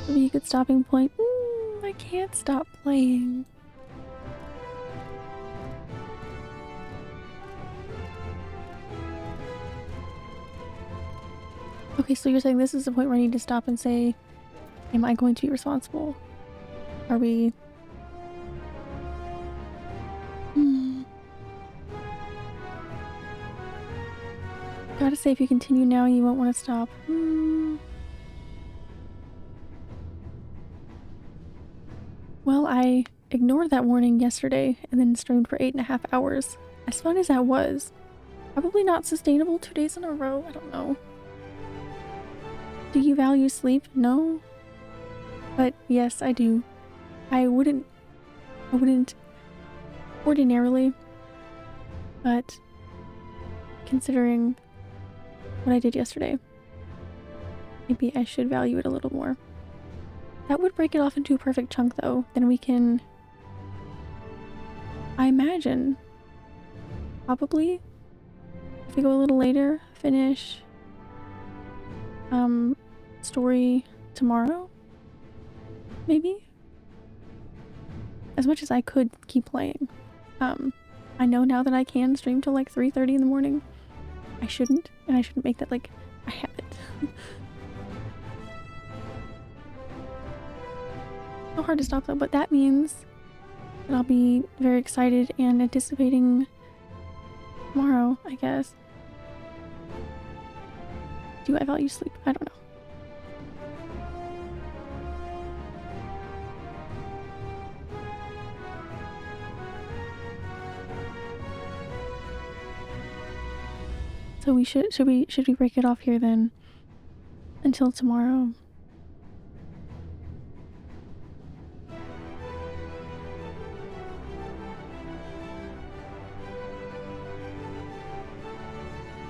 Maybe a good stopping point. I can't stop playing. Okay, so you're saying this is the point where I need to stop and say, am I going to be responsible? Are we... Gotta say, if you continue now, you won't want to stop. Well, I ignored that warning yesterday and then streamed for 8.5 hours. As fun as that was, probably not sustainable 2 days in a row. I don't know. Do you value sleep? No. But yes, I do. I wouldn't ordinarily, but considering what I did yesterday, maybe I should value it a little more. That would break it off into a perfect chunk though. Then we can, I imagine, probably, if we go a little later, finish story tomorrow? Maybe? As much as I could keep playing. I know now that I can stream till like 3:30 in the morning. I shouldn't, and I shouldn't make that like a habit. So hard to stop though, but that means that I'll be very excited and anticipating tomorrow, I guess. Do I value sleep? I don't know. So we should we break it off here then until tomorrow?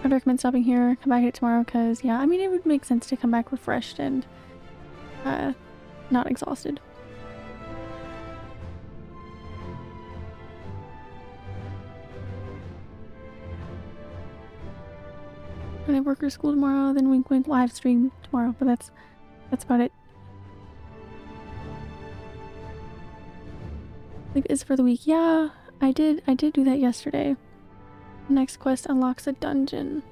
I'd recommend stopping here, come back here tomorrow, because yeah, I mean it would make sense to come back refreshed and not exhausted. And I work or school tomorrow, then wink wink live stream tomorrow, but that's about it. Sleep is for the week. Yeah, I did do that yesterday. Next quest unlocks a dungeon.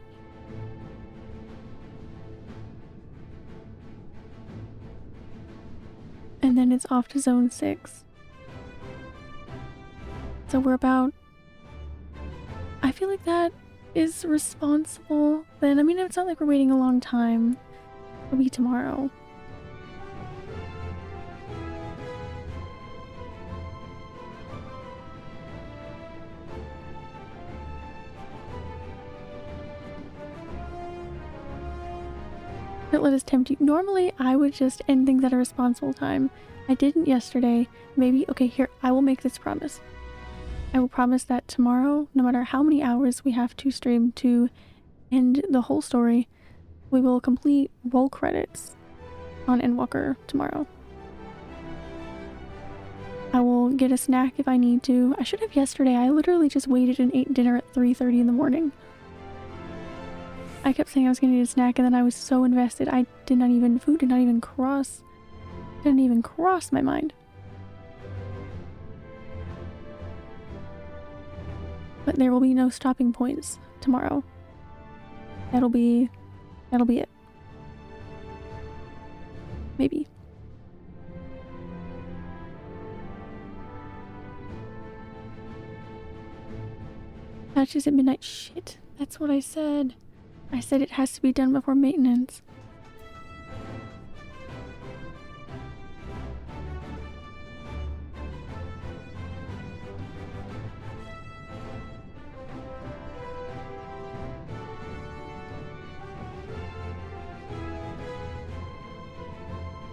And then it's off to zone 6. So we're about, I feel like that is responsible then. I mean, it's not like we're waiting a long time. It'll be tomorrow. Don't let us tempt you. Normally, I would just end things at a responsible time. I didn't yesterday. Maybe, okay, here, I will make this promise. I will promise that tomorrow, no matter how many hours we have to stream to end the whole story, we will complete roll credits on Endwalker tomorrow. I will get a snack if I need to. I should have yesterday. I literally just waited and ate dinner at 3:30 in the morning. I kept saying I was going to eat a snack and then I was so invested. Food did not even cross my mind. But there will be no stopping points tomorrow. That'll be it. Maybe. Patches at midnight. Shit, that's what I said. I said it has to be done before maintenance.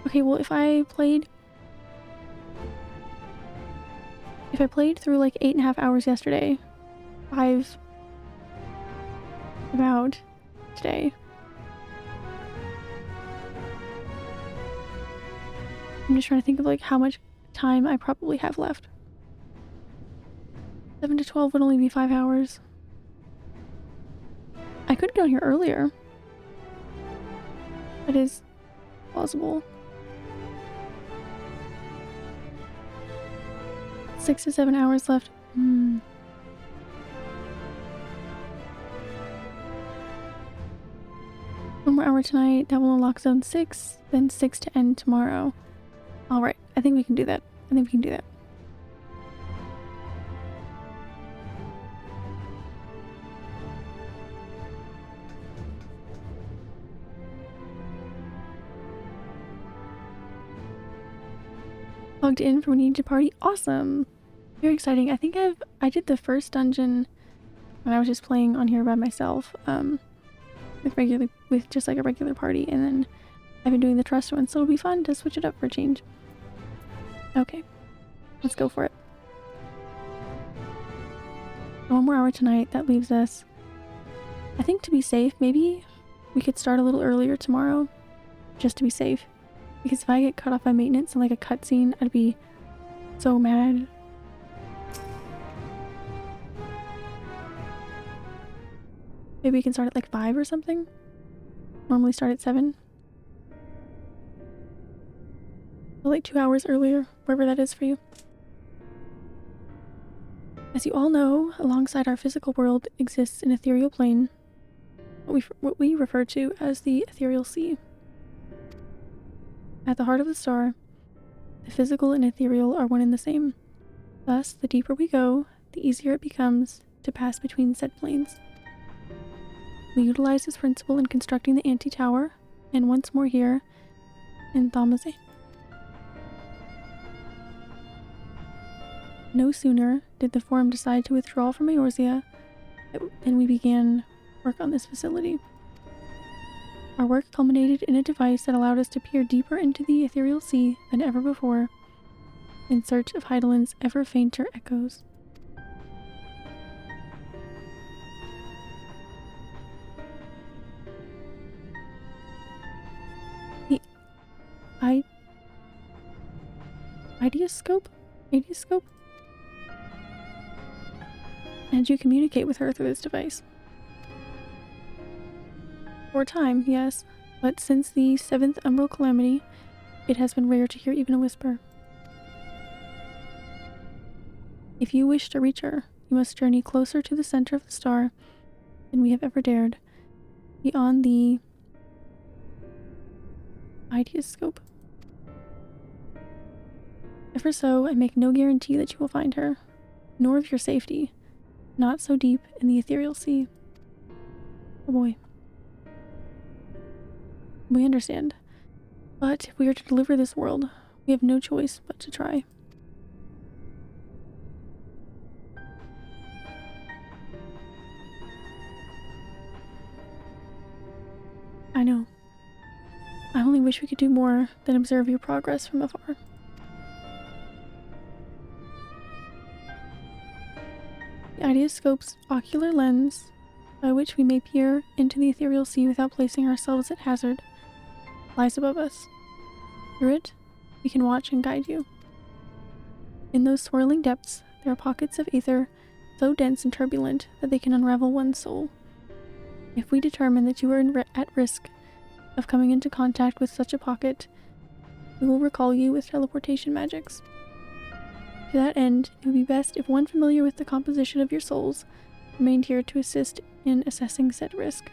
Okay, well, if I played through like 8.5 hours yesterday, 5 about today. I'm just trying to think of like how much time I probably have left. 7 to 12 would only be 5 hours. I could get on here earlier. That is plausible. 6 to 7 hours left. One more hour tonight. That will unlock zone 6. Then 6 to end tomorrow. Alright, I think we can do that. Logged in for when you need to party. Awesome. Very exciting. I think I did the first dungeon when I was just playing on here by myself. With just like a regular party, and then I've been doing the trust one, so it'll be fun to switch it up for a change. Okay. Let's go for it. One more hour tonight. That leaves us, I think, to be safe, maybe we could start a little earlier tomorrow, just to be safe. Because if I get cut off by maintenance and like a cutscene, I'd be so mad. Maybe we can start at like 5 or something? Normally start at 7. Or like 2 hours earlier, wherever that is for you. As you all know, alongside our physical world exists an ethereal plane, what we refer to as the ethereal sea. At the heart of the star, the physical and ethereal are one and the same. Thus, the deeper we go, the easier it becomes to pass between said planes. We utilize this principle in constructing the anti-tower, and once more here in Thaumazein. No sooner did the Forum decide to withdraw from Eorzea than we began work on this facility. Our work culminated in a device that allowed us to peer deeper into the ethereal sea than ever before, in search of Heidelin's ever fainter echoes. The Ideoscope? And you communicate with her through this device. For a time, yes, but since the 7th Umbral Calamity, it has been rare to hear even a whisper. If you wish to reach her, you must journey closer to the center of the star than we have ever dared, beyond the Ideoscope. Ever so, I make no guarantee that you will find her, nor of your safety, not so deep in the ethereal sea. Oh boy. We understand. But if we are to deliver this world, we have no choice but to try. I know. I only wish we could do more than observe your progress from afar. The Ideoscope's ocular lens, by which we may peer into the ethereal sea without placing ourselves at hazard, lies above us. Through it, we can watch and guide you. In those swirling depths, there are pockets of ether so dense and turbulent that they can unravel one's soul. If we determine that you are at risk of coming into contact with such a pocket, we will recall you with teleportation magics. To that end, it would be best if one familiar with the composition of your souls remained here to assist in assessing said risk.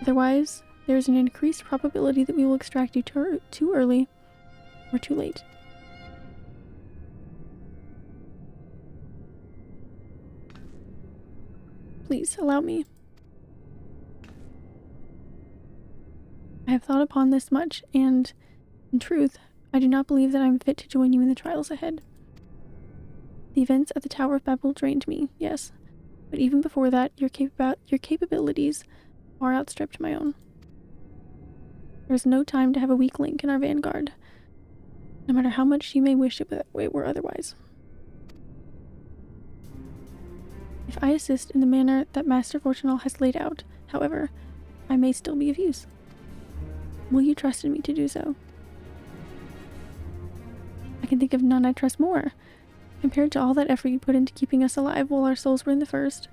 Otherwise, there is an increased probability that we will extract you too early or too late. Please allow me. I have thought upon this much, and, in truth, I do not believe that I am fit to join you in the trials ahead. The events at the Tower of Babel drained me, yes, but even before that, your capabilities far outstripped my own. There is no time to have a weak link in our vanguard, no matter how much she may wish it were otherwise. If I assist in the manner that Master Fortunal has laid out, however, I may still be of use. Will you trust in me to do so? I can think of none I trust more. Compared to all that effort you put into keeping us alive while our souls were in the first,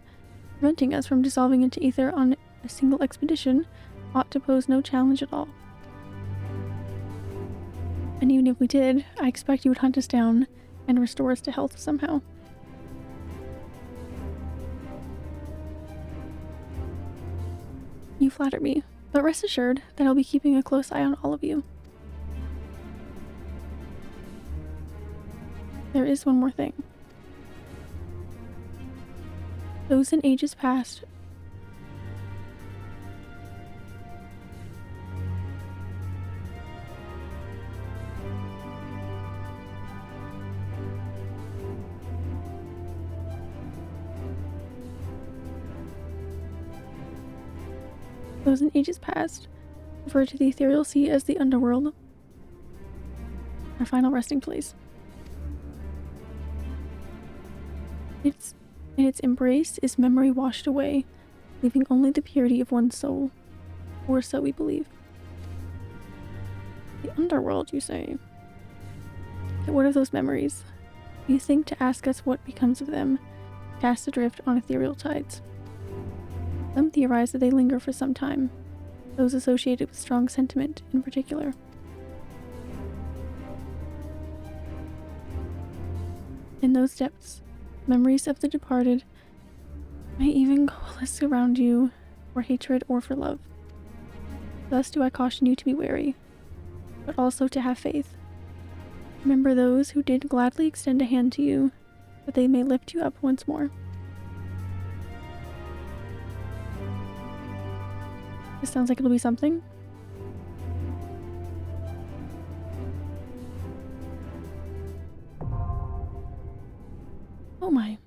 preventing us from dissolving into ether on a single expedition ought to pose no challenge at all. And even if we did, I expect you would hunt us down and restore us to health somehow. You flatter me, but rest assured that I'll be keeping a close eye on all of you. There is one more thing. Those in ages past Those in ages past refer to the ethereal sea as the underworld, our final resting place. In its embrace is memory washed away, leaving only the purity of one's soul. Or so we believe. The underworld, you say? Yet what of those memories? You think to ask us what becomes of them, cast adrift on ethereal tides. Some theorize that they linger for some time, those associated with strong sentiment in particular. In those depths, memories of the departed may even coalesce around you for hatred or for love. Thus do I caution you to be wary, but also to have faith. Remember those who did gladly extend a hand to you, that they may lift you up once more. This sounds like it'll be something. Oh my.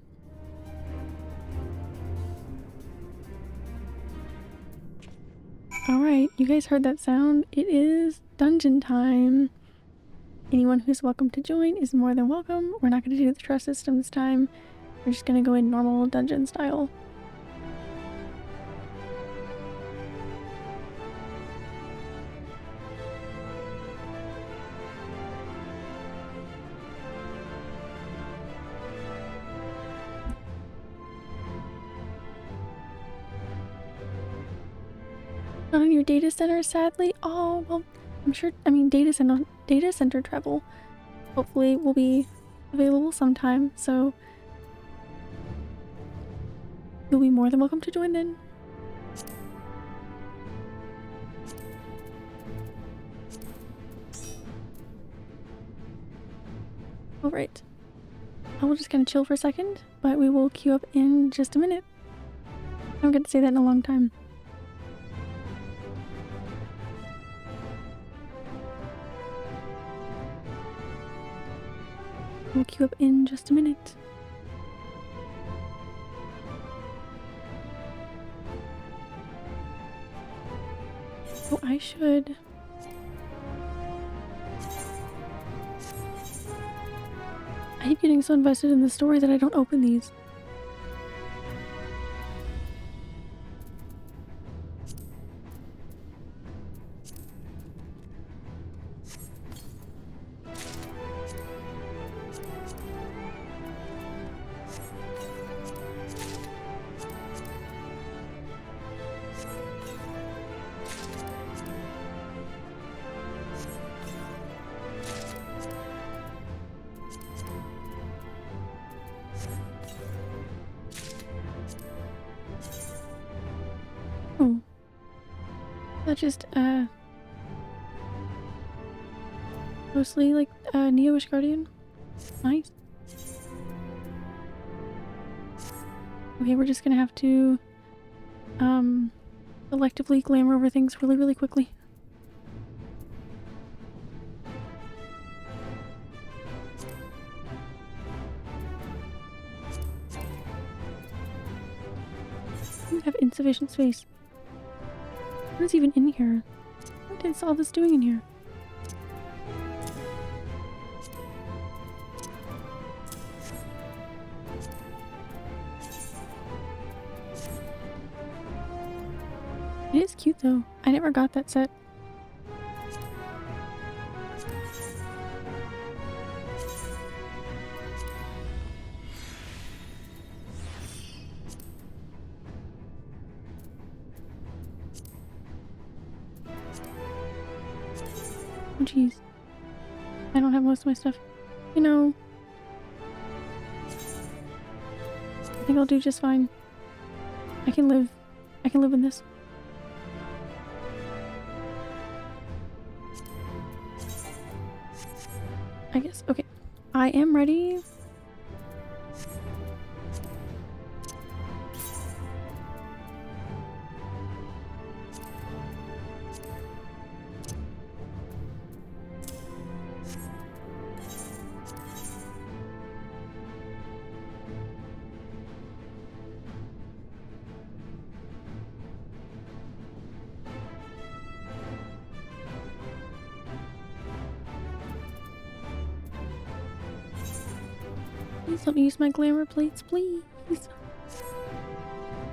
Alright, you guys heard that sound. It is dungeon time. Anyone who's welcome to join is more than welcome. We're not going to do the trust system this time. We're just going to go in normal dungeon style. Not on your data center, sadly. Oh, well, I'm sure, data center travel hopefully will be available sometime, so you'll be more than welcome to join then. Alright. I will just kind of chill for a second, but we will queue up in just a minute. I don't get to say that in a long time. We'll queue up in just a minute. Oh, I should. I keep getting so invested in the story that I don't open these. Oh. That just, mostly like, Neo-ish Guardian. Nice. Okay, we're just gonna have to, selectively glamour over things really, really quickly. We have insufficient space. What is even in here? What is all this doing in here? It is cute though. I never got that set. Oh jeez. I don't have most of my stuff. You know, I think I'll do just fine. I can live in this. I guess. Okay. I am ready. Please let me use my glamour plates, please.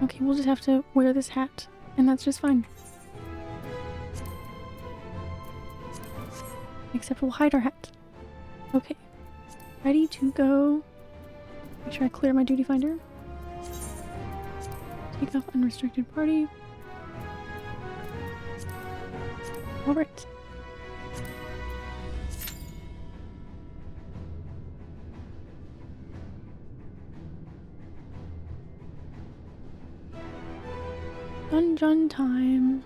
Okay, we'll just have to wear this hat, and that's just fine. Except we'll hide our hat. Okay. Ready to go. Make sure I clear my duty finder. Take off unrestricted party. Alright. Dungeon time.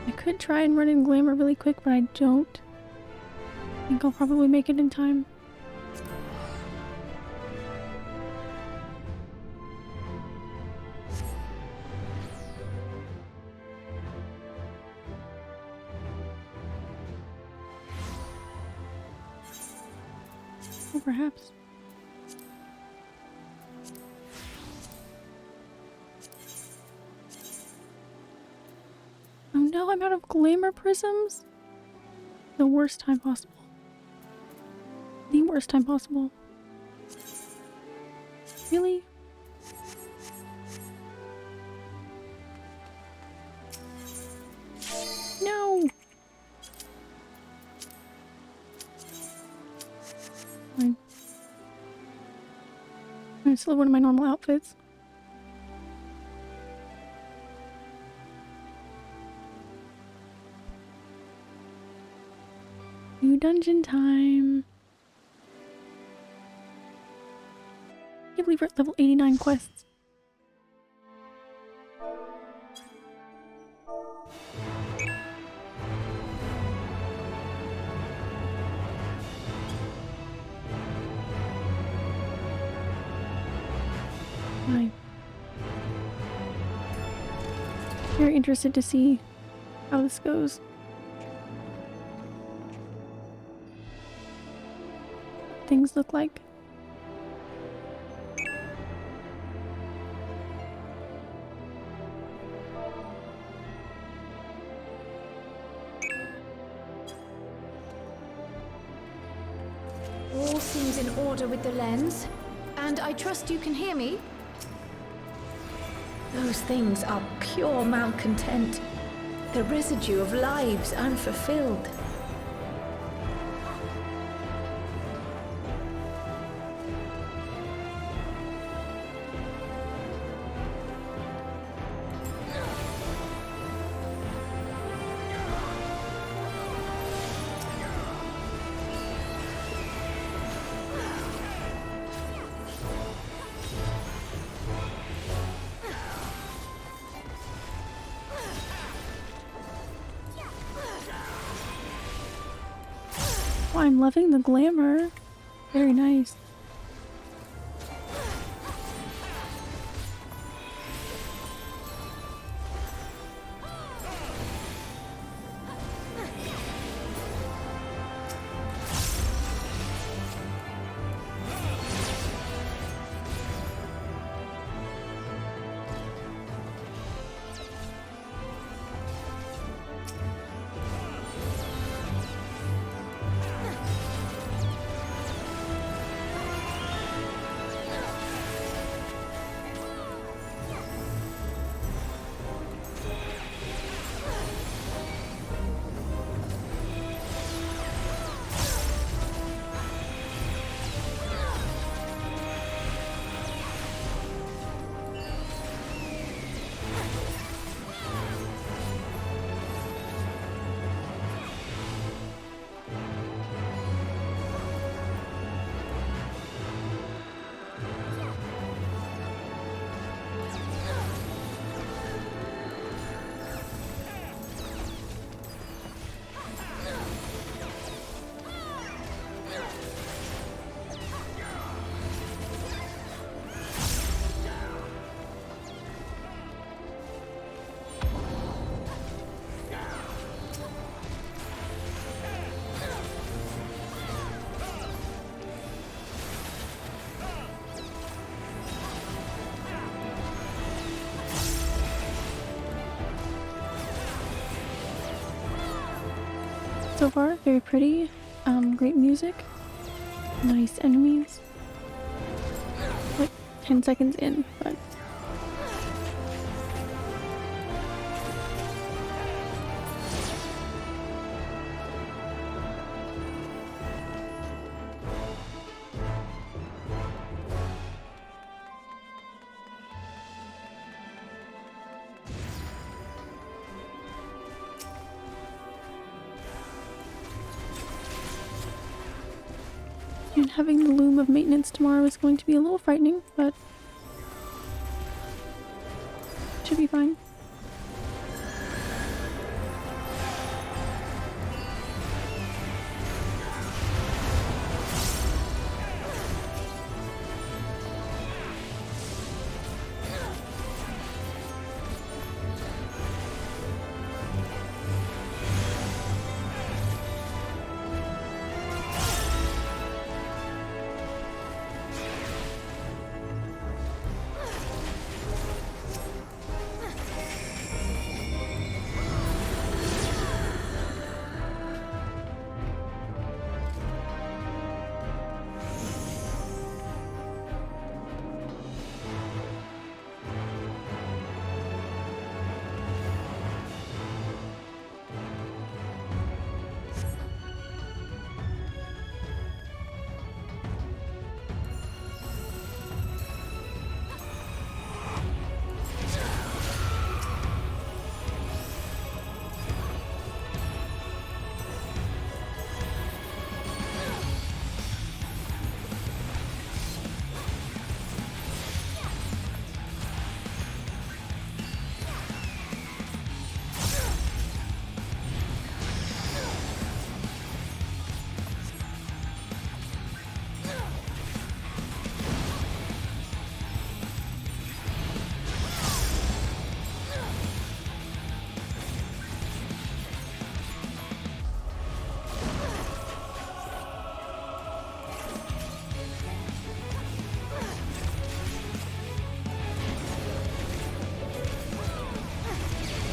I could try and run in glamour really quick, but I don't. I think I'll probably make it in time. Or perhaps. Oh no, I'm out of glamour prisms? The worst time possible. The worst time possible. Really? No! Fine. I'm still one of my normal outfits. New dungeon time. I can't believe we're at level 89 quests. Hi. Very interested to see how this goes. Things look like.
All seems in order with the lens, and I trust you can hear me. Those things are pure malcontent, the residue of lives unfulfilled.
Oh, I'm loving the glamour. Very nice. So far, very pretty. great music, nice enemies. Like 10 seconds in, but and having the loom of maintenance tomorrow is going to be a little frightening, but should be fine.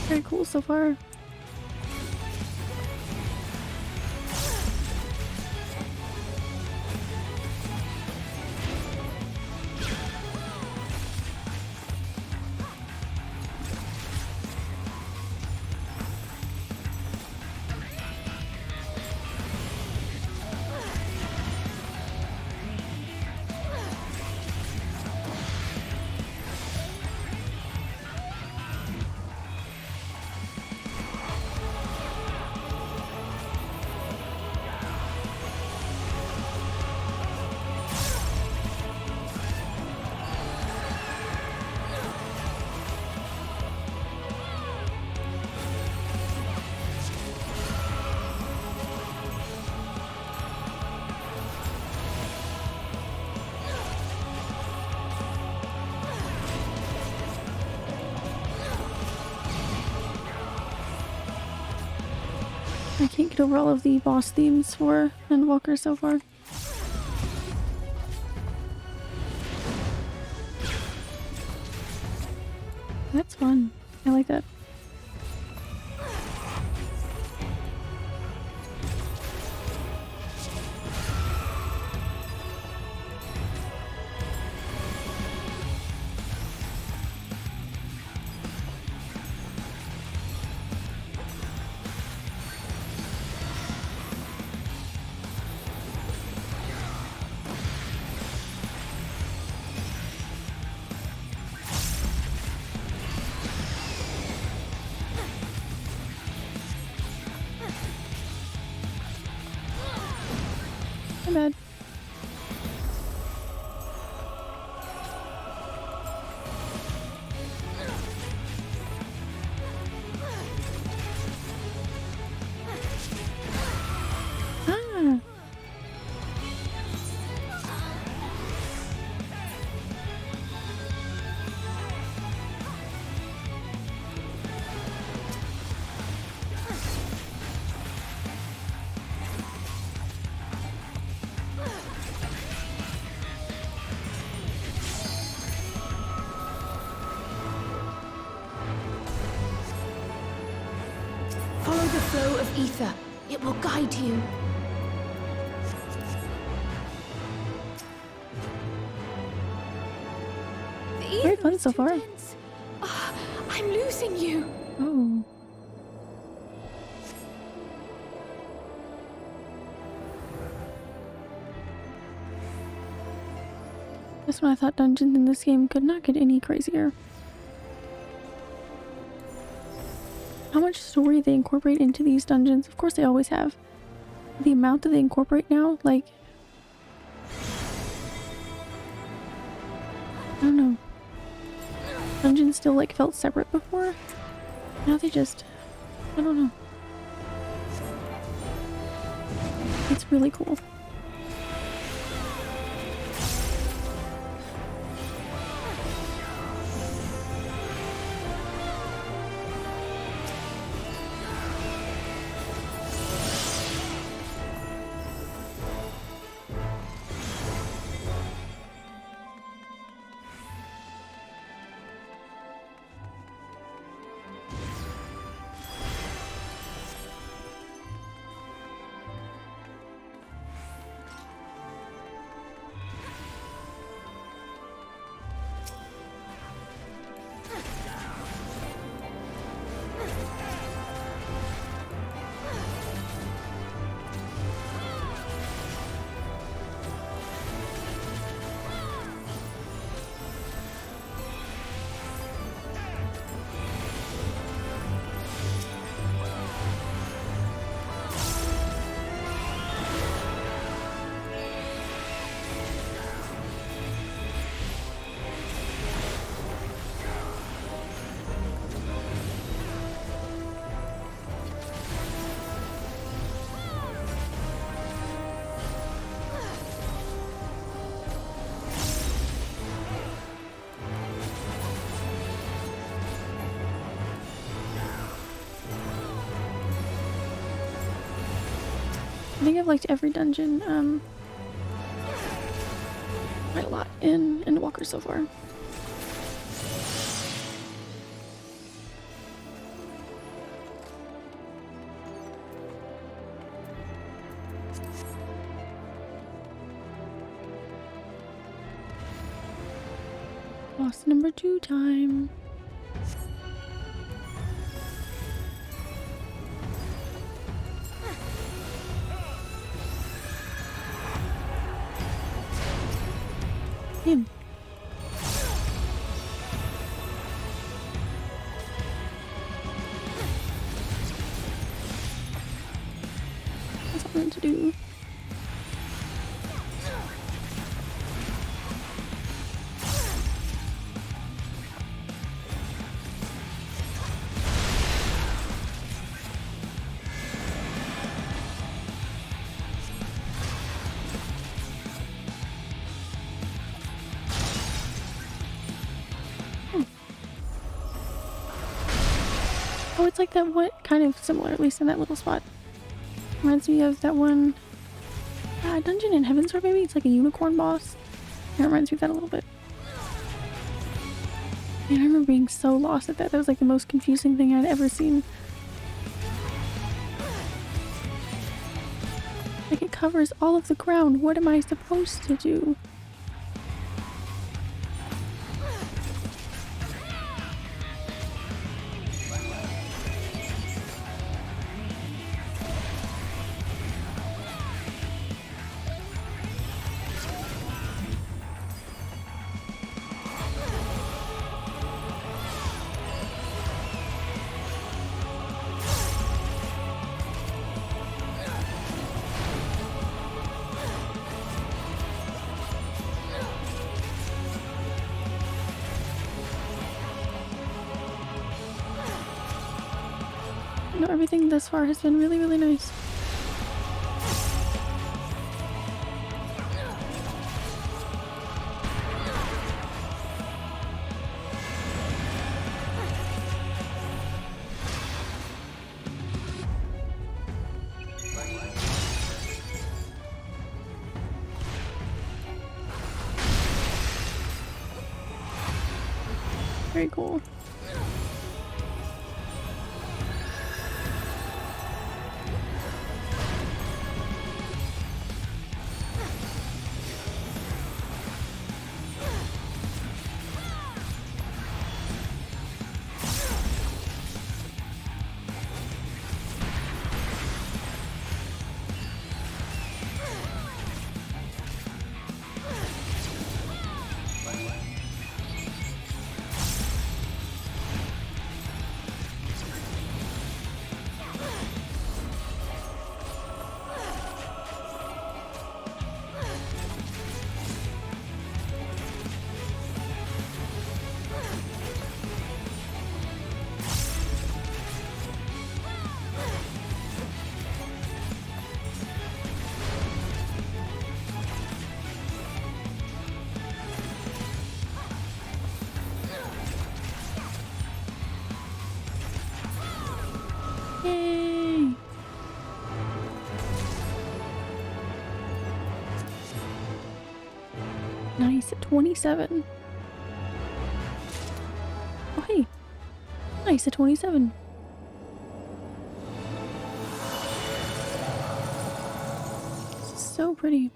Very cool so far. I can't get over all of the boss themes for Endwalker so far. That's fun. I like that. My bad. Ah.
Follow the flow of ether. It will guide you.
quite fun so far.
Oh, I'm losing you.
Oh. Just when I thought dungeons in this game could not get any crazier. How much story they incorporate into these dungeons. Of course they always have. The amount that they incorporate now, like... I don't know. Dungeons still like felt separate before. Now they just... I don't know. It's really cool. I think I've liked every dungeon quite a lot in Endwalker so far. Boss number 2 time. Him. That's what I meant to do. Oh, it's like that one, kind of similar, at least in that little spot. Reminds me of that one dungeon in Heavensward, maybe? It's like a unicorn boss. It reminds me of that a little bit. And I remember being so lost at that. That was like the most confusing thing I'd ever seen. Like it covers all of the ground. What am I supposed to do? No, everything thus far has been really, really nice. Very cool. Yay! Nice, 27. Oh, hey. Nice, 27. So pretty.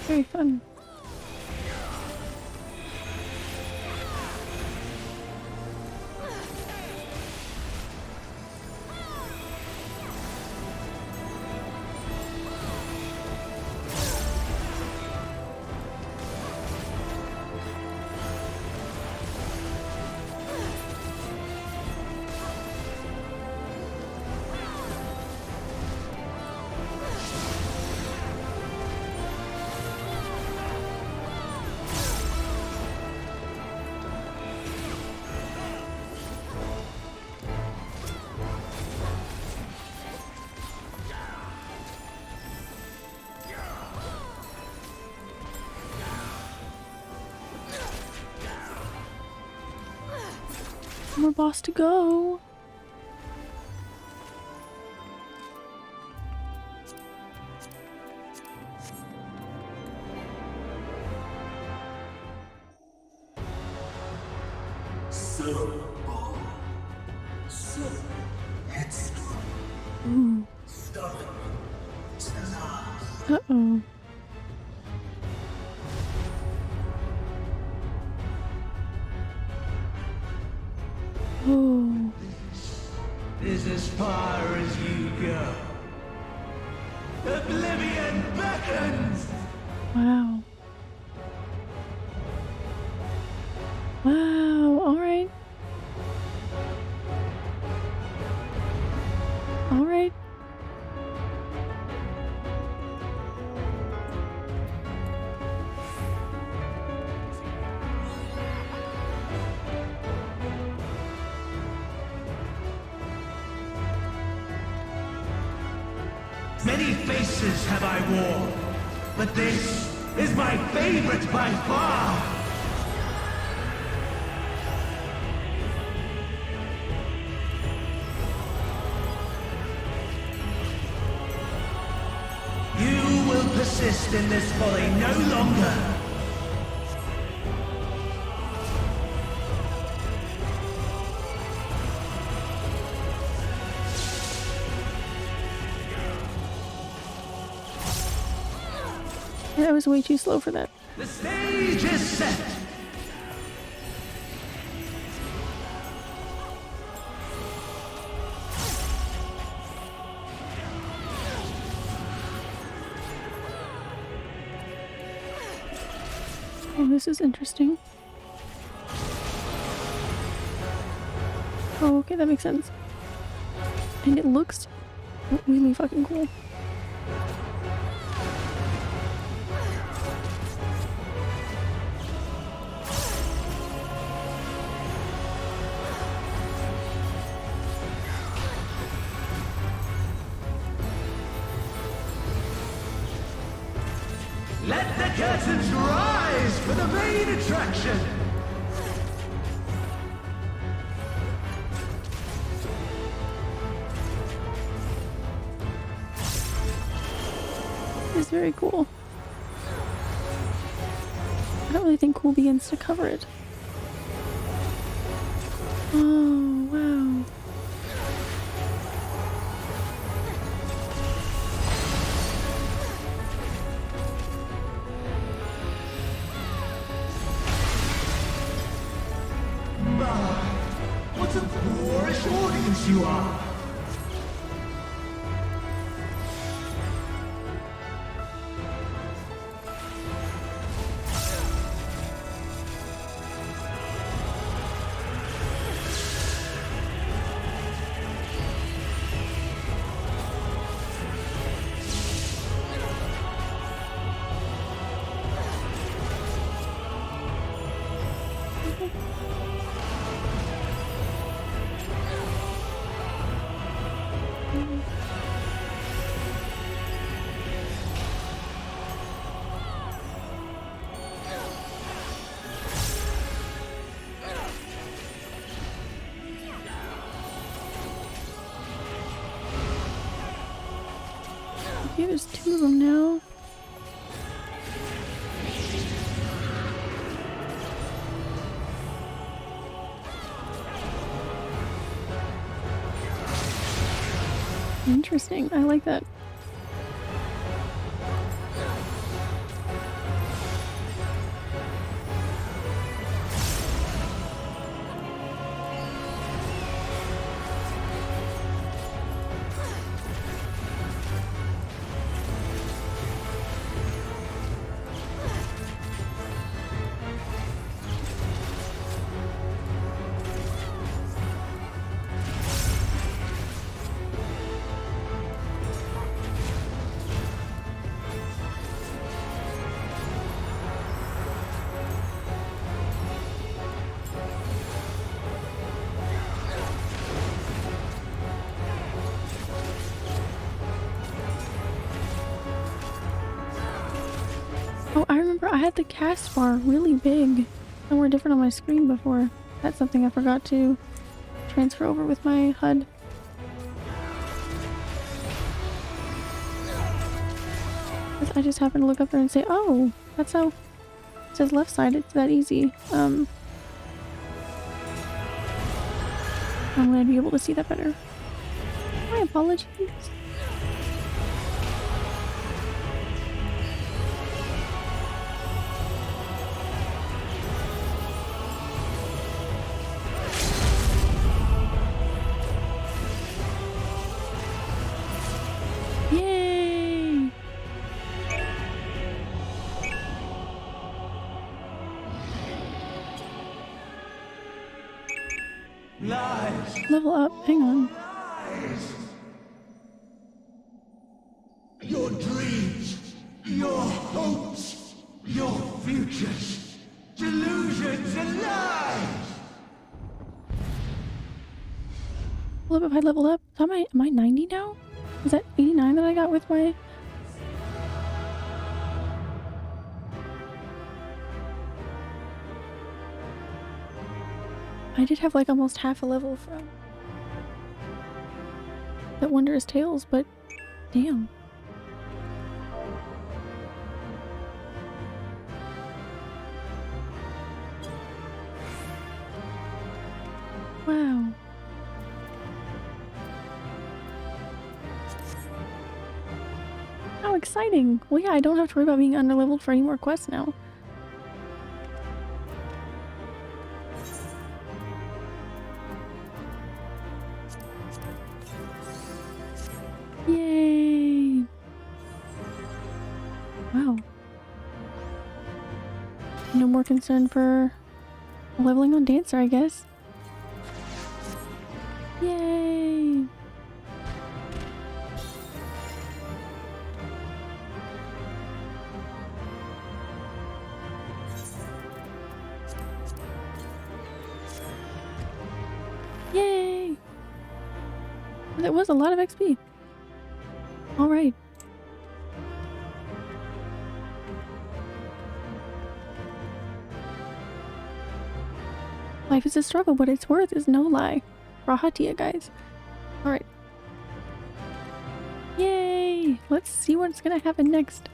Very fun. More boss to go. Ooh. Uh-oh. Oh.
Is as far as you go. Oblivion beckons!
Wow. Wow, alright. Alright.
Many faces have I worn, but this is my favorite by far! You will persist in this folly no longer.
That was way too slow for that.
The stage is set.
Oh, this is interesting. Oh, okay, that makes sense. And it looks really fucking cool.
Let the curtains rise for the main attraction!
It's very cool. I don't really think cool begins to cover it. Oh, wow.
What a boorish audience you are!
Okay, there's two of them now. Interesting. I like that. Oh, I remember I had the cast bar really big, somewhere different on my screen before. That's something I forgot to transfer over with my HUD. I just happened to look up there and say, oh, that's how it says left side, it's that easy. I'm gonna be able to see that better. My apologies. Yay!
Lies!
Level up, hang on.
Your dreams, your hopes, your futures, delusions and lies!
Level up, I leveled up. Am I 90 now? Is that 89 that I got with my... I did have like almost half a level from that Wondrous Tales, but damn. Wow. How exciting! Well, yeah, I don't have to worry about being underleveled for any more quests now. Yay! Wow. No more concern for leveling on Dancer, I guess. Yay! Yay! That was a lot of XP. Alright. Life is a struggle, but its worth is no lie. Rahatia, guys. Alright. Yay! Let's see what's gonna happen next.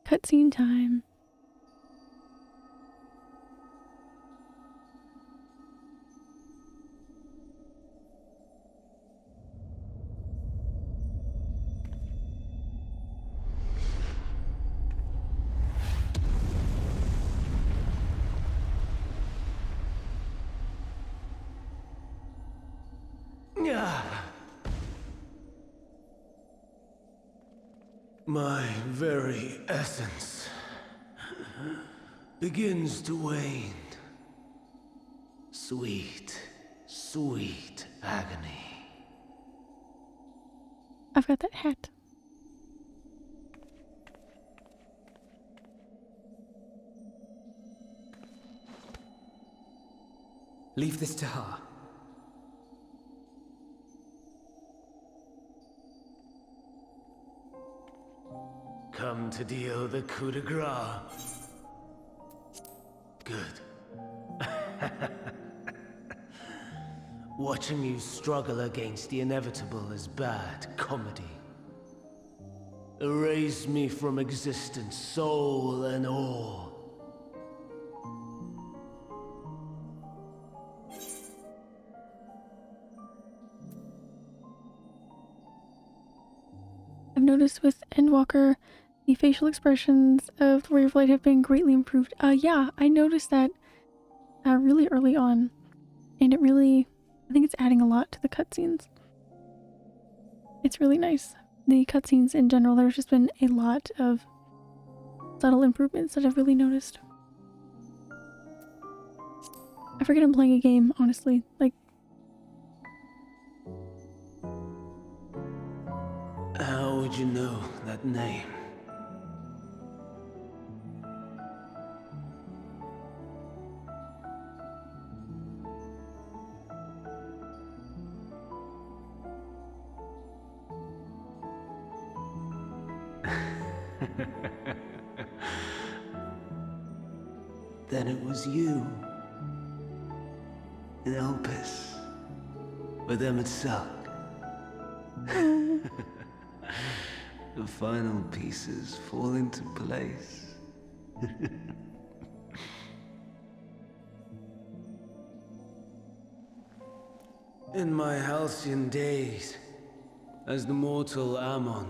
Cutscene time.
My very essence begins to wane. Sweet, sweet agony.
I've got that hat.
Leave this to her.
Come to deal the coup de grace. Good. Watching you struggle against the inevitable is bad comedy. Erase me from existence, soul and all.
I've noticed with Endwalker, the facial expressions of the Warrior of Light have been greatly improved. Yeah, I noticed that really early on, and it really, I think it's adding a lot to the cutscenes. It's really nice. The cutscenes in general, there's just been a lot of subtle improvements that I've really noticed. I forget I'm playing a game, honestly. Like,
how would you know that name? Then it was you. In Elpis. With Emmett Suck. The final pieces fall into place. In my halcyon days, as the mortal Ammon,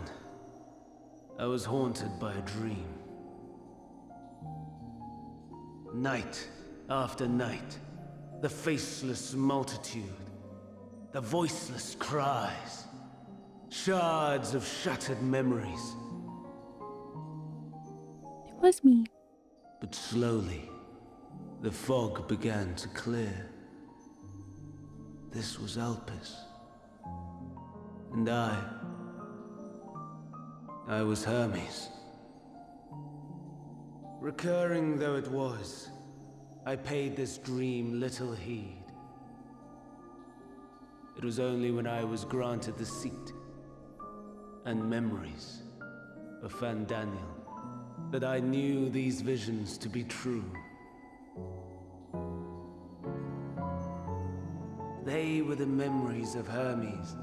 I was haunted by a dream. Night after night, the faceless multitude, the voiceless cries, shards of shattered memories.
it was me.
But slowly, the fog began to clear. This was Elpis. And I was Hermes. Recurring though it was, I paid this dream little heed. It was only when I was granted the seat and memories of Fandaniel that I knew these visions to be true. They were the memories of Hermes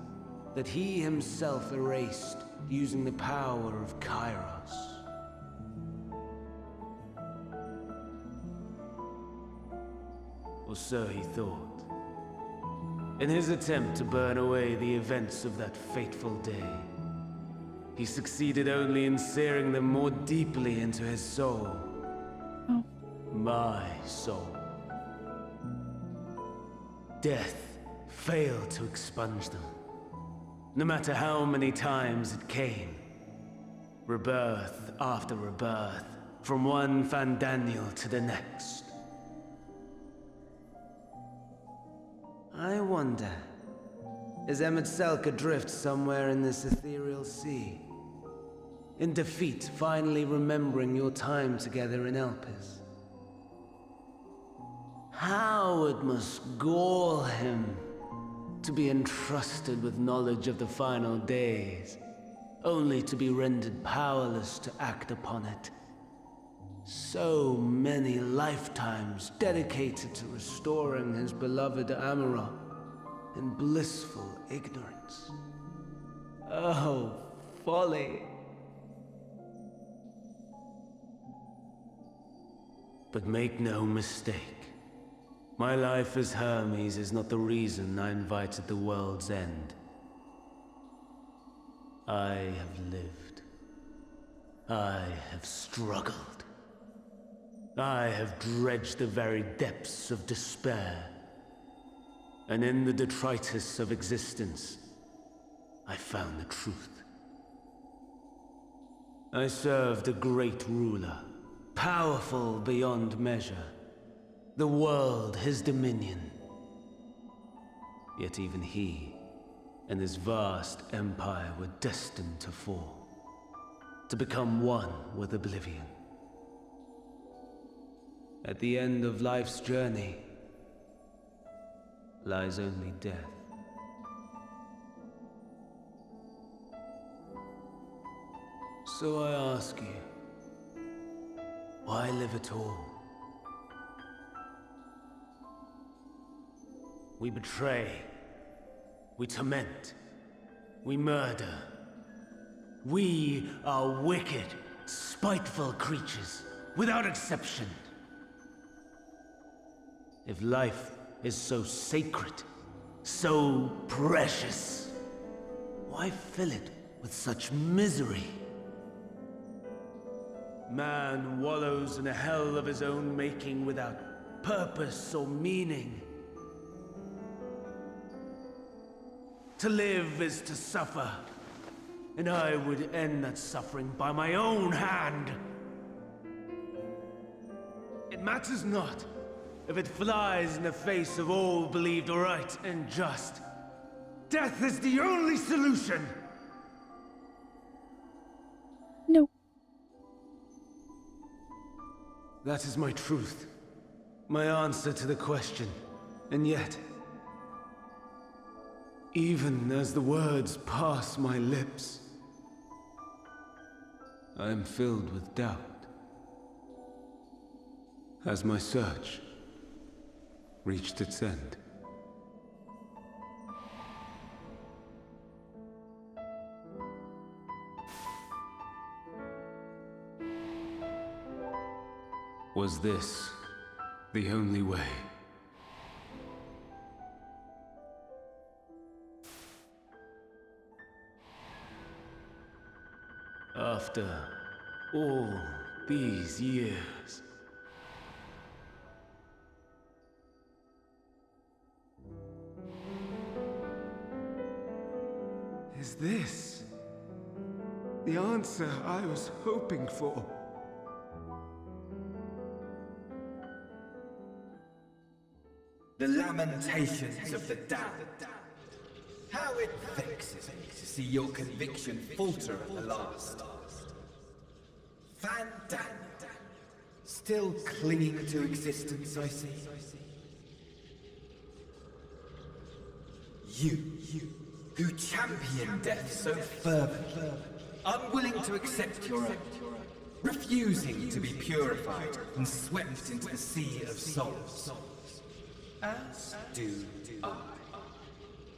that he himself erased using the power of Kairos. or so he thought. In his attempt to burn away the events of that fateful day, he succeeded only in searing them more deeply into his soul.
Oh.
My soul. Death failed to expunge them, no matter how many times it came. Rebirth after rebirth, from one Fandaniel to the next. I wonder, is Emet adrift somewhere in this ethereal sea? In defeat, finally remembering your time together in Elpis? How it must gall him to be entrusted with knowledge of the final days, only to be rendered powerless to act upon it. So many lifetimes dedicated to restoring his beloved Amarok in blissful ignorance. Oh, folly! But make no mistake, my life as Hermes is not the reason I invited the world's end. I have lived. I have struggled. I have dredged the very depths of despair. And in the detritus of existence, I found the truth. I served a great ruler, powerful beyond measure. The world his dominion. Yet even he and his vast empire were destined to fall, to become one with oblivion. At the end of life's journey lies only death. So I ask you, why live at all? We betray, we torment, we murder. We are wicked, spiteful creatures, without exception. If life is so sacred, so precious, why fill it with such misery? Man wallows in a hell of his own making without purpose or meaning. To live is to suffer, and I would end that suffering by my own hand. It matters not if it flies in the face of all believed right and just. Death is the only solution!
No.
That is my truth. My answer to the question. And yet, even as the words pass my lips, I am filled with doubt. Has my search reached its end? Was this the only way? After all these years, is this the answer I was hoping for?
The lamentations of the damned. How it vexes me to see your conviction falter at the last. Fandaniel, still clinging to existence, I see. You, who champion death so fervently, unwilling to accept your own, refusing to be purified and swept into the sea of souls. As do I.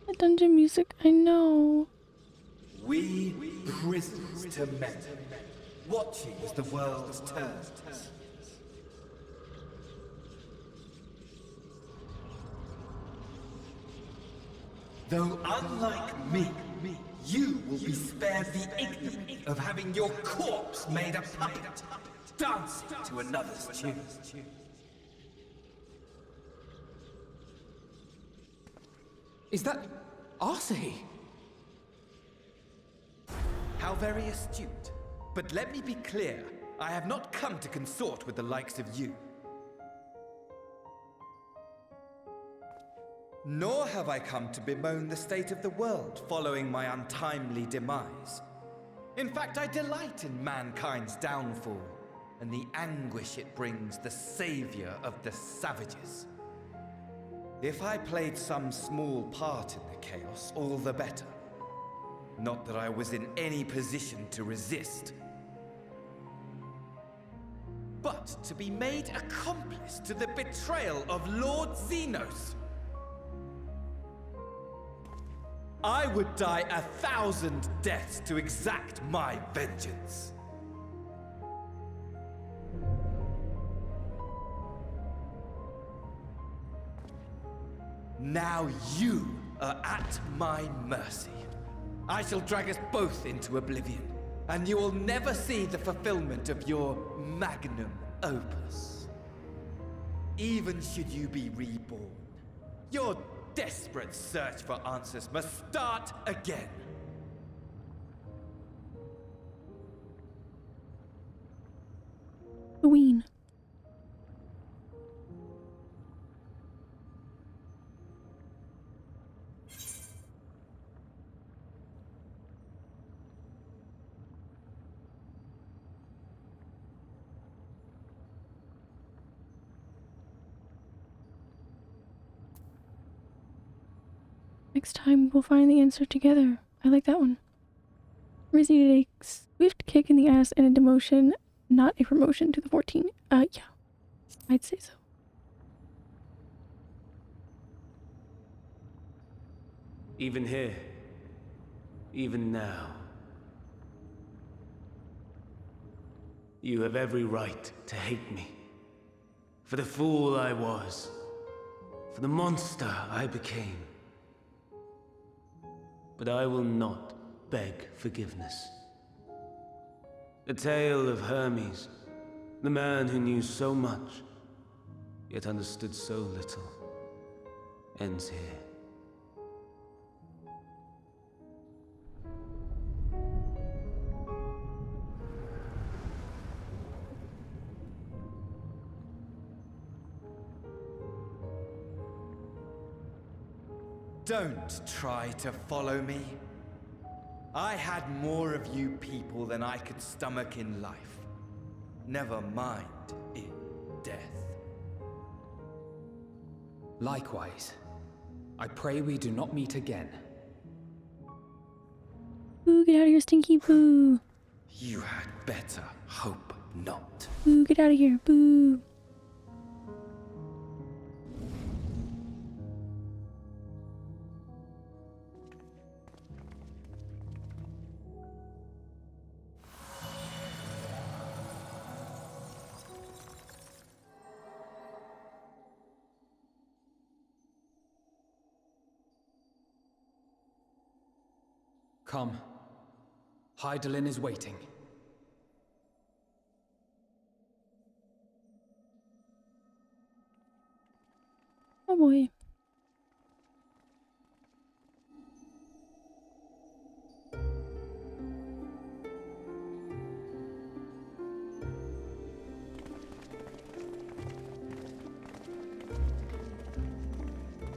The dungeon music, I know.
We prisoners to men, watching as the world turns. Though unlike me, you will be spared the ignominy of having your corpse made a puppet, dancing to another's tune.
Is that Arcee?
How very astute. But let me be clear, I have not come to consort with the likes of you. Nor have I come to bemoan the state of the world following my untimely demise. In fact, I delight in mankind's downfall and the anguish it brings the savior of the savages. If I played some small part in the chaos, all the better. Not that I was in any position to resist. But to be made accomplice to the betrayal of Lord Xenos. I would die 1,000 deaths to exact my vengeance. Now you are at my mercy. I shall drag us both into oblivion, and you will never see the fulfillment of your magnum opus. Even should you be reborn, your desperate search for answers must start again.
Queen. Next time we'll find the answer together. I like that one. Riz needed a swift kick in the ass and a demotion, not a promotion to the 14. Yeah. I'd say so.
Even here, even now, you have every right to hate me. For the fool I was, for the monster I became. But I will not beg forgiveness. The tale of Hermes, the man who knew so much, yet understood so little, ends here.
Don't try to follow me. I had more of you people than I could stomach in life. Never mind in death.
Likewise. I pray we do not meet again.
Boo, get out of here, stinky boo.
You had better hope not.
Boo, get out of here, boo.
Come. Hydaelyn is waiting.
Oh boy.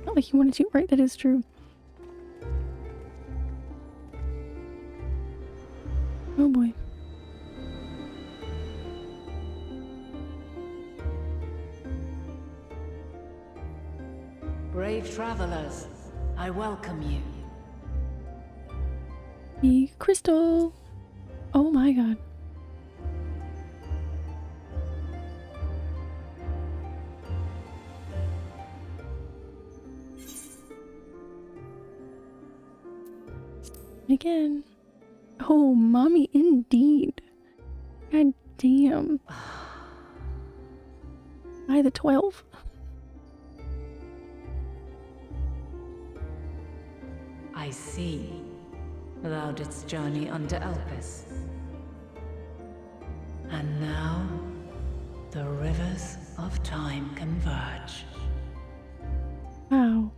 Not like you wanted to, right? That is true. Oh boy.
Brave travelers, I welcome you.
The crystal. Oh my god. Again. Oh, mommy, indeed. God damn. By the 12.
I see. Thou didst journey unto Elpis. And now, the rivers of time converge.
Wow.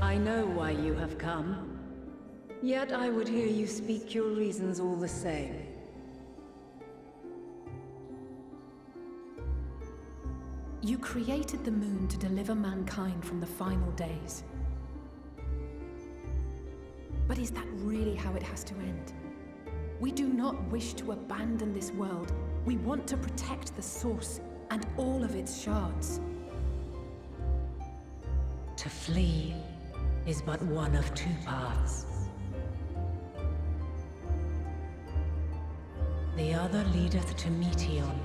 I know why you have come. Yet I would hear you speak your reasons all the same.
You created the moon to deliver mankind from the final days. But is that really how it has to end? We do not wish to abandon this world. We want to protect the source and all of its shards.
To flee is but one of two paths. The other leadeth to Meteon,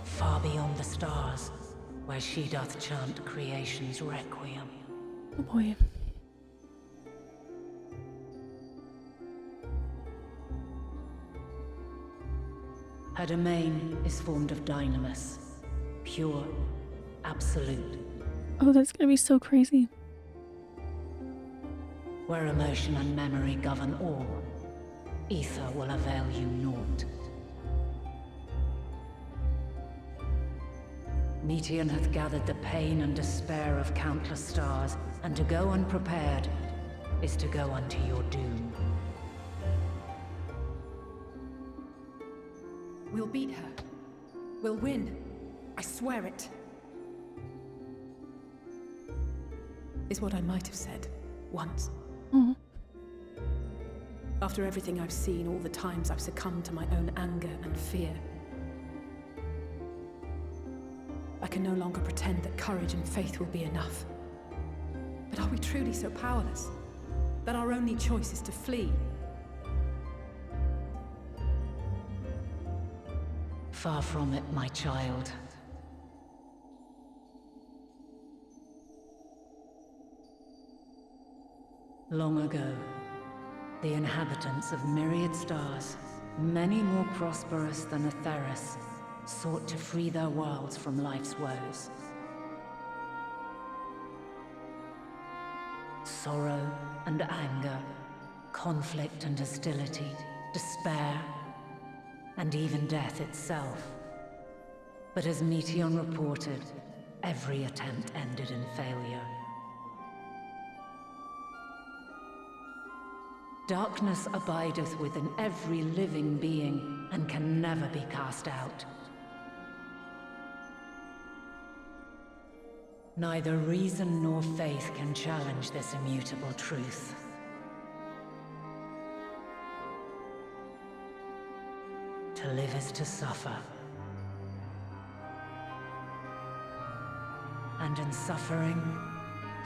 far beyond the stars, where she doth chant creation's requiem.
Oh boy.
Her domain is formed of dynamis, pure, absolute.
Oh, that's gonna be so crazy.
Where emotion and memory govern all, ether will avail you naught. Meteon hath gathered the pain and despair of countless stars, and to go unprepared is to go unto your doom.
We'll beat her. We'll win. I swear it. Is what I might have said once.
Oh.
After everything I've seen, all the times I've succumbed to my own anger and fear, I can no longer pretend that courage and faith will be enough. But are we truly so powerless that our only choice is to flee?
Far from it, my child. Long ago, the inhabitants of myriad stars, many more prosperous than Atheris, sought to free their worlds from life's woes. Sorrow and anger, conflict and hostility, despair, and even death itself. But as Meteon reported, every attempt ended in failure. Darkness abideth within every living being and can never be cast out. Neither reason nor faith can challenge this immutable truth. To live is to suffer. And in suffering,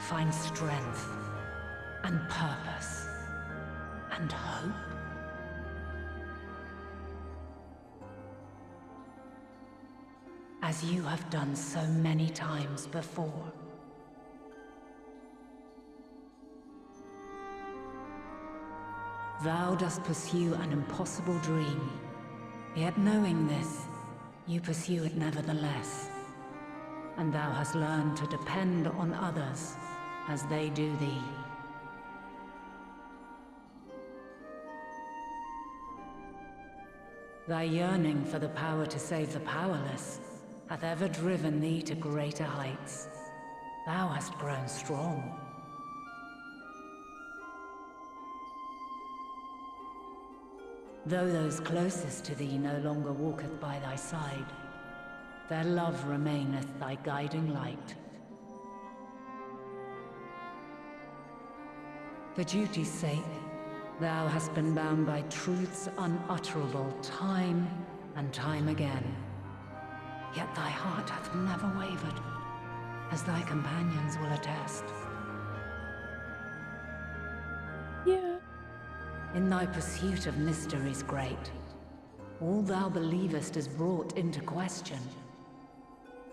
find strength and purpose and hope. As you have done so many times before. Thou dost pursue an impossible dream. Yet knowing this, you pursue it nevertheless. And thou hast learned to depend on others as they do thee. Thy yearning for the power to save the powerless hath ever driven thee to greater heights. Thou hast grown strong. Though those closest to thee no longer walketh by thy side, their love remaineth thy guiding light. For duty's sake, thou hast been bound by truths unutterable time and time again. Yet thy heart hath never wavered, as thy companions will attest.
Yeah.
In thy pursuit of mysteries great, all thou believest is brought into question.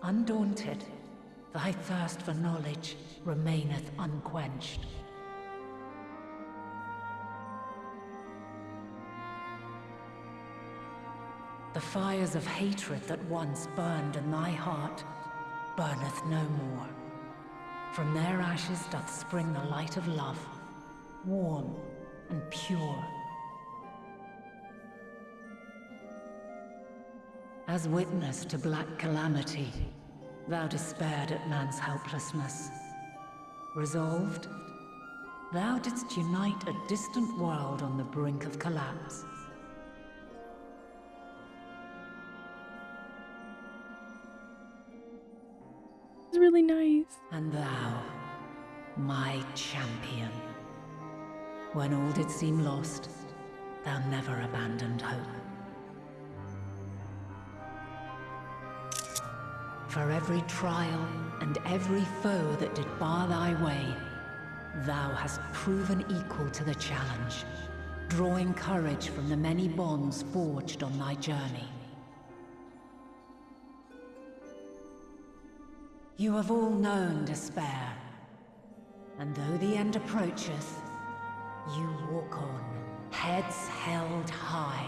Undaunted, thy thirst for knowledge remaineth unquenched. The fires of hatred that once burned in thy heart burneth no more. From their ashes doth spring the light of love, warm and pure. As witness to black calamity, thou despaired at man's helplessness. Resolved, thou didst unite a distant world on the brink of collapse.
It's really nice.
And thou, my champion, when all did seem lost, thou never abandoned hope. For every trial and every foe that did bar thy way, thou hast proven equal to the challenge, drawing courage from the many bonds forged on thy journey. You have all known despair, and though the end approacheth, you walk on, heads held high.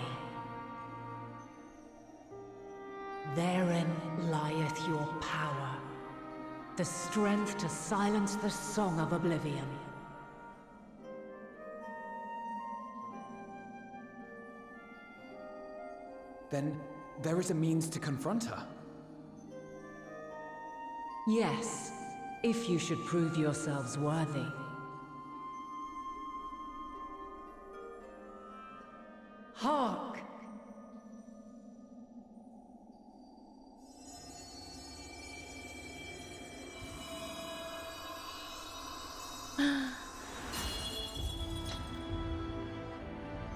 Therein lieth your power, the strength to silence the song of oblivion.
Then there is a means to confront her.
Yes, if you should prove yourselves worthy. Hark!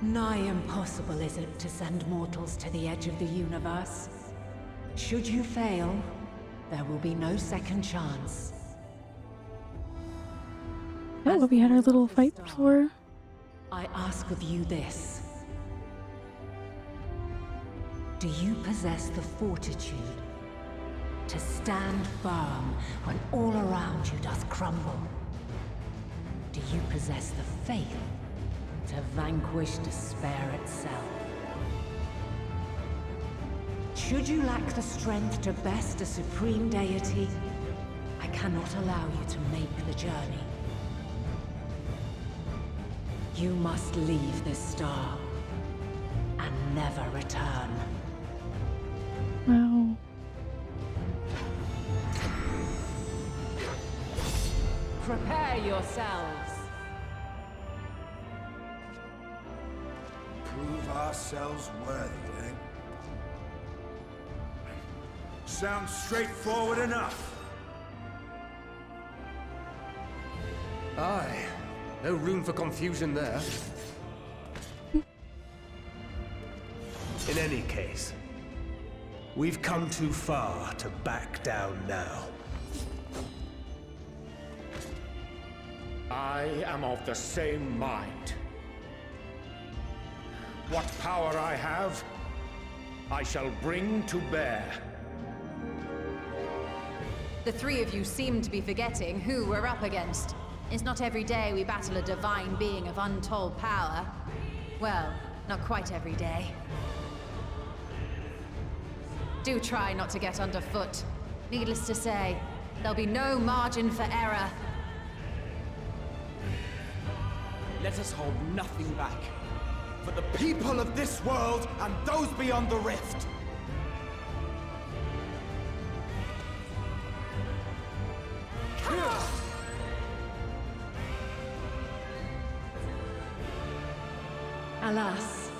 Nigh impossible is it to send mortals to the edge of the universe. Should you fail, there will be no second chance.
Oh, well, we had our little fight before.
I ask of you this. Do you possess the fortitude to stand firm when all around you doth crumble? Do you possess the faith to vanquish despair itself? Should you lack the strength to best a supreme deity, I cannot allow you to make the journey. You must leave this star and never return.
Wow.
Prepare yourselves.
Prove ourselves worthy, eh? Sounds straightforward enough.
Aye. No room for confusion there.
In any case, we've come too far to back down now.
I am of the same mind. What power I have, I shall bring to bear.
The three of you seem to be forgetting who we're up against. It's not every day we battle a divine being of untold power. Well, not quite every day. Do try not to get underfoot. Needless to say, there'll be no margin for error.
Let us hold nothing back. For the people of this world and those beyond the rift.
Alas,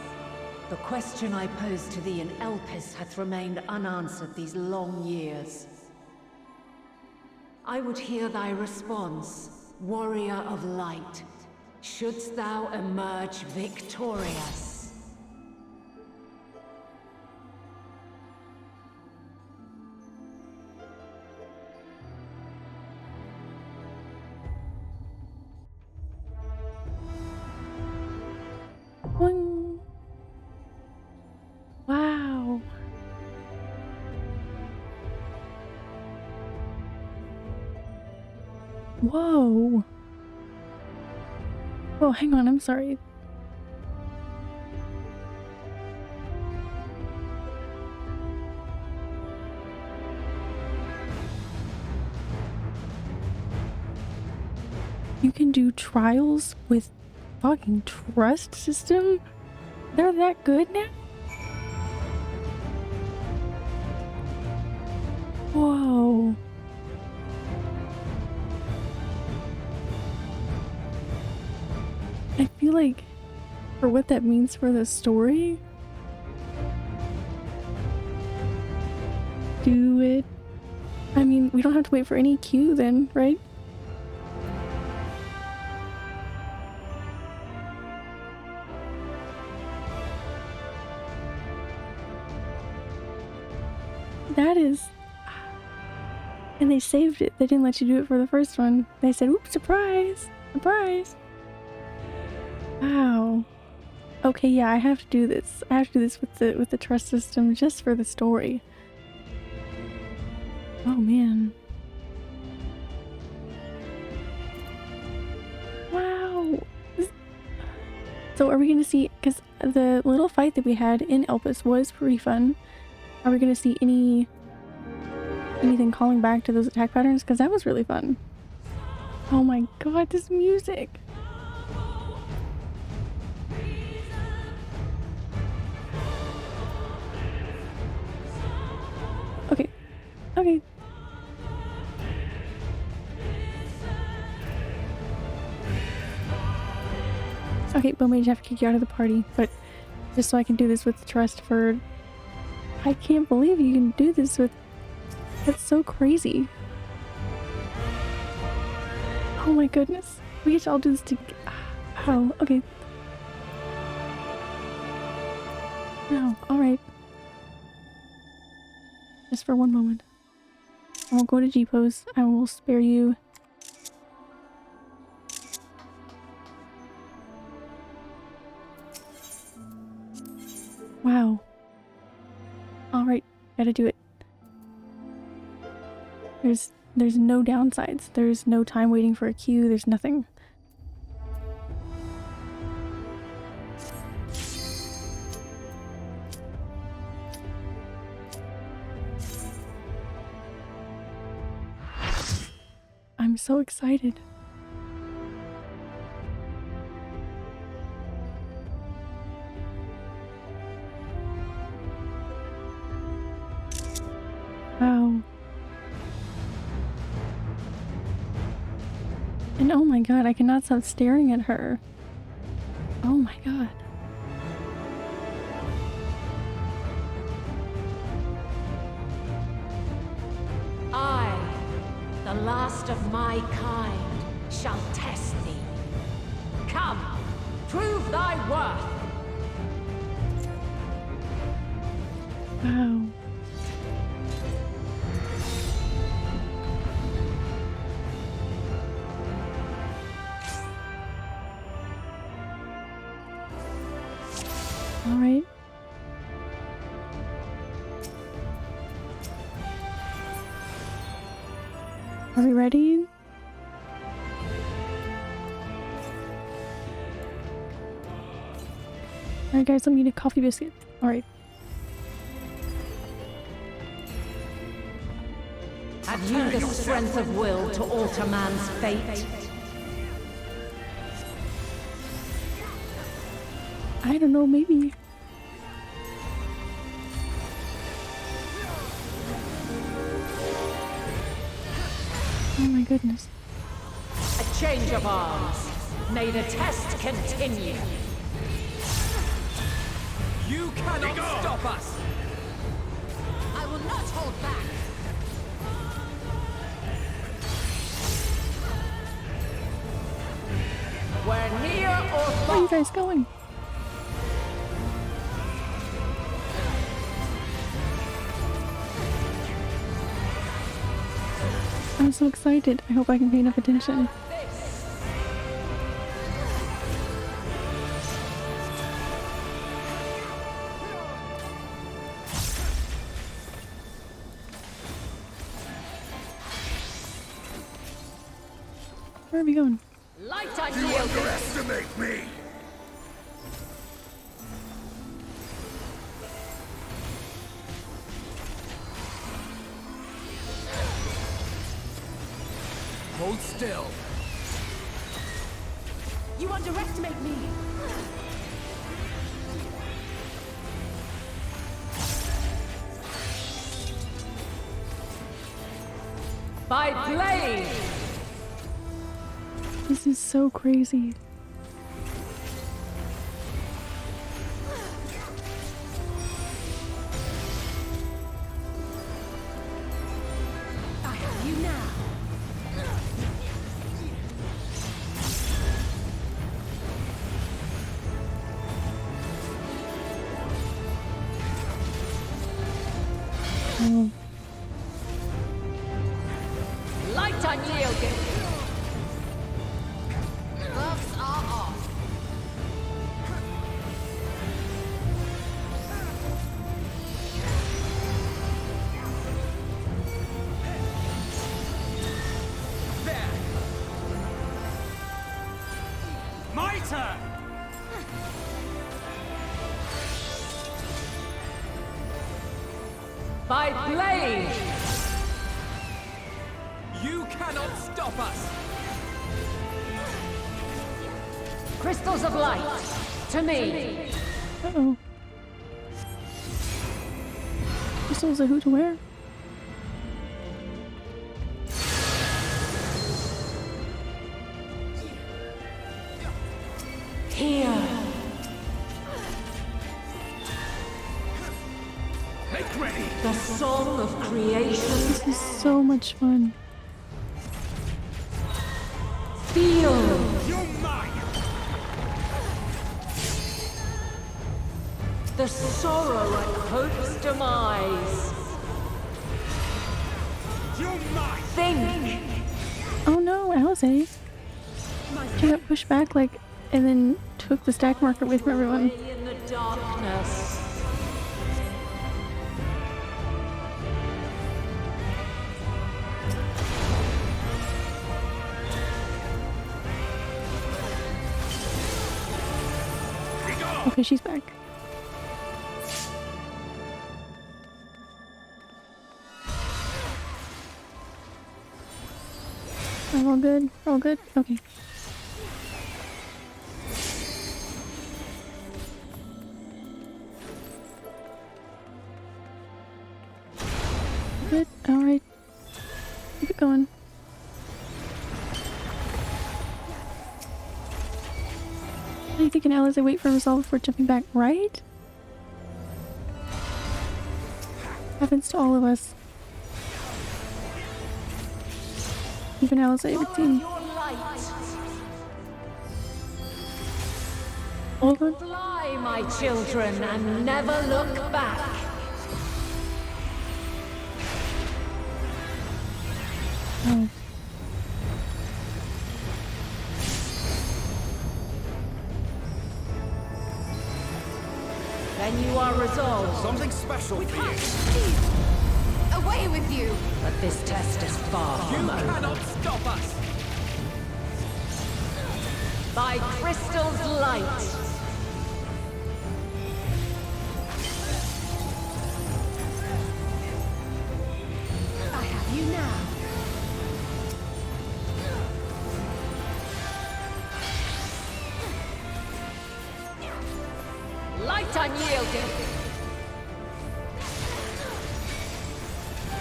the question I posed to thee in Elpis hath remained unanswered these long years. I would hear thy response, warrior of light. Shouldst thou emerge victorious?
Boing. Wow. Whoa. Oh, hang on, I'm sorry. You can do trials with fucking trust system? They're that good now? Whoa. I feel like for what that means for the story, do it. I mean, we don't have to wait for any queue then, right? That is... And they saved it. They didn't let you do it for the first one. They said, oops, surprise! Surprise! Wow. Okay, yeah, I have to do this. I have to do this with the trust system just for the story. Oh man. Wow. So are we gonna see, because the little fight that we had in Elpis was pretty fun. Are we gonna see anything calling back to those attack patterns? Because that was really fun. Oh my god, this music. Okay. Okay. Okay, but we just have to kick you out of the party, but just so I can do this with trust for... I can't believe you can do this with... That's so crazy. Oh my goodness. We get to all do this together. Oh, okay. No, alright. Just for one moment. I won't go to G-pose. I will spare you. Wow. Alright, gotta do it. There's no downsides. There's no time waiting for a queue. There's nothing. I'm so excited. Wow. And oh my god, I cannot stop staring at her. Oh my god.
I, the last of my kind, shall test thee. Come, prove thy worth.
Wow. All right. Are we ready? Alright guys, let me eat a coffee biscuit. Alright.
Have you the strength of will to alter man's fate?
I don't know, maybe. Oh my goodness.
A change of arms. May the test continue.
You cannot stop us!
I will not hold back.
We're near or far.
Where are you guys going? I'm so excited. I hope I can pay enough attention. Where are we going?
Light
You underestimate me!
Hold still.
You underestimate me!
By blade!
This is so crazy.
I have you now.
Oh.
Light unyielding! Gloves are off.
There! My turn!
By blade!
You cannot stop us!
Crystals of light, to me!
Uh-oh. Crystals of who to wear?
Here!
Make ready!
The song of creation.
This is so much fun.
Feel!
You're mine!
The sorrow at hope's demise.
You're mine!
Think!
Oh no, Alice. She got pushed back like, and then took the stack marker away from everyone.
In the darkness.
Okay, she's back. I'm all good. All good. Okay. Good. All right. Keep it going. Are you thinking Alice? I wait for resolve before jumping back, right? Happens to all of us. Even Alice, I have a team. Over.
Fly, my children, and never look back.
Oh.
Then you are resolved.
Something special for you!
Away with you!
But this test is far
You
from over.
cannot stop us!
By crystal's light.
I have you now.
Light unyielding.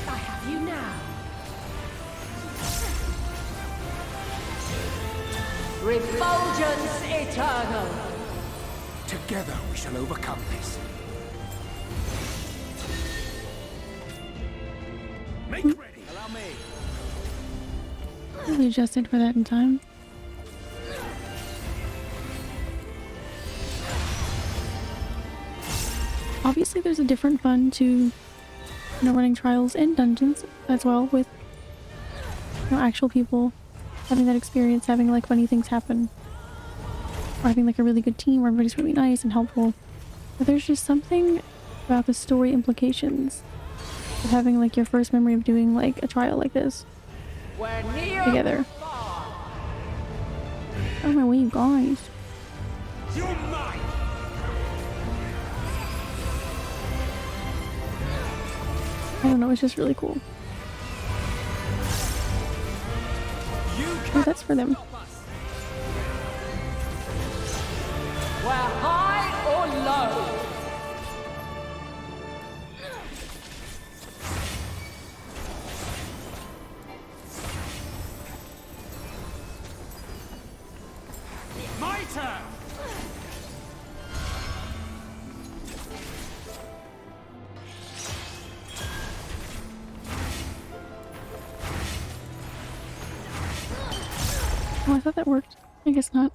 I have you now.
Refulgence eternal.
Together we shall overcome this. Make ready! Allow me!
Really adjusted for that in time. Obviously there's a different fun to running trials and dungeons as well, with actual people having that experience, having like funny things happen, or having like a really good team where everybody's really nice and helpful. But there's just something about the story implications of having like your first memory of doing like a trial like this together. Oh my way, you guys.
You're mine!
I don't know, it's just really cool. Oh, that's for them.
Where high or low.
My turn!
Oh, I thought that worked. I guess not.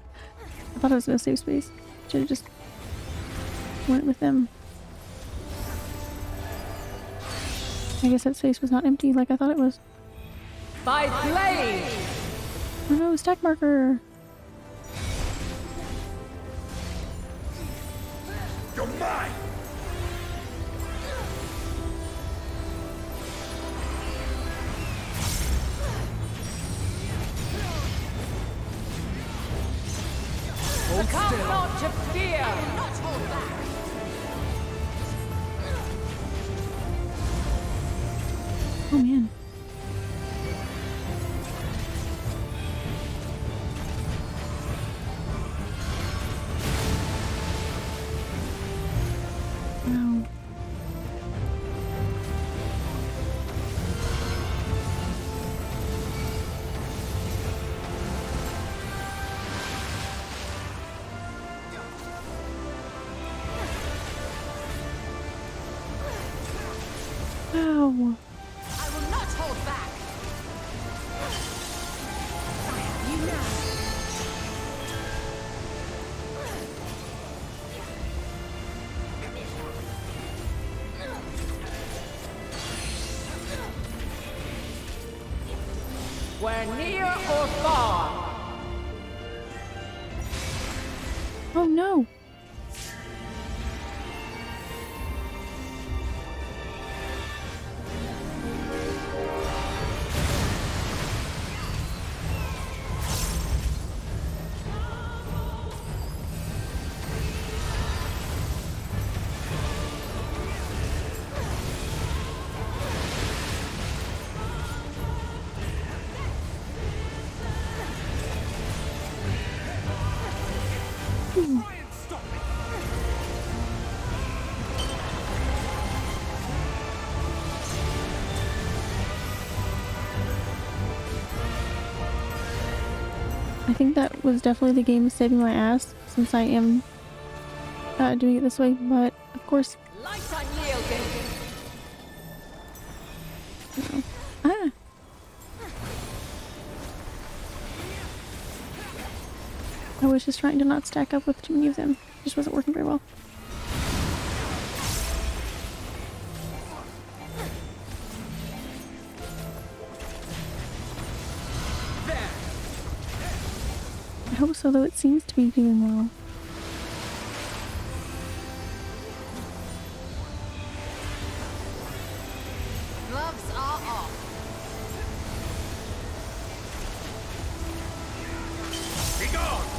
I thought it was in a safe space. Should have just went with them. I guess that space was not empty like I thought it was.
By blade!
Oh no, stack marker!
You're mine!
Succumb not to fear!
Oh man. Wow. Wow.
I will not hold back. You now.
Where near or far.
Oh no! I think that was definitely the game saving my ass, since I am doing it this way, but of course...
Light unyielding.
Ah! I was just trying to not stack up with too many of them. It just wasn't working very well. I hope so, though it seems to be doing well.
Gloves are off.
Be gone!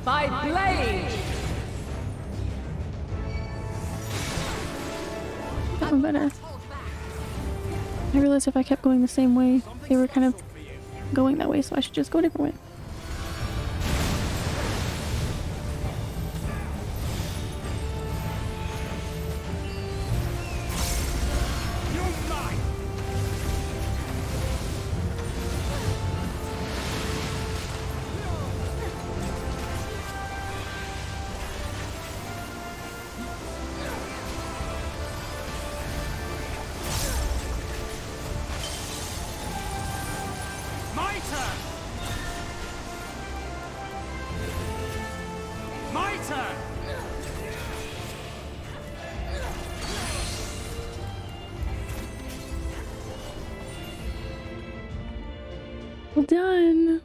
By blade.
That one better. I realized if I kept going the same way, they were kind of going that way, so I should just go a different way.
My turn! My turn!
Well done!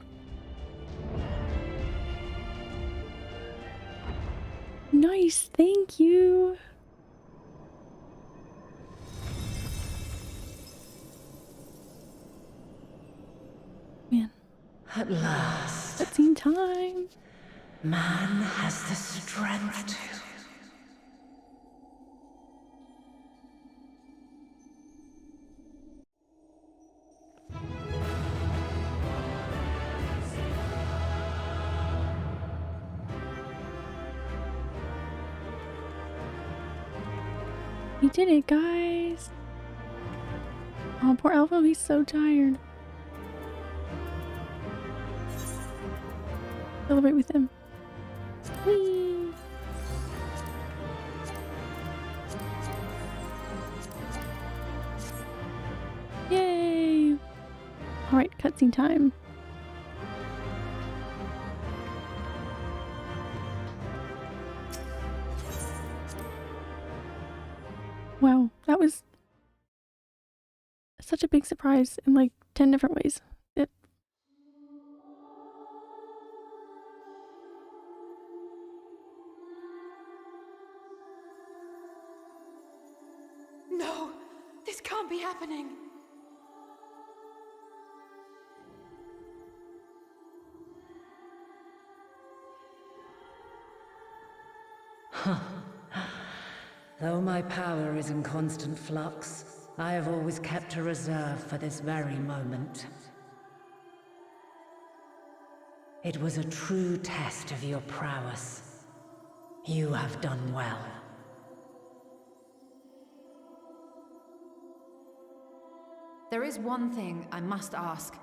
Nice, thank you! Man.
At last.
Cutscene time!
Man has the strength to.
did it, guys. Oh, poor Alpha, he's so tired. Celebrate with him. Whee! Yay! Alright, cutscene time. Wow, that was such a big surprise in like 10 different ways.
No! This can't be happening!
Though my power is in constant flux, I have always kept a reserve for this very moment. It was a true test of your prowess. You have done well.
There is one thing I must ask.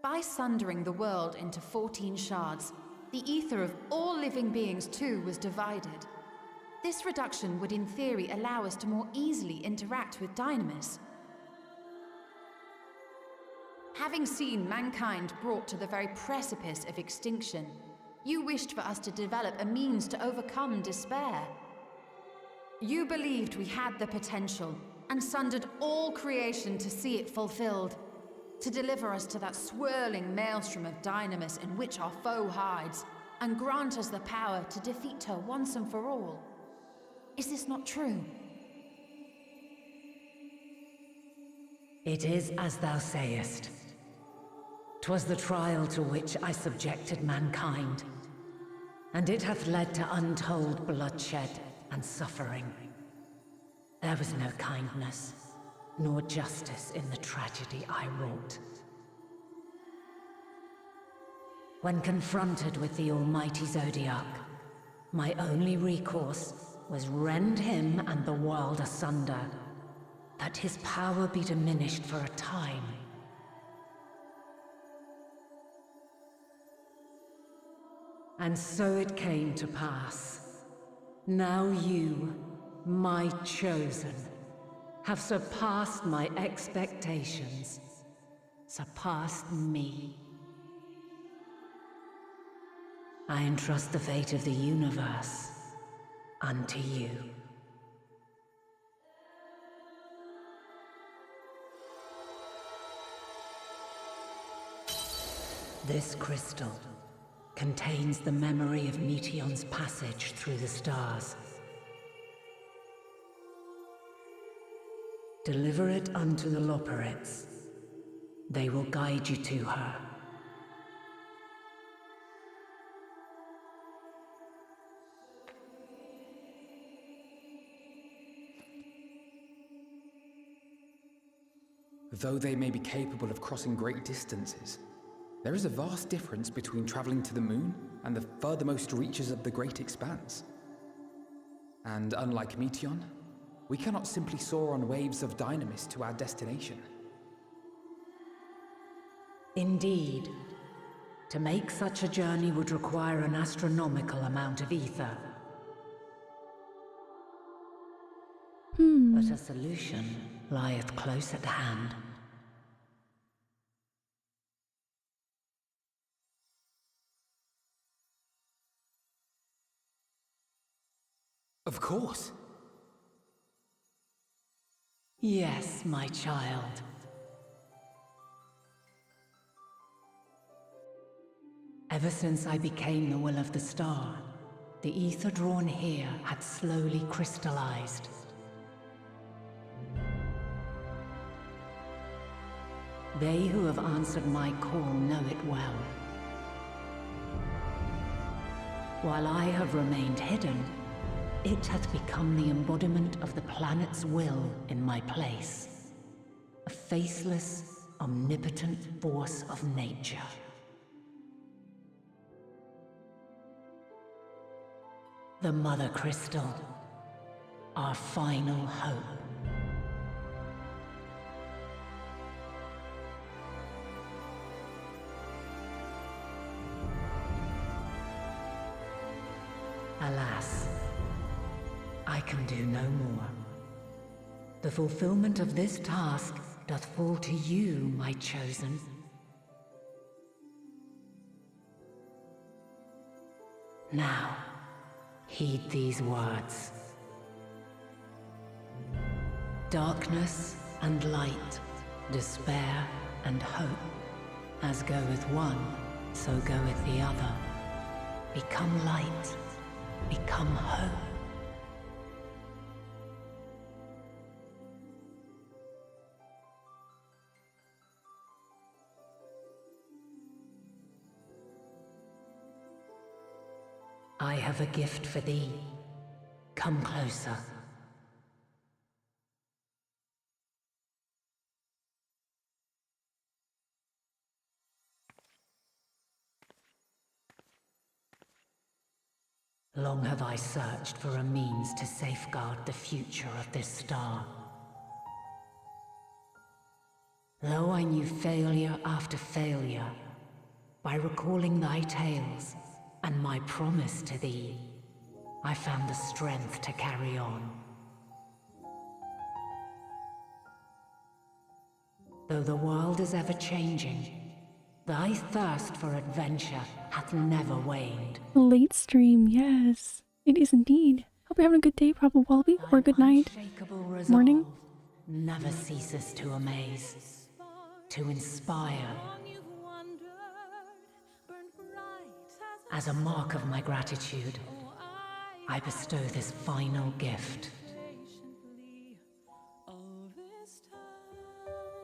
By sundering the world into 14 shards, the ether of all living beings too was divided. This reduction would in theory allow us to more easily interact with Dynamis. Having seen mankind brought to the very precipice of extinction, you wished for us to develop a means to overcome despair. You believed we had the potential, and sundered all creation to see it fulfilled, to deliver us to that swirling maelstrom of Dynamis in which our foe hides, and grant us the power to defeat her once and for all. Is this not true?
It is as thou sayest. 'Twas the trial to which I subjected mankind, and it hath led to untold bloodshed and suffering. There was no kindness, nor justice in the tragedy I wrought. When confronted with the almighty Zodiac, my only recourse was rend him and the world asunder, that his power be diminished for a time. And so it came to pass. Now you, my chosen, have surpassed my expectations, surpassed me. I entrust the fate of the universe unto you. This crystal contains the memory of Meteion's passage through the stars. Deliver it unto the Loporrits. They will guide you to her.
Though they may be capable of crossing great distances, there is a vast difference between traveling to the moon and the furthermost reaches of the great expanse. And unlike Meteion, we cannot simply soar on waves of Dynamis to our destination.
Indeed. To make such a journey would require an astronomical amount of ether. But a solution lieth close at hand.
Of course.
Yes, my child. Ever since I became the will of the star, the ether drawn here had slowly crystallized. They who have answered my call know it well. While I have remained hidden, it hath become the embodiment of the planet's will in my place. A faceless, omnipotent force of nature. The Mother Crystal. our final hope. Alas, I can do no more. The fulfillment of this task doth fall to you, my chosen. Now, heed these words. Darkness and light, despair and hope, as goeth one, so goeth the other. Become light, become hope. I have a gift for thee. Come closer. Long have I searched for a means to safeguard the future of this star. Though I knew failure after failure, by recalling thy tales and my promise to thee, I found the strength to carry on. Though the world is ever changing, thy thirst for adventure hath never waned.
Late stream, yes. It is indeed. Hope you're having a good day, Probable Wallaby, or good night, morning.
Never ceases to amaze, to inspire. As a mark of my gratitude, I bestow this final gift.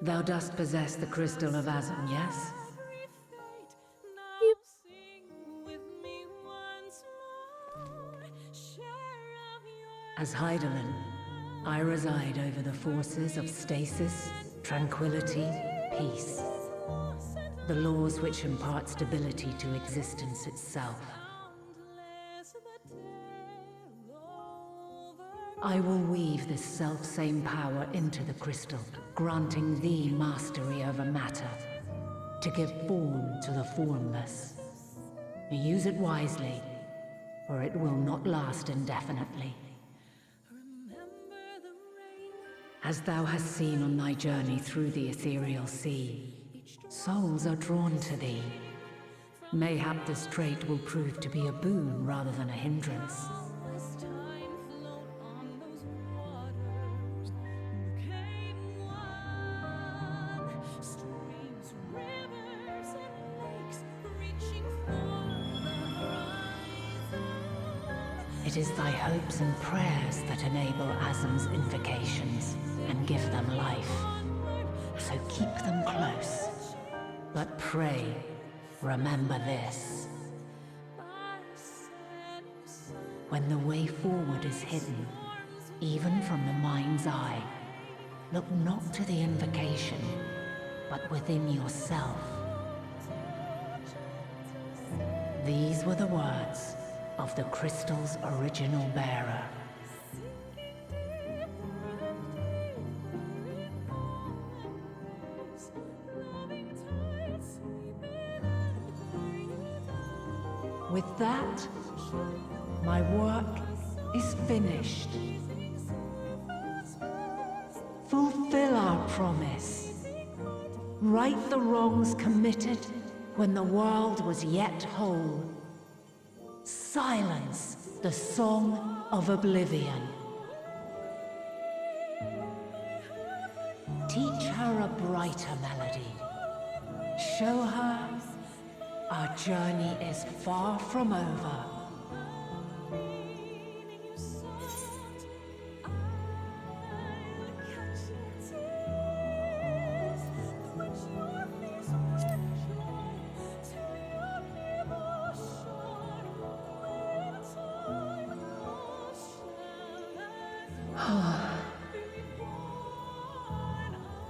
Thou dost possess the crystal of Azum, yes? As Hydaelyn, I reside over the forces of stasis, tranquility, peace. The laws which impart stability to existence itself. I will weave this self-same power into the crystal, granting thee mastery over matter, to give form to the formless. Use it wisely, for it will not last indefinitely. As thou hast seen on thy journey through the ethereal sea, souls are drawn to thee. Mayhap this trait will prove to be a boon rather than a hindrance. It is thy hopes and prayers that enable Azum's invocations and give them life. So keep them close. But pray, remember this. When the way forward is hidden, even from the mind's eye, look not to the invocation, but within yourself. These were the words of the crystal's original bearer. With that, my work is finished. Fulfill our promise. Right the wrongs committed when the world was yet whole. Silence the song of oblivion. Teach her a brighter melody. Show her our journey is far from over.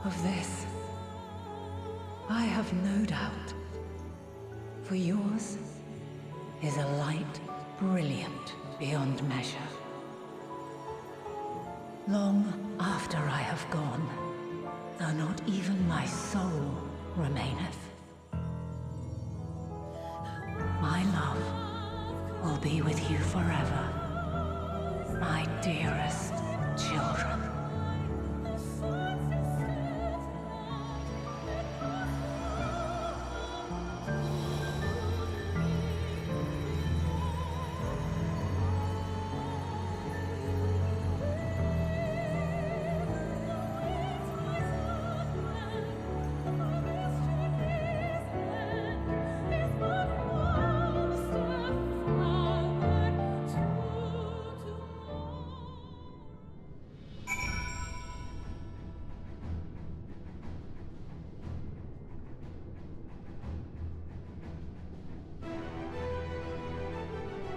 Of this, I have no doubt, for yours is a light brilliant beyond measure. Long after I have gone, though not even my soul remaineth, my love will be with you forever, my dearest children.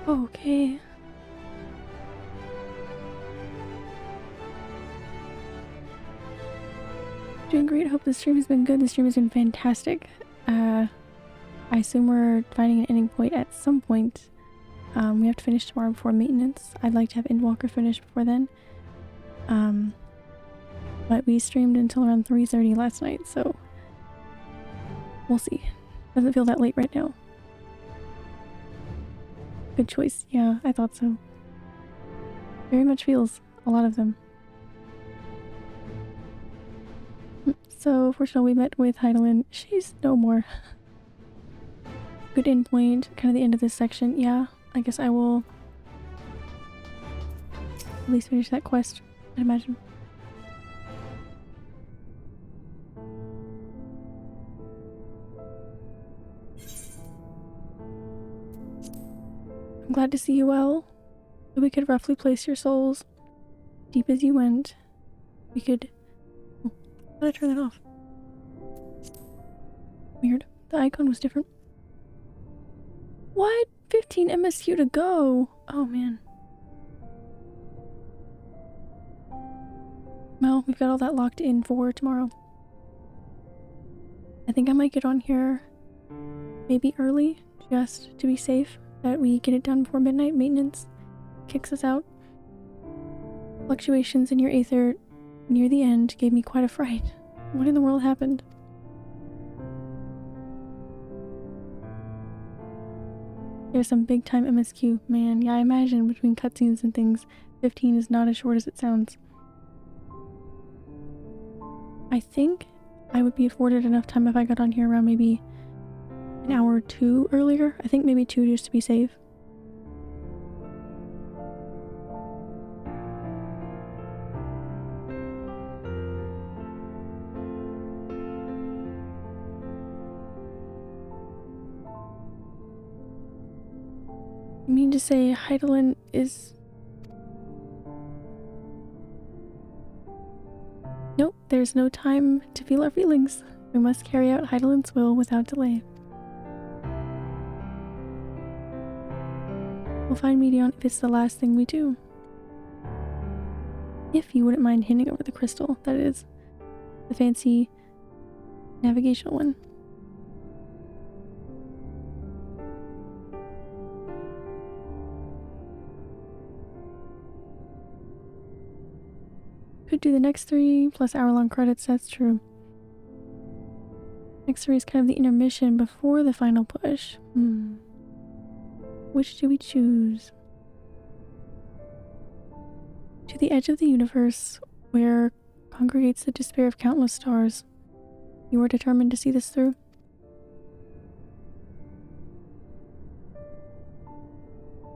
Okay. Doing great. Hope the stream has been good. The stream has been fantastic. I assume we're finding an ending point at some point. We have to finish tomorrow before maintenance. I'd like to have Endwalker finished before then. But we streamed until around 3:30 last night, so we'll see. Doesn't feel that late right now. Good choice. Yeah, I thought so. Very much feels a lot of them. So, fortunately, we met with Heidelin. She's no more. Good endpoint. Kind of the end of this section. Yeah, I guess I will at least finish that quest, I'd imagine. I'm glad to see you well. That we could roughly place your souls deep as you went. We could... Oh, how did I turn that off? Weird. The icon was different. What? 15 MSQ to go. Oh, man. Well, we've got all that locked in for tomorrow. I think I might get on here maybe early, just to be safe, that we get it done before midnight. Maintenance kicks us out. Fluctuations in your aether near the end gave me quite a fright. What in the world happened? There's some big time MSQ. Man, yeah, I imagine between cutscenes and things, 15 is not as short as it sounds. I think I would be afforded enough time if I got on here around maybe an hour or two earlier. I think maybe 2 just to be safe. I mean to say Heidelin is... Nope, there's no time to feel our feelings. We must carry out Heidelin's will without delay. We'll find Medion if it's the last thing we do. If you wouldn't mind handing over the crystal, that is. The fancy navigational one. Could do the next 3 plus hour-long credits, that's true. Next 3 is kind of the intermission before the final push. Which do we choose? To the edge of the universe, where congregates the despair of countless stars. You are determined to see this through?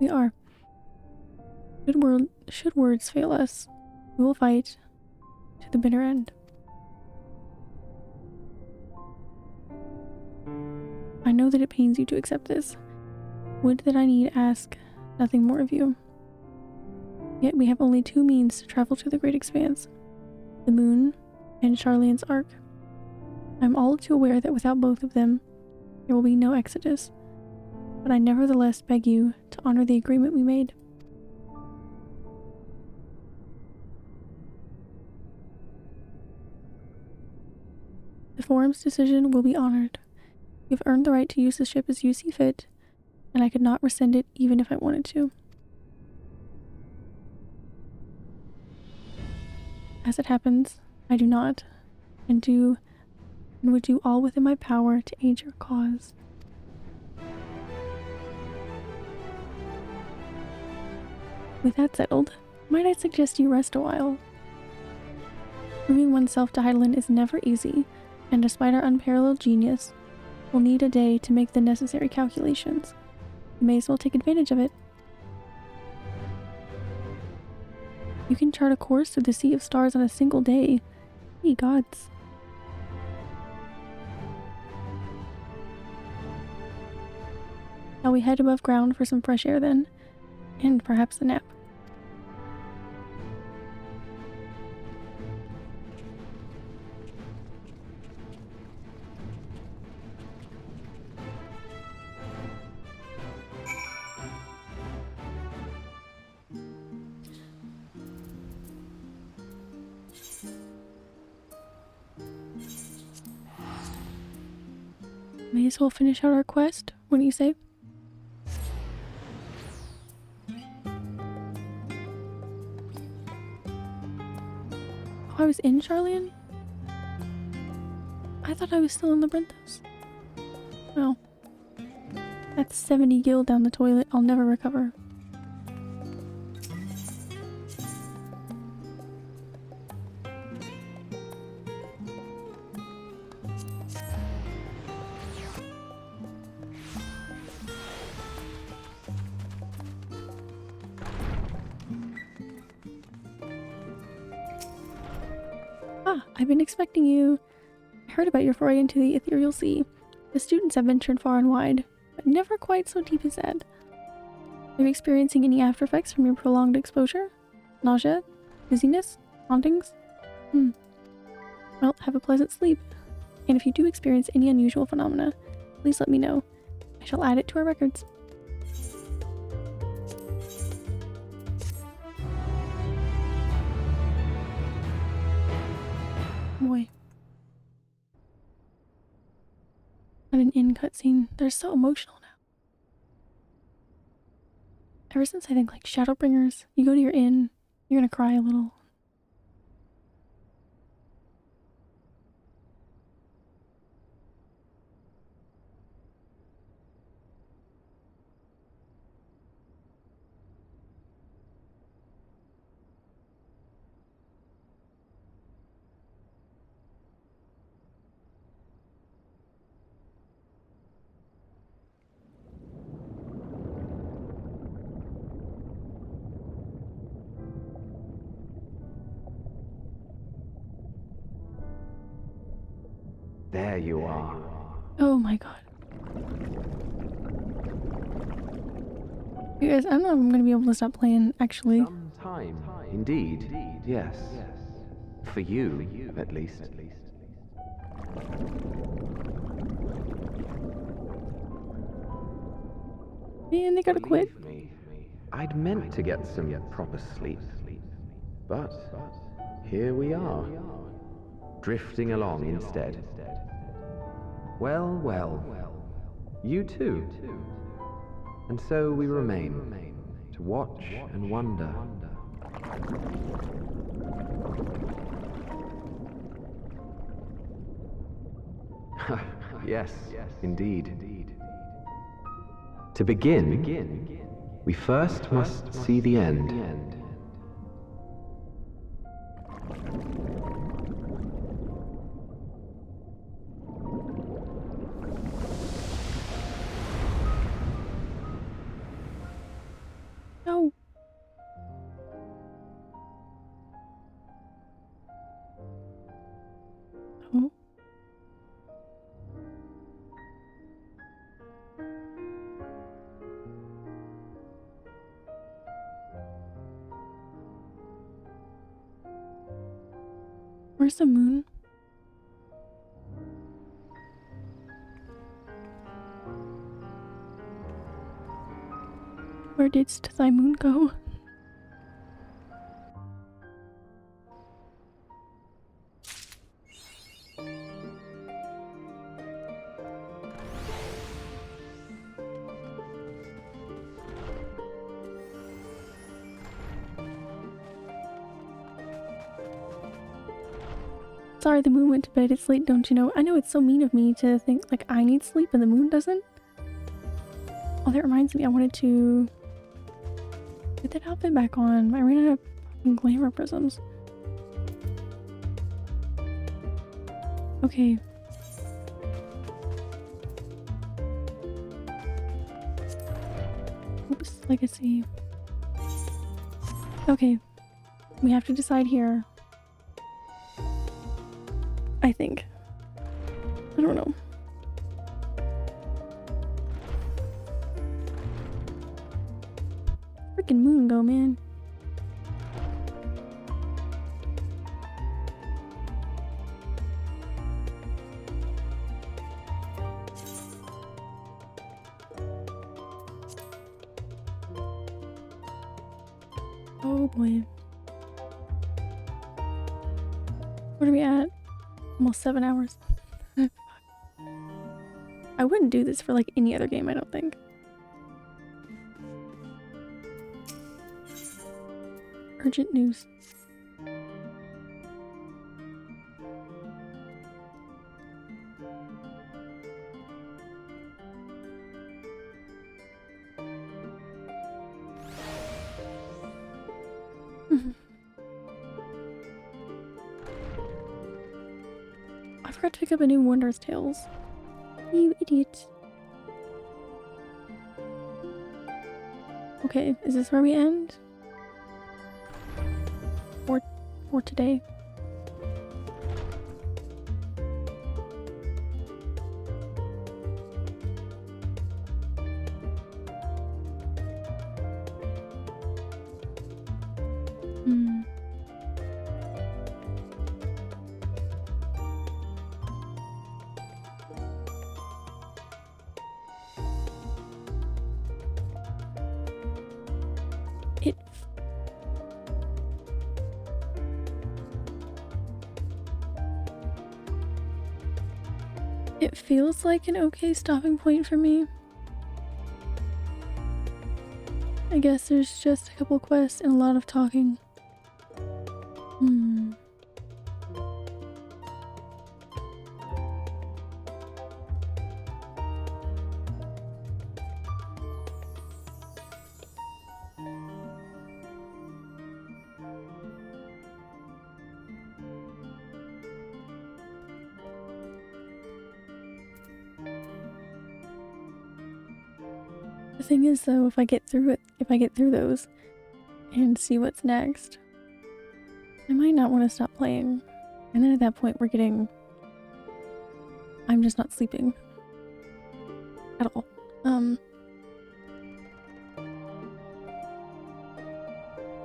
We are. Should words fail us, we will fight to the bitter end. I know that it pains you to accept this. Would that I need ask nothing more of you. Yet we have only 2 means to travel to the great expanse. The moon and Charlene's Ark. I am all too aware that without both of them, there will be no exodus. But I nevertheless beg you to honor the agreement we made. The forum's decision will be honored. You've earned the right to use the ship as you see fit, and I could not rescind it even if I wanted to. As it happens, I do not, and would do all within my power to aid your cause. With that settled, might I suggest you rest a while? Proving oneself to Hydaelyn is never easy, and despite our unparalleled genius, we'll need a day to make the necessary calculations. You may as well take advantage of it. You can chart a course through the sea of stars on a single day. Ye gods. Shall we head above ground for some fresh air then? And perhaps a nap. May as well finish out our quest, what do you say? Oh, I was in Charlian? I thought I was still in Labyrinthos. Well, that's 70 gil down the toilet I'll never recover. I've been expecting you. I heard about your foray into the ethereal sea. The students have ventured far and wide, but never quite so deep as that. Are you experiencing any after effects from your prolonged exposure? Nausea? Dizziness? Hauntings? Well, have a pleasant sleep. And if you do experience any unusual phenomena, please let me know. I shall add it to our records. Boy. What an in cutscene. They're so emotional now. Ever since I think like Shadowbringers, you go to your inn, you're gonna cry a little.
There you are.
Oh my god. You guys, I don't know if I'm gonna be able to stop playing, actually.
Some time, indeed. Yes. For you, at least.
Man, they gotta quit.
Believe me, I'd meant to get some proper sleep. But here we are. Drifting along instead. Well, well. You too. And so we remain, to watch and wonder. Yes, indeed. To begin, we first must see the end.
No. Oh. Where's the moon? Where didst thy moon go? sorry the moon went to bed. It's late, don't you know? I know it's so mean of me to think like I need sleep and the moon doesn't. Oh, that reminds me, I wanted to get that outfit back on. I ran out of glamour prisms. Okay. Oops, legacy. Okay. We have to decide here. I think. I don't know. Freaking moon go, man. Oh boy. What are we at? Almost 7 hours. I wouldn't do this for like any other game, I don't think. Urgent news. I forgot to pick up a new Wondrous Tales. You idiot. Okay, is this where we end? For today? It feels like an okay stopping point for me. I guess there's just a couple quests and a lot of talking. The thing is though, if I get through those and see what's next, I might not want to stop playing. And then at that point I'm just not sleeping at all. Man,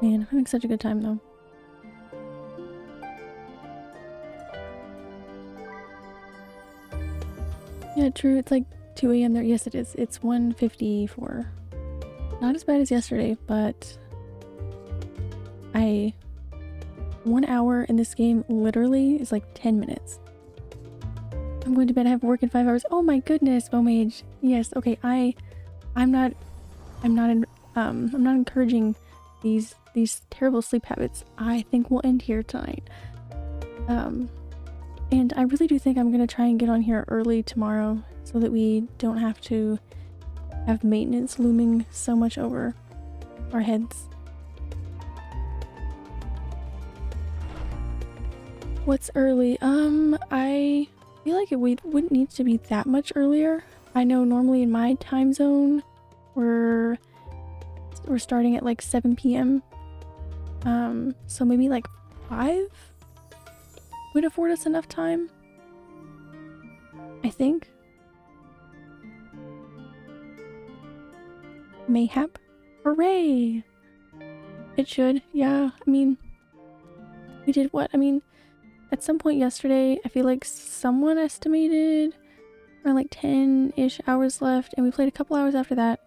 I'm having such a good time though. Yeah, true, it's like 2 a.m. there. Yes, it is. It's 1:54. Not as bad as yesterday, but 1 hour in this game literally is like 10 minutes. I'm going to bed. I have work in 5 hours. Oh my goodness, Bomage. Yes. Okay. I'm not encouraging these terrible sleep habits. I think we'll end here tonight. And I really do think I'm gonna try and get on here early tomorrow so that we don't have to have maintenance looming so much over our heads. What's early? I feel like it wouldn't need to be that much earlier. I know normally in my time zone we're starting at like 7 p.m. So maybe like 5 would afford us enough time, I think. Mayhap. Hooray! It should, yeah. I mean, we did what? I mean, at some point yesterday, I feel like someone estimated around like 10-ish hours left, and we played a couple hours after that,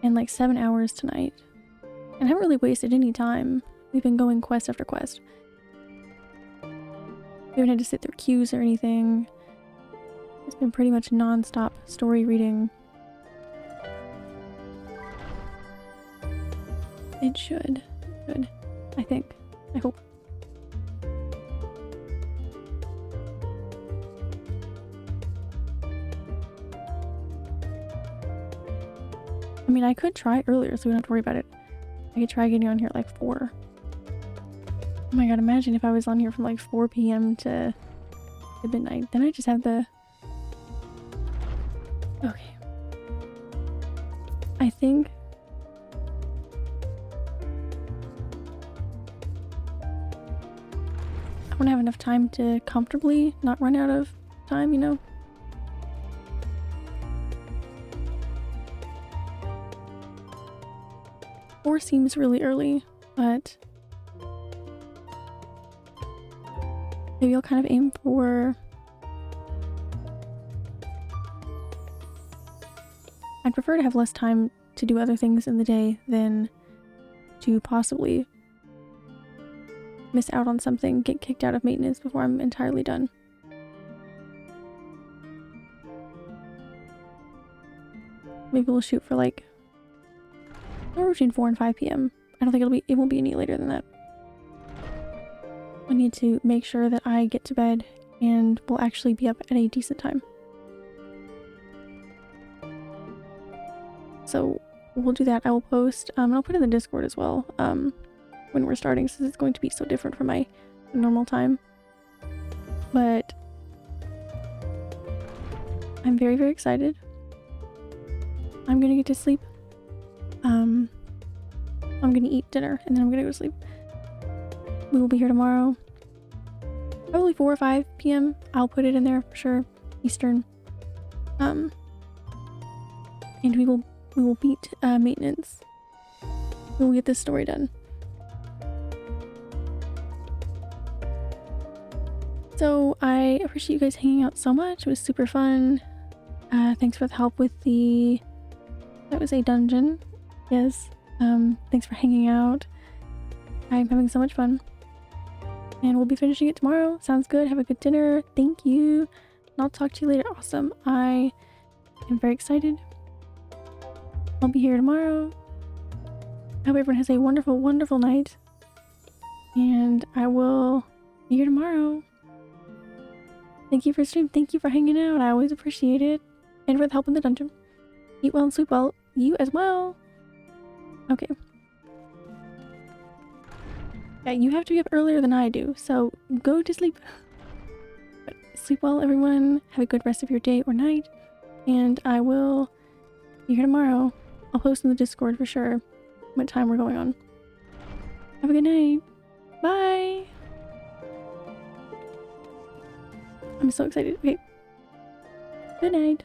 and like 7 hours tonight. And I haven't really wasted any time. We've been going quest after quest. We haven't had to sit through queues or anything. It's been pretty much non-stop story reading. It should. I think. I hope. I mean, I could try earlier so we don't have to worry about it. I could try getting on here at like 4. Oh my god, imagine if I was on here from like 4 p.m. to midnight. Then I just have the... Okay. I think... I want to have enough time to comfortably not run out of time, you know? Four seems really early, but maybe I'll kind of aim for... I'd prefer to have less time to do other things in the day than to possibly miss out on something, get kicked out of maintenance before I'm entirely done. Maybe we'll shoot for like somewhere between 4 and 5 p.m. I don't think it won't be any later than that. I need to make sure that I get to bed and will actually be up at a decent time. So we'll do that. I will post, and I'll put it in the Discord as well, when we're starting, since it's going to be so different from my normal time. But I'm very, very excited. I'm gonna get to sleep. I'm gonna eat dinner and then I'm gonna go to sleep. We will be here tomorrow. Probably 4 or 5 p.m. I'll put it in there for sure. Eastern. And we will beat maintenance. We will get this story done. So I appreciate you guys hanging out so much. It was super fun. Thanks for the help with the... That was a dungeon. Yes. Thanks for hanging out. I'm having so much fun. And we'll be finishing it tomorrow. Sounds good. Have a good dinner. Thank you. And I'll talk to you later. Awesome. I am very excited. I'll be here tomorrow. I hope everyone has a wonderful, wonderful night. And I will be here tomorrow. Thank you for stream. Thank you for hanging out. I always appreciate it. And for the help in the dungeon. Eat well and sleep well. You as well. Okay. Yeah, you have to be up earlier than I do, so go to sleep. But sleep well, everyone. Have a good rest of your day or night. And I will be here tomorrow. I'll post in the Discord for sure what time we're going on. Have a good night. Bye. I'm so excited. Okay. Good night.